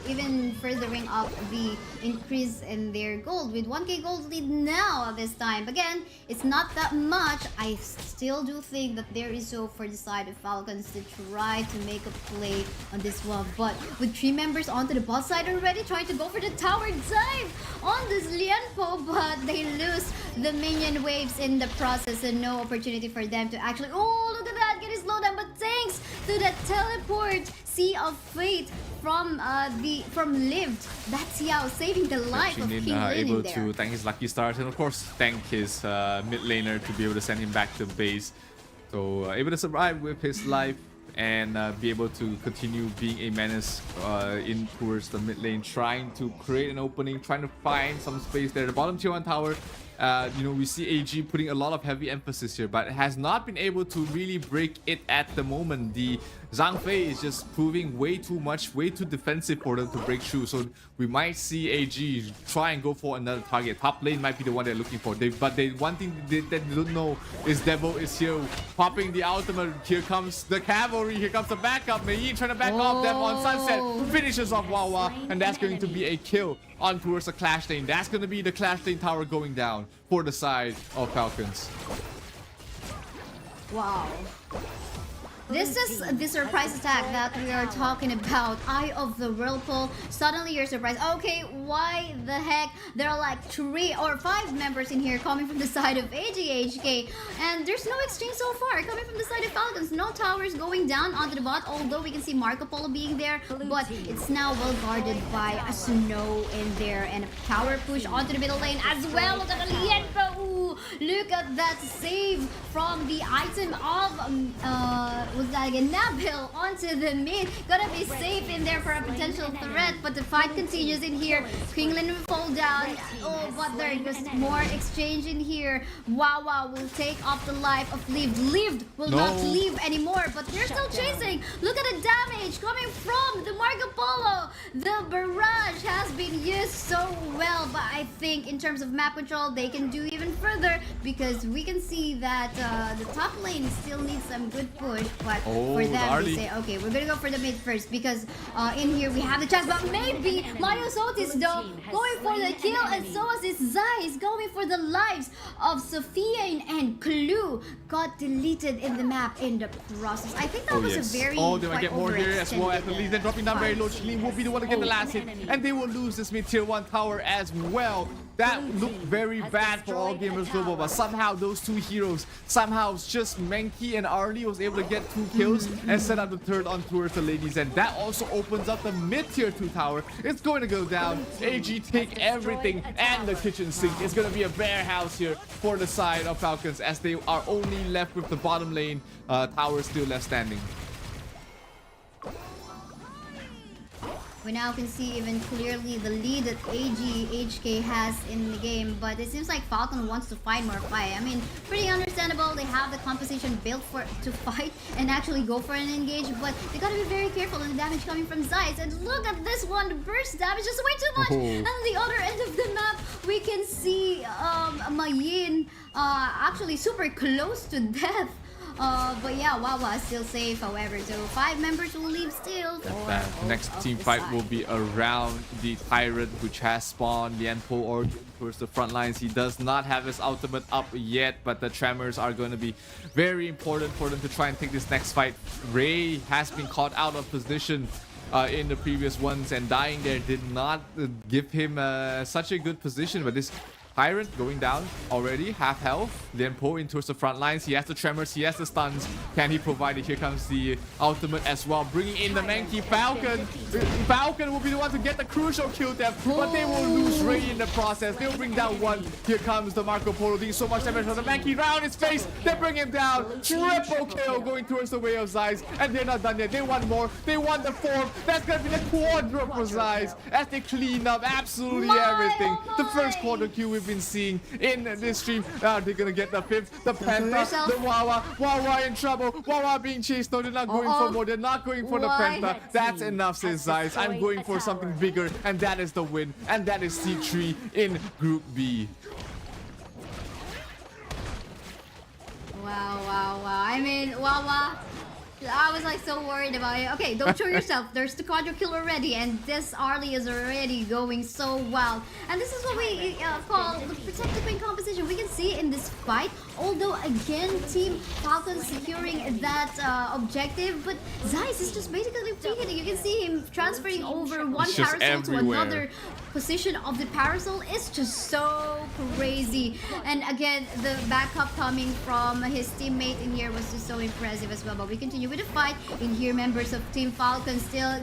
even furthering up the increase in their gold with 1k gold lead now this time. Again, it's not that much. I still do think that there is hope for the side of Falcons to try to make a play on this one, but with 3 members onto the bot side already, trying to go for the tower dive on this Lianpo, but they lose the minion waves in the process, and no opportunity for them to actually, oh, look at that, get his slowdown. But thanks to the teleport Sea of Fate from Lived, that's Yao saving the life of King Lin able in there. to thank his lucky stars, and of course thank his mid laner to be able to send him back to base. So able to survive with his life and be able to continue being a menace in towards the mid lane, trying to create an opening, trying to find some space there. The bottom tier 1 tower, we see AG putting a lot of heavy emphasis here, but has not been able to really break it at the moment. The Zhang Fei is just proving way too much, way too defensive for them to break through. So we might see AG try and go for another target. Top lane might be the one they're looking for. One thing that they don't know is Devil is here, popping the ultimate. Here comes the cavalry. Here comes the backup. Mei trying to back off them on Sunset. Finishes off Wawa, and that's going to be a kill on towards the Clash lane. That's going to be the Clash lane tower going down for the side of Falcons. Wow. This is the surprise attack that we are talking about. Eye of the Whirlpool. Suddenly you're surprised. Okay, why the heck? There are like 3 or 5 members in here coming from the side of AGHK. And there's no exchange so far coming from the side of Falcons. No towers going down onto the bot, although we can see Marco Polo being there. But it's now well guarded by a Snow in there. And a tower push onto the middle lane as well. Look at the Lienpo. Ooh, look at that save from the item of... was that again? Nabil onto the mid. Gonna be safe in there for a potential threat, but the fight continues in here. Kingland will fall down. Oh, but there was more exchange in here. Wawa will take off the life of Lived. Lived will not leave anymore, but they're still chasing. Look at the damage coming from the Marco Polo. The barrage has been used so well, but I think in terms of map control, they can do even further, because we can see that the top lane still needs some good push. But for them, they say, okay, we're gonna go for the mid first, because in here we have the chance. But maybe Mario Sotis, though, going for the kill, and so is Zais going for the lives of Sophia and Clue. Got deleted in the map in the process. I think that was a very they might get more here as well. As the lead, then dropping down very low. Chilin will be the one to get the last hit, and they will lose this mid tier 1 tower as well. That looked very bad for All Gamers Global, but somehow those two heroes, somehow just Menki and Arlie was able to get 2 kills and set up the third on towards the ladies, and that also opens up the mid-tier 2 tower. It's going to go down. AG take everything and the kitchen sink. It's going to be a bear house here for the side of Falcons, as they are only left with the bottom lane tower still left standing. We now can see even clearly the lead that HK has in the game, but it seems like Falcon wants to find more fight. I mean, pretty understandable. They have the composition built to fight and actually go for an engage, but they gotta be very careful of the damage coming from Zeiss. And look at this one, the burst damage is way too much. And on the other end of the map, we can see Mayin actually super close to death. But yeah, Wawa is still safe, however, so 5 members will leave still. The next team fight will be around the Tyrant, which has spawned Lianpo Origin towards the front lines. He does not have his ultimate up yet, but the Tremors are going to be very important for them to try and take this next fight. Ray has been caught out of position in the previous ones, and dying there did not give him such a good position, but this Tyrant going down already, half health. Lianpo in towards the front lines. He has the Tremors, he has the stuns. Can he provide it? Here comes the ultimate as well, bringing in the Menki. Falcon. Falcon will be the one to get the crucial kill there, but they will lose Ray in the process. They'll bring down 1. Here comes the Marco Polo, doing so much damage on the Menki. Round his face. They bring him down. Triple kill going towards the way of Zeiss, and they're not done yet. They want more. They want the 4th. That's gonna be the quadruple for Zeiss as they clean up absolutely everything. The first quarter Q we've been seeing in this stream. They're gonna get the 5th, the Penta, the Wawa in trouble. Wawa being chased. No, they're not going for more. They're not going for the Penta. That's enough, says Zeiss. I'm going for something bigger, and that is the win, and that is C3 in Group B. Wow. I mean, Wawa, I was like so worried about it. Okay, don't show yourself. There's the quadra kill already, and this Arlie is already going so wild. And this is what we call the protective wing composition. We can see in this fight, although again, Team Falcons securing that objective, but Zeiss is just basically free-hitting. You can see him transferring over one parasol to another position of the parasol. It's just so crazy. And again, the backup coming from his teammate in here was just so impressive as well. But we continue with the fight. In here, members of Team Falcon still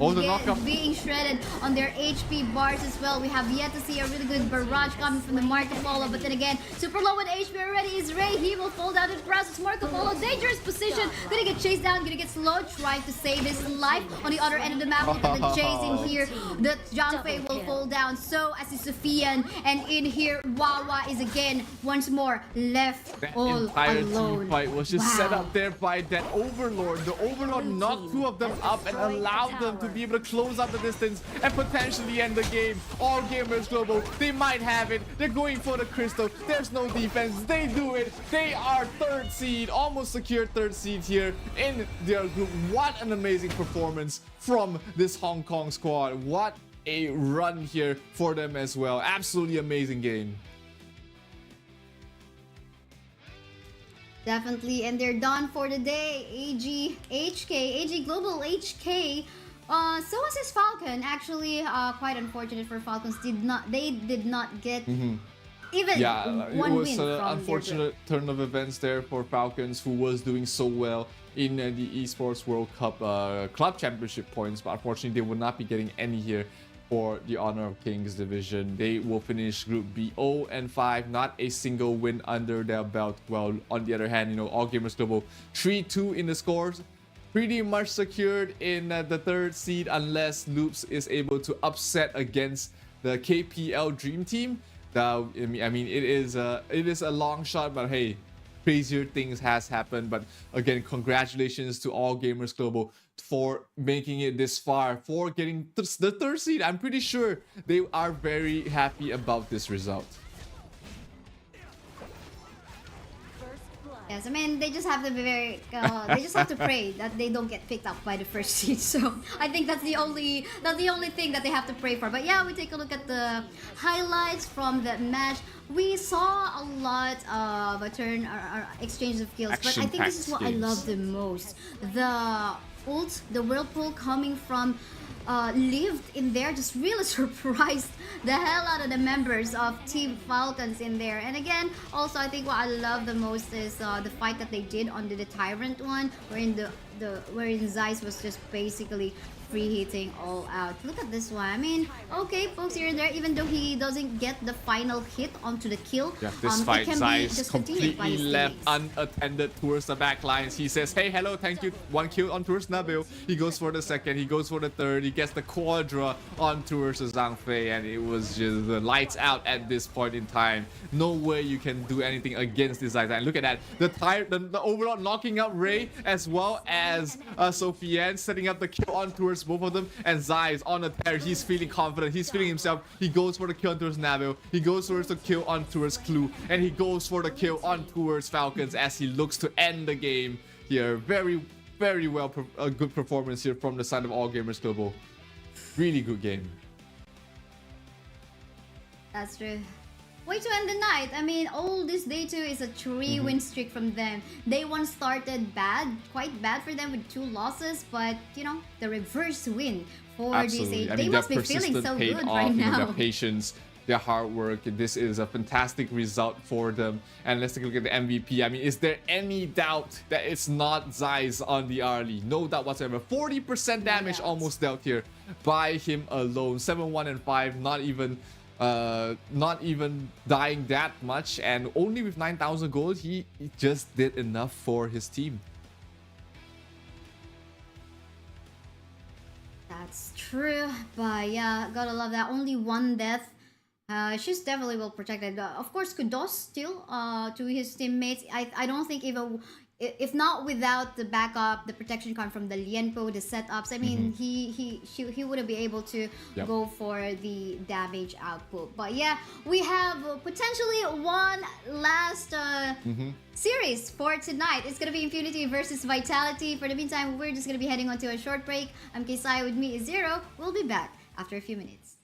being shredded on their HP bars as well. We have yet to see a really good barrage coming from the Marco Polo, but then again, super low with HP already is Ray. He will fall down to the process. Marco Polo, dangerous position, gonna get chased down, gonna get slow, trying to save his life. On the other end of the map, look at the chase in here. The Zhang Fei will fall down, so as is Sophian, and in here, Wawa is again once more left all alone. Team fight was just set up there by that Overlord. The Overlord knocked 2 of them up and allowed them to be able to close up the distance and potentially end the game. All Gamers Global, they might have it. They're going for the crystal. There's no defense. They do it. They are 3rd seed, almost secured 3rd seed here in their group. What an amazing performance from this Hong Kong squad. What a run here for them as well. Absolutely amazing game. Definitely, and they're done for the day. AG Global HK. So was his Falcon. Actually, quite unfortunate for Falcons. They did not get even one win. It was an unfortunate turn of events there for Falcons, who was doing so well in the Esports World Cup Club Championship points, but unfortunately they will not be getting any here for the Honor of Kings division. They will finish Group B 0-5, not a single win under their belt. Well, on the other hand, All Gamers Global 3-2 in the scores, pretty much secured in the 3rd seed unless Loops is able to upset against the KPL Dream Team. I mean, it is a long shot, but hey, crazier things has happened. But again, congratulations to All Gamers Global for making it this far, for getting the 3rd seed. I'm pretty sure they are very happy about this result. Yes, I mean, they just have to be very, they just have to pray that they don't get picked up by the 1st seed. So I think that's the only thing that they have to pray for. But yeah, we take a look at the highlights from the match. We saw a lot of exchange of kills, but I think this is what I love the most. The ult, the whirlpool coming from lived in there just really surprised the hell out of the members of Team Falcons in there. And again, also I think what I love the most is the fight that they did on the Tyrant one, wherein wherein Zeiss was just basically free hitting all out. Look at this one. I mean, okay, folks here and there, even though he doesn't get the final hit onto the kill. Yeah, this fight, Zeiss completely left teammates. unattended towards the back lines. He says, hey, hello, thank you. One kill on towards Nabil. He goes for the second. He goes for the third. He gets the quadra on towards Zhang Fei, and it was just the lights out at this point in time. No way you can do anything against this Zeiss. And look at that. The overall knocking out Ray as well as Sophiane, setting up the kill on towards both of them, and Zeiss on the tear. He's feeling confident. He's feeling himself. He goes for the kill on towards Nabil. He goes towards the kill on towards Clue, and he goes for the kill on towards Falcons as he looks to end the game here. Very, very well, a good performance here from the side of All Gamers Global. Really good game. That's true. Way to end the night. I mean, all this day 2 is a 3-win streak from them. Day 1 started bad, quite bad for them with 2 losses, but you know, the reverse win for Absolutely. this. They must be feeling so good right now. Their patience, their hard work. This is a fantastic result for them. And let's take a look at the MVP. I mean, is there any doubt that it's not Zeiss on the early? No doubt whatsoever. 40% damage almost dealt here by him alone. 7-1 and 5, not even dying that much, and only with 9,000 gold, he just did enough for his team. That's true, but yeah, gotta love that. Only 1 death. She's definitely well protected. Of course, kudos still to his teammates. I don't think even if not without the backup, the protection coming from the Lienpo, the setups, I mean, he wouldn't be able to go for the damage output. But yeah, we have potentially one last series for tonight. It's gonna be Impunity versus Vitality. For the meantime, we're just gonna be heading on to a short break. I'm Kisai, with me is Zero. We'll be back after a few minutes.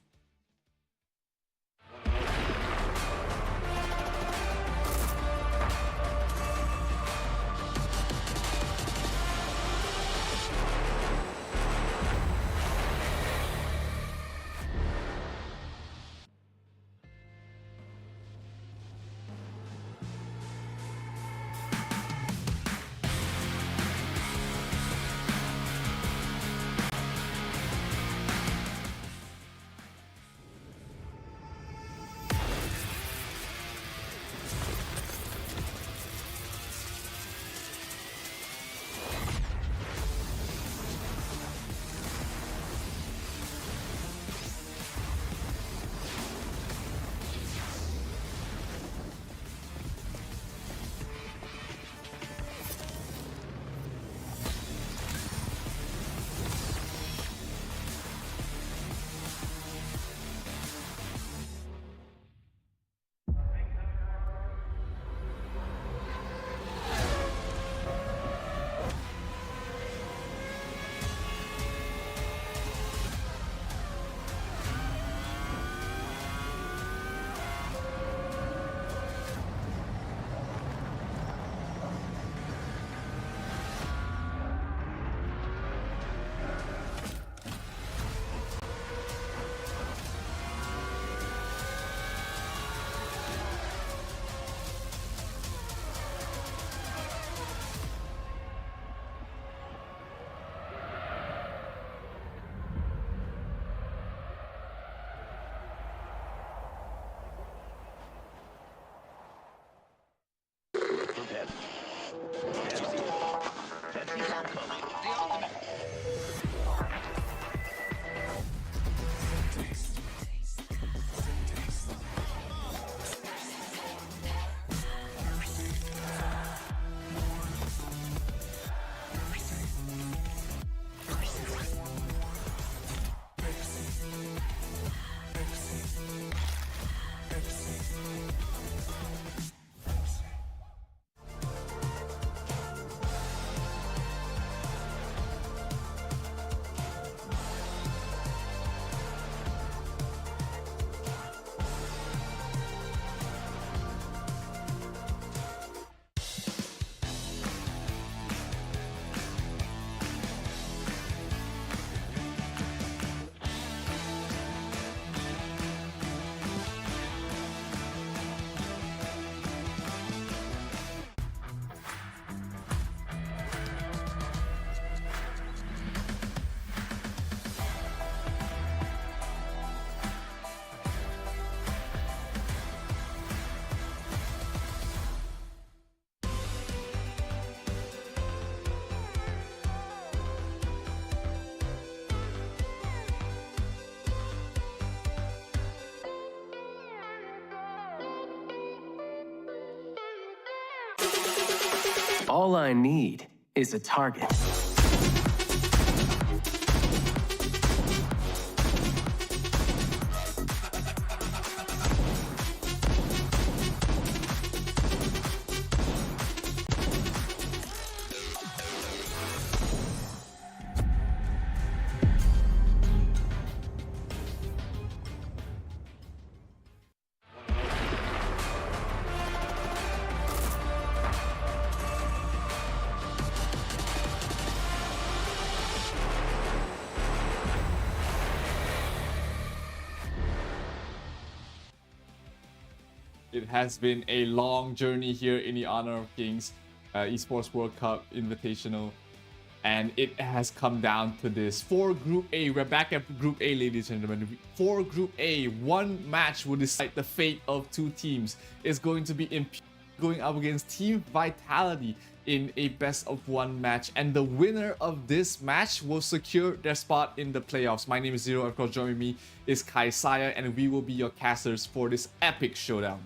All I need is a target. It has been a long journey here in the Honor of Kings Esports World Cup Invitational, and it has come down to this. For Group A, we're back at Group A, ladies and gentlemen. For Group A, one match will decide the fate of two teams. It's going to be Impunity going up against Team Vitality in a best-of-1 match, and the winner of this match will secure their spot in the playoffs. My name is Zero, and of course joining me is Kaisaya, and we will be your casters for this epic showdown.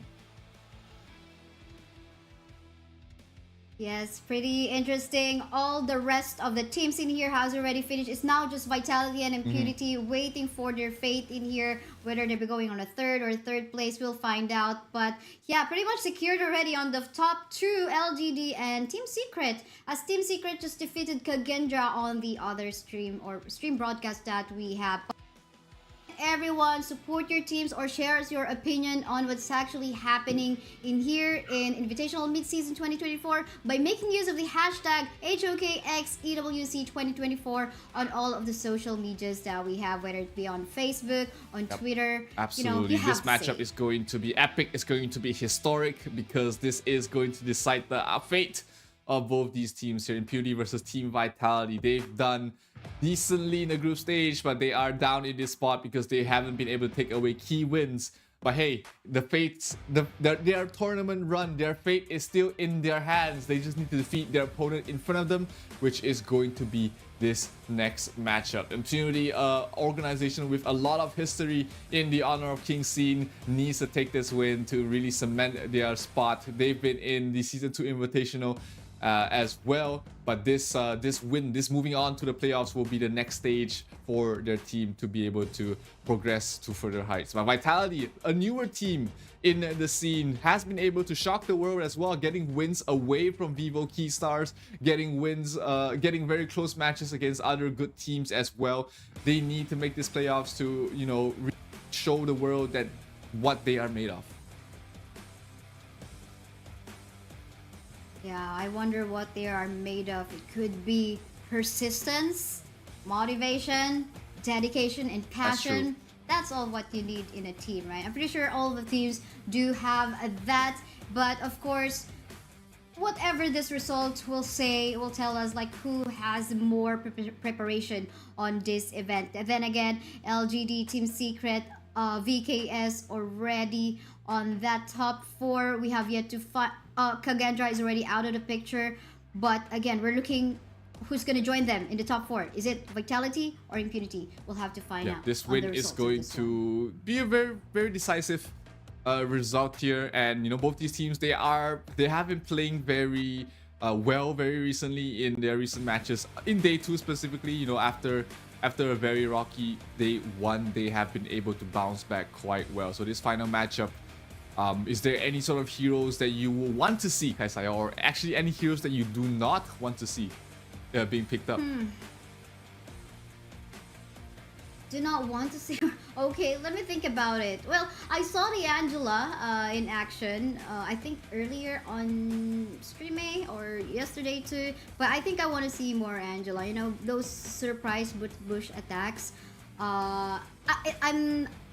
Yes, pretty interesting. All the rest of the teams in here has already finished. It's now just Vitality and Impunity waiting for their fate in here. Whether they'll be going on a third or third place, we'll find out. But yeah, pretty much secured already on the top two, LGD and Team Secret. As Team Secret just defeated Kagendra on the other stream or stream broadcast that we have. Everyone, support your teams or share us your opinion on what's actually happening in here in Invitational Midseason 2024 by making use of the hashtag HoKXEWC 2024 on all of the social medias that we have, whether it be on Facebook, on Twitter. Absolutely. This matchup is going to be epic. It's going to be historic because this is going to decide the fate of both these teams here. Impunity versus Team Vitality. They've done decently in the group stage, but they are down in this spot because they haven't been able to take away key wins. But hey, the fates, their tournament run, their fate is still in their hands. They just need to defeat their opponent in front of them, which is going to be this next matchup. Impunity, organization with a lot of history in the Honor of Kings scene, needs to take this win to really cement their spot. They've been in the Season 2 Invitational as well, but this win, this moving on to the playoffs, will be the next stage for their team to be able to progress to further heights. But Vitality, a newer team in the scene, has been able to shock the world as well, getting wins away from Vivo key stars, getting wins, getting very close matches against other good teams as well. They need to make this playoffs to, you know, show the world that what they are made of. Yeah, I wonder what they are made of. It could be persistence, motivation, dedication, and passion. That's all what you need in a team, right? I'm pretty sure all the teams do have that. But of course, whatever this result will say, will tell us like who has more preparation on this event. And then again, LGD, Team Secret, VKS already on that top four. We have yet to find Kagendra is already out of the picture, but again, we're looking who's going to join them in the top four. Is it Vitality or Impunity? We'll have to find out. This win is going to be a very, very decisive result here, and you know, both these teams, they have been playing very well very recently in their recent matches. In day 2 specifically, you know, after a very rocky day 1, they have been able to bounce back quite well. So this final matchup, is there any sort of heroes that you will want to see, Kaisaya, or actually any heroes that you do not want to see being picked up? Do not want to see her. Okay, let me think about it. Well, I saw the Angela in action, I think earlier on Stream A or yesterday too, but I think I want to see more Angela. You know, those surprise bush attacks.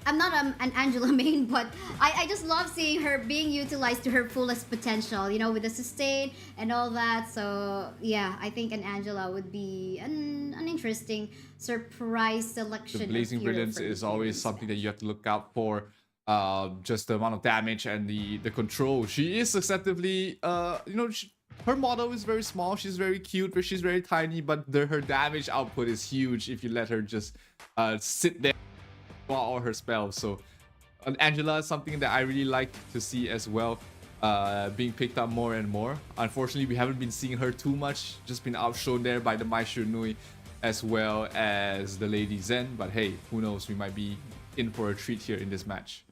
I'm not an Angela main, but I just love seeing her being utilized to her fullest potential, you know, with the sustain and all that. So yeah, I think an Angela would be an interesting surprise selection. The Blazing Brilliance is always something that you have to look out for. Just the amount of damage and the control. She is susceptibly, you know, her model is very small. She's very cute, but she's very tiny. But her damage output is huge if you let her just sit there while all her spells. So Angela is something that I really like to see as well. being picked up more and more. Unfortunately, we haven't been seeing her too much, just been outshone there by the Mai Shiranui as well as the Lady Zen. But hey, who knows, we might be in for a treat here in this match.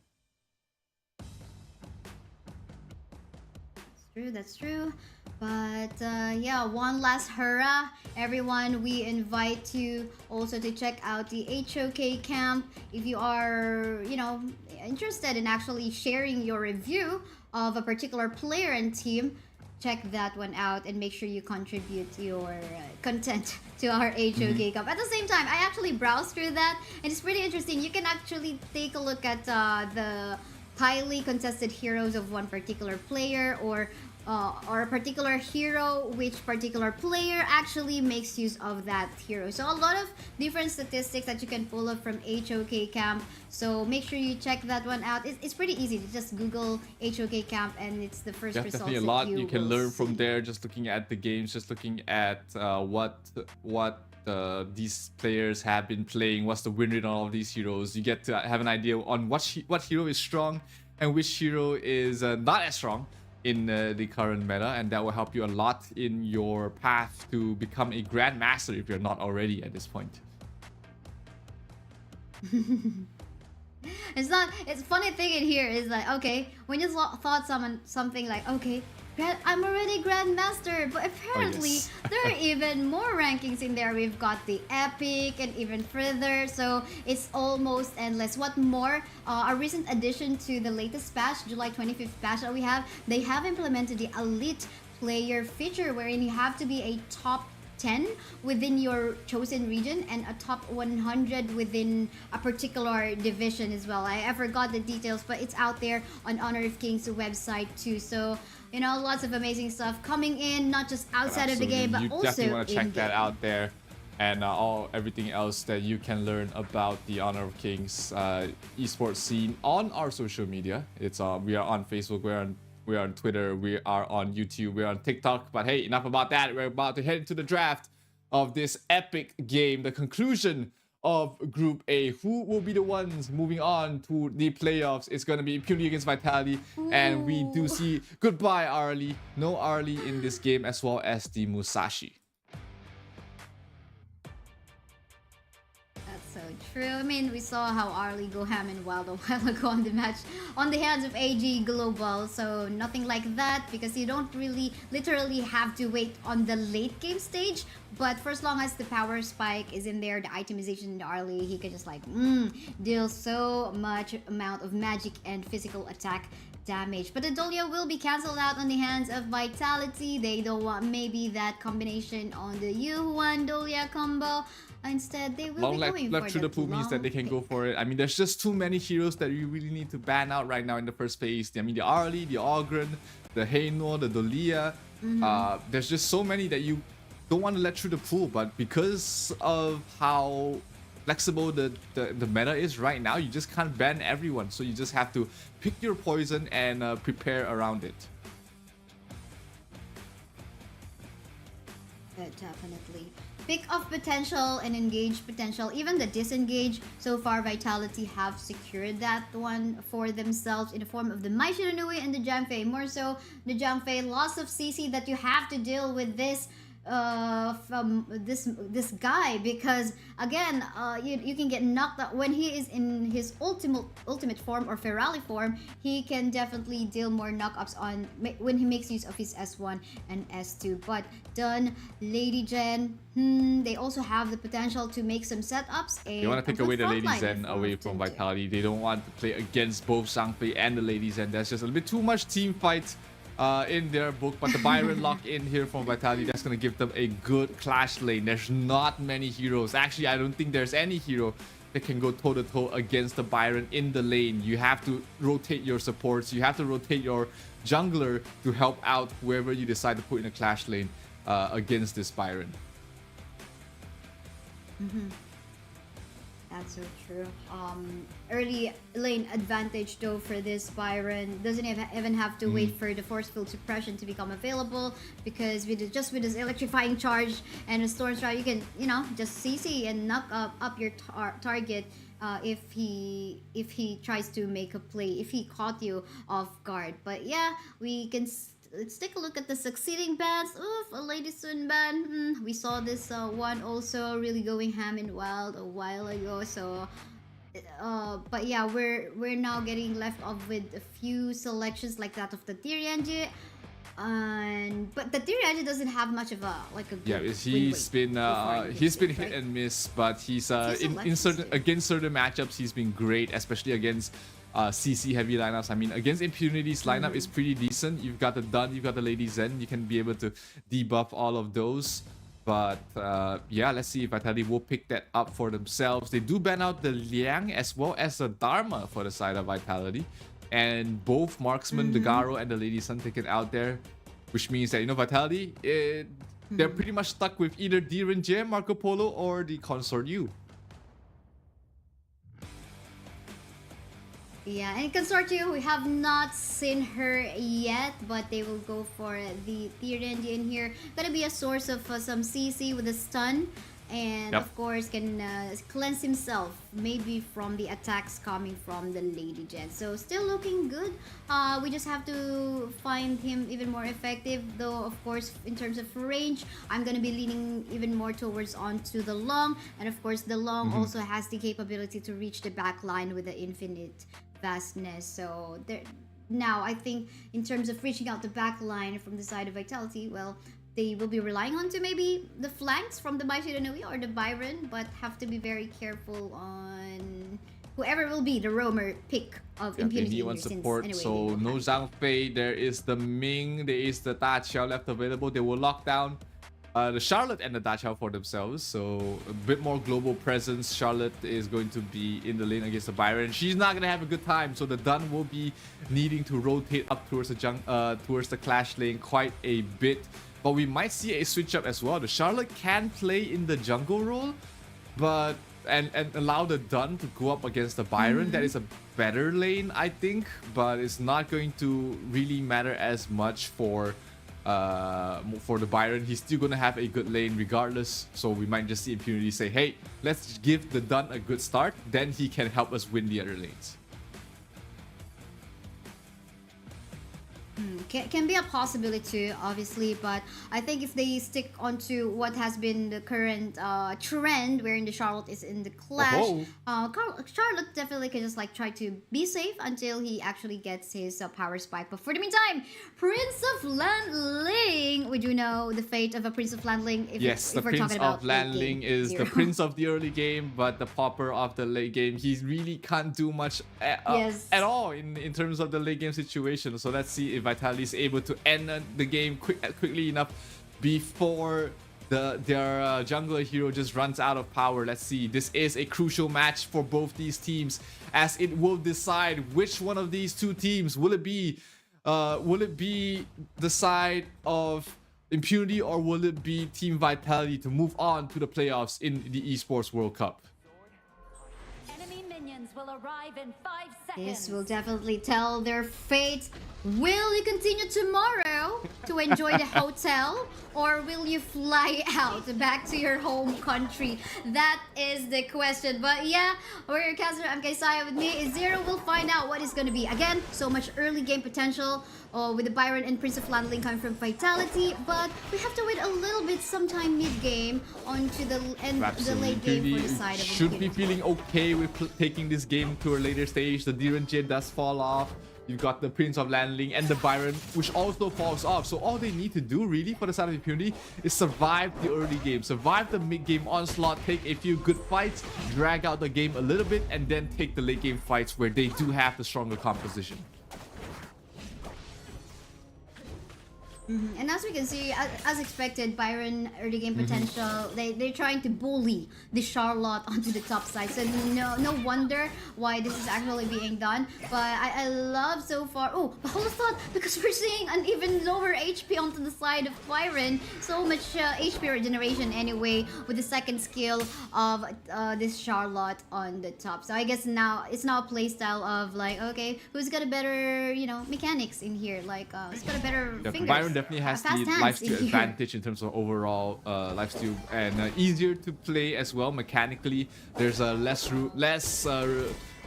That's true. But yeah, one last hurrah, everyone. We invite you also to check out the HoK camp if you are, you know, interested in actually sharing your review of a particular player and team. Check that one out and make sure you contribute your content to our HoK camp. At the same time, I actually browsed through that and it's pretty interesting. You can actually take a look at the highly contested heroes of one particular player, or a particular hero, which particular player actually makes use of that hero. So a lot of different statistics that you can pull up from HoK camp. So make sure you check that one out. It's pretty easy to just Google HoK camp and it's the first results. Definitely a lot you can learn from there, just looking at the games, just looking at what these players have been playing, what's the win rate on all of these heroes. You get to have an idea on what hero is strong and which hero is not as strong in the current meta, and that will help you a lot in your path to become a grandmaster if you're not already at this point. It's funny thing in here is like, okay, when you thought something like, okay, I'm already Grandmaster, but apparently there are even more rankings in there. We've got the Epic and even further, so it's almost endless. What more, a recent addition to the latest patch, July 25th patch that we have, they have implemented the Elite Player feature, wherein you have to be a top 10 within your chosen region and a top 100 within a particular division as well. I forgot the details, but it's out there on Honor of Kings website too. So, you know, lots of amazing stuff coming in, not just outside of the game, but also definitely want to check that in-game. out there, and everything else that you can learn about the Honor of Kings esports scene on our social media. It's we are on Facebook, we are on Twitter, we are on YouTube, we're on TikTok. But hey, enough about that. We're about to head into the draft of this epic game, the conclusion of Group A. Who will be the ones moving on to the playoffs? It's going to be Impunity against Vitality. Ooh. And we do see goodbye Arlie. No Arlie in this game, as well as the Musashi. So true. I mean, we saw how Arlie go ham and wild a while ago on the match on the hands of AG Global. So nothing like that, because you don't really literally have to wait on the late game stage. But for as long as the power spike is in there, the itemization in the Arlie, he can just like deal so much amount of magic and physical attack damage. But the Dolia will be cancelled out on the hands of Vitality. They don't want maybe that combination on the Yuhuan Dolia combo. Instead, they will be going left through the pool means that they can go for it. I mean, there's just too many heroes that you really need to ban out right now in the first phase. I mean, the Arlie, the Ogren, the Heino, the Dolia. There's just so many that you don't want to let through the pool. But because of how flexible the meta is right now, you just can't ban everyone. So you just have to pick your poison and prepare around it. Definitely. Pick off potential and engage potential. Even the disengage, so far Vitality have secured that one for themselves in the form of the Mai Shiranui and the Jiangfei. More so the Jiangfei, loss of CC that you have to deal with this from this guy, because again you can get knocked out when he is in his ultimate form or Ferali form. He can definitely deal more knockups on when he makes use of his S1 and S2. But done, Lady Jen, they also have the potential to make some setups. They want to take away the Lady Zen away from Vitality. They don't want to play against both Zhangfei and the Lady Zen. That's just a little bit too much team fight in their book. But the Byron lock in here from Vitality, that's going to give them a good clash lane. There's not many heroes. Actually, I don't think there's any hero that can go toe-to-toe against the Byron in the lane. You have to rotate your supports. You have to rotate your jungler to help out whoever you decide to put in a clash lane against this Byron. That's so true. Early lane advantage though for this Byron. Doesn't even have to wait for the force field suppression to become available, because with this electrifying charge and a storm strike, you can just CC and knock up your target if he tries to make a play, if he caught you off guard. But yeah, we can let's take a look at the succeeding bans. Oof, a Lady Sun ban. We saw this one also really going ham and wild a while ago. So but yeah, we're now getting left off with a few selections like that of the Tyrianje. But the Tyrianje doesn't have much of a good he's been hit and miss, but he's in certain against certain matchups he's been great, especially against CC heavy lineups. I mean, against Impunity's lineup is pretty decent. You've got the Dun, you've got the Lady Zen, you can be able to debuff all of those. But yeah, let's see if Vitality will pick that up for themselves. They do ban out the Liang as well as the Dharma for the side of Vitality. And both Marksman, the Garo, and the Lady Sun taken out there. Which means that, Vitality, they're pretty much stuck with either Direnje, Marco Polo, or the Consort U. Yeah, and Consort U, we have not seen her yet, but they will go for the Tyrianje in here. Gonna be a source of some CC with a stun. And of course can cleanse himself maybe from the attacks coming from the Lady Jen. So still looking good. We just have to find him even more effective, though of course in terms of range I'm gonna be leaning even more towards onto the long, and of course the long also has the capability to reach the back line with the infinite vastness. So there now I think in terms of reaching out the back line from the side of Vitality, well, they will be relying on to maybe the flanks from the Baishiranoe or the Byron, but have to be very careful on whoever will be the roamer pick of Impunity. They need one support, anyway, so no Zhang Fei. There is the Ming, there is the Da Qiao left available. They will lock down the Charlotte and the Da Qiao for themselves, so a bit more global presence. Charlotte is going to be in the lane against the Byron. She's not going to have a good time, so the Dun will be needing to rotate up towards the Clash lane quite a bit. But we might see a switch up as well. The Charlotte can play in the jungle role, but and allow the Dun to go up against the Byron. That is a better lane, I think, but it's not going to really matter as much for the Byron. He's still going to have a good lane regardless, so we might just see Impunity say, hey, let's give the Dun a good start, then he can help us win the other lanes. Can be a possibility, obviously, but I think if they stick onto what has been the current trend, wherein the Charlotte is in the Clash, Charlotte definitely can just try to be safe until he actually gets his power spike. But for the meantime, Prince of Landling, would you know the fate of a Prince of Landling? Yes, the Prince of Landling is the Prince of the early game, but the Pauper of the late game. He really can't do much at all in terms of the late game situation. So let's see if Vitality is able to end the game quickly enough before their jungler hero just runs out of power. Let's see. This is a crucial match for both these teams, as it will decide which one of these two teams will it be. Will it be the side of Impunity, or will it be Team Vitality to move on to the playoffs in the Esports World Cup? Will arrive in 5 seconds. This will definitely tell their fate. Will you continue tomorrow to enjoy the hotel, or will you fly out back to your home country? That is the question. But yeah, Warrior Caster, I'm Kaisaya. With me is Zero. We'll find out what it's going to be. Again, so much early game potential with the Byron and Prince of Landling coming from Vitality, but we have to wait a little bit, sometime mid-game onto the late game for the side of should Impunity. Be feeling okay with taking this game to a later stage. The Direnje does fall off. You've got the Prince of Landling and the Byron, which also falls off. So all they need to do really for the side of Impunity is survive the early game, survive the mid-game onslaught, take a few good fights, drag out the game a little bit, and then take the late game fights where they do have the stronger composition. And as we can see, as expected, Byron early game potential, they're trying to bully the Charlotte onto the top side. So no wonder why this is actually being done. But I love so far. Oh, but hold on, because we're seeing an even lower HP onto the side of Byron. So much HP regeneration anyway with the second skill of this Charlotte on the top. So I guess now it's now a playstyle of okay, who's got a better mechanics in here? Who's got a better fingers? Byron definitely has Fast the hands lifesteal here. advantage in terms of overall lifesteal, and easier to play as well mechanically. There's less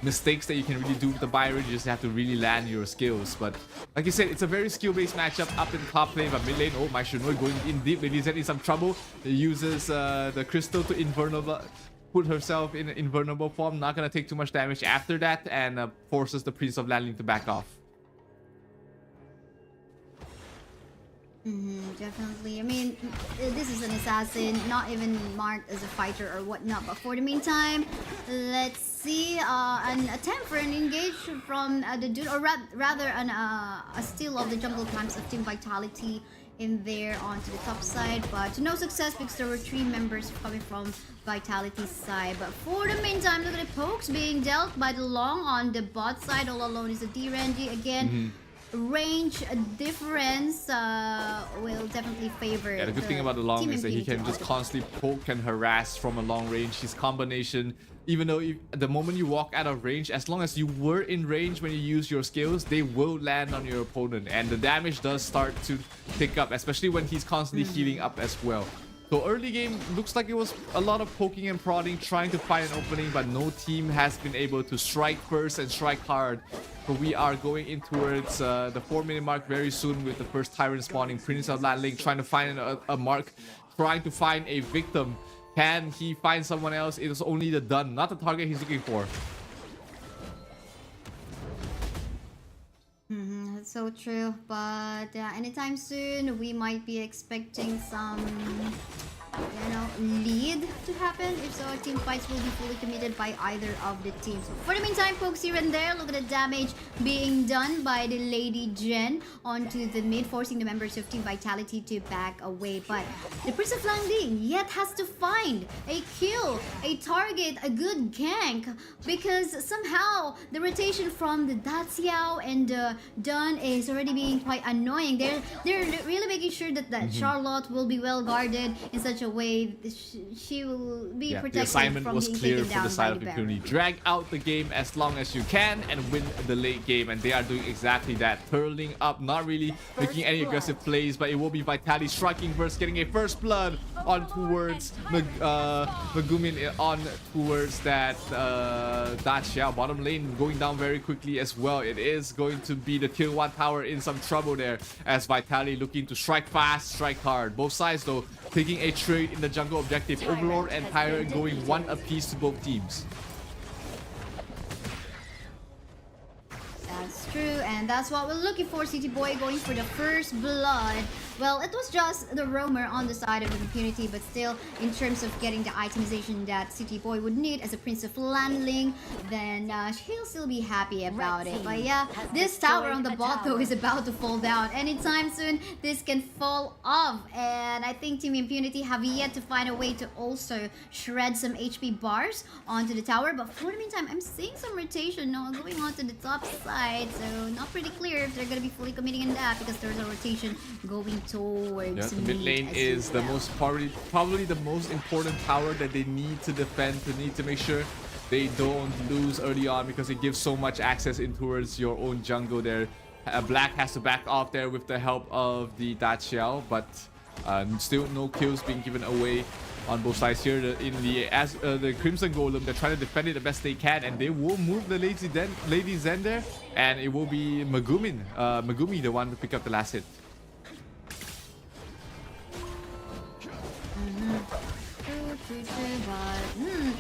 mistakes that you can really do with the Byron. You just have to really land your skills. But like you said, it's a very skill-based matchup up in top lane. But mid lane, oh, my Shinoi going in deep. Lady Zen in some trouble. He uses the crystal to put herself in invulnerable form. Not gonna take too much damage after that, and forces the Prince of Landling to back off. Definitely. I mean, this is an assassin, not even marked as a fighter or whatnot. But for the meantime, let's see an attempt for an engage from the dude, or rather a steal of the jungle camps of Team Vitality in there onto the top side, but no success because there were 3 members coming from Vitality's side. But for the meantime, look at the pokes being dealt by the Long on the bot side. All alone is the D-Renji again. Range difference will definitely favor. Yeah, the good thing about the Long is that he can just constantly poke and harass from a long range. His combination, even though the moment you walk out of range, as long as you were in range when you use your skills, they will land on your opponent, and the damage does start to pick up, especially when he's constantly healing up as well. So early game looks like it was a lot of poking and prodding, trying to find an opening, but no team has been able to strike first and strike hard. So we are going in towards the 4-minute mark very soon, with the first Tyrant spawning. Prince of Landling trying to find a mark, trying to find a victim. Can he find someone else? It is only the Dun, not the target he's looking for. That's so true, but anytime soon we might be expecting some, lead to happen. If so, team fights will be fully committed by either of the teams. So for the meantime, pokes here and there. Look at the damage being done by the Lady Jen onto the mid, forcing the members of Team Vitality to back away. But the Prince of Landing yet has to find a kill, a target, a good gank, because somehow the rotation from the Daxiao and the Dun is already being quite annoying. They're really making sure that Charlotte will be well guarded in such a way she will be protected. The assignment from was being clear taken for down the side by of the Impunity. Drag out the game as long as you can and win the late game, and they are doing exactly that. Turtling up, not really making any aggressive plays, but it will be Vitality striking first, getting a first blood on towards Megumin, on towards that Dacia. Bottom lane going down very quickly as well. It is going to be the tier 1 tower in some trouble there, as Vitality looking to strike fast, strike hard. Both sides though taking a trade in the jungle objective. Overlord and Tyrant going 1 apiece to both teams. That's true, and that's what we're looking for. City Boy going for the first blood. Well, it was just the roamer on the side of Impunity, but still, in terms of getting the itemization that City Boy would need as a Prince of Landling, then he'll still be happy about it. But yeah, this tower on the bot though is about to fall down. Anytime soon, this can fall off, and I think Team Impunity have yet to find a way to also shred some HP bars onto the tower. But for the meantime, I'm seeing some rotation now going onto the top side, so not pretty clear if they're gonna be fully committing in that, because there's a rotation going towards the mid lane is the most probably the most important tower that they need to defend, to need to make sure they don't lose early on, because it gives so much access in towards your own jungle there. Black has to back off there with the help of the Daciao, but still no kills being given away on both sides here. The Crimson Golem, they're trying to defend it the best they can, and they will move the Lady Zen there, and it will be Megumi the one to pick up the last hit.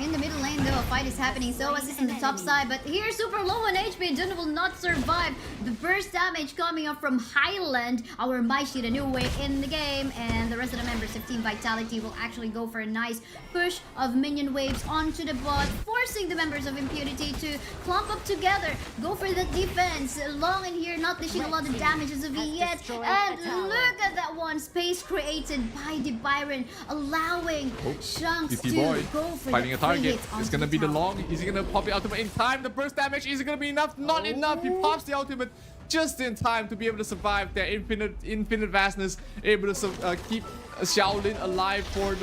In the middle lane though, a fight is happening. So is in the top side, but here super low on HP. Jun will not survive the burst damage coming up from Highland. Our Maishi, the new way in the game, and the rest of the members of Team Vitality will actually go for a nice push of minion waves onto the bot, forcing the members of Impunity to clump up together, go for the defense. Long in here, not dishing a lot of damage as of yet, and look at that one, space created by the Byron, allowing Shanks to go for finding the a target. free It's gonna be the Long. Is he gonna pop the ultimate in time? The burst damage, is it gonna be enough? Not enough. He pops the ultimate just in time to be able to survive their infinite vastness, able to keep Shaolin alive for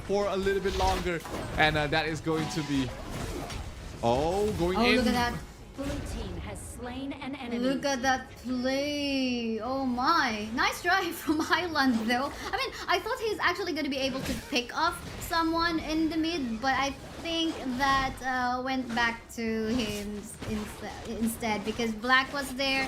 for a little bit longer, and that is going to be going in. Look at that. slain an enemy. Look at that play. Oh my. Nice try from Highland though. I mean, I thought he's actually going to be able to pick off someone in the mid, but I think that went back to him instead because Black was there.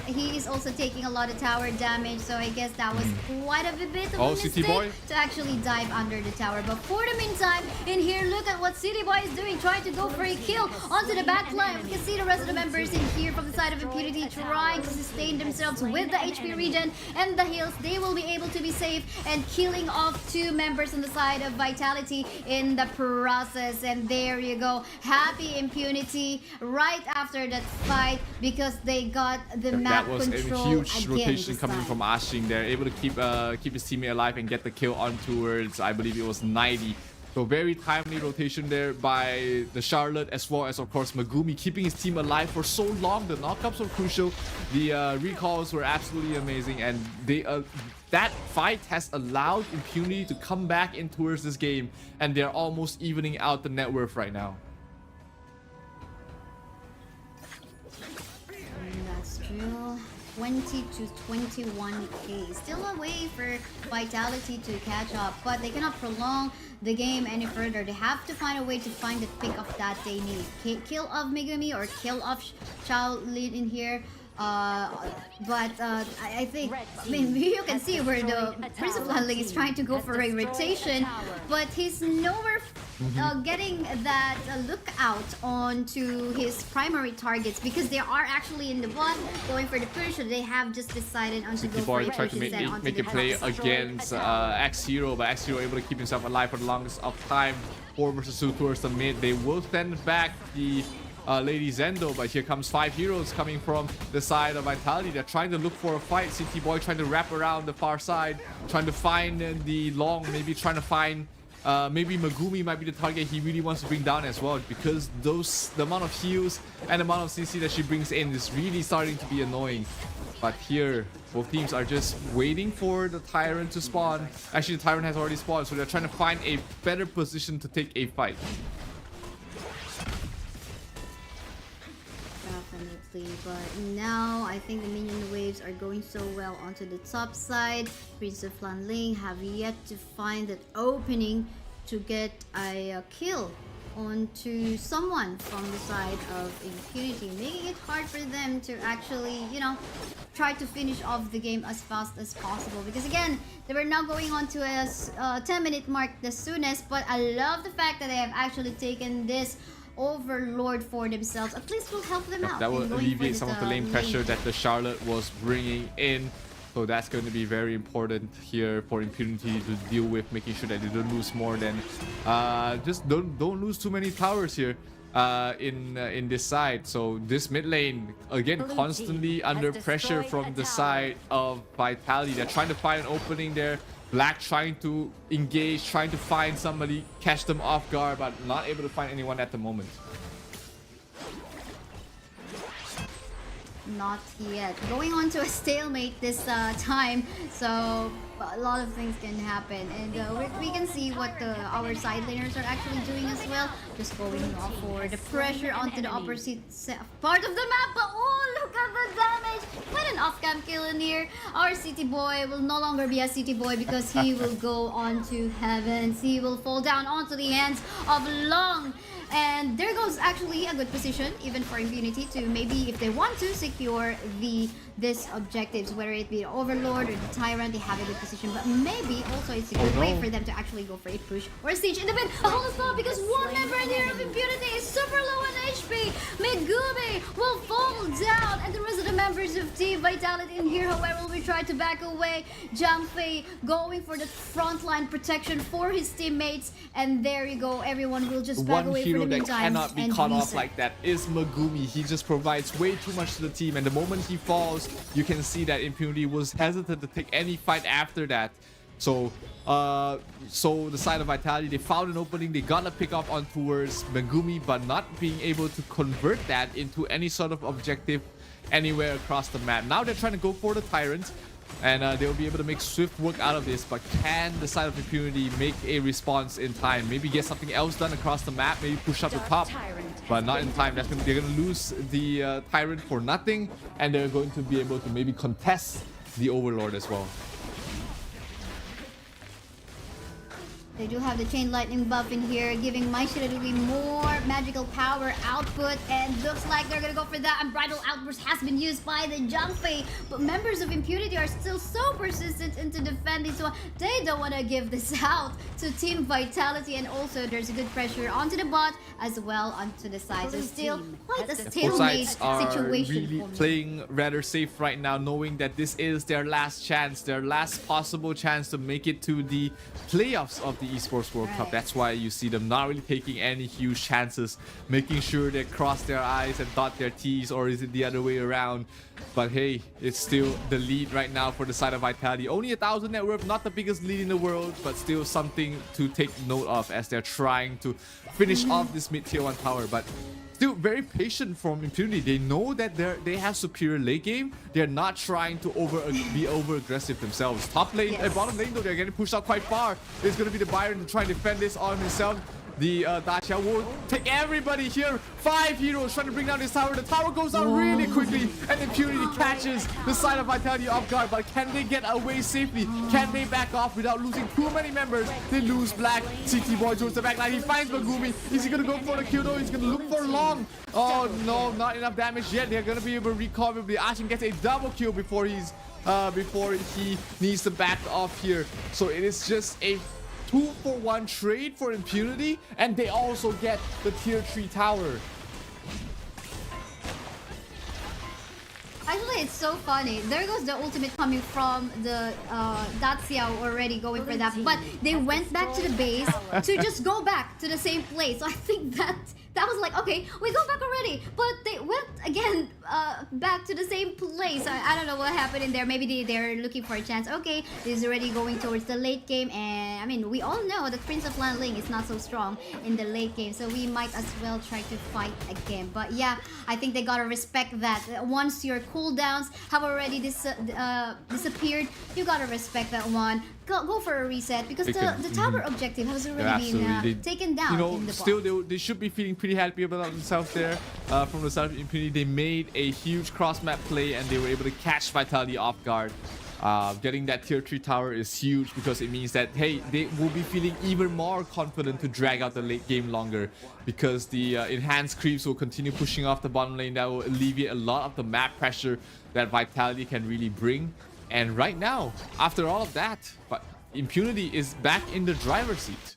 He is also taking a lot of tower damage, so I guess that was quite a bit of a mistake to actually dive under the tower. But for the meantime, in here, look at what City Boy is doing, trying to go for a kill onto the back line. We can see the rest of the members in here from the side of Impunity trying to sustain themselves with the HP regen and the heals. They will be able to be safe and killing off 2 members on the side of Vitality in the process. And there you go, happy Impunity right after that fight because they got the map control. That was a huge rotation coming from Ashin there, able to keep his teammate alive and get the kill on towards, I believe it was 90. So very timely rotation there by the Charlotte, as well as of course Megumi, keeping his team alive for so long. The knockups were crucial, the recalls were absolutely amazing, and they that fight has allowed Impunity to come back in towards this game, and they're almost evening out the net worth right now. That's true. 20 to 21k. Still a way for Vitality to catch up, but they cannot prolong the game any further. They have to find a way to find the pick of that they need. Kill of Megumi or kill of Chao Lin in here. I think, I mean, you can see where the Prince of Landling is trying to go for a rotation, but he's nowhere getting that lookout onto his primary targets because they are actually in the bot going for the push. So they have just decided on to go for a push tried to make a play against X0, but X0 able to keep himself alive for the longest of time. 4 versus 2 towards the mid. They will send back the Lady Zendo, but here comes 5 heroes coming from the side of Vitality. They're trying to look for a fight. City Boy trying to wrap around the far side, trying to find the long, maybe trying to find maybe Megumi might be the target he really wants to bring down as well, because the amount of heals and the amount of CC that she brings in is really starting to be annoying. But here, both teams are just waiting for the Tyrant to spawn. Actually, the Tyrant has already spawned, so they're trying to find a better position to take a fight. But now I think the minion waves are going so well onto the top side. Prince of Landling have yet to find that opening to get a kill onto someone from the side of Impunity, making it hard for them to actually, you know, try to finish off the game as fast as possible. Because again, they were now going on to a 10-minute mark the soonest, but I love the fact that they have actually taken this Overlord for themselves. At least will help them out. That will alleviate some of the lane pressure that the Charlotte was bringing in. So that's going to be very important here for Impunity to deal with, making sure that they don't lose more than just don't lose too many towers here in this side. So this mid lane again constantly under pressure from the side of Vitality. They're trying to find an opening there. Black trying to engage, trying to find somebody, catch them off guard, but not able to find anyone at the moment. Not yet. Going on to a stalemate this time, so a lot of things can happen, and we can see what our side laners are actually doing as well. Just going off for the pressure onto the opposite part of the map, but oh, look at the damage! Quite an off-cam kill in here. Our City Boy will no longer be a City Boy because he will go on to heavens. He will fall down onto the hands of Long. And there goes actually a good position even for Impunity to maybe, if they want to, secure this objectives, whether it be Overlord or the Tyrant. They have a good position, but maybe also it's a good way for them to actually go for a push or a siege in the mid. A whole stop because one member in here of Impunity is super low on HP. Megumi will fall down, and the rest of the members of Team Vitality in here, however, will try to back away. Jiangfei going for the frontline protection for his teammates, and there you go. Everyone will just back away for the that meantime. Cannot be caught off like that is Megumi. He just provides way too much to the team, and the moment he falls, you can see that Impunity was hesitant to take any fight after that. So the side of Vitality, they found an opening, they got a pick up on towards Megumi, but not being able to convert that into any sort of objective anywhere across the map. Now they're trying to go for the Tyrant. and they'll be able to make swift work out of this. But can the side of Impunity make a response in time? Maybe get something else done across the map, maybe push up the top, but not in time. They're going to lose the Tyrant for nothing, and they're going to be able to maybe contest the Overlord as well. They do have the Chain Lightning buff in here, giving My Shiralili more magical power output, and looks like they're gonna go for that. Unbridled Outburst has been used by the Zhangfei, but members of Impunity are still so persistent into defending, so they don't want to give this out to Team Vitality, and also there's a good pressure onto the bot as well onto the side. So still quite a stalemate situation. Really playing rather safe right now, knowing that this is their last chance, their last possible chance to make it to the playoffs of the Esports World Cup. That's why you see them not really taking any huge chances, making sure they cross their I's and dot their T's, or is it the other way around? But hey, it's still the lead right now for the side of Vitality. Only 1,000 net worth, not the biggest lead in the world, but still something to take note of as they're trying to finish off this mid-tier 1 tower. But still very patient from Impunity. They know that they have superior late game. They're not trying to be over aggressive themselves. Top lane, bottom lane though, they're getting pushed out quite far. It's going to be the Byron to try and defend this on himself. The Dacia will take everybody here. 5 heroes trying to bring down this tower. The tower goes down really quickly, and Impunity catches the side of Vitality off guard. But can they get away safely? Can they back off without losing too many members? They lose Black. CT Boy towards the back line. He finds Megumi. Is he going to go for the kill though? He's going to look for Long. Oh no, not enough damage yet. They're going to be able to recover. The Ashen gets a double kill before he needs to back off here. So it is just a 2-for-1 trade for Impunity, and they also get the tier 3 tower. Actually, it's so funny. There goes the ultimate coming from the Dacia already going for that, but they went back to the base to just go back to the same place. So I think that was like, okay, we go back already, but they went again back to the same place. I don't know what happened in there. Maybe they're looking for a chance. Okay, this is already going towards the late game, and I mean, we all know that Prince of Lan Ling is not so strong in the late game, so we might as well try to fight again. But yeah, I think they gotta respect that. Once your cooldowns have already disappeared, you gotta respect that one. Go for a reset, because the tower objective has already been taken down. You know, in the still they should be feeling pretty happy about themselves there. From the side of Impunity, they made a huge cross-map play, and they were able to catch Vitality off guard. Getting that tier 3 tower is huge, because it means that, hey, they will be feeling even more confident to drag out the late game longer, because the enhanced creeps will continue pushing off the bottom lane. That will alleviate a lot of the map pressure that Vitality can really bring. And right now, after all of that, but Impunity is back in the driver's seat.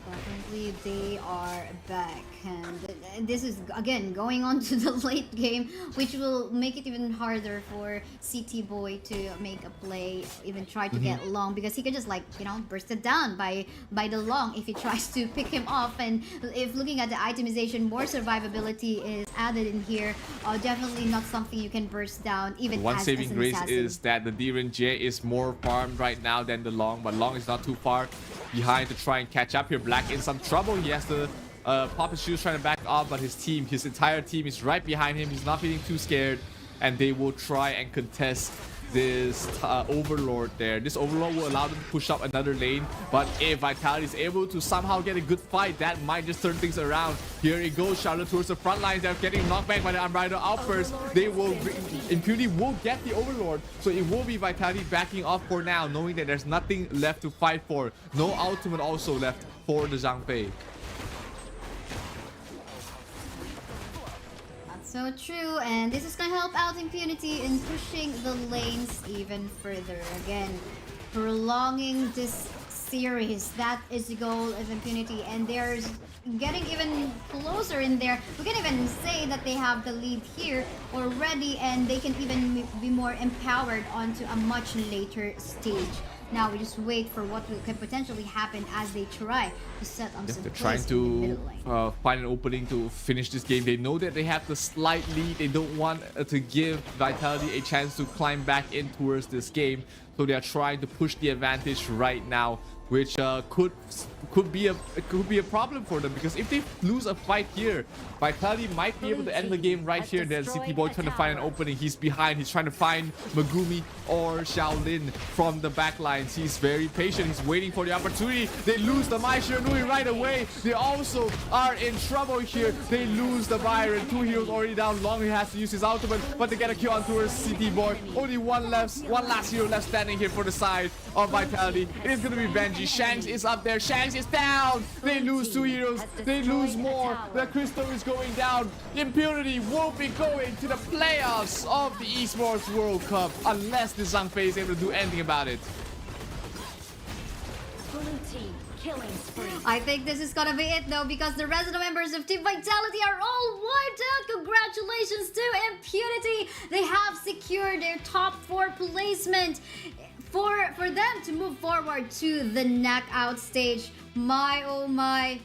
Definitely, they are back, and this is again going on to the late game, which will make it even harder for CT Boy to make a play, even try to get Long, because he could just, like, you know, burst it down by the Long if he tries to pick him off. And if looking at the itemization, more survivability is added in here. Definitely not something you can burst down even One as saving an grace assassin. is that the Diren J is more farmed right now than the Long, but Long is not too far behind to try and catch up here. Black in some trouble. He has to pop his shoes trying to back off, but his entire team is right behind him. He's not feeling too scared, and they will try and contest this Overlord there. This Overlord will allow them to push up another lane, but if Vitality is able to somehow get a good fight, that might just turn things around. Here it goes, Charlotte towards the front lines. They're getting knocked back by the Unbridled Outburst. They will, Impunity will get the Overlord, so it will be Vitality backing off for now, knowing that there's nothing left to fight for. No ultimate also left for the Zhangfei. So true, and this is gonna help out Impunity in pushing the lanes even further. Again, prolonging this series, that is the goal of Impunity, and there's getting even closer in there. We can even say that they have the lead here already, and they can even be more empowered onto a much later stage. Now we just wait for what can potentially happen as they try to set on some They're trying to find an opening to finish this game. They know that they have the slight lead. They don't want to give Vitality a chance to climb back in towards this game. So they are trying to push the advantage right now which could be a problem for them, because if they lose a fight here, Vitality might be able to end the game right here. Then City Boy trying to find an opening. He's behind. He's trying to find Megumi or Shaolin from the back lines. He's very patient. He's waiting for the opportunity. They lose the Mai Shiranui right away. They also are in trouble here. They lose the Byron. 2 heroes already down. Long he has to use his ultimate, but they get a kill on towards City Boy. Only one last hero left standing here for the side of Vitality. It is going to be Benji. Shanks is up there. Shanks is down. They lose 2 heroes. They lose more. The Crystal is going down. Impunity will be going to the playoffs of the Esports World Cup unless the Zhangfei is able to do anything about it. Blue team killing spree. I think this is gonna be it though, because the rest of the members of Team Vitality are all wiped out. Congratulations to Impunity. They have secured their top 4 placement for them to move forward to the knockout stage. My oh my,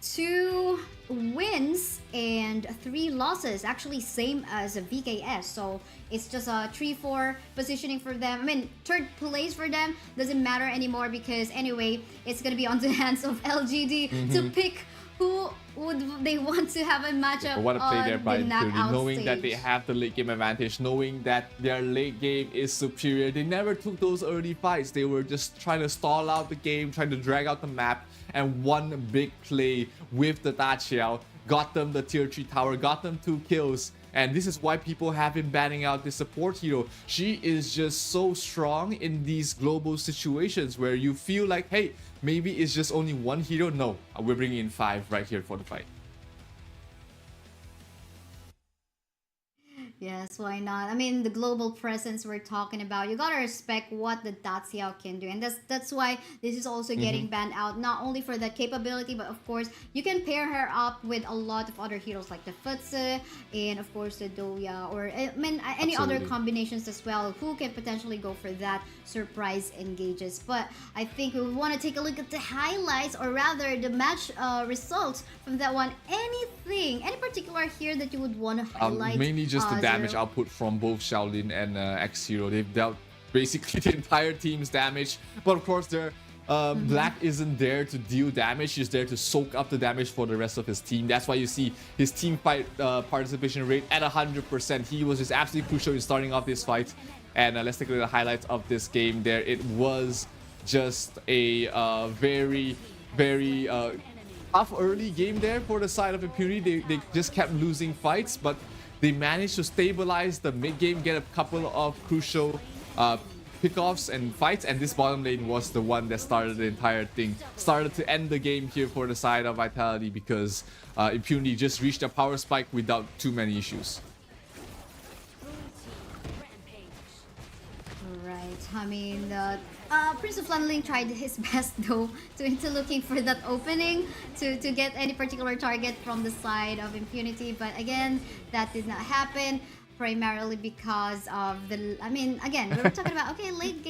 2 wins and 3 losses, actually same as a VKS, so it's just a 3-4 positioning for them. I mean, 3rd place for them doesn't matter anymore, because anyway it's gonna be on the hands of LGD to pick who would they want to have a matchup want to play on there by the knockout knowing stage. that they have the late game advantage, knowing that their late game is superior. They never took those early fights. They were just trying to stall out the game, trying to drag out the map, and one big play with the Dachiao got them the tier 3 tower, got them 2 kills. And this is why people have been banning out the support hero. She is just so strong in these global situations where you feel like, hey, maybe it's just only 1 hero. No, we're bringing in 5 right here for the fight. Yes, why not? I mean, the global presence we're talking about, you gotta respect what the Daxiao can do, and that's why this is also getting banned out. Not only for that capability, but of course you can pair her up with a lot of other heroes like the Futsu and of course the Doya, or I mean any other combinations as well, who can potentially go for that surprise engages. But I think we want to take a look at the highlights, or rather the match results from that one. Any particular here that you would want to highlight? Mainly just the damage output from both Shaolin and X-Hero. They've dealt basically the entire team's damage, but of course their Black isn't there to deal damage. He's there to soak up the damage for the rest of his team. That's why you see his team fight participation rate at 100%. He was just absolutely crucial in starting off this fight. And let's take a look at the highlights of this game there. It was just a very tough early game there for the side of Impunity. They just kept losing fights, but they managed to stabilize the mid game, get a couple of crucial pickoffs and fights, and this bottom lane was the one that started the entire thing. Started to end the game here for the side of Vitality, because Impunity just reached a power spike without too many issues. Right, I mean, Prince of Lanling tried his best though into looking for that opening to get any particular target from the side of Impunity, but again, that did not happen, primarily because of the, I mean, again, we were talking about, okay, late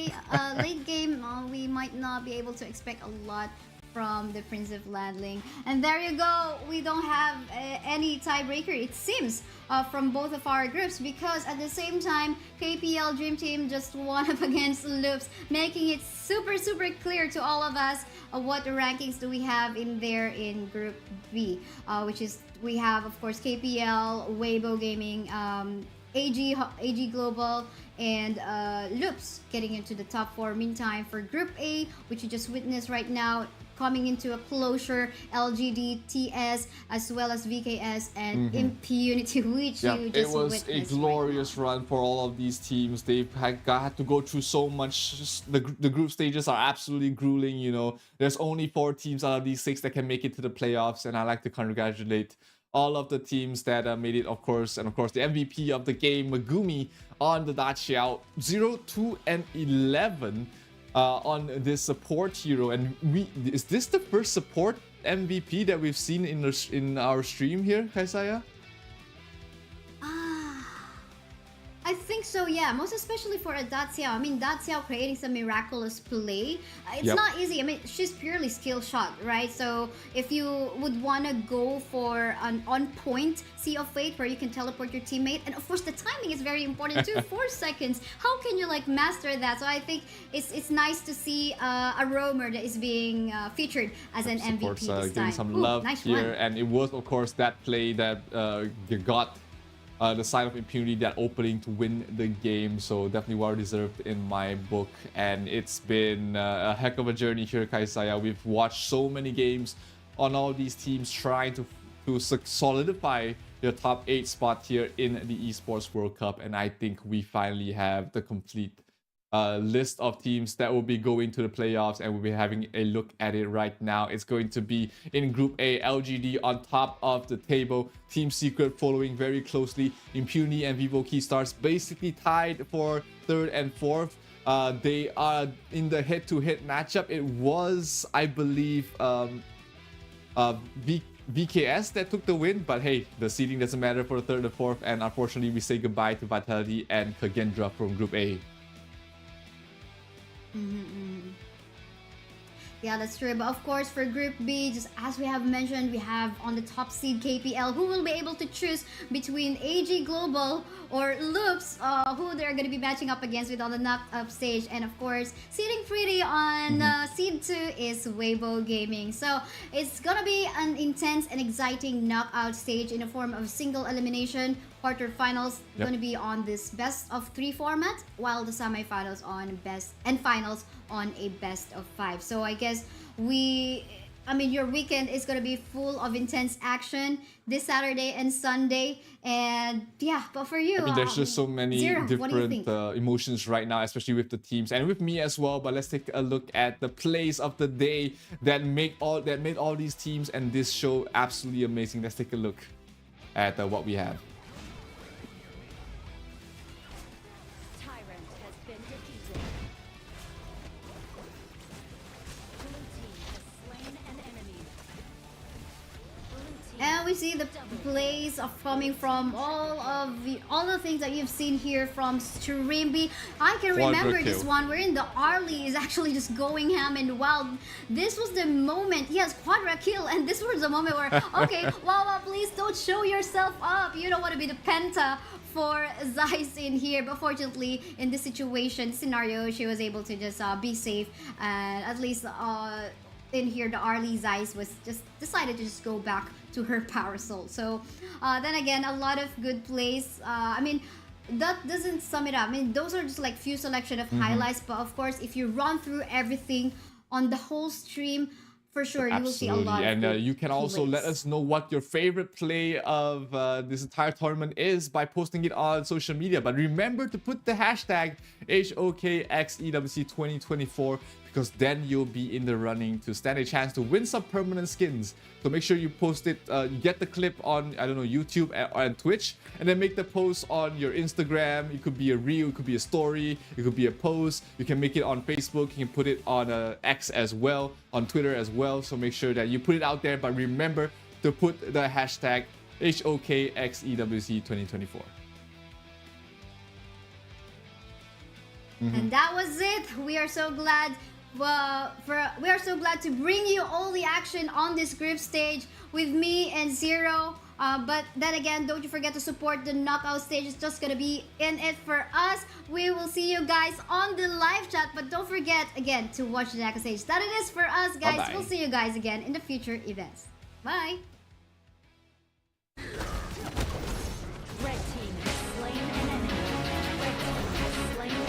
game, we might not be able to expect a lot from the Prince of Landling. And there you go, we don't have any tiebreaker, it seems, from both of our groups, because at the same time, KPL Dream Team just won up against Loops, making it super clear to all of us what rankings do we have in there in Group B, which is, we have, of course, KPL, Weibo Gaming, AG Global, and Loops getting into the top 4. Meantime, for Group A, which you just witnessed right now, coming into a closure, LGD, TS, as well as VKS and Impunity, which you just witnessed. It was a glorious run for all of these teams. They've had to go through so much. The group stages are absolutely grueling, you know. There's only 4 teams out of these 6 that can make it to the playoffs, and I like to congratulate all of the teams that made it, of course, and of course the MVP of the game, Megumi, on the Dachiao, 0, 2, and 11 on this support hero. And is this the first support MVP that we've seen in our stream here, Kaisaya? I think so, yeah. Most especially for a Daxiao. I mean, Daxiao creating some miraculous play. It's not easy. I mean, she's purely skill shot, right? So if you would want to go for an on-point Sea of Fate where you can teleport your teammate, and of course the timing is very important too. 4 seconds. How can you like master that? So I think it's nice to see a roamer that is being featured as an MVP this time. Getting some love nice here, one. and it was of course that play that got the side of Impunity that opening to win the game, so definitely well deserved in my book. And it's been a heck of a journey here, Kaisaya. We've watched so many games on all these teams trying to solidify their top 8 spot here in the Esports World Cup, and I think we finally have the complete list of teams that will be going to the playoffs, and we'll be having a look at it right now. It's going to be in Group A, LGD on top of the table, Team Secret following very closely, Impunity and Vivo Keystars basically tied for 3rd and 4th. They are in the head-to-head matchup. It was, I believe, VKS that took the win, but hey, the seeding doesn't matter for the 3rd and 4th, and unfortunately we say goodbye to Vitality and Kagendra from Group A. Yeah, that's true. But of course, for Group B, just as we have mentioned, we have on the top seed KPL, who will be able to choose between AG Global or Loops, who they're going to be matching up against with on the knockout stage. And of course, seeding pretty on seed 2 is Weibo Gaming. So it's going to be an intense and exciting knockout stage in the form of single elimination. Quarterfinals going to be on this best of 3 format, while the semifinals on best and finals on a best of 5. So I guess your weekend is going to be full of intense action this Saturday and Sunday. And yeah, but for you, I mean, there's just so many Zero, different emotions right now, especially with the teams and with me as well. But let's take a look at the plays of the day that made all these teams and this show absolutely amazing. Let's take a look at what we have. And we see the plays of coming from all the things that you've seen here from Streamby. I can remember this one wherein the Arlie is actually just going ham and wild. This was the moment, yes, quadra kill, and this was the moment where, okay, Wawa, please don't show yourself up. You don't want to be the penta for Zeiss in here, but fortunately in this scenario, she was able to just be safe, and at least in here the Arlie Zeiss was just decided to just go back to her power soul. So then again, a lot of good plays. I mean, that doesn't sum it up. I mean, those are just like few selection of highlights, but of course if you run through everything on the whole stream, for sure you will see a lot of good you can also let us know what your favorite play of this entire tournament is by posting it on social media. But remember to put the hashtag HoKXEWC2024, because then you'll be in the running to stand a chance to win some permanent skins. So make sure you post it, you get the clip on, I don't know, YouTube and Twitch, and then make the post on your Instagram. It could be a reel, it could be a story, it could be a post. You can make it on Facebook, you can put it on X as well, on Twitter as well. So make sure that you put it out there, but remember to put the hashtag HoKXEWC2024. And that was it. We are so glad. We are so glad to bring you all the action on this group stage with me and Zero. But then again, don't you forget to support the knockout stage. It's just gonna be in it for us. We will see you guys on the live chat, but don't forget again to watch the knockout stage. That it is for us, guys. Bye-bye. We'll see you guys again in the future events. Bye. Red team has slain an enemy. Red team has slain an enemy.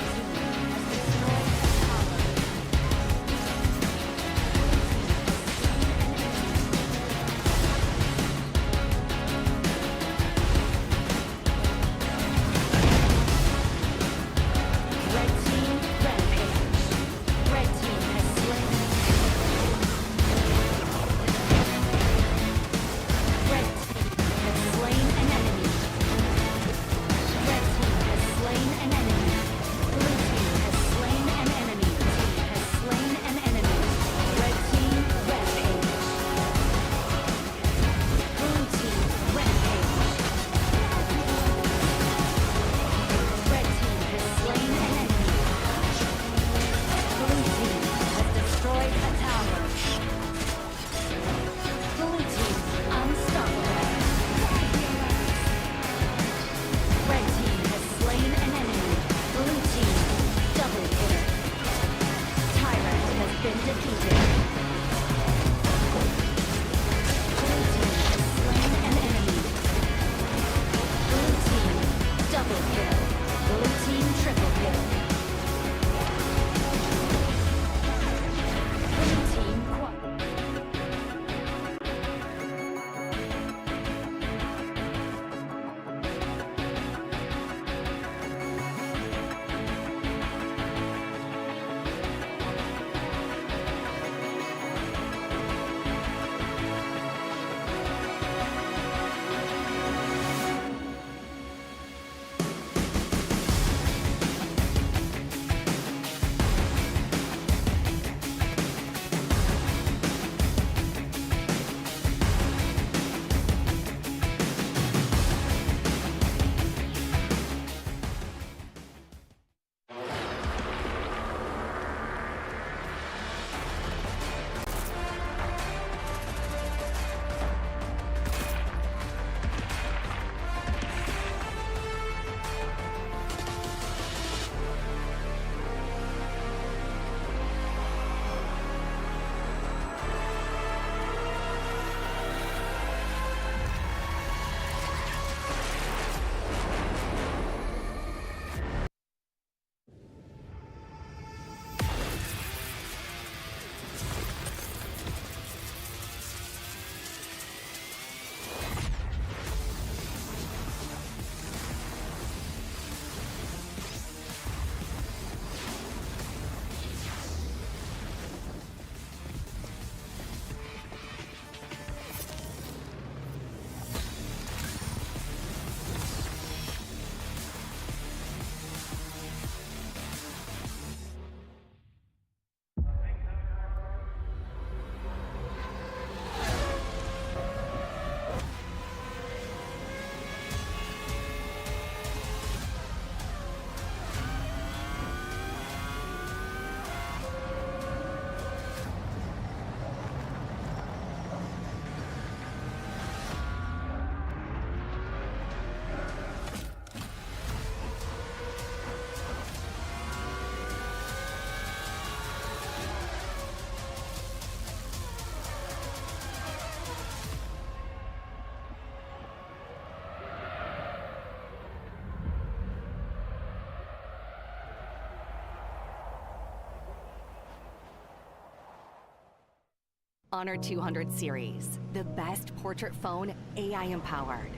Honor 200 series, the best portrait phone AI empowered.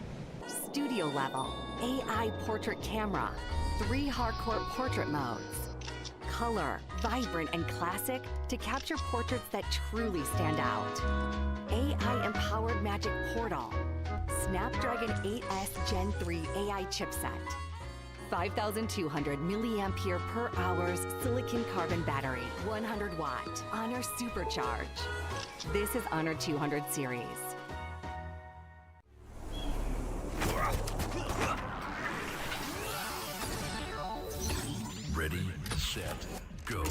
Studio level, AI portrait camera, 3 hardcore portrait modes. Color, vibrant and classic to capture portraits that truly stand out. AI empowered magic portal. Snapdragon 8S Gen 3 AI chipset. 5,200 milliampere per hours silicon carbon battery, 100 watt, Honor Supercharge. This is Honor 200 series. Ready, set, go.